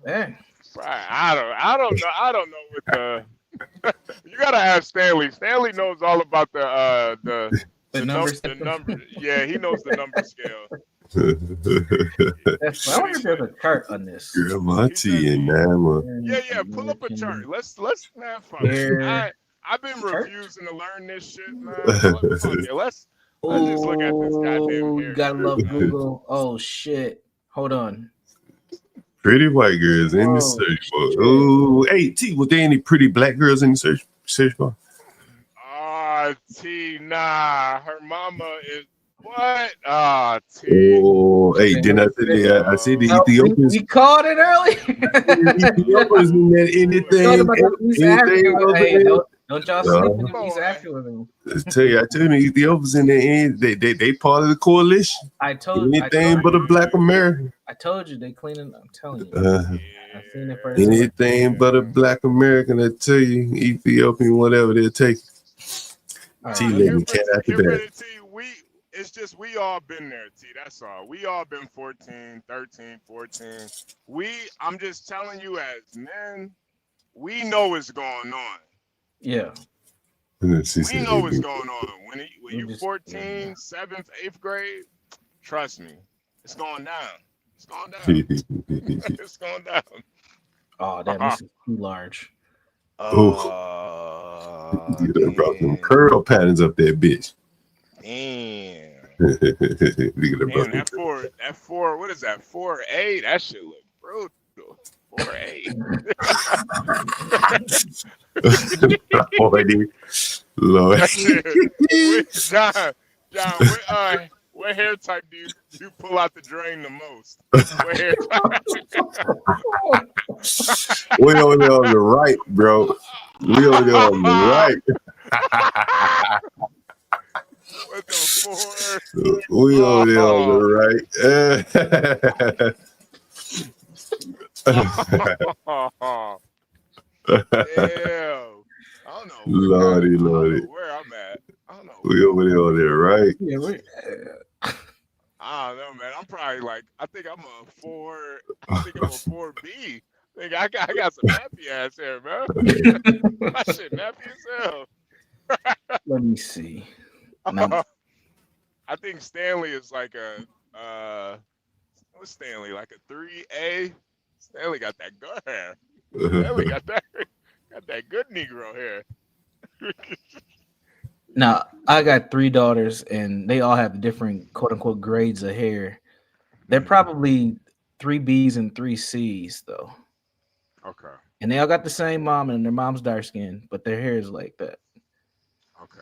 Right. I don't know what the. You gotta ask Stanley. Stanley knows all about the number. Yeah, he knows the number scale. I wonder if there's a chart on this. Girl, my T and Nama. Yeah. Pull up a chart. Let's have fun. I've been refusing to learn this shit, man. Let's just look at this goddamn hair. You gotta love Google. Oh shit. Hold on. Pretty white girls in the search bar. Oh, hey T, was there any pretty black girls in the search bar? T, nah. Her mama is what? T. Oh, hey, didn't I say that? I said the Ethiopians. We called it early. Ethiopians anything. Don't y'all sleep in the East African. I tell you, the Ethiopians in the end, they part of the coalition. Anything but a black American. I told you they cleaning. I'm telling you. I've seen it first. Anything but a black American, I tell you, Ethiopian, whatever they'll take. T lady, cat after that. It's just we all been there, T. That's all. We all been 14, 13, 14. I'm just telling you as men, we know what's going on. Yeah. We know what's going on. When you're 14, 7th, 8th grade, trust me, it's going down. It's going down. It's going down. Oh, damn, this is too large. You done brought them curl patterns up there, bitch. Damn. That four, what is that? 4'8"? That shit look brutal. 4'8". Lord. John, what hair type do you pull out the drain the most? What hair type? We over there on the right, bro. We over there on the right. What the four? We over there on the right. Damn. I don't know Lordy, Lordy. Where I'm at. I don't know. We over there, right? Yeah, I don't know, man. I'm probably like, I think I'm a 4B. I got some nappy ass hair, man. My shit nappy as hell. Let me see. No. I think Stanley is like what's Stanley? Like a 3A? Stanley got that good hair. Stanley got that good Negro hair. Now, I got 3 daughters, and they all have different quote unquote grades of hair. They're probably 3 B's and 3 C's though. Okay. And they all got the same mom, and their mom's dark skinned, but their hair is like that. Okay.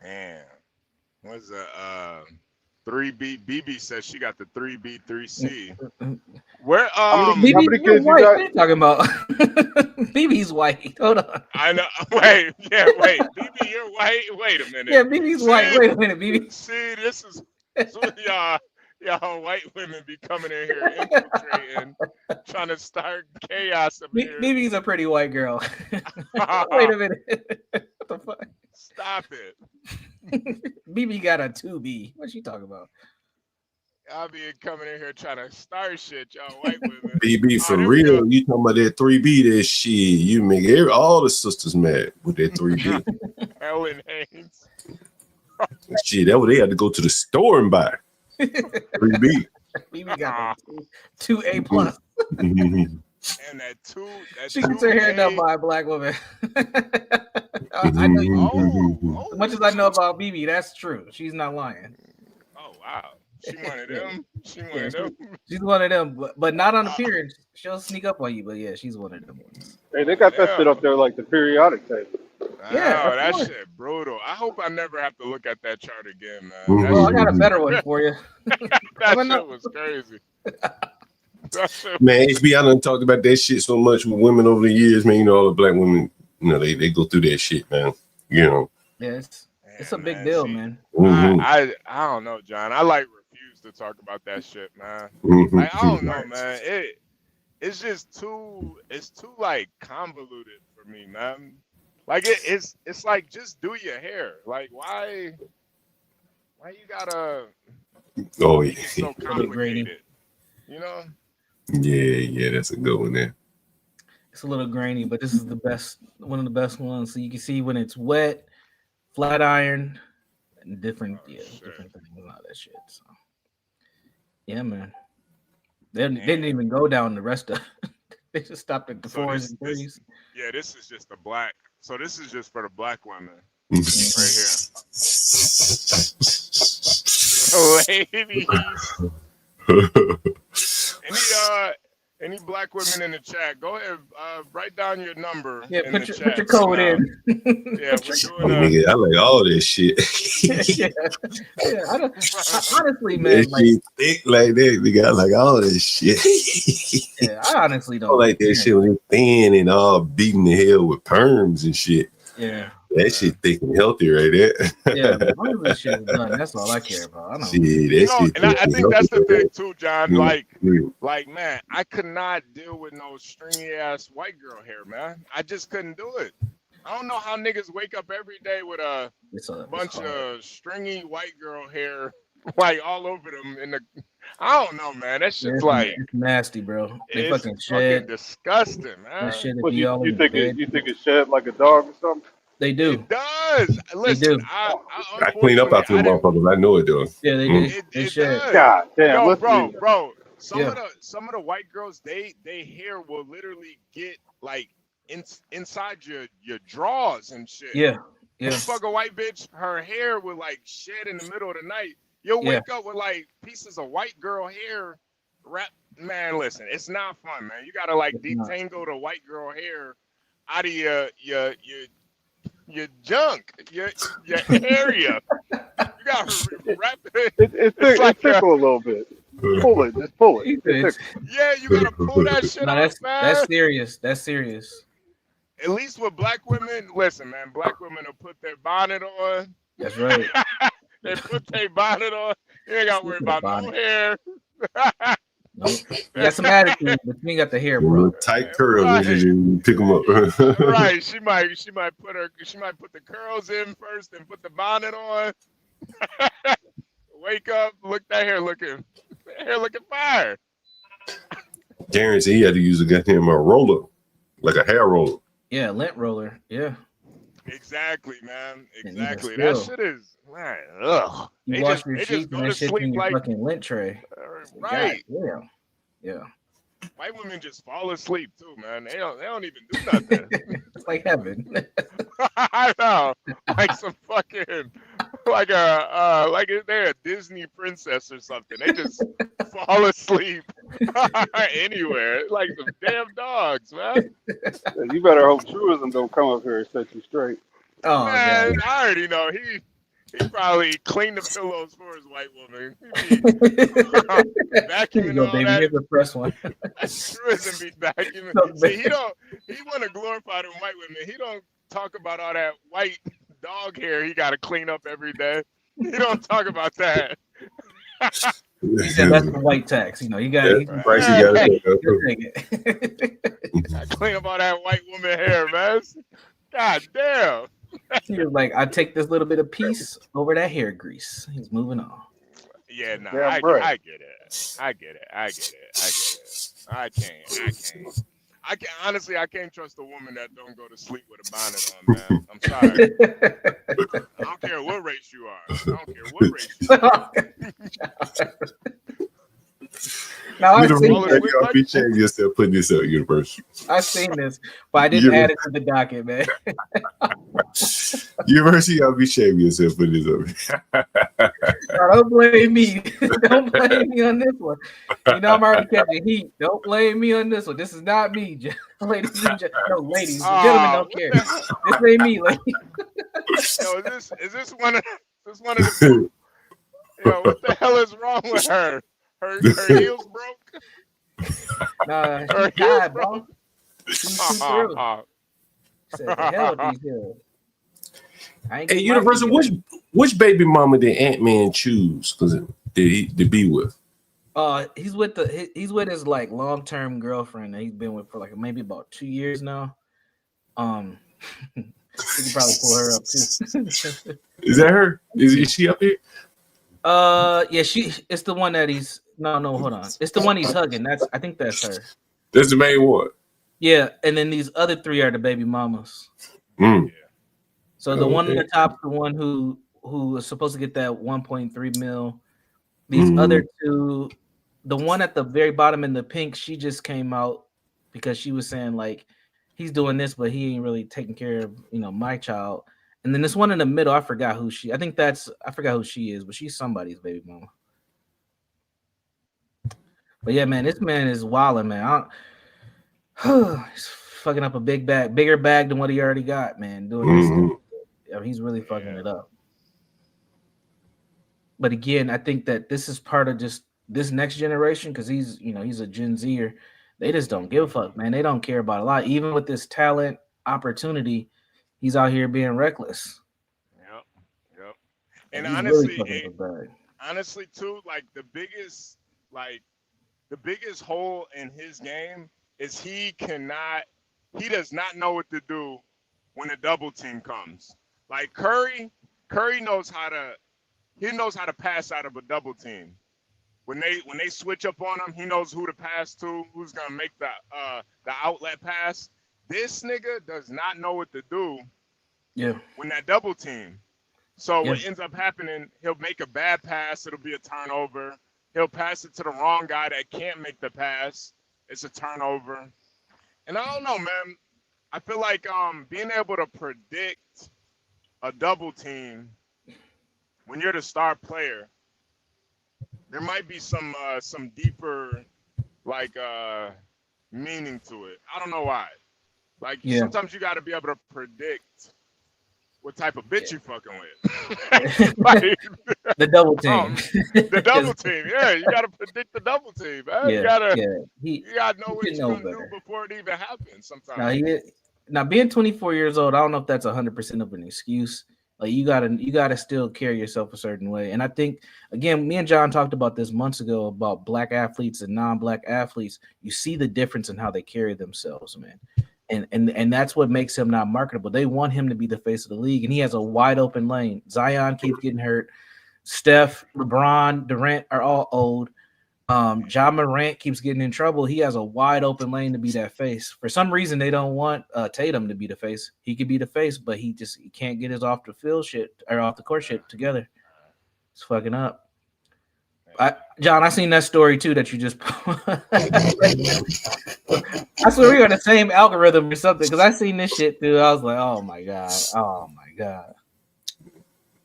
Man. What's the 3B? BB says she got the 3B, 3C. Where how many kids you got? What are you talking about? BB's white. Hold on. I know. Wait. BB, you're white. Wait a minute. Yeah, BB's white. Wait a minute, BB. See, this is so y'all white women be coming in here infiltrating, trying to start chaos up here. BB's a pretty white girl. Wait a minute. What the fuck? Stop it. BB got a 2B. What you talking about? Y'all be coming in here trying to start shit, y'all white women. BB, for real, you talking about that 3B, that shit. You make all the sisters mad with that 3B. Ellen Haynes. Shit, that what they had to go to the store and buy. 3B. BB got 2A plus. And that 2. She gets her hair done by a black woman. I know you. As much as I know about BB, that's true. She's not lying. Oh wow. She one of them. She's one of them, but not on appearance. She'll sneak up on you, but yeah, she's one of them ones. Hey, they got that shit up there like the periodic table. Yeah, that shit brutal. I hope I never have to look at that chart again, man. Oh, I got a better one for you. That shit was crazy. Man, HB, I done talked about that shit so much with women over the years, man. You know, all the black women, you know, they go through that shit, man. You know. Yeah, it's a big deal, man. I don't know, John. I refuse to talk about that shit, man. Like, I don't know, man. It's just too like convoluted for me, man. Like it's like, just do your hair. Like why you gotta make it so complicated? You know? Yeah, that's a good one there. It's a little grainy, but this is one of the best ones. So you can see when it's wet, flat iron, and different things and all that shit. So yeah, man. They didn't even go down the rest of they just stopped at the 4s and 3s. Yeah, this is just the black. So this is just for the black women. Right here. Ladies. Any black women in the chat, go ahead, write down your number. Yeah, in put the your code in. Yeah, nigga, I like all this shit. Honestly, man, that shit thick like that, nigga. I like all this shit. Yeah, I honestly don't like that shit when it's thin and all beating the hell with perms and shit. Yeah. That shit thick and healthy right there. Yeah, as long as this shit is done, that's all I care about. I know. And I think that's the thing too, John. Yeah. Like, man, I could not deal with no stringy ass white girl hair, man. I just couldn't do it. I don't know how niggas wake up every day with a bunch of stringy white girl hair, like all over them. I don't know, man. That shit's it's nasty, bro. They it's fucking shed. Disgusting, man. That shit What, you think it shed like a dog or something? They do. It does. Listen, I clean up after the motherfuckers. I know it does. Yeah, they do. It does. God damn. Yo, bro. Some of the white girls, they hair will literally get like inside your drawers and shit. Yeah. You fuck a white bitch, her hair will like shed in the middle of the night. You'll wake up with like pieces of white girl hair wrapped. Man, listen, it's not fun, man. You gotta like detangle the white girl hair out of your junk, your area. You gotta wrap it. It's tickle a little bit. Pull it, just pull it. Yeah, you gotta pull that shit off, man. That's serious. That's serious. At least with black women, listen, man. Black women will put their bonnet on. That's right. They put their bonnet on. You ain't gotta worry about no hair. Nope. You got some attitude, but you ain't got the hair, bro. Tight curls, you pick them up. Right. She might put the curls in first and put the bonnet on. Wake up, look that hair looking fire. Darren said he had to use a goddamn roller, like a hair roller. Yeah, lint roller. Yeah. Exactly, man. Exactly. That shit is man. Ugh. You wash your sheets and that shit in your fucking lint tray. Right. God, yeah. White women just fall asleep too, man. They don't even do nothing. It's like heaven. I know. Like some fucking like they're a Disney princess or something. They just fall asleep anywhere. Like some damn dogs, man. You better hope truism don't come up here and set you straight. Oh man, God. I already know. He probably cleaned the pillows for his white woman. Vacuuming all baby. that. Here's the first one. Truism be vacuuming. See, he want to glorify them white women. He don't talk about all that white dog hair he got to clean up every day. He don't talk about that. He said that's the white tax. You know, you got to take it. I clean up all that white woman hair, man. God damn. He was like, I take this little bit of piece over that hair grease. He's moving on. Yeah, no, yeah, I get it. I can't. Honestly, I can't trust a woman that don't go to sleep with a bonnet on, man. I'm sorry. I don't care what race you are. I don't care what race you are. Now, I be shaming yourself putting this out, Universal. I've seen this, but I didn't add it to the docket, man. Universal, y'all be shaming yourself putting this up. Don't blame me. Don't blame me on this one. You know, I'm already catching heat. Don't blame me on this one. This is not me, ladies and gentlemen. No, ladies and gentlemen don't care. This ain't me, lady. Yo, is this one of the? Yo, what the hell is wrong with her? Her heels broke. Nah, her heels broke. She's too through. Said, the hell with these heels. Hey, Universal, which baby mama did Ant-Man choose? Because to be with? He's with his like long-term girlfriend that he's been with for like maybe about 2 years now. He could probably pull her up too. Is that her? Is she up here? Yeah, it's the one that he's no, hold on. It's the one he's hugging. I think that's her. That's the main one. Yeah, and then these other three are the baby mamas. Mm. So the one on the top is the one who is supposed to get that 1.3 mil. These other two, the one at the very bottom in the pink, she just came out because she was saying like he's doing this, but he ain't really taking care of my child. And then this one in the middle, I forgot who she is, but she's somebody's baby mama. But yeah, man, this man is wilding, man. He's fucking up a bigger bag than what he already got, man. Doing this stuff. He's really fucking it up. But again, I think that this is part of just this next generation because he's a Gen Zer. They just don't give a fuck, man. They don't care about a lot. Even with this talent opportunity, he's out here being reckless. Yep. And honestly, too, like the biggest hole in his game is he does not know what to do when a double team comes. Like Curry knows how to pass out of a double team. When they switch up on him, he knows who to pass to, who's gonna make the outlet pass. This nigga does not know what to do. Yeah. When that double team. So what ends up happening, he'll make a bad pass, it'll be a turnover. He'll pass it to the wrong guy that can't make the pass. It's a turnover. And I don't know, man. I feel like being able to predict a double team when you're the star player, there might be some deeper meaning to it. I don't know why. Sometimes you got to be able to predict what type of bitch you fucking with. The double team. The double team. Yeah, you got to predict the double team, man. You got to know what you're going to do before it even happens sometimes. Now, being 24 years old, I don't know if that's 100% of an excuse. Like you gotta still carry yourself a certain way. And I think again, me and John talked about this months ago about black athletes and non-black athletes. You see the difference in how they carry themselves, man. And that's what makes him not marketable. They want him to be the face of the league, and he has a wide open lane. Zion keeps getting hurt. Steph, LeBron, Durant are all old. John Morant keeps getting in trouble. He has a wide open lane to be that face. For some reason, they don't want Tatum to be the face. He could be the face, but he can't get his off the field shit or off the court shit together. It's fucking up. John, I seen that story too that you just. I swear we are the same algorithm or something because I seen this shit too. I was like, oh my god.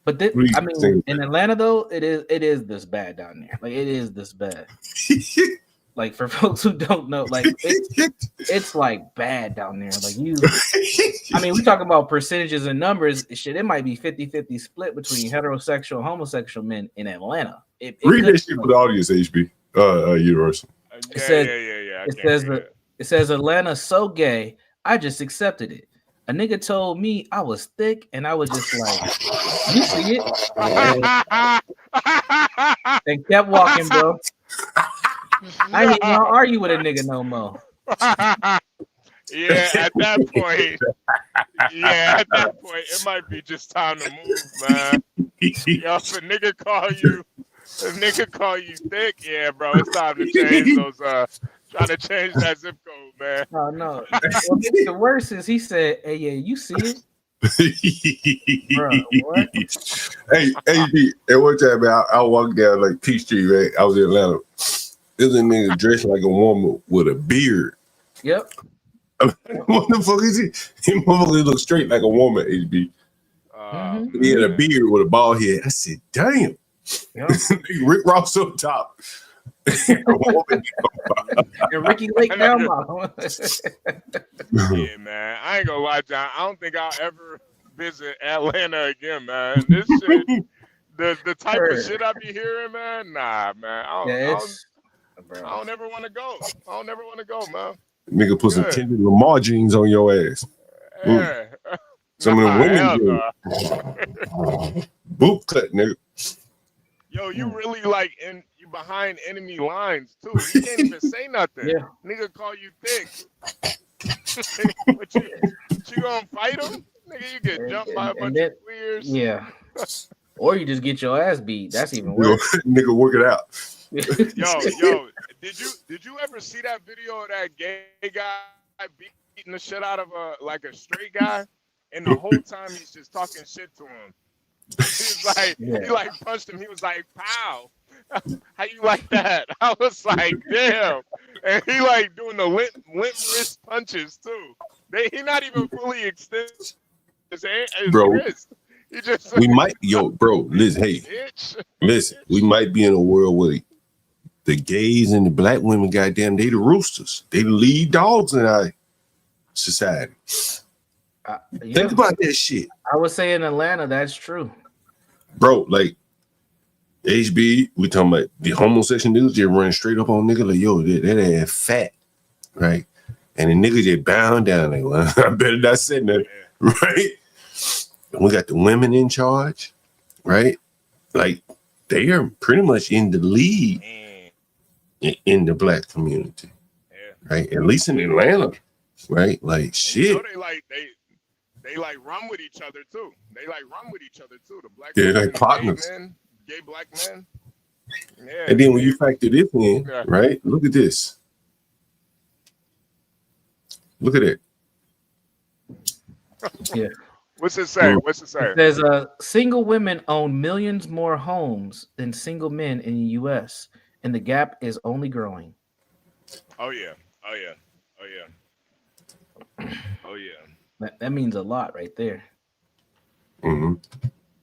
But I mean, in Atlanta though, it is this bad down there. Like it is this bad. Like for folks who don't know, like it's like bad down there. Like I mean, we talk about percentages and numbers. Shit, it might be 50-50 split between heterosexual and homosexual men in Atlanta. Read that shit for the audience, HB. Universal. It says Atlanta's so gay, I just accepted it. A nigga told me I was thick, and I was just like, you see it? And kept walking, bro. I ain't even gonna argue with a nigga no more. Yeah, at that point, it might be just time to move, man. Yo, if a nigga call you thick, yeah, bro, it's time to change those. Trying to change that zip code, man. Oh no. The worst is he said, "Hey, yeah, you see it." Bro, what? Hey, at one time, man, I walked down like Peachtree, right? I was in Atlanta. There's a nigga dressed like a woman with a beard. Yep. What the fuck is he? He motherfucker look straight like a woman, HB. He had a beard with a bald head. I said, damn. Yep. Rick Ross up top. And Ricky Lake down bottom. Yeah, man. I ain't gonna lie, John. I don't think I'll ever visit Atlanta again, man. This shit, the type of shit I be hearing, man. Nah, man. I don't ever want to go. I don't ever want to go, man. Nigga put some tinted Lamar jeans on your ass. Yeah. Some of the women boot cut, nigga. Yo, you really like you behind enemy lines too. You can't even say nothing. Yeah. Nigga call you thick. What you gonna fight him? Nigga, you get jumped by a bunch of queers. Yeah. Or you just get your ass beat. That's even worse. Nigga, work it out. Yo, did you ever see that video of that gay guy beating the shit out of a straight guy? And the whole time he's just talking shit to him. He's like, he like punched him. He was like, pow. How you like that? I was like, damn. And he like doing the limp wrist punches too. He not even fully extended his wrist. He just listen, we might be in a world where the gays and the black women, goddamn, they the roosters. They the lead dogs in our society. Think about that shit. I would say in Atlanta, that's true. Bro, like HB, we talking about the homosexual niggas just run straight up on nigga like, yo, that ass fat, right? And the niggas just bound down like, well, I better not say that, right? And we got the women in charge, right? Like they are pretty much in the lead in the black community, right? At least in Atlanta, right? Like shit. You know, they run with each other too. The black like partners. Gay black men. Yeah. And then when you factor this in, right? Look at this. Look at it. Yeah. What's it say? It says single women own millions more homes than single men in the U.S. and the gap is only growing. Oh yeah. That means a lot right there. Mm-hmm.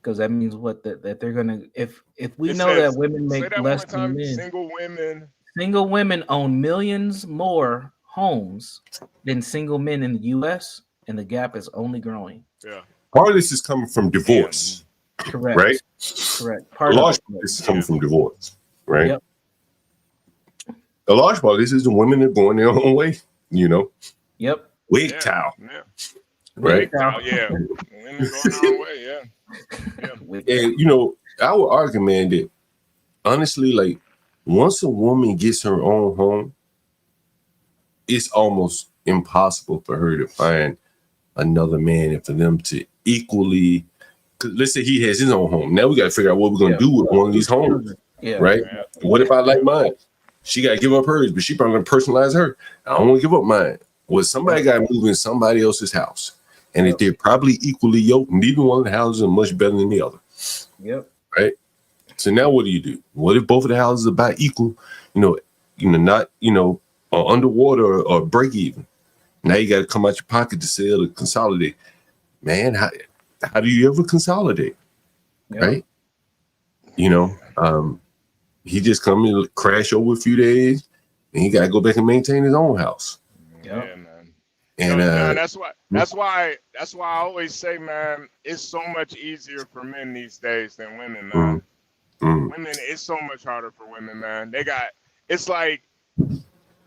Because that means what that they're gonna if we know that women make less than men. Single women own millions more homes than single men in the U.S. and the gap is only growing. Yeah. Part of this is coming from divorce. Correct. Right? Correct. A large part of this is coming from divorce. Right? Yep. A large part of this is the women that are going their own way, you know. Yep. Wig towel. Yeah. right? Yeah, women go their own way. Yeah. And you know, I would argue, man, that honestly, like once a woman gets her own home, it's almost impossible for her to find another man and for them to equally. Cause let's say he has his own home. Now we got to figure out what we're gonna do with one of these homes, right? What if I like mine? She got to give up hers, but she probably gonna personalize her. I don't want to give up mine. Well, somebody got to move in somebody else's house, and if they're probably equally yoked, neither one of the houses are much better than the other. Yep. Right. So now what do? What if both of the houses are about equal? Not underwater or break even. Now you got to come out your pocket to sell to consolidate. Man, how do you ever consolidate? Right? He just come and crash over a few days, and he got to go back and maintain his own house. Yeah, man. And man, that's why I always say, man, it's so much easier for men these days than women, man. Women, it's so much harder for women, man. It's like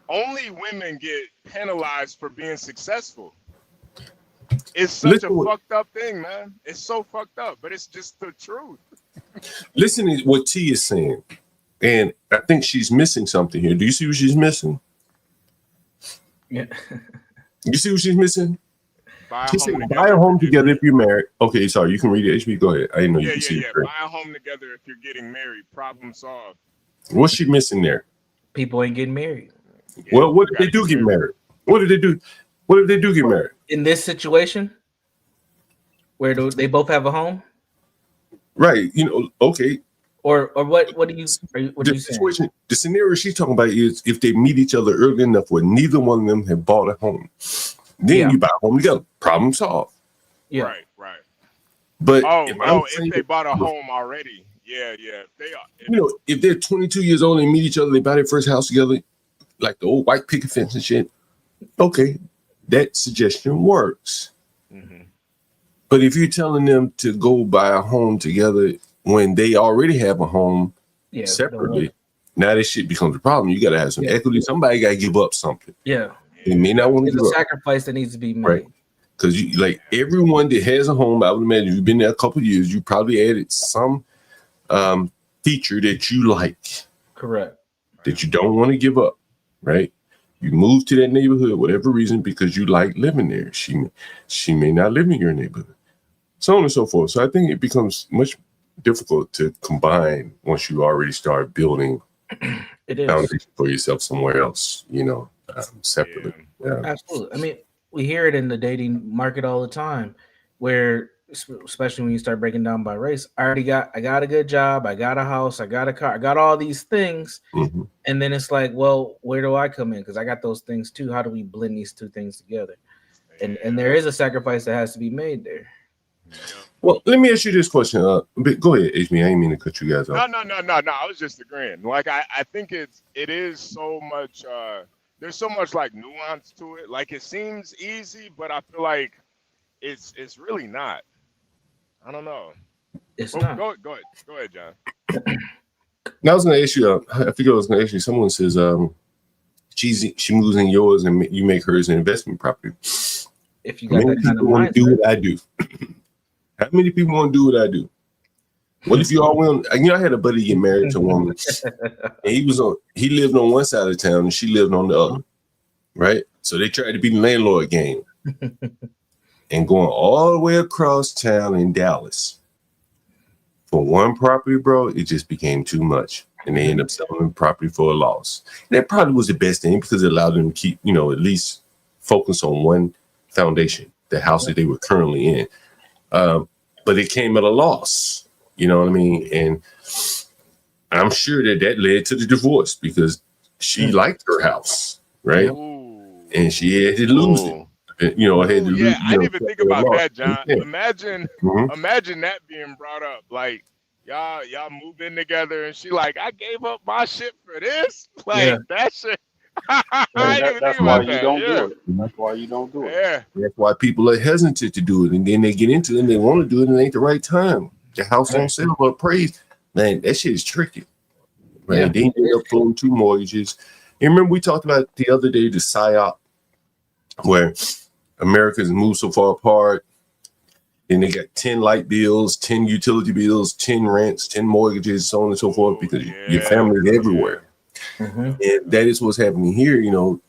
only women get penalized for being successful. It's such a fucked up thing, man. It's so fucked up, but it's just the truth. Listen to what T is saying. And I think she's missing something here. Do you see what she's missing? Yeah. You see what she's missing? She said, buy a home together if you're married. Okay, sorry, you can read it. HB, go ahead. I didn't know you could see it. Buy a home together if you're getting married. Problem solved. What's she missing there? People ain't getting married. Well, what if they do get married? What if they do? What if they do get married? In this situation, where they both have a home, right? Okay. Or what? What do you? What are you saying? The scenario she's talking about is if they meet each other early enough where neither one of them have bought a home, then you buy a home together. Problem solved. Yeah. Right. But if they bought a home already, yeah. They are. If they're 22 years old and meet each other, they buy their first house together, like the old white picket fence and shit. Okay, that suggestion works. But if you're telling them to go buy a home together when they already have a home separately, now this shit becomes a problem. You got to have some equity. Somebody got to give up something. Yeah. They may not want to give It's a up. sacrifice that needs to be made. Right. Because everyone that has a home, I would imagine if you've been there a couple of years, you probably added some feature that you like. Correct. That you don't want to give up. Right. You move to that neighborhood, whatever reason, because you like living there. She may not live in your neighborhood. So on and so forth. So I think it becomes much difficult to combine once you already start building foundation for yourself somewhere else, separately. Yeah. Absolutely. I mean, we hear it in the dating market all the time, where especially when you start breaking down by race, I got a good job, I got a house, I got a car, I got all these things, and then it's like, well, where do I come in? Because I got those things too. How do we blend these two things together? And there is a sacrifice that has to be made there. Well, let me ask you this question. Go ahead, HB. I ain't mean to cut you guys off. No. I was just agreeing. Like I think it is so much. There's so much like nuance to it. Like it seems easy, but I feel like it's really not. I don't know. It's not. Go ahead, John. Now I was going to ask you. I figured I was going to ask you. Someone says she moves in yours and you make hers an investment property. If you got that kind of want to do mindset. what I do. How many people want to do what I do? What if you all went? I had a buddy get married to a woman, and he lived on one side of town and she lived on the other, right? So they tried to be the landlord game, and going all the way across town in Dallas for one property, bro. It just became too much, and they ended up selling the property for a loss. And that probably was the best thing because it allowed them to keep, at least focus on one foundation, the house that they were currently in. But it came at a loss, you know what I mean? And I'm sure that led to the divorce because she liked her house, right? And she had to lose it. Had to lose, I didn't even think about that, John. Imagine that being brought up. Like, y'all moved in together and she like, I gave up my shit for this? Like, that shit. That's why you don't do it. That's why you don't do it. Yeah. That's why people are hesitant to do it. And then they get into it and they want to do it and it ain't the right time. The house on sale or appraised. Man, that shit is tricky. Right? Yeah. They end up pulling 2 mortgages. And remember we talked about the other day, the PSYOP, where America's moved so far apart. And they got 10 light bills, 10 utility bills, 10 rents, 10 mortgages, so on and so forth, because your family is everywhere. And that is what's happening here. You know,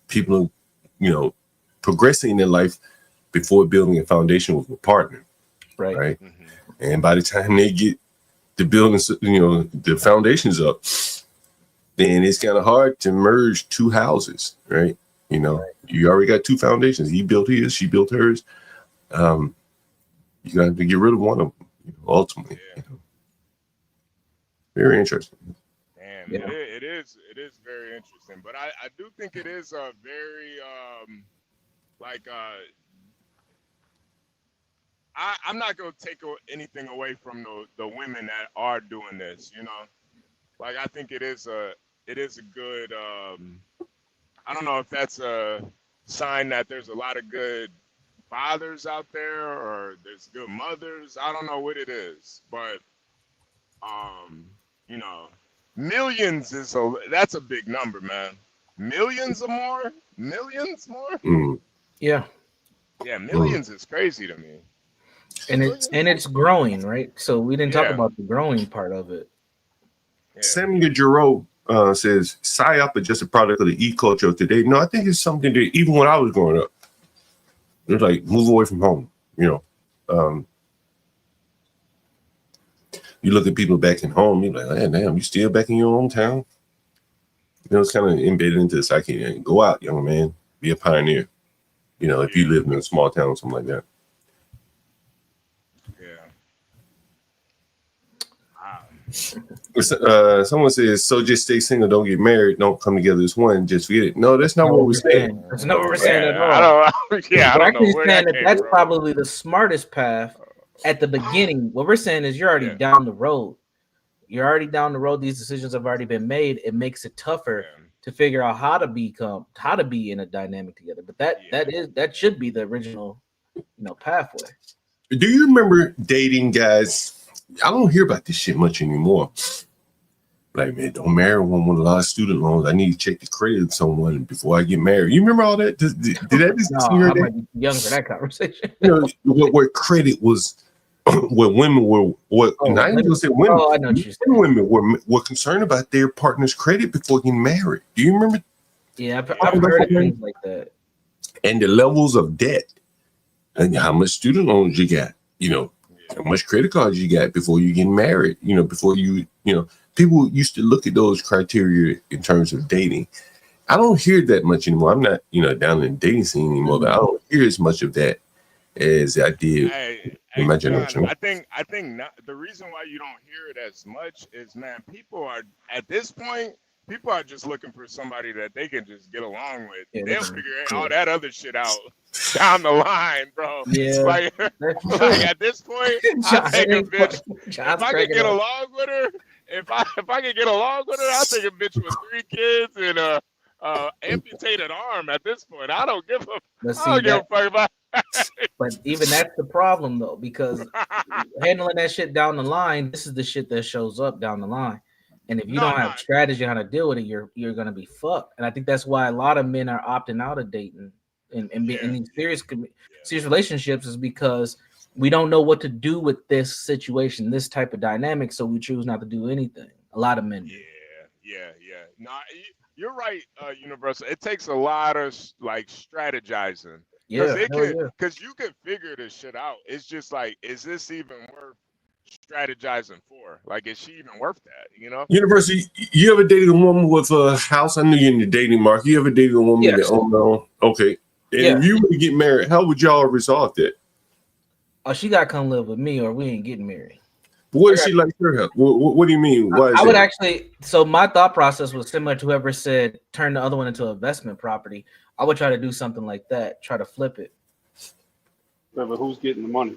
people are, you know, progressing in their life before building a foundation with a partner. Right. And by the time they get the buildings, you know, the foundations up, then it's kind of hard to merge two houses, right? You know, you already got two foundations. He built his, she built hers. You got to get rid of one of them, you know, ultimately. You know. Very interesting. And it is very interesting. But I do think it is a very I'm not gonna take anything away from the women that are doing this. You know, like I think it is a good. I don't know if that's a sign that there's a lot of good fathers out there or there's good mothers. I don't know what it is, but you know, millions that's a big number, man. Millions or more? Millions more? Yeah. Yeah, millions is crazy to me. And it's growing, right? So we didn't talk about the growing part of it. Samuel Giroux says PSYOP is just a product of the e-culture of today. No, I think it's something that even when I was growing up, it was like move away from home, you know. You look at people back in home, you're like, hey, damn, you still back in your hometown? You know, it's kind of embedded into the psyche. Go out, young man, be a pioneer. You know, if you live in a small town or something like that. Someone says, so just stay single, don't get married, don't come together as one, just forget it. No, that's not what we're saying. That's not what we're saying at all. I don't know where saying that that's probably the smartest path at the beginning. What we're saying is you're already down the road. You're already down the road. These decisions have already been made. It makes it tougher to figure out how to be in a dynamic together. But that should be the original, you know, pathway. Do you remember dating guys? I don't hear about this shit much anymore. Like, man, don't marry one with a lot of student loans. I need to check the credit of someone before I get married. You remember all that? Did that just no, I might be young for that conversation. You know, where credit was, where women were, I ain't gonna say women. I know what you're saying. Women were concerned about their partner's credit before getting married. Do you remember? Yeah, I've heard of things like that. And the levels of debt and how much student loans you got, you know, how much credit cards you got before you get married, you know, before you know, people used to look at those criteria in terms of dating. I don't hear that much anymore. I'm not, you know, down in the dating scene anymore, but I don't hear as much of that as I did in my generation. I think not, the reason why you don't hear it as much is, man, people are at this point. People are just looking for somebody that they can just get along with. They'll figure all that other shit out down the line, bro. Yeah. Like at this point, I take a bitch. If I can get along with her, if I can get along with her, I'll take a bitch with 3 kids and amputated arm. At this point, I don't give a fuck about. But even that's the problem though, because handling that shit down the line, this is the shit that shows up down the line. And if you don't have a strategy on how to deal with it, you're gonna be fucked. And I think that's why a lot of men are opting out of dating and being in these serious relationships, is because we don't know what to do with this situation, this type of dynamic, so we choose not to do anything. A lot of men do. Yeah. No, you're right, Universal. It takes a lot of like strategizing. Because you can figure this shit out. It's just like, is this even worth strategizing for? Like, is she even worth that? You know? University, you ever dated a woman with a house? I knew you're in the dating market. You ever dated a woman that owned her own? Okay. And if you were to get married, how would y'all resolve that? Oh, she got to come live with me or we ain't getting married. What is she like her help? What do you mean? Why is I would actually, so my thought process was similar to whoever said turn the other one into an investment property. I would try to do something like that, try to flip it. Yeah, but who's getting the money?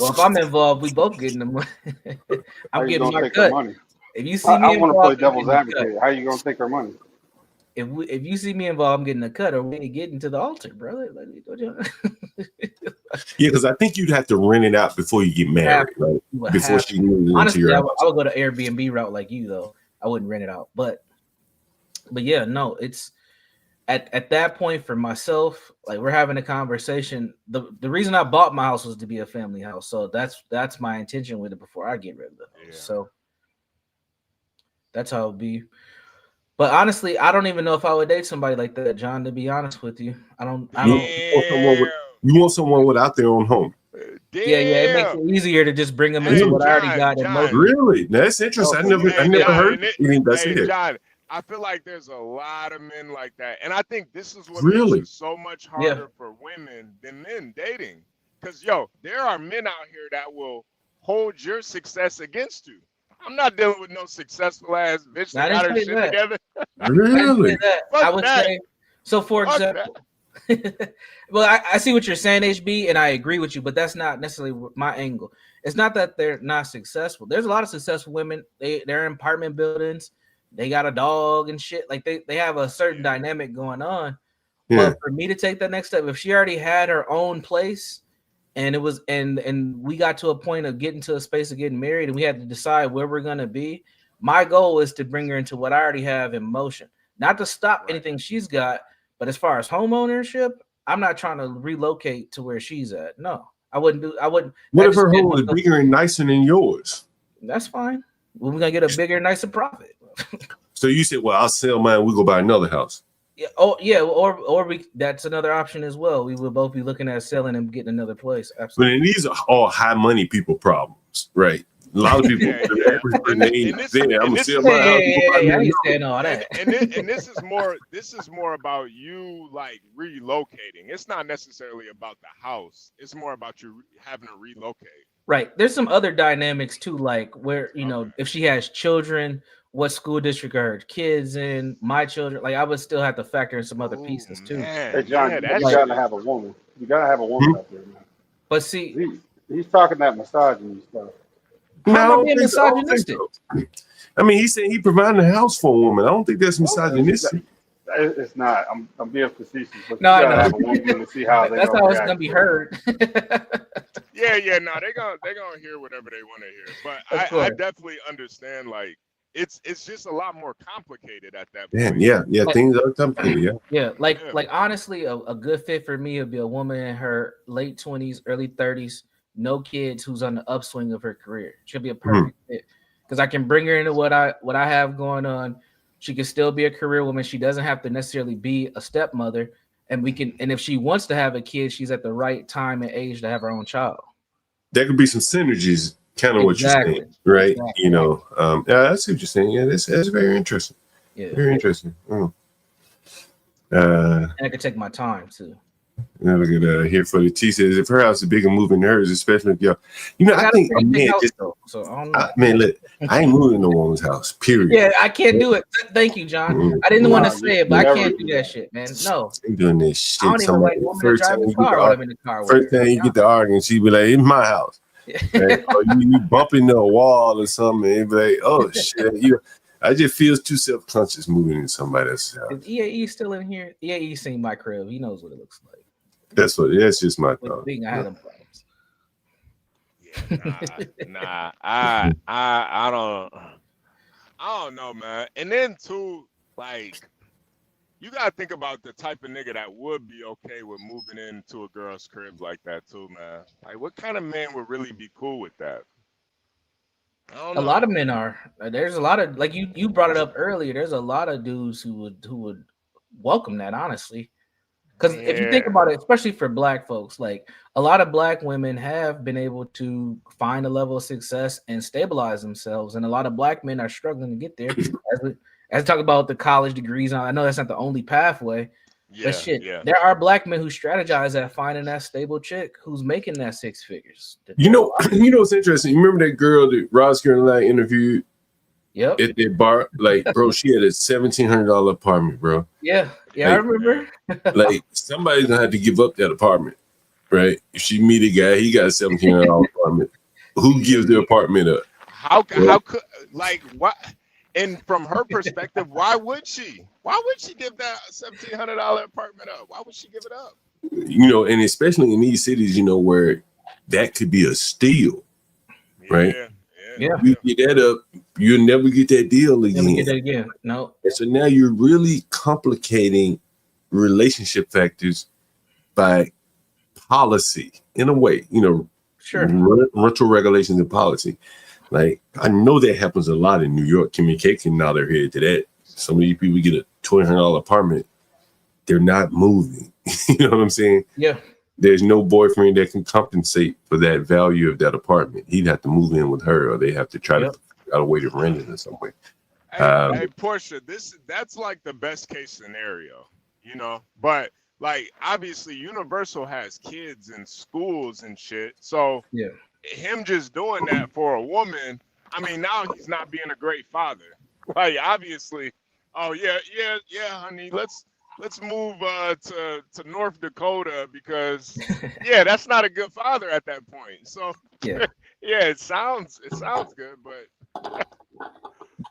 Well, if I'm involved, we both getting the money. I'm getting my cut. Money? If you see me I want to play devil's advocate. How you gonna take her money? If you see me involved, I'm getting a cut, or we ain't getting to the altar, brother. Yeah, because I think you'd have to rent it out before you get married, right? Before she moves into your house. I would go to Airbnb route like you, though. I wouldn't rent it out, but yeah, no, it's at that point for myself, like we're having a conversation. The reason I bought my house was to be a family house, so that's my intention with it before I get rid of the house. So that's how it'll be. But honestly, I don't even know if I would date somebody like that, John. To be honest with you, I don't. You want someone without their own home. Yeah, it makes it easier to just bring them into what I already got. Really? That's interesting. I never heard anything that's it. John, I feel like there's a lot of men like that, and I think this is what Really? makes it so much harder for women than men dating. Because there are men out here that will hold your success against you. I'm not dealing with no successful ass bitch that got her shit together. Really? I would say so. For example, well, I see what you're saying, HB, and I agree with you, but that's not necessarily my angle. It's not that they're not successful. There's a lot of successful women. They're in apartment buildings. They got a dog and shit. Like they have a certain dynamic going on. Yeah. But for me to take that next step, if she already had her own place, and it was and we got to a point of getting to a space of getting married, and we had to decide where we're gonna be. My goal is to bring her into what I already have in motion, not to stop anything she's got. But as far as home ownership, I'm not trying to relocate to where she's at. No, I wouldn't. What if her home is bigger and nicer than yours? That's fine. We're gonna get a bigger, nicer profit. So you said, "Well, I'll sell mine. We go buy another house." Yeah. Oh, yeah. Or we. That's another option as well. We will both be looking at selling and getting another place. Absolutely. But then these are all high money people problems, right? A lot of people. I'm gonna sell my house. And this is more. This is more about you like relocating. It's not necessarily about the house. It's more about you having to relocate. Right. There's some other dynamics too, like where if she has children, what school district are her kids in? My children, like I would still have to factor in some other pieces too. Hey John, you gotta have a woman. You gotta have a woman out there, man. But see, he's talking that misogyny stuff. How am I being misogynistic? I mean, he's saying he providing a house for a woman. I don't think that's misogynistic. It's not. I'm being facetious. But No, you gotta I know. have a woman to see how they. That's how it's gonna be heard. Yeah. No, they're gonna hear whatever they want to hear. But I definitely understand. Like it's just a lot more complicated at that point. Yeah. Things are complicated. Yeah. Like honestly, a good fit for me would be a woman in her late 20s, early 30s, no kids, who's on the upswing of her career. She'll be a perfect fit because I can bring her into what I have going on. She can still be a career woman. She doesn't have to necessarily be a stepmother. And if she wants to have a kid, she's at the right time and age to have her own child. There could be some synergies, kind of what you're saying, right? Exactly. Yeah, I see what you're saying. Yeah, that's very interesting. Yeah, very interesting. And I could take my time too. Now look at here for the T says if her house is bigger moving than hers, especially if y'all, I think a man just look, I ain't moving no woman's house. Period. Yeah, I can't do it. Thank you, John. I didn't want to say it, but I can't do that shit, man. No, I'm doing this shit. I don't even like women to drive the car while I'm in the car. First time you get the argument, she be like, "It's my house." Right? Or you bump into a wall or something, and be like, "Oh shit!" I just feel too self-conscious moving in somebody else's house. Is EAE still in here? EAE seen my crib. He knows what it looks like. That's just my thought. I had them problems. Yeah, I don't know, man. And then too, like, you gotta think about the type of nigga that would be okay with moving into a girl's crib like that too, man. Like, what kind of man would really be cool with that? A lot of men are. There's a lot of, like you brought it up earlier. There's a lot of dudes who would welcome that, honestly. Because if you think about it, especially for black folks, like a lot of black women have been able to find a level of success and stabilize themselves, and a lot of black men are struggling to get there. As we talk about the college degrees, I know that's not the only pathway, but there are black men who strategize at finding that stable chick who's making that six figures. What's interesting? You remember that girl that Ross Carolina interviewed? Yep. At that bar, like, bro, she had a $1,700 apartment, bro. Yeah, I remember. Like, somebody's gonna have to give up that apartment, right? If she meet a guy, he got a $1,700 apartment. Who gives the apartment up? How could, like, what? And from her perspective, why would she? Why would she give that $1,700 apartment up? Why would she give it up? And especially in these cities, where that could be a steal, right? Yeah. You get that up, you'll never get that deal again. No. And so now you're really complicating relationship factors by policy in a way, Sure. Rental regulations and policy. Like, I know that happens a lot in New York. Kimmy K can nod her head to that. Some of these people get a $200 apartment, they're not moving. You know what I'm saying? Yeah. There's no boyfriend that can compensate for that value of that apartment. He'd have to move in with her, or they have to try to figure out a way to rent it in some way. Hey, Portia, that's like the best case scenario, But like, obviously, Universal has kids in schools and shit. So yeah, him just doing that for a woman, I mean, now he's not being a great father. Like, obviously, oh yeah, honey, let's move to North Dakota because that's not a good father at that point. So yeah, it sounds good, but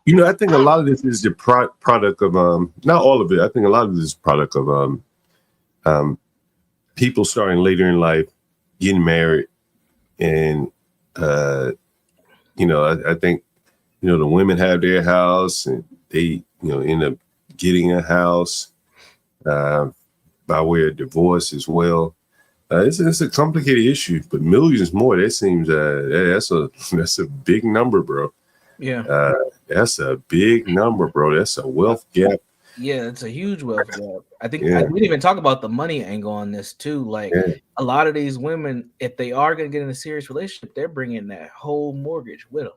I think a lot of this is the product of not all of it. I think a lot of this is product of people starting later in life, getting married, and I think the women have their house and they end up getting a house by way of divorce as well. It's a complicated issue, but millions more. That seems that's a big number, bro. Yeah, that's a big number, bro. That's a wealth gap. Yeah, it's a huge wealth gap. I think we didn't even talk about the money angle on this too. Like a lot of these women, if they are going to get in a serious relationship, they're bringing that whole mortgage with them.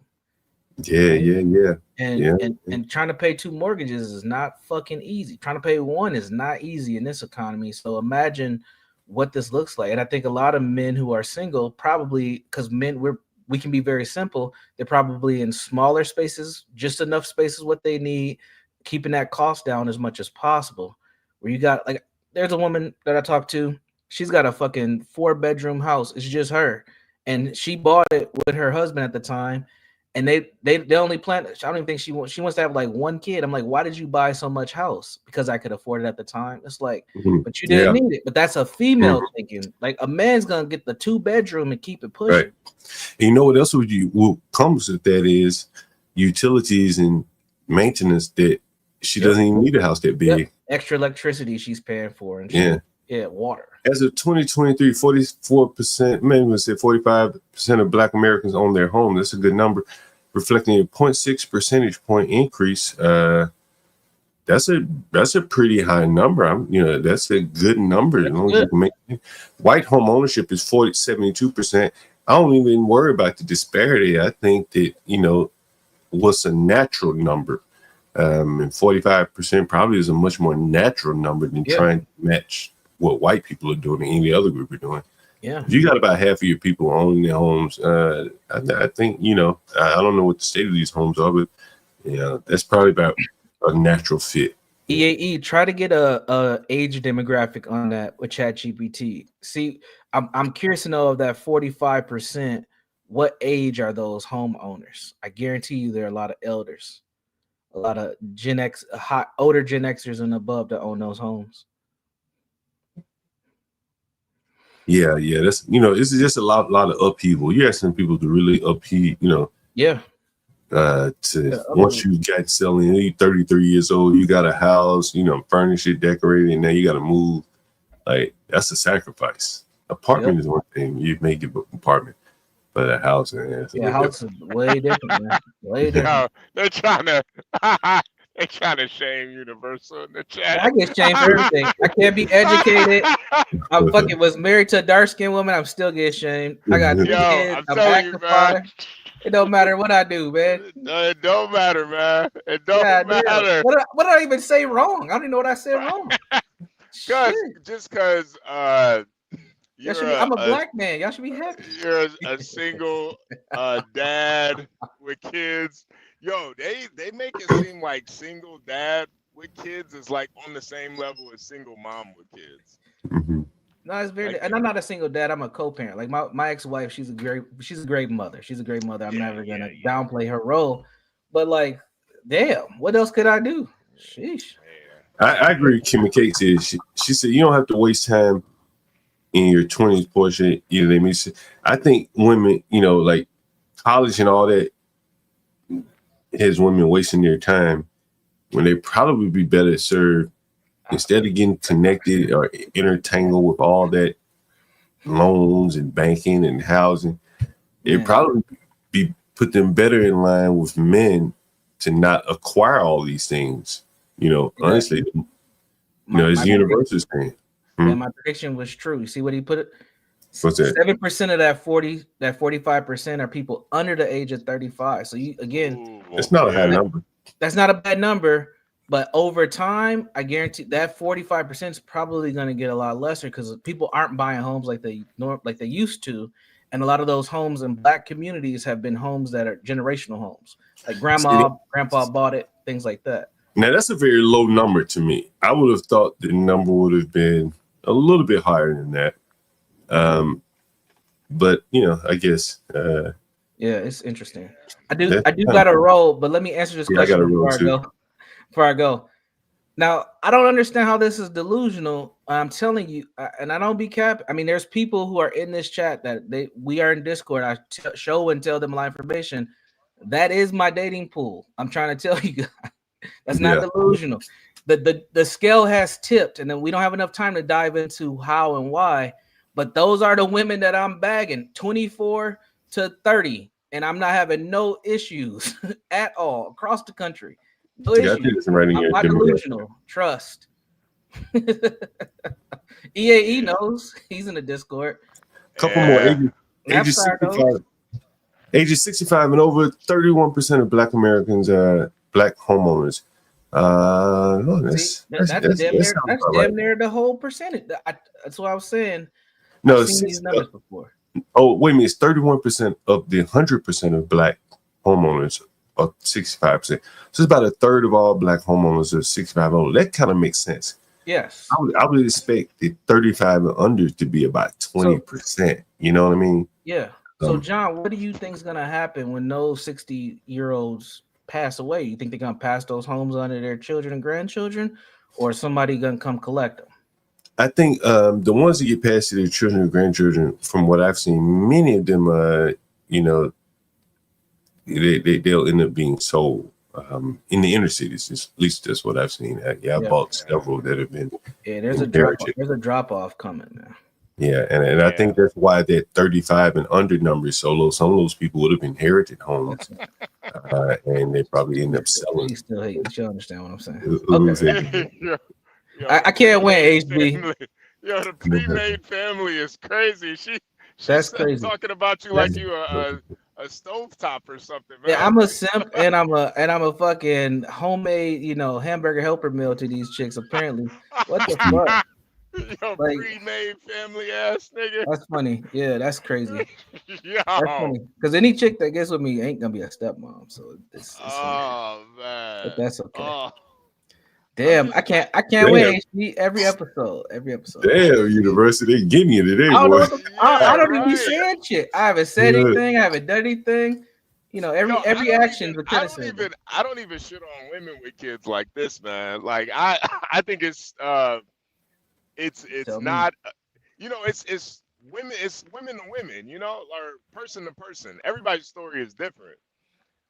Yeah. And trying to pay 2 mortgages is not fucking easy. Trying to pay 1 is not easy in this economy. So imagine what this looks like. And I think a lot of men who are single probably, because men, we can be very simple. They're probably in smaller spaces, just enough spaces what they need, keeping that cost down as much as possible. Where you got, like, there's a woman that I talked to. She's got a fucking 4-bedroom house. It's just her, and she bought it with her husband at the time. And they only plan. I don't even think she wants to have like 1 kid. I'm like, why did you buy so much house? Because I could afford it at the time. It's like, but you didn't need it. But that's a female thinking. Like, a man's gonna get the 2-bedroom and keep it pushing. Right. And you know what else what comes with that is utilities and maintenance that she doesn't even need a house that big. Yep. Extra electricity she's paying for, and water. As of 2023, 44%, maybe we say 45% of Black Americans own their home. That's a good number, reflecting a 0.6 percentage point increase. That's a pretty high number. That's a good number. As long as you can make it. White home ownership is 72%. I don't even worry about the disparity. I think that what's a natural number, and 45% probably is a much more natural number than trying to match what white people are doing and any other group are doing. Yeah. If you got about half of your people owning their homes, I think, I don't know what the state of these homes are, but that's probably about a natural fit. EAE, try to get a age demographic on that with ChatGPT. See, I'm curious to know of that 45%, what age are those homeowners? I guarantee you there are a lot of elders, a lot of Gen X, older Gen Xers and above that own those homes. Yeah, that's it's just a lot of upheaval. You're asking people to really upheave, once you got selling, you're 33 years old, you got a house, furnish it, decorate it, and now you got to move. Like, that's a sacrifice. Apartment is one thing, you make it apartment, but a house, house is way different, man. Way different. They're trying to shame Universal in the chat. I get shamed for everything. I can't be educated. I fucking was married to a dark-skinned woman. I'm still getting shamed. I got 3 kids. I'm acting father. It don't matter what I do, man. It don't matter, man. It don't matter. What did I even say wrong? I don't even know what I said wrong. Because I'm a black man. Y'all should be happy. You're a single dad with kids. Yo, they make it seem like single dad with kids is like on the same level as single mom with kids. No, it's very. And I'm not a single dad. I'm a co-parent. Like my ex-wife, she's a great mother. She's a great mother. I'm never gonna downplay her role. But like, damn, what else could I do? Sheesh. I agree with Kimmy K. She said you don't have to waste time in your 20s portion. I think women, like college and all that, has women wasting their time when they probably be better served instead of getting connected or intertangled with all that loans and banking and housing, it probably be put them better in line with men to not acquire all these things. You know, honestly, it's the universal thing. Yeah, my prediction was true. You see what he put it? What's that? 7% of that 45% are people under the age of 35. So it's not a high number. That's not a bad number, but over time, I guarantee that 45% is probably going to get a lot lesser because people aren't buying homes like they used to, and a lot of those homes in Black communities have been homes that are generational homes, like grandpa, bought it, things like that. Now that's a very low number to me. I would have thought the number would have been a little bit higher than that. But I guess yeah, it's interesting. I do got a roll, but let me answer this question before I go. Now, I don't understand how this is delusional. I'm telling you, and I don't be capping. I mean, there's people who are in this chat that we are in Discord. I show and tell them my information. That is my dating pool. I'm trying to tell you guys. That's not delusional. The scale has tipped, and then we don't have enough time to dive into how and why. But those are the women that I'm bagging, 24 to 30, and I'm not having no issues at all across the country. No issues. I'm not delusional. Trust. EAE knows. He's in the Discord. Couple more ages 65. Ages 65 and over, 31% of Black Americans are Black homeowners. That's damn near the whole percentage. That's what I was saying. No, I've seen these numbers before. Oh, wait a minute. It's 31% of the 100% of Black homeowners are 65%. So it's about a third of all Black homeowners are 65 and older. That kind of makes sense. Yes. I would expect the 35 and under to be about 20%. You know what I mean? Yeah. So, John, what do you think is going to happen when those 60-year-olds pass away? You think they're going to pass those homes on to their children and grandchildren, or somebody going to come collect them? I think the ones that get passed to their children and grandchildren, from what I've seen, many of them, they'll end up being sold in the inner cities. At least that's what I've seen. I bought several that have been. Yeah, there's a drop off coming now. Yeah, and I think that's why that 35 and under number is so low. Some of those people would have inherited homes, and they probably end up selling. You still hate. You understand what I'm saying? Okay. I can't win, HB. Yo, the pre-made family is crazy. That's crazy. Talking about you like you a stovetop or something, man. Yeah, I'm a simp and I'm a fucking homemade, hamburger helper meal to these chicks. Apparently, what the fuck? Yo, pre-made family ass nigga. That's funny. Yeah, that's crazy. Yo. That's funny. Because any chick that gets with me ain't gonna be a stepmom. So it's funny. Man. But that's okay. Oh. Damn, I can't wait. Every episode. Damn, University, give me today, boy. I don't even be saying shit. I haven't said anything. I haven't done anything. Every action. I don't even shit on women with kids like this, man. Like I think it's not. It's women. It's women to women. Or person to person. Everybody's story is different.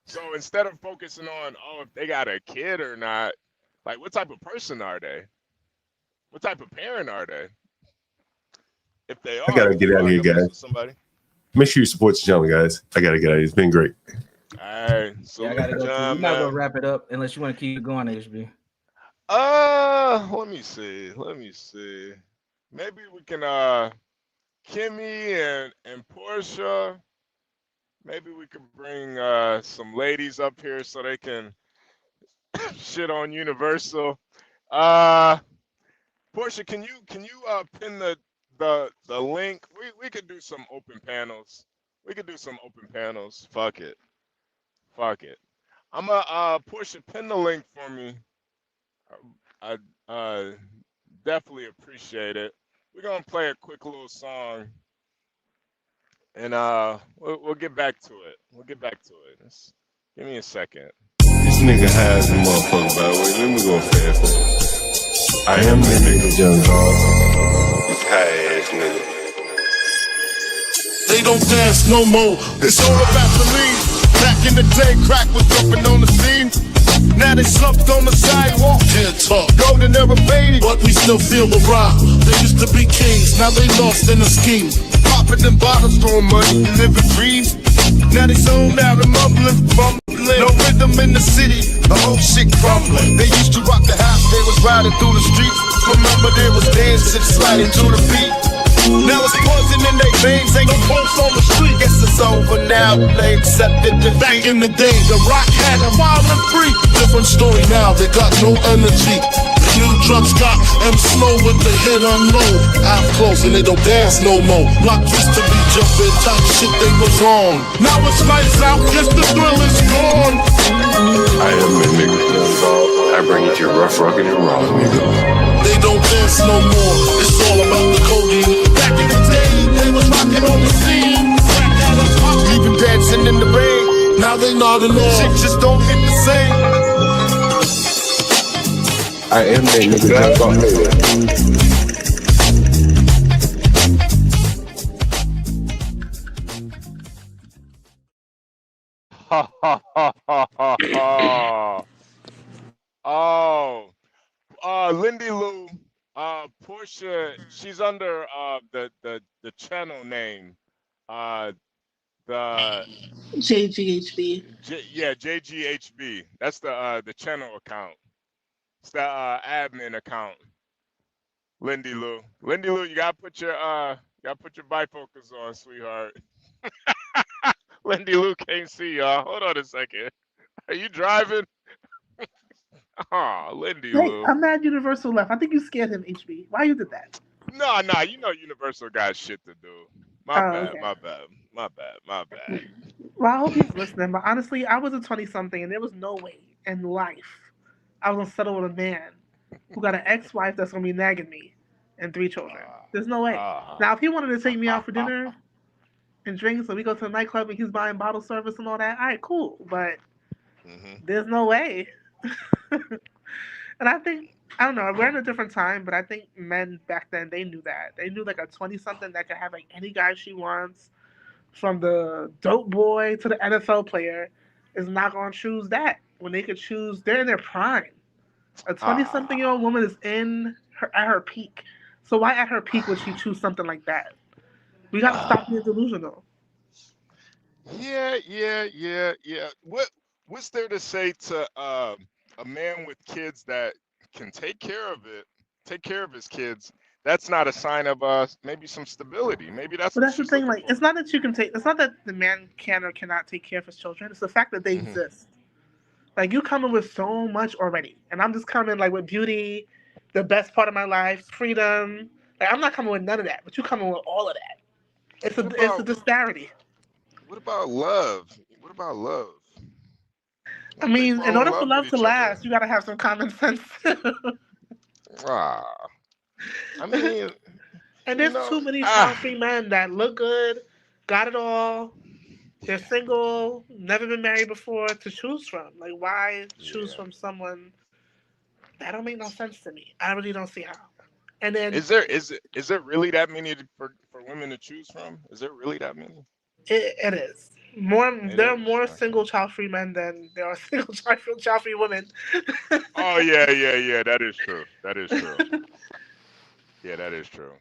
So instead of focusing on if they got a kid or not. Like, what type of person are they? What type of parent are they? If they are, I gotta get out of here, guys. Make sure you support the channel, guys. I gotta get out of here. It's been great. All right, so I gotta go. We're not gonna wrap it up unless you want to keep going, HB. Let me see. Maybe we can Kimmy and Portia. Maybe we could bring some ladies up here so they can shit on Universal. Portia, can you pin the link? We could do some open panels. Fuck it. I'm Portia, pin the link for me. I definitely appreciate it. We're gonna play a quick little song, and we'll get back to it. Just give me a second. This nigga high as a motherfucker, by the way. Let me go fast. I am the nigga, young dog. This high ass nigga. They don't dance no more. It's all about the lean. Back in the day, crack was jumping on the scene. Now they slumped on the sidewalk. Can't talk. Golden era baby, but we still feel the rock. They used to be kings, now they lost in the scheme. Popping them bottles, throwing money, living dreams. Now they zoned out and mumbling, fumbling. No rhythm in the city, the whole shit crumbling. They used to rock the house, they was riding through the streets. Remember there was dancing, sliding to the beat. Now it's poison in their veins, ain't no pulse on the street. Guess it's over now, they accepted defeat. Back in the day, the rock had a wild and free. Different story now, they got no energy. New drugs got them slow with the head unload. Eyes closed and they don't dance no more. Block used to be jumping, top shit they was on. Now it's lights out, guess the thrill is gone. I am a nigga. I bring it to your rough, rockin' and raw, nigga. They don't dance no more, it's all about the codeine. Back in the day, they was rocking on the scene. Even dancing in the rain, now they nodding off. Shit just don't hit the same. I am that nigga. That's all Lindy Lou, Portia, she's under the channel name, the JGHB. JGHB. That's the channel account. It's the admin account. Lindy Lou, you gotta put your bifocals on, sweetheart. Lindy Lou can't see y'all. Hold on a second. Are you driving? Oh, Lindy Hey, Lou. I'm mad Universal left. I think you scared him, HB. Why you did that? No, you know Universal got shit to do. My bad. Well, I hope he's listening, but honestly, I was a 20-something, and there was no way in life I was going to settle with a man who got an ex-wife that's going to be nagging me and 3 children. There's no way. Now, if he wanted to take me out for dinner and drinks, so we go to the nightclub and he's buying bottle service and all that, all right, cool, but there's no way. And I think, I don't know, we're in a different time, but I think men back then, they knew that. They knew like a 20-something that could have like any guy she wants, from the dope boy to the NFL player, is not going to choose that. When they could choose, they're in their prime. A 20-something-year-old woman is at her peak. So why at her peak would she choose something like that? We got to stop being delusional. Yeah. What's there to say to a man with kids that can take care of his kids? That's not a sign of maybe some stability. Maybe that's. But that's the thing. Like, it's not that you can take. It's not that the man can or cannot take care of his children. It's the fact that they exist. Like, you coming with so much already, and I'm just coming like with beauty, the best part of my life, freedom. Like, I'm not coming with none of that, but you coming with all of that. It's a disparity. What about love? I mean, in order for love to last, you got to have some common sense. I mean, and there's too many child-free men that look good, got it all. They're single, never been married before, to choose from. Like, why choose from someone? That don't make no sense to me. I really don't see how. And then is there really that many for women to choose from? Is there really that many? It is. There are more single child-free men than there are single child-free women. Oh yeah. That is true. Yeah, that is true.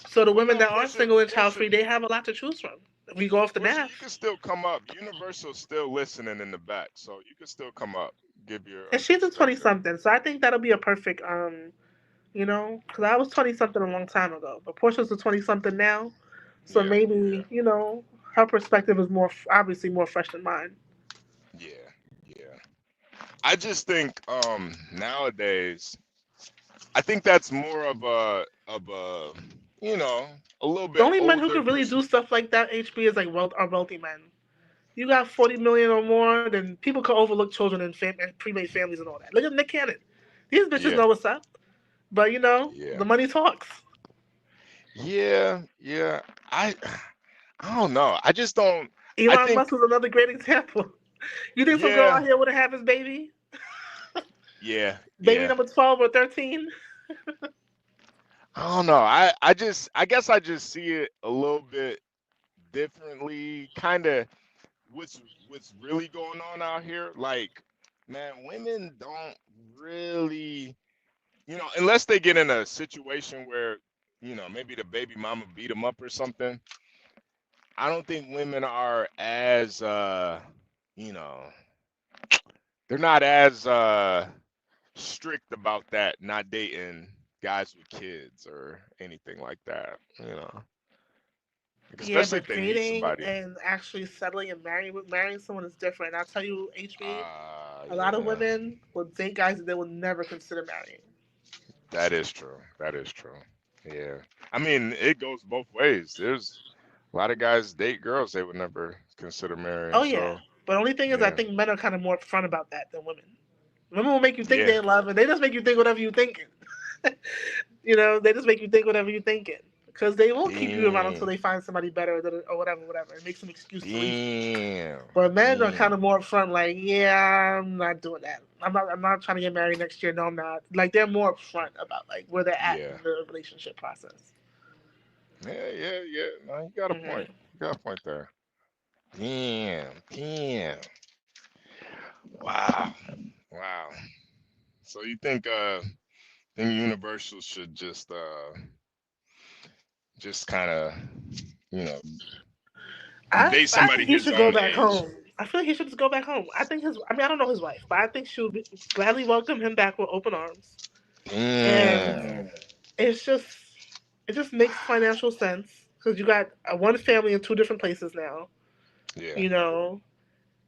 So the women that are single and child-free, they have a lot to choose from. If we go off the math. You can still come up. Universal's still listening in the back, so you can still come up. Give your. And she's a 20-something, so I think that'll be a perfect, because I was 20-something a long time ago, but Portia's a 20-something now, so maybe her perspective is obviously more fresh than mine. Yeah. I just think nowadays, I think that's more of a a little bit. The only men who could really do stuff like that, HB, is like wealthy men. You got 40 million or more, then people could overlook children and pre-made families and all that. Look at Nick Cannon. These bitches know what's up, but the money talks. Yeah. I don't know. I just don't. Elon Musk is another great example. You think some girl out here would have his baby? Baby number 12 or 13? I don't know. I guess I just see it a little bit differently. Kind of what's really going on out here. Like man, women don't really, unless they get in a situation where, maybe the baby mama beat them up or something. I don't think women are as, you know, they're not as strict about that, not dating guys with kids or anything like that, Yeah, especially but if they meet dating somebody. and actually settling and marrying someone is different. I'll tell you, HB, a lot of Yeah, women will date guys that they will never consider marrying. that is true. That is true. Yeah. I mean, it goes both ways. There's a lot of guys date girls they would never consider marrying. Oh yeah, So, but the only thing is, I yeah. think men are kind of more upfront about that than women. Women will make you think Yeah. they're in love, and they just make you think whatever you're thinking. They just make you think whatever you're thinking. Because they will keep you around until Damn. they find somebody better or whatever. It makes an excuse to leave. Damn. But men are Damn. kind of more upfront, like, yeah, I'm not doing that. I'm not trying to get married next year. No, I'm not. Like, they're more upfront about like where they're at Yeah. in the relationship process. Yeah. No, you got a Mm-hmm. point. You got a point there. Damn. Wow. So you think Universal should just kind of, you know, I date somebody think he his should go own back age? home. I feel like he should just go back home. I mean, I don't know his wife, but I think she would gladly welcome him back with open arms. And it just makes financial sense because you got one family in two different places now. Yeah.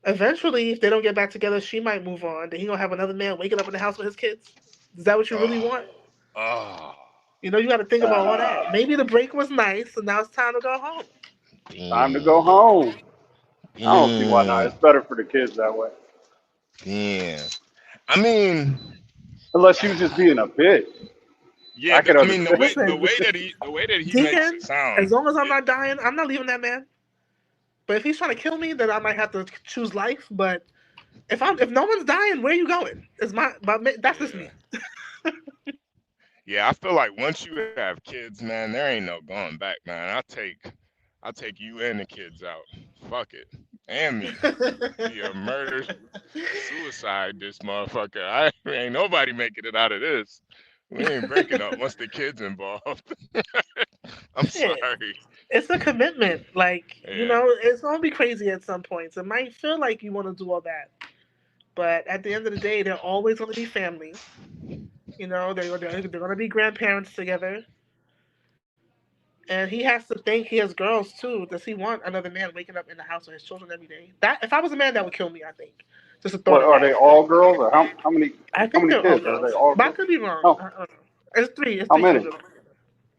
Eventually, if they don't get back together, she might move on. Then he gonna have another man waking up in the house with his kids. Is that what you really want? Oh. You got to think about all that. Maybe the break was nice, so now it's time to go home. Time to go home. I don't see why not. It's better for the kids that way. Damn. I mean, unless she was just being a bitch. Yeah, I could I mean understand. the way that he makes Deacon, it sound. as long as I'm not dying, I'm not leaving that man. But if he's trying to kill me, then I might have to choose life. But if no one's dying, where are you going? That's just me. Yeah, I feel like once you have kids, man, there ain't no going back, man. I'll take you and the kids out. Fuck it. And me. Be a murder, suicide, this motherfucker. Ain't nobody making it out of this. We ain't breaking up once the kid's involved. I'm sorry. It's a commitment. Like, Yeah. it's going to be crazy at some points. It might feel like you want to do all that. But at the end of the day, they're always going to be family. They're going to be grandparents together. And he has to think he has girls too. Does he want another man waking up in the house with his children every day? That if I was a man, that would kill me. I think. Just a thought. What are they all girls or how many? I think how many they're all kids are they girls. all? But I could be wrong. Oh. I don't know. It's three. It's How three many? children.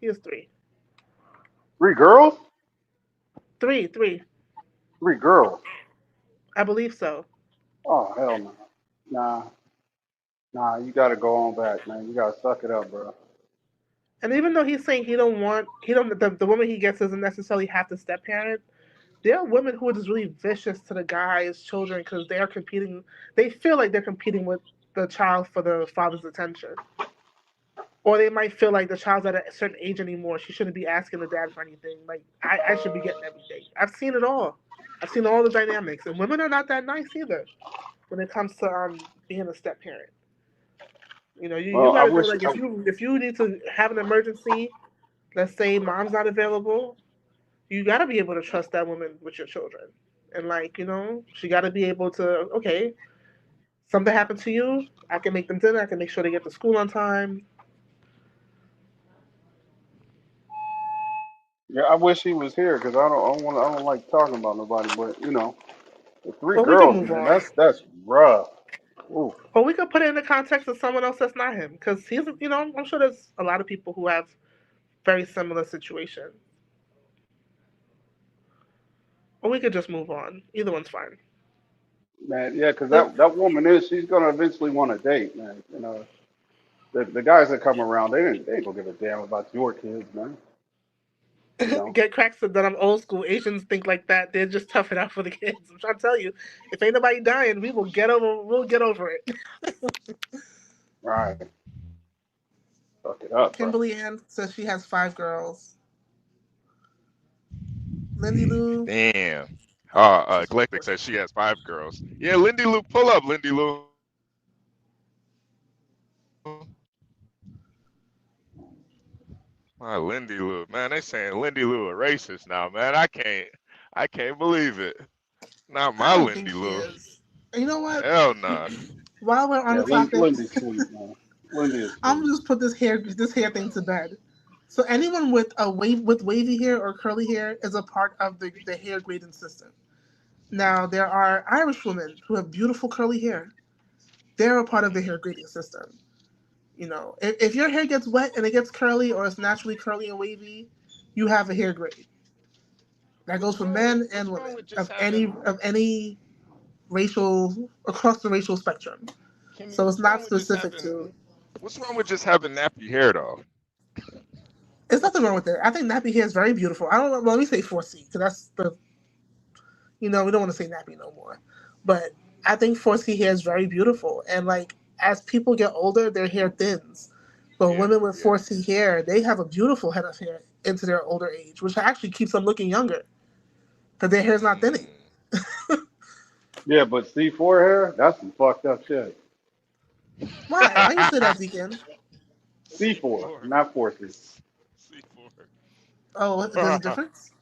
He has three. 3 girls? Three. 3 girls. I believe so. Oh hell no. Nah. You gotta go on back, man. You gotta suck it up, bro. And even though he's saying the woman he gets doesn't necessarily have to step parent. There are women who are just really vicious to the guy's children because they are competing. They feel like they're competing with the child for the father's attention. Or they might feel like the child's at a certain age anymore. She shouldn't be asking the dad for anything. Like, I should be getting everything. I've seen it all. I've seen all the dynamics. And women are not that nice either when it comes to being a step parent. You got to do like if you need to have an emergency, let's say mom's not available, you got to be able to trust that woman with your children. And she got to be able to, okay, something happened to you, I can make them dinner, I can make sure they get to school on time. Yeah, I wish he was here because I don't like talking about nobody, but the 3 Well, we can girls, move man, on. that's rough. Ooh. Or we could put it in the context of someone else that's not him, because he's, I'm sure there's a lot of people who have very similar situations. Or we could just move on. Either one's fine. Man, yeah, because that woman she's gonna eventually want to date, man. The guys that come around, they ain't gonna give a damn about your kids, man. Get cracked said that I'm old school. Asians think like that. They're just tough it out for the kids. I'm trying to tell you, if ain't nobody dying, we'll get over it. Right. Fuck it up, bro. Kimberly Ann says she has 5 girls. Lindy Lou. Damn. Eclectic says she has 5 girls. Yeah, Lindy Lou, pull up, Lindy Lou. My Lindy Lou, man, they saying Lindy Lou a racist now, man. I can't believe it. Not I my don't think Lindy she Lou. is. You know what? Hell nah. While we're on Yeah, the topic, Lindy's sweet, man. Lindy is I'm sweet. gonna just put this hair thing to bed. So anyone with wavy hair or curly hair is a part of the hair grading system. Now there are Irish women who have beautiful curly hair. They're a part of the hair grading system. You know, if your hair gets wet and it gets curly or it's naturally curly and wavy, you have a hair grade. That goes for men and women of any racial across the racial spectrum. So it's not specific to. What's wrong with just having nappy hair though? There's nothing wrong with it. I think nappy hair is very beautiful. I don't know. Well, let me say 4C because that's the. We don't want to say nappy no more, but I think 4C hair is very beautiful. And like as people get older, their hair thins. But women with 4C hair, they have a beautiful head of hair into their older age, which actually keeps them looking younger because their hair's not thinning. Yeah, but C4 hair, that's some fucked up shit. Why? Why you say that, Deacon? C4, not 4C. Oh, there's a difference?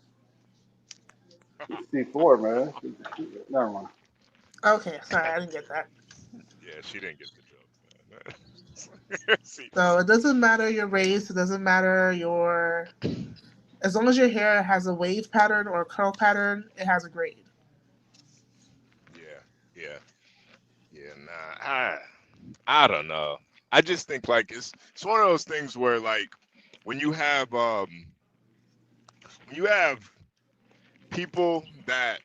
C4, man. Never mind. Okay, sorry, I didn't get that. Yeah, she didn't get the joke, man. So it doesn't matter your race. It doesn't matter your. As long as your hair has a wave pattern or a curl pattern, it has a grade. Yeah. Nah, I don't know. I just think like it's one of those things where like when you have people that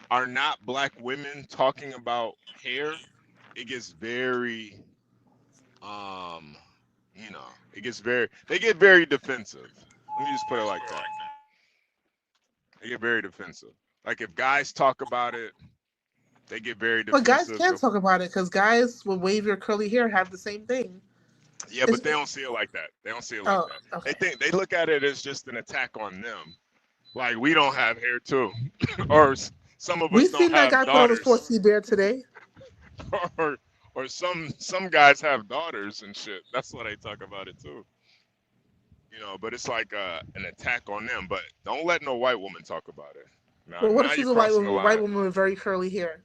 are not black women talking about hair, it gets very they get very defensive. Let me just put it like that. They get very defensive. Like if guys talk about it, they get very But defensive. guys can't talk about it because guys with wavy or curly hair have the same thing. Yeah, but they don't see it like that. They don't see it like that. Okay. They look at it as just an attack on them. Like we don't have hair too, or some of us We've don't seen that have guy put on his daughters, 4C beard today. or some guys have daughters and shit. That's why they talk about it too. But it's like an attack on them. But don't let no white woman talk about it. Well, what if Now she's you're a white crossing the line. woman with very curly hair?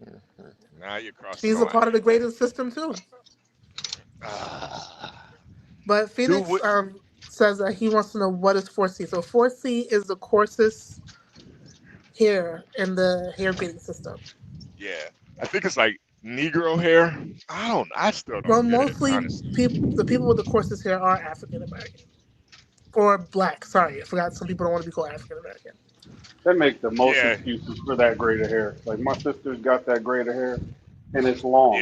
Now you're crossing She's the a line. part of the grading system too. But Phoenix says that he wants to know what is 4C. So 4C is the coarsest hair in the hair grading system. Yeah, I think it's like Negro hair. I still don't Well, get mostly it, honestly. the people with the coarsest hair are African American or black. Sorry, I forgot. Some people don't want to be called African American. They make the most excuses for that grade of hair. Like my sister's got that grade of hair, and it's long.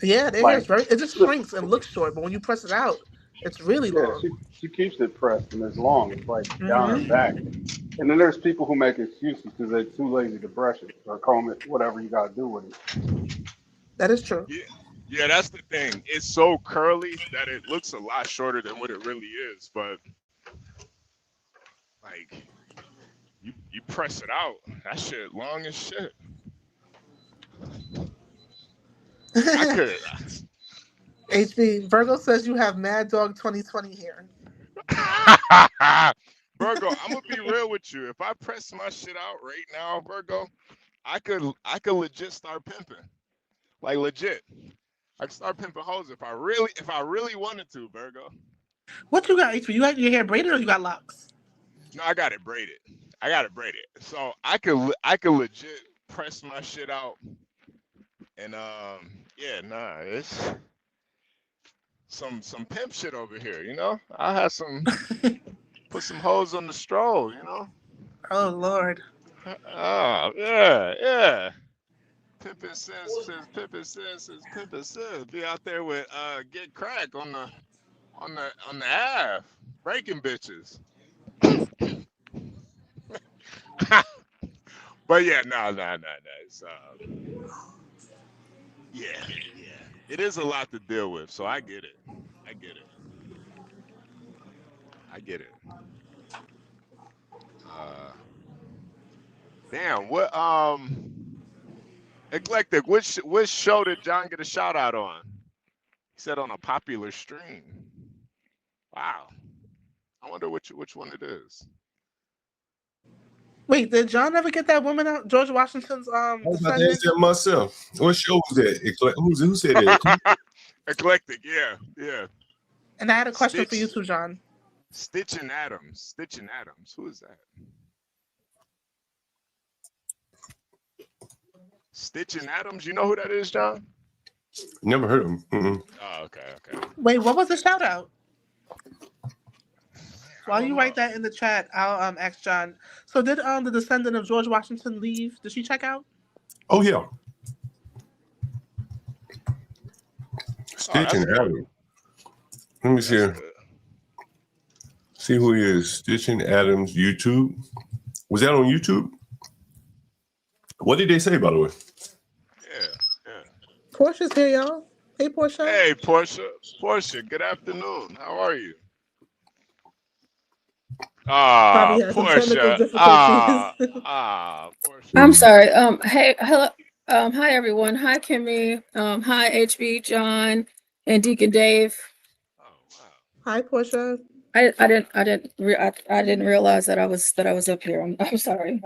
Yeah, their hair is very. It just shrinks and looks short, but when you press it out, it's really long. She keeps it pressed and it's long. It's like down her back. And then there's people who make excuses because they're too lazy to brush it or comb it, whatever you got to do with it. That is true. Yeah, that's the thing. It's so curly that it looks a lot shorter than what it really is. But like, you press it out, that shit long as shit. I could. HB Virgo says you have Mad Dog 2020 hair. Virgo, I'm gonna be real with you. If I press my shit out right now, Virgo, I could legit start pimping. Like legit. I could start pimping hoes if I really wanted to, Virgo. What you got, HB? You got your hair braided or you got locks? No, I got it braided. So I could legit press my shit out. And it's some pimp shit over here, I had some put some hoes on the stroll, Oh Lord. Oh yeah. Pimpin' says, be out there with get crack on the Ave, breaking bitches. But yeah, no. It's, yeah. It is a lot to deal with, so I get it. Damn, what Eclectic, which show did John get a shout out on? He said on a popular stream. Wow. I wonder which one it is. Wait, did John ever get that woman out? George Washington's I was about to descendant? ask that myself. What show was that? Who said that? Eclectic, yeah. And I had a question for you Stitch. too, John. Stitch and Adams. Who is that? Stitch and Adams. You know who that is, John? Never heard of him. Mm-mm. Oh, okay. Wait, what was the shout out? While you write that in the chat, I'll ask John. So did the descendant of George Washington leave? Did she check out? Oh yeah. Stitch and Adams. Let me see. See who he is. Stitch and Adams, YouTube. Was that on YouTube? What did they say, by the way? Yeah. Portia's here, y'all. Hey, Portia. Hey, Portia. Portia, good afternoon. How are you? Probably has some technical difficulties. Portia. I'm sorry. Hey, hello. Hi everyone. Hi Kimmy. Hi HB, John, and Deacon Dave. Hi, Portia. I didn't realize that I was up here. I'm sorry.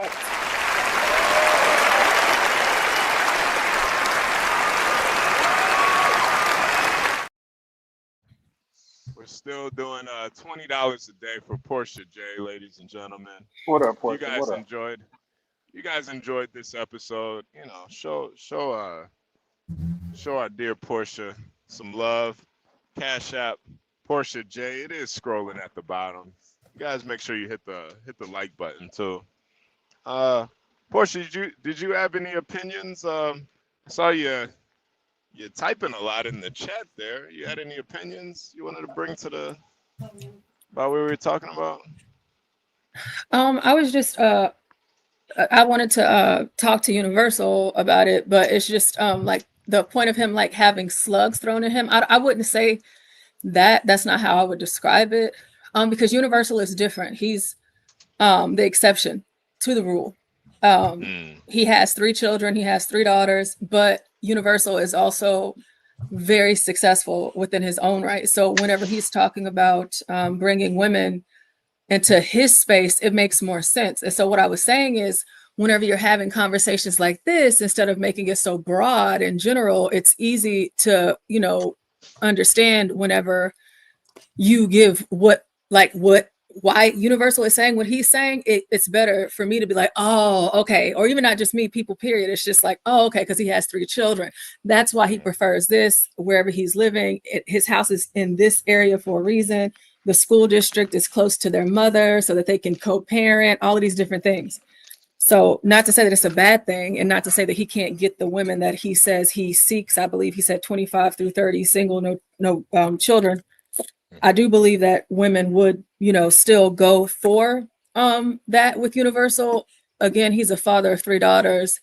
We're still doing $20 a day for Portia J, ladies and gentlemen. What up, Portia? You guys enjoyed this episode. You know, show our dear Portia some love. Cash App Portia J. It is scrolling at the bottom. You guys make sure you hit the like button too. Portia, did you have any opinions? I saw you're typing a lot in the chat there. You had any opinions you wanted to bring to about what we were talking about? I was just I wanted to talk to Universal about it, but it's just like the point of him like having slugs thrown at him. I wouldn't say that's not how I would describe it. Because Universal is different. He's the exception to the rule. He has 3 children, he has 3 daughters, but Universal is also very successful within his own right. So whenever he's talking about bringing women into his space, it makes more sense. And so what I was saying is, whenever you're having conversations like this, instead of making it so broad and general, it's easy to, understand whenever you give why Universal is saying what he's saying. It's better for me to be like, oh, okay. Or even not just me, people, period. It's just like, oh, okay, because he has 3 children. That's why he prefers this wherever he's living. His house is in this area for a reason. The school district is close to their mother so that they can co-parent, all of these different things. So not to say that it's a bad thing, and not to say that he can't get the women that he says he seeks. I believe he said 25 through 30, single, no children. I do believe that women would, still go for that with Universal. Again, he's a father of 3 daughters.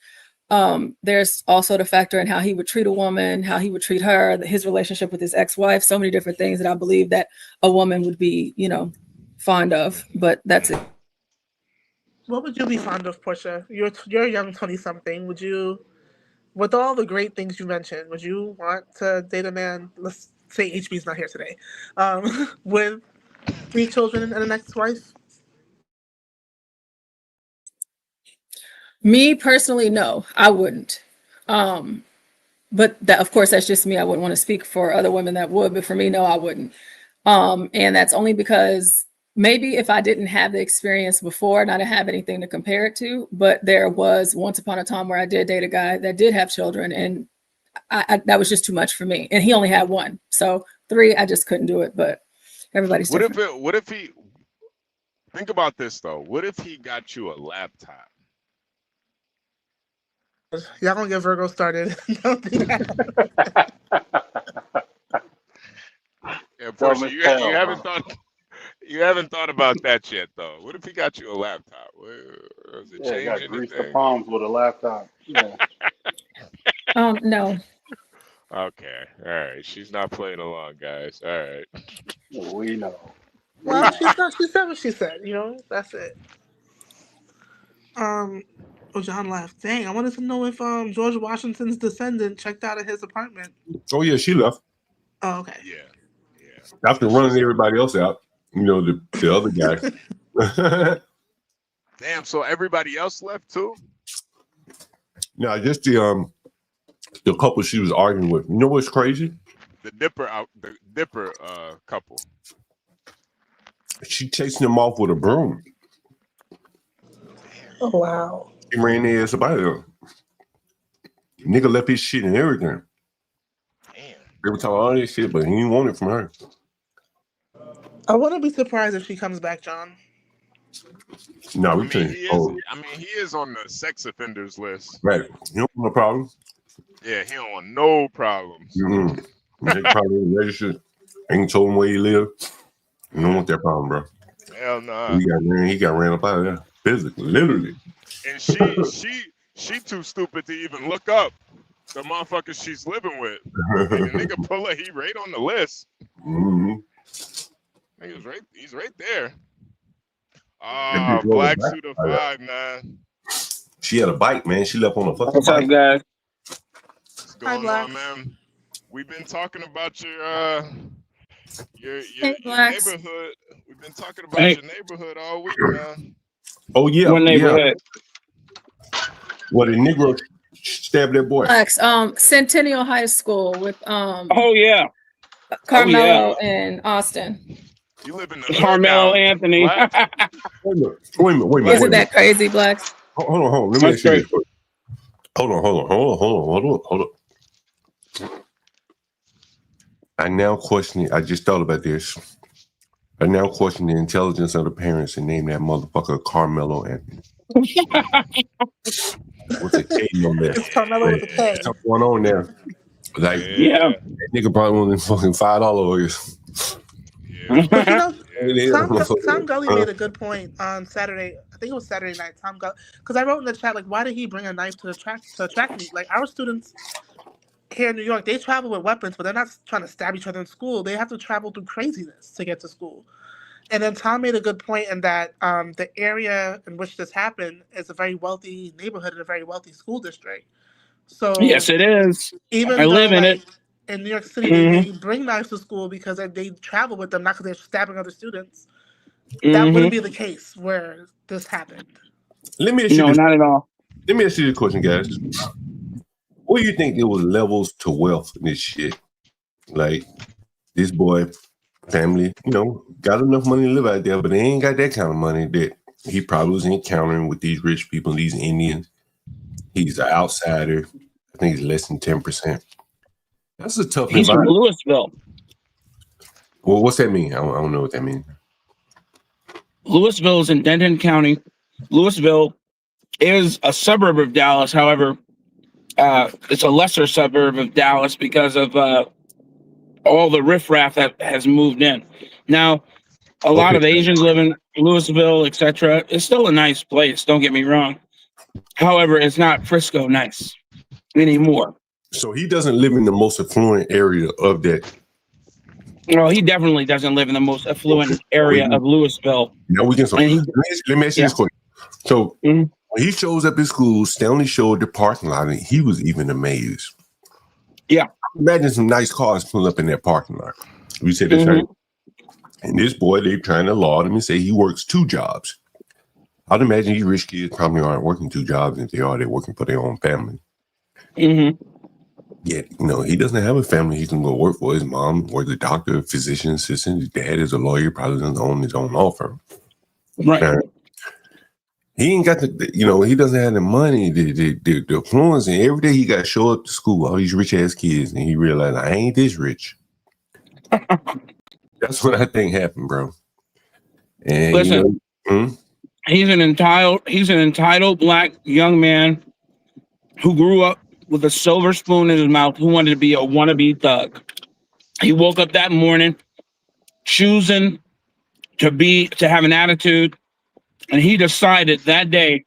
There's also the factor in how he would treat a woman, how he would treat her, his relationship with his ex-wife, so many different things that I believe that a woman would be, fond of. But that's it. What would you be fond of, Portia? You're a young 20-something. Would you, with all the great things you mentioned, would you want to date a man? Let's say HB's not here today, with 3 children and an ex-wife? Me personally, no, I wouldn't. But that, of course, that's just me. I wouldn't want to speak for other women that would, but for me, no, I wouldn't. And that's only because maybe if I didn't have the experience before, and I didn't have anything to compare it to, but there was once upon a time where I did date a guy that did have children, and that was just too much for me. And he only had 1, so 3, I just couldn't do it. But everybody's different. What if he? Think about this though. What if he got you a laptop? Y'all gonna get Virgo started. Yeah, Portia, you haven't thought about that yet though. What if he got you a laptop? Does it change got anything? grease the palms with a laptop. Yeah. No. Okay, all right. She's not playing along, guys. All right. We know. Well, she said what she said. That's it. Oh, John left. Dang, I wanted to know if George Washington's descendant checked out of his apartment. Oh yeah, she left. Oh, okay. Yeah. After running everybody else out, the other guy. Damn. So everybody else left too? Now, just the couple she was arguing with. You know what's crazy? The Dipper couple. She chasing him off with a broom. Oh wow. He ran their ass about her. Nigga left his shit and everything. Damn. They were talking all this shit, but he didn't want it from her. I wouldn't be surprised if she comes back, John. No, we he can't. is on the sex offenders list. Right. You don't want no problem. Yeah, he don't want no problems. They probably registered. Ain't told him where he live. You don't want that problem, bro. Hell no. He got ran up out of there. Physically, literally. And she too stupid to even look up the motherfuckers she's living with. Like, the nigga pull her, he right on the list. He's right there. Black suit of 5'9". She had a bike, man. She left on a fucking What's bike. up, guys? What's going on, man? We've been talking about your neighborhood. We've been talking about your neighborhood all week, man. Oh yeah. What neighborhood? What, a Negro stabbed that boy? Blacks, Centennial High School with Oh yeah. Carmelo and Austin. You live in the Carmelo Anthony. Wait a minute. Isn't that crazy, Blacks? Hold on. Let me ask you this. Hold on. I now question it. I just thought about this. I now question the intelligence of the parents and name that motherfucker Carmelo Anthony. What's a K on there? It's Carmelo with a K. Something going on there. Like, yeah. That nigga probably one of them fucking $5 lawyers. But Tom Gully made a good point on Saturday. I think it was Saturday night. Tom Gully, because I wrote in the chat, like, why did he bring a knife to the track meet? Like, our students here in New York, they travel with weapons, but they're not trying to stab each other in school. They have to travel through craziness to get to school. And then Tom made a good point in that the area in which this happened is a very wealthy neighborhood and a very wealthy school district. So yes, it is. Even I live in it. In New York City, they bring knives to school because they travel with them, not because they're stabbing other students. That wouldn't be the case where this happened. Let me ask you No, this. not at all. Let me ask you this question, guys. What do you think there was levels to wealth in this shit? Like, this boy, family, got enough money to live out there, but they ain't got that kind of money that he probably was encountering with these rich people, these Indians. He's an outsider. I think he's less than 10%. That's a tough He's from environment. Louisville. Well, what's that mean? I don't know what that means. Louisville is in Denton County. Louisville is a suburb of Dallas. However, it's a lesser suburb of Dallas because of all the riffraff that has moved in. Now, a lot of Asians live in Louisville, etc. It's still a nice place. Don't get me wrong. However, it's not Frisco nice anymore. So he doesn't live in the most affluent area of that. No, he definitely doesn't live in the most affluent area of Louisville. Now we can. Let me ask you this question. So when he shows up at school, Stanley showed the parking lot, and he was even amazed. Yeah, imagine some nice cars pulling up in that parking lot. We said this right. And this boy, they trying to laud him and say he works 2 jobs. I'd imagine you rich kids probably aren't working 2 jobs. If they are, they're working for their own family. Yet, he doesn't have a family he can go work for. His mom works a doctor, a physician assistant. His dad is a lawyer, probably doesn't own his own law firm. Right. He ain't got the, he doesn't have the money, the influence, and every day he got to show up to school, all these rich ass kids, and he realized I ain't this rich. That's what I think happened, bro. And listen, he's an entitled black young man who grew up with a silver spoon in his mouth, who wanted to be a wannabe thug. He woke up that morning choosing to have an attitude, and he decided that day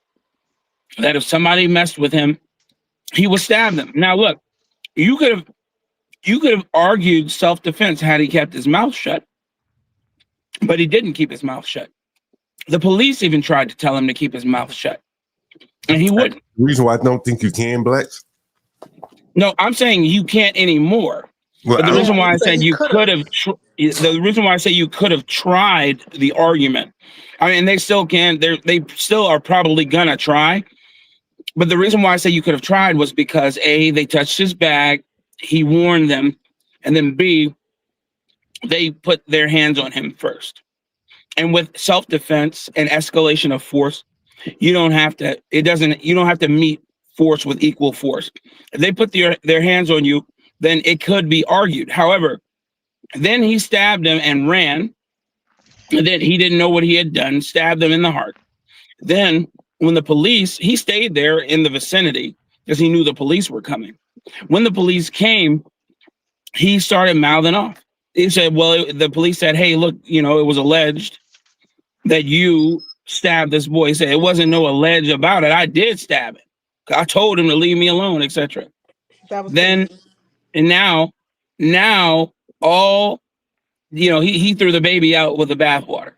that if somebody messed with him, he would stab them. Now, look, you could have argued self-defense had he kept his mouth shut, but he didn't keep his mouth shut. The police even tried to tell him to keep his mouth shut, and he wouldn't. The reason why I don't think you can, blacks. No, I'm saying you can't anymore. Well, But the I reason don't. why I said you could've. could have, the reason why I say you could have tried the argument. I mean, they still can. They still are probably gonna try. But the reason why I say you could have tried was because A, they touched his bag, he warned them, and then B, they put their hands on him first. And with self-defense and escalation of force, you don't have to. You don't have to meet force with equal force. If they put their hands on you, then it could be argued. However, then he stabbed him and ran. That he didn't know what he had done, stabbed him in the heart. Then, when the police, he stayed there in the vicinity because he knew the police were coming. When the police came, he started mouthing off. He said, well, the police said, hey, look, it was alleged that you stabbed this boy. He said, it wasn't no alleged about it. I did stab him. I told him to leave me alone, etc. Then, and now all, he threw the baby out with the bathwater.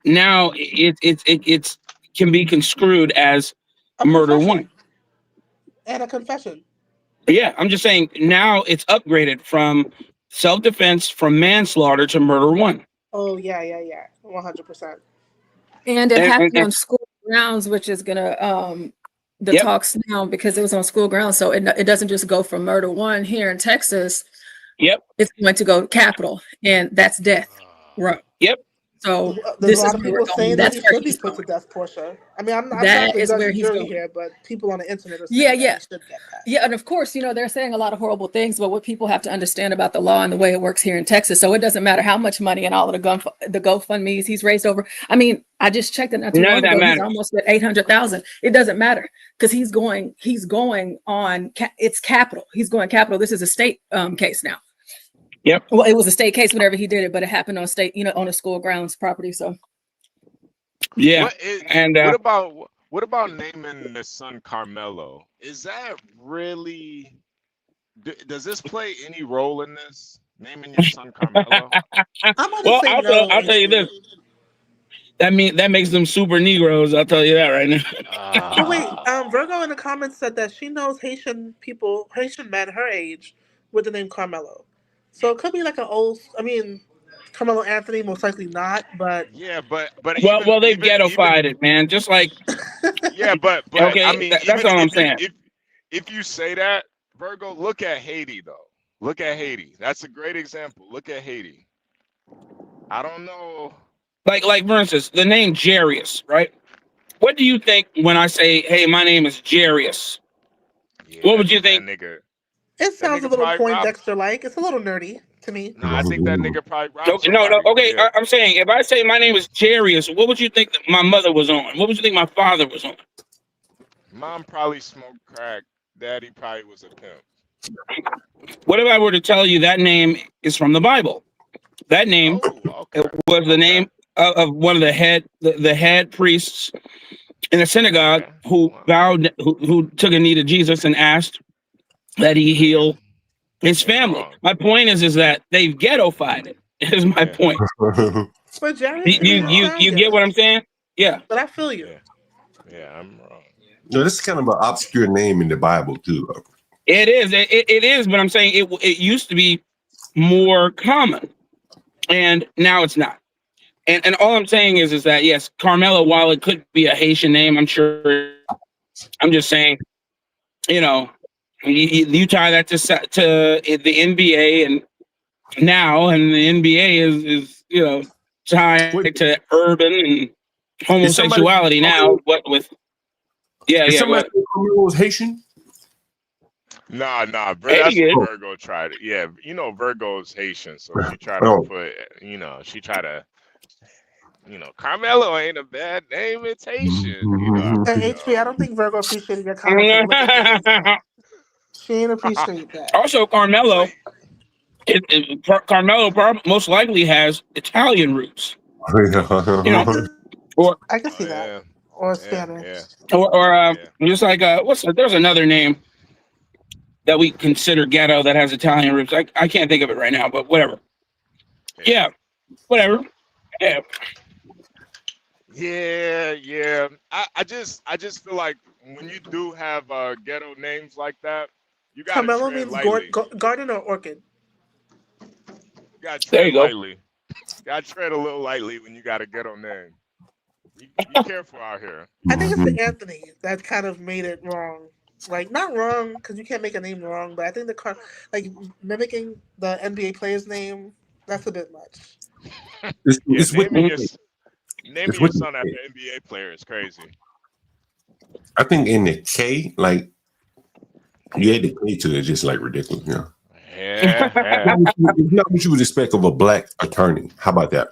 Now it can be construed as murder one. And a confession. Yeah, I'm just saying now it's upgraded from self-defense from manslaughter to murder one. Oh yeah, 100%. And it happened on school grounds, which is gonna the talks now because it was on school grounds. So it doesn't just go from murder one here in Texas. Yep. It's going to go capital, and that's death. Right. Yep. So There's this a lot is of where people we're saying going. that That's he where should be he's put to going. death, Portia. I mean, I'm not That the is judge where and he's jury going. here, but people on the internet are saying that he should get that. Yeah, and of course, they're saying a lot of horrible things, but what people have to understand about the law and the way it works here in Texas, so it doesn't matter how much money and all of the GoFundMe's he's raised over. I mean, I just checked it not too None long of that ago. He's matters. almost at 800,000. It doesn't matter because he's going on. It's capital. He's going capital. This is a state case now. Yep. Well, it was a state case whenever he did it, but it happened on state, on a school grounds property. So. Yeah. What about naming the son Carmelo? Is that really? Does this play any role in this? Naming your son Carmelo? Well, I'll tell you this. That makes them super Negroes. I'll tell you that right now. But wait, Virgo in the comments said that she knows Haitian men her age with the name Carmelo. So it could be like Carmelo Anthony, most likely not, but yeah, but well, they've ghettofied it, man. Just like yeah, but okay, I mean, that's all I'm saying. If you say that, Virgo, look at Haiti though. Look at Haiti. That's a great example. Look at Haiti. I don't know. Like for instance, the name Jarius, right? What do you think when I say, "Hey, my name is Jarius"? Yeah, what would you think? It sounds a little Poindexter-like. It's a little nerdy to me. No, I think that nigga probably robbed No. Okay, yeah. I'm saying if I say my name is Jarius, what would you think that my mother was on? What would you think my father was on? Mom probably smoked crack. Daddy probably was a pimp. What if I were to tell you that name is from the Bible? That name was the name of one of the head priests in the synagogue who vowed, who took a knee to Jesus and asked that he heal his family. My point is that they've ghettofied it. Is my point. But you get what I'm saying? Yeah. But I feel you. Yeah, I'm wrong. No, this is kind of an obscure name in the Bible too. It is. It is. But I'm saying it used to be more common, and now it's not. And all I'm saying is that yes, Carmelo, while it could be a Haitian name, I'm sure. I'm just saying, you tie that to the NBA and the NBA is tied to urban and homosexuality now. What with? Yeah. Somebody was Haitian. Nah, that's what Virgo tried it. Yeah, Virgo's Haitian, so she tried to put, she tried to, Carmelo ain't a bad name, it's Haitian. Hey, HB, I don't think Virgo appreciated your comment. She ain't appreciate that. Also, Carmelo most likely has Italian roots. Or I can see that. Or Spanish. Or just like there's another name that we consider ghetto that has Italian roots. I can't think of it right now, but whatever. Yeah, whatever. Yeah. Yeah. I just feel like when you do have ghetto names like that, you got Carmelo means garden or orchid. got to There tread you go. lightly. Got to tread a little lightly when you got a ghetto name. Be careful out here. I think it's the Anthony that kind of made it wrong. Like, not wrong, because you can't make a name wrong, but I think like mimicking the NBA player's name, that's a bit much. Naming your son after an NBA player is crazy. I think in the K, like, you had the K to it, just like ridiculous, yeah. Yeah. It's not what you would expect of a black attorney. How about that?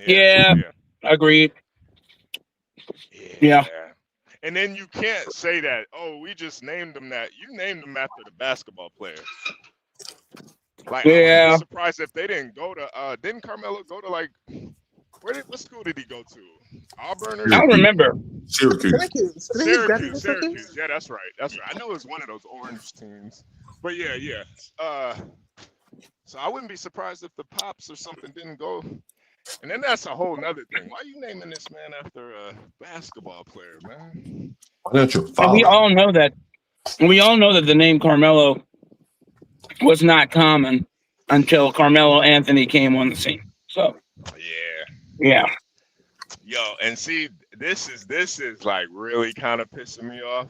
Yeah. Agreed. Yeah. And then you can't say that, oh, we just named them that. You named them after the basketball player. Like, I would be surprised if they didn't go to, didn't Carmelo go to, like, what school did he go to? Auburn or I don't remember. Syracuse. Syracuse. Yeah, that's right. I know it's one of those orange teams. But yeah. So I wouldn't be surprised if the Pops or something didn't go. And then that's a whole nother thing. Why are you naming this man after a basketball player, man? And we all know that. We all know that the name Carmelo was not common until Carmelo Anthony came on the scene. So yeah. Yo, and see, this is like really kind of pissing me off.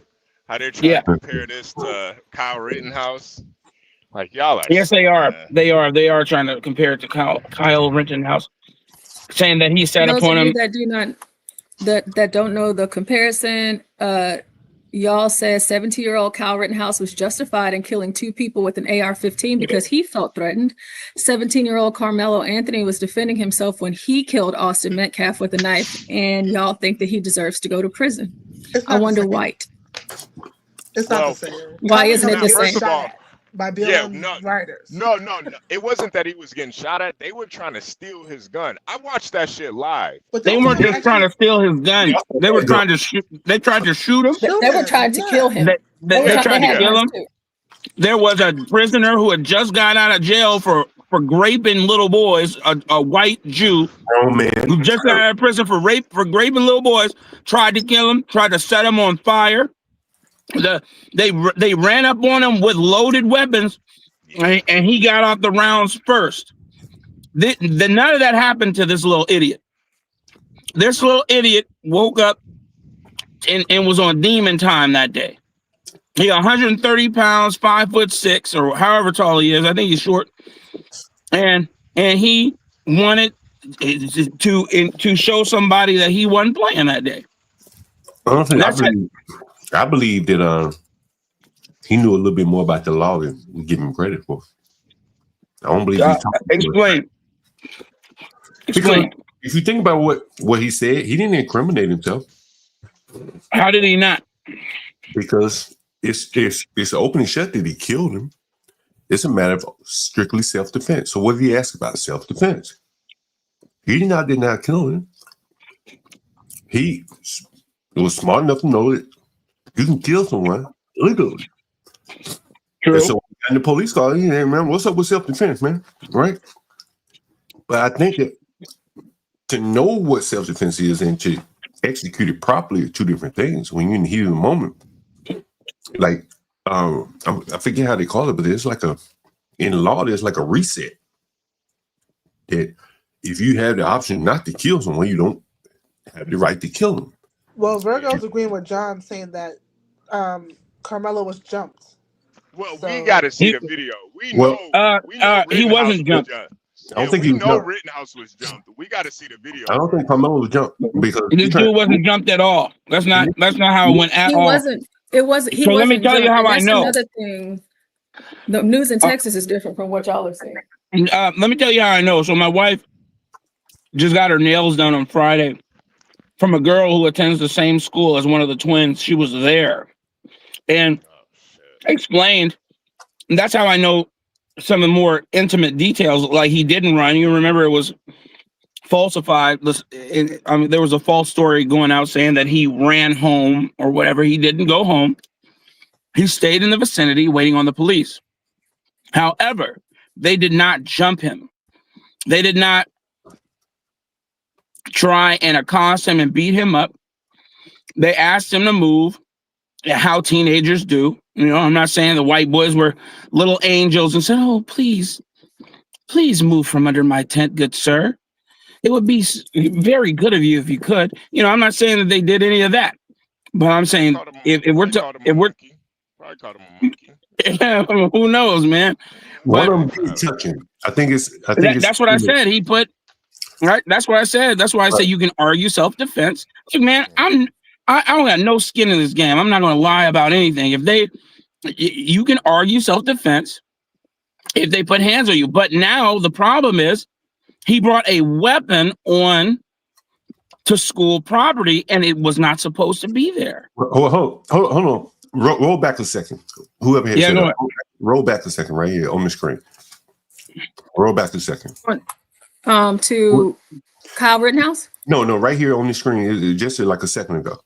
How they're trying to compare this to Kyle Rittenhouse. Like, y'all are. Yes, they are. They are trying to compare it to Kyle Rittenhouse, saying that he sat Those upon of you him. that do not that don't know the comparison, y'all said 17-year-old Kyle Rittenhouse was justified in killing 2 people with an AR-15 because he felt threatened. 17-year-old Carmelo Anthony was defending himself when he killed Austin Metcalf with a knife, and y'all think that he deserves to go to prison. I wonder why. It's not the same. Why isn't it the First same? of all, by BLM writers. No. It wasn't that he was getting shot at. They were trying to steal his gun. I watched that shit live. But they weren't just trying to steal his gun. They were trying to shoot. They tried to shoot him. They were trying to kill him. They tried to kill him. There was a prisoner who had just got out of jail for raping little boys. A white Jew. Oh man, who just got out of prison for raping little boys. Tried to kill him. Tried to set him on fire. They ran up on him with loaded weapons, and he got off the rounds first. None of that happened to this little idiot. This little idiot woke up and was on demon time that day. He 130 pounds, 5'6", or however tall he is. I think he's short. And he wanted to show somebody that he wasn't playing that day. Honestly, I believe that he knew a little bit more about the law than we give him credit for. I don't believe he's talking. Explain. Because if you think about what he said, he didn't incriminate himself. How did he not? Because it's an open and shut that he killed him. It's a matter of strictly self-defense. So what did he ask about? Self-defense. He did not kill him. He was smart enough to know that you can kill someone legally. True. And so when the police call you, hey, man, what's up with self-defense, man? Right? But I think that to know what self-defense is and to execute it properly are 2 different things. When you're in the heat of the moment, like I forget how they call it, but there's like in law, there's like a reset. That if you have the option not to kill someone, you don't have the right to kill them. Well, Virgo's agreeing with John saying that Carmelo was jumped. Well, we got to see the video. We know he wasn't jumped. I don't think he was jumped. Rittenhouse was jumped. We got to see the video. I don't think Carmelo was jumped because this dude wasn't jumped at all. That's not how it went at all. It wasn't. He so wasn't let me tell you how I know. Another thing. The news in Texas is different from what y'all are saying. Let me tell you how I know. So my wife just got her nails done on Friday from a girl who attends the same school as one of the twins. She was there and explained. And that's how I know some of the more intimate details. Like he didn't run. You remember it was falsified. There was a false story going out saying that he ran home or whatever. He didn't go home. He stayed in the vicinity waiting on the police. However, they did not jump him. They did not try and accost him and beat him up. They asked him to move, how teenagers do. You know, I'm not saying the white boys were little angels and said, "Oh, please." please move from under my tent, good sir. It would be very good of you if you could. You know, I'm not saying that they did any of that, but I'm saying if we're Probably called him a monkey. yeah, who knows, man. One But of them did touch him. I think it's. that's what I said. He put right. That's what I said. That's why I say you can argue self-defense. Look, man, I don't got no skin in this game. I'm not going to lie about anything. If you can argue self-defense if they put hands on you. But now the problem is he brought a weapon on to school property, and it was not supposed to be there. Hold on. Roll back a second. Whoever has Yeah, go ahead. roll back a second right here on the screen. Roll back a second. To Kyle Rittenhouse? No, right here on the screen. It just like a second ago.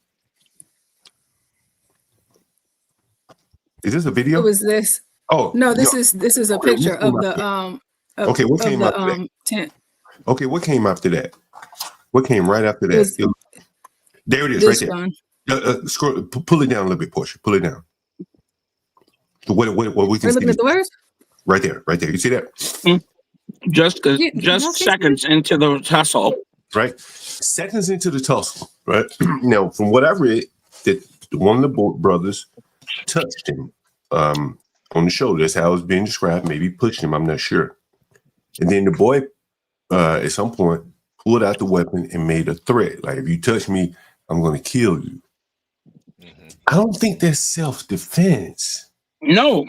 Is this a video? What was this? Oh no, this is a picture of the okay, what came after that? Tent. Okay, what came after that? What came right after that? There it is, right there. Scroll, pull it down a little bit, Portia. Pull it down. What we can see? Looking at the words? Right there. You see that? Just seconds into the tussle. Right, seconds into the tussle. Right now, from what I read, that one of the brothers touched him on the shoulder. That's how it's being described. Maybe pushed him. I'm not sure. And then the boy, at some point, pulled out the weapon and made a threat. Like, if you touch me, I'm going to kill you. Mm-hmm. I don't think that's self-defense. No.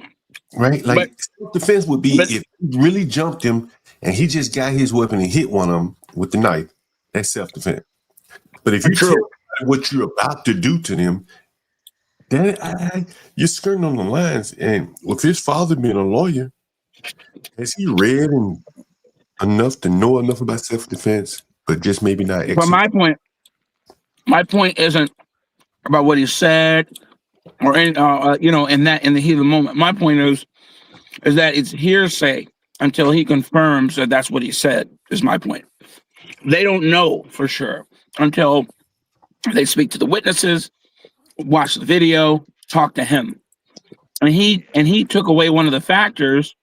Right? Like, self-defense would be if he really jumped him and he just got his weapon and hit one of them with the knife. That's self-defense. But if you tell what you're about to do to them, then you're skirting on the lines. And with his father being a lawyer, has he read enough to know enough about self-defense, but just maybe not execute? But my point isn't about what he said or in the heat of the moment. My point is that it's hearsay until he confirms that that's what he said. Is my point. They don't know for sure until they speak to the witnesses, watch the video, talk to him, and he took away one of the factors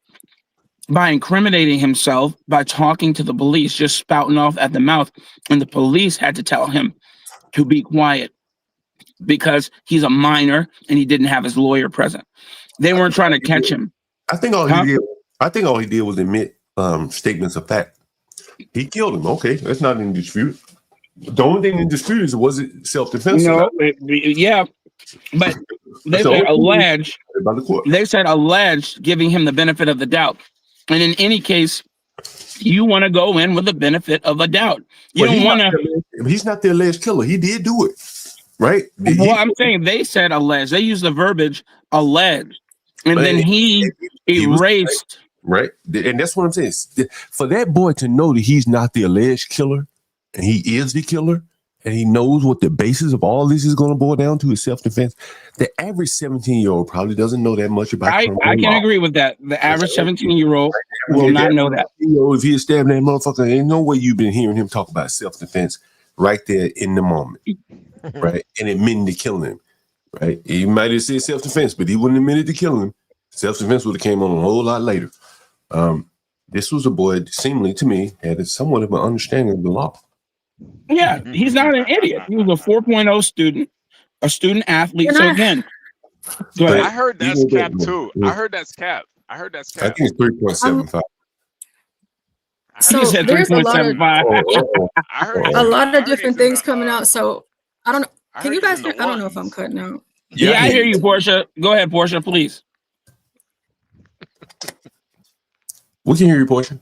by incriminating himself by talking to the police, just spouting off at the mouth, and the police had to tell him to be quiet because he's a minor and he didn't have his lawyer present. They weren't trying to catch him. I think all he did was admit statements of fact. He killed him. Okay, that's not in dispute. The only thing in dispute is, was it self-defense? No, yeah, but they said alleged. They said alleged, giving him the benefit of the doubt. And in any case, you want to go in with the benefit of a doubt. You don't want to. He's not the alleged killer. He did do it, right? Well, I'm saying they said alleged. They used the verbiage alleged, and then he erased. Right, and that's what I'm saying. For that boy to know that he's not the alleged killer, and he is the killer, and he knows what the basis of all this is going to boil down to is self-defense. The average 17-year-old probably doesn't know that much about. I can agree with that. The average 17-year-old will not know that. If he is stabbing that motherfucker, ain't no way you've been hearing him talk about self-defense right there in the moment, right? And admitting to killing him, right? He might have said self-defense, but he wouldn't have admitted to killing him. Self-defense would have came on a whole lot later. This was a boy that seemingly to me had somewhat of an understanding of the law. Yeah, he's not an idiot. He was a 4.0 student, a student athlete. So again, I heard that's cap too. I heard that's cap. I think it's 3.75. So there's a lot of different things coming out. So I don't know. Can you guys hear? I don't know if I'm cutting out. Yeah, I hear you, Portia. Go ahead, Portia, please. We can hear you, Portia.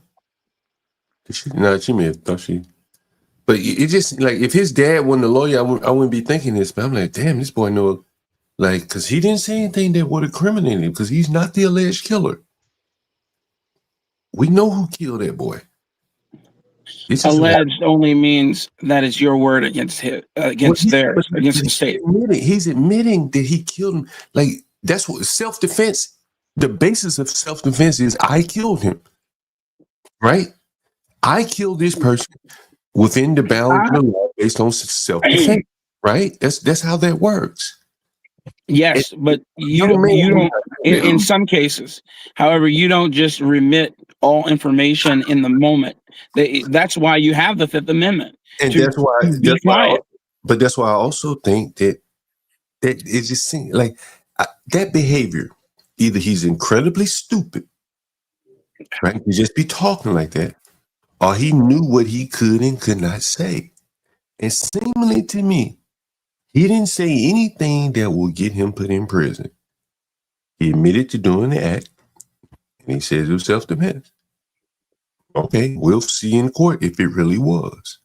She may have thought she. But it just like if his dad wasn't a lawyer, I wouldn't be thinking this. But I'm like, damn, this boy knows, like, because he didn't say anything that would incriminate him because he's not the alleged killer. We know who killed that boy. Alleged only means that it's your word against against the state. He's admitting that he killed him. Like, that's what self-defense. The basis of self-defense is I killed him. Right? I killed this person within the bounds of the law based on self-defense. Right? That's how that works. Yes, but you don't in some cases. However, you don't just remit all information in the moment. That's why you have the Fifth Amendment. And to that's why. be quiet. But that's why I also think that it just seems like that behavior. Either he's incredibly stupid, right? To just be talking like that, or he knew what he could and could not say. And seemingly to me, he didn't say anything that will get him put in prison. He admitted to doing the act, and he said it was self-defense. Okay, we'll see in court if it really was.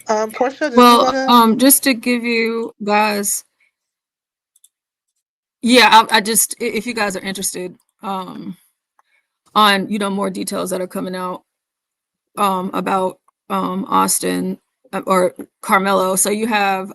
Portia, well, just to give you guys, I just, if you guys are interested on, more details that are coming out about Austin or Carmelo. So you have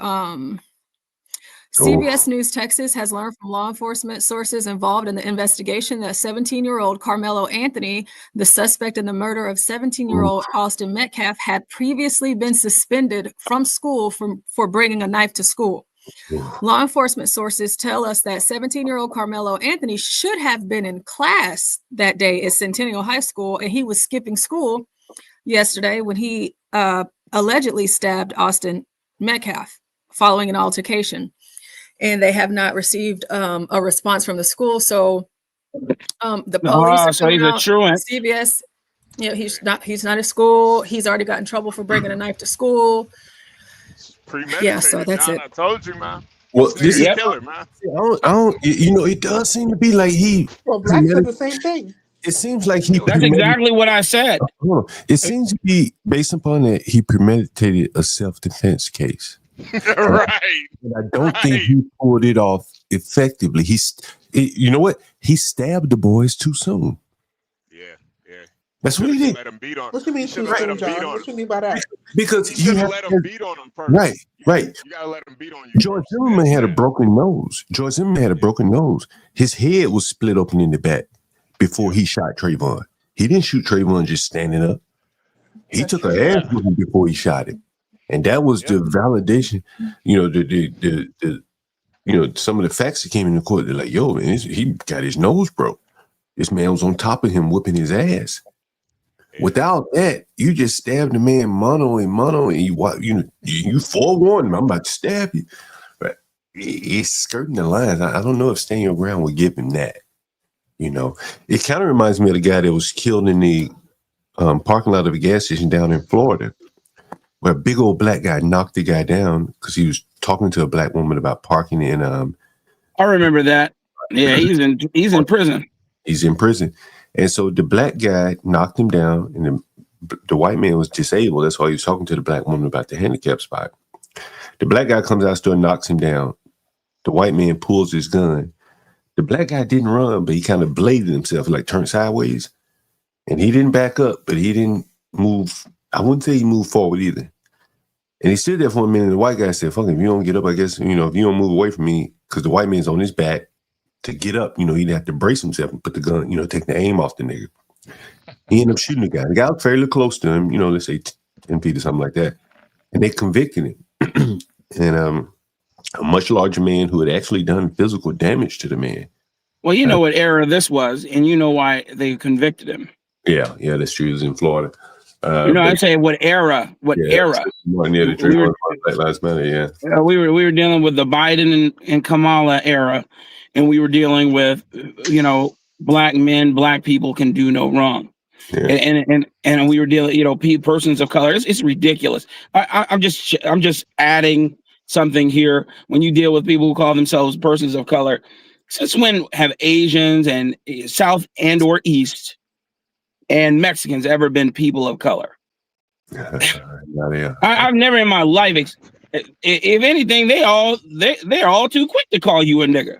CBS News Texas has learned from law enforcement sources involved in the investigation that 17-year-old Carmelo Anthony, the suspect in the murder of 17-year-old Austin Metcalf, had previously been suspended from school for bringing a knife to school. Law enforcement sources tell us that 17-year-old Carmelo Anthony should have been in class that day at Centennial High School, and he was skipping school yesterday when he allegedly stabbed Austin Metcalf following an altercation. And they have not received a response from the school. So the police are so he's coming a out. truant. CBS, he's not at school. He's already got in trouble for bringing a knife to school. Yeah, so that's John, it. I told you, man. Well, This nigga's a killer, man. I don't. It does seem to be like he. Well, Black said the same thing. It seems like he. That's exactly what I said. It seems to be based upon that he premeditated a self-defense case. Right. And I don't think he pulled it off effectively. You know what? He stabbed the boys too soon. Yeah. That's what he did. Let him beat on. What you mean too soon, John? What you mean by that? Because you have let him beat on him first. Right. You gotta let him beat on you. George Zimmerman had a broken nose. His head was split open in the back before he shot Trayvon. He didn't shoot Trayvon just standing up. He took an ass whooping before he shot him. And that was the validation, some of the facts that came in the court. They're like, yo, man, he got his nose broke. This man was on top of him whipping his ass. Without that, you just stabbed the man mano and you forewarned him, I'm about to stab you. But it's skirting the lines. I don't know if staying your ground would give him that. It kind of reminds me of the guy that was killed in the parking lot of a gas station down in Florida, where a big old black guy knocked the guy down because he was talking to a black woman about parking in. I remember that. Yeah, he's in prison. He's in prison, and so the black guy knocked him down, and the white man was disabled. That's why he was talking to the black woman about the handicap spot. The black guy comes out store and knocks him down. The white man pulls his gun. The black guy didn't run, but he kind of bladed himself, like turned sideways, and he didn't back up, but he didn't move. I wouldn't say he moved forward either. And he stood there for a minute. And the white guy said, fuck, if you don't get up, I guess, if you don't move away from me, because the white man's on his back to get up, he'd have to brace himself and put the gun, take the aim off the nigga. He ended up shooting the guy. The guy was fairly close to him, let's say 10 feet or something like that. And they convicted him. And a much larger man who had actually done physical damage to the man. Well, you know what era this was, and you know why they convicted him. Yeah, that's true. He was in Florida. I say what era? Era? Near the Trayvon Black Lives Matter. Yeah. We were dealing with the Biden and Kamala era, and we were dealing with black men, black people can do no wrong, and we were dealing persons of color. It's ridiculous. I'm just adding something here. When you deal with people who call themselves persons of color, since when have Asians and South and or East and Mexicans ever been people of color? I've never in my life. If anything, they're all too quick to call you a nigger.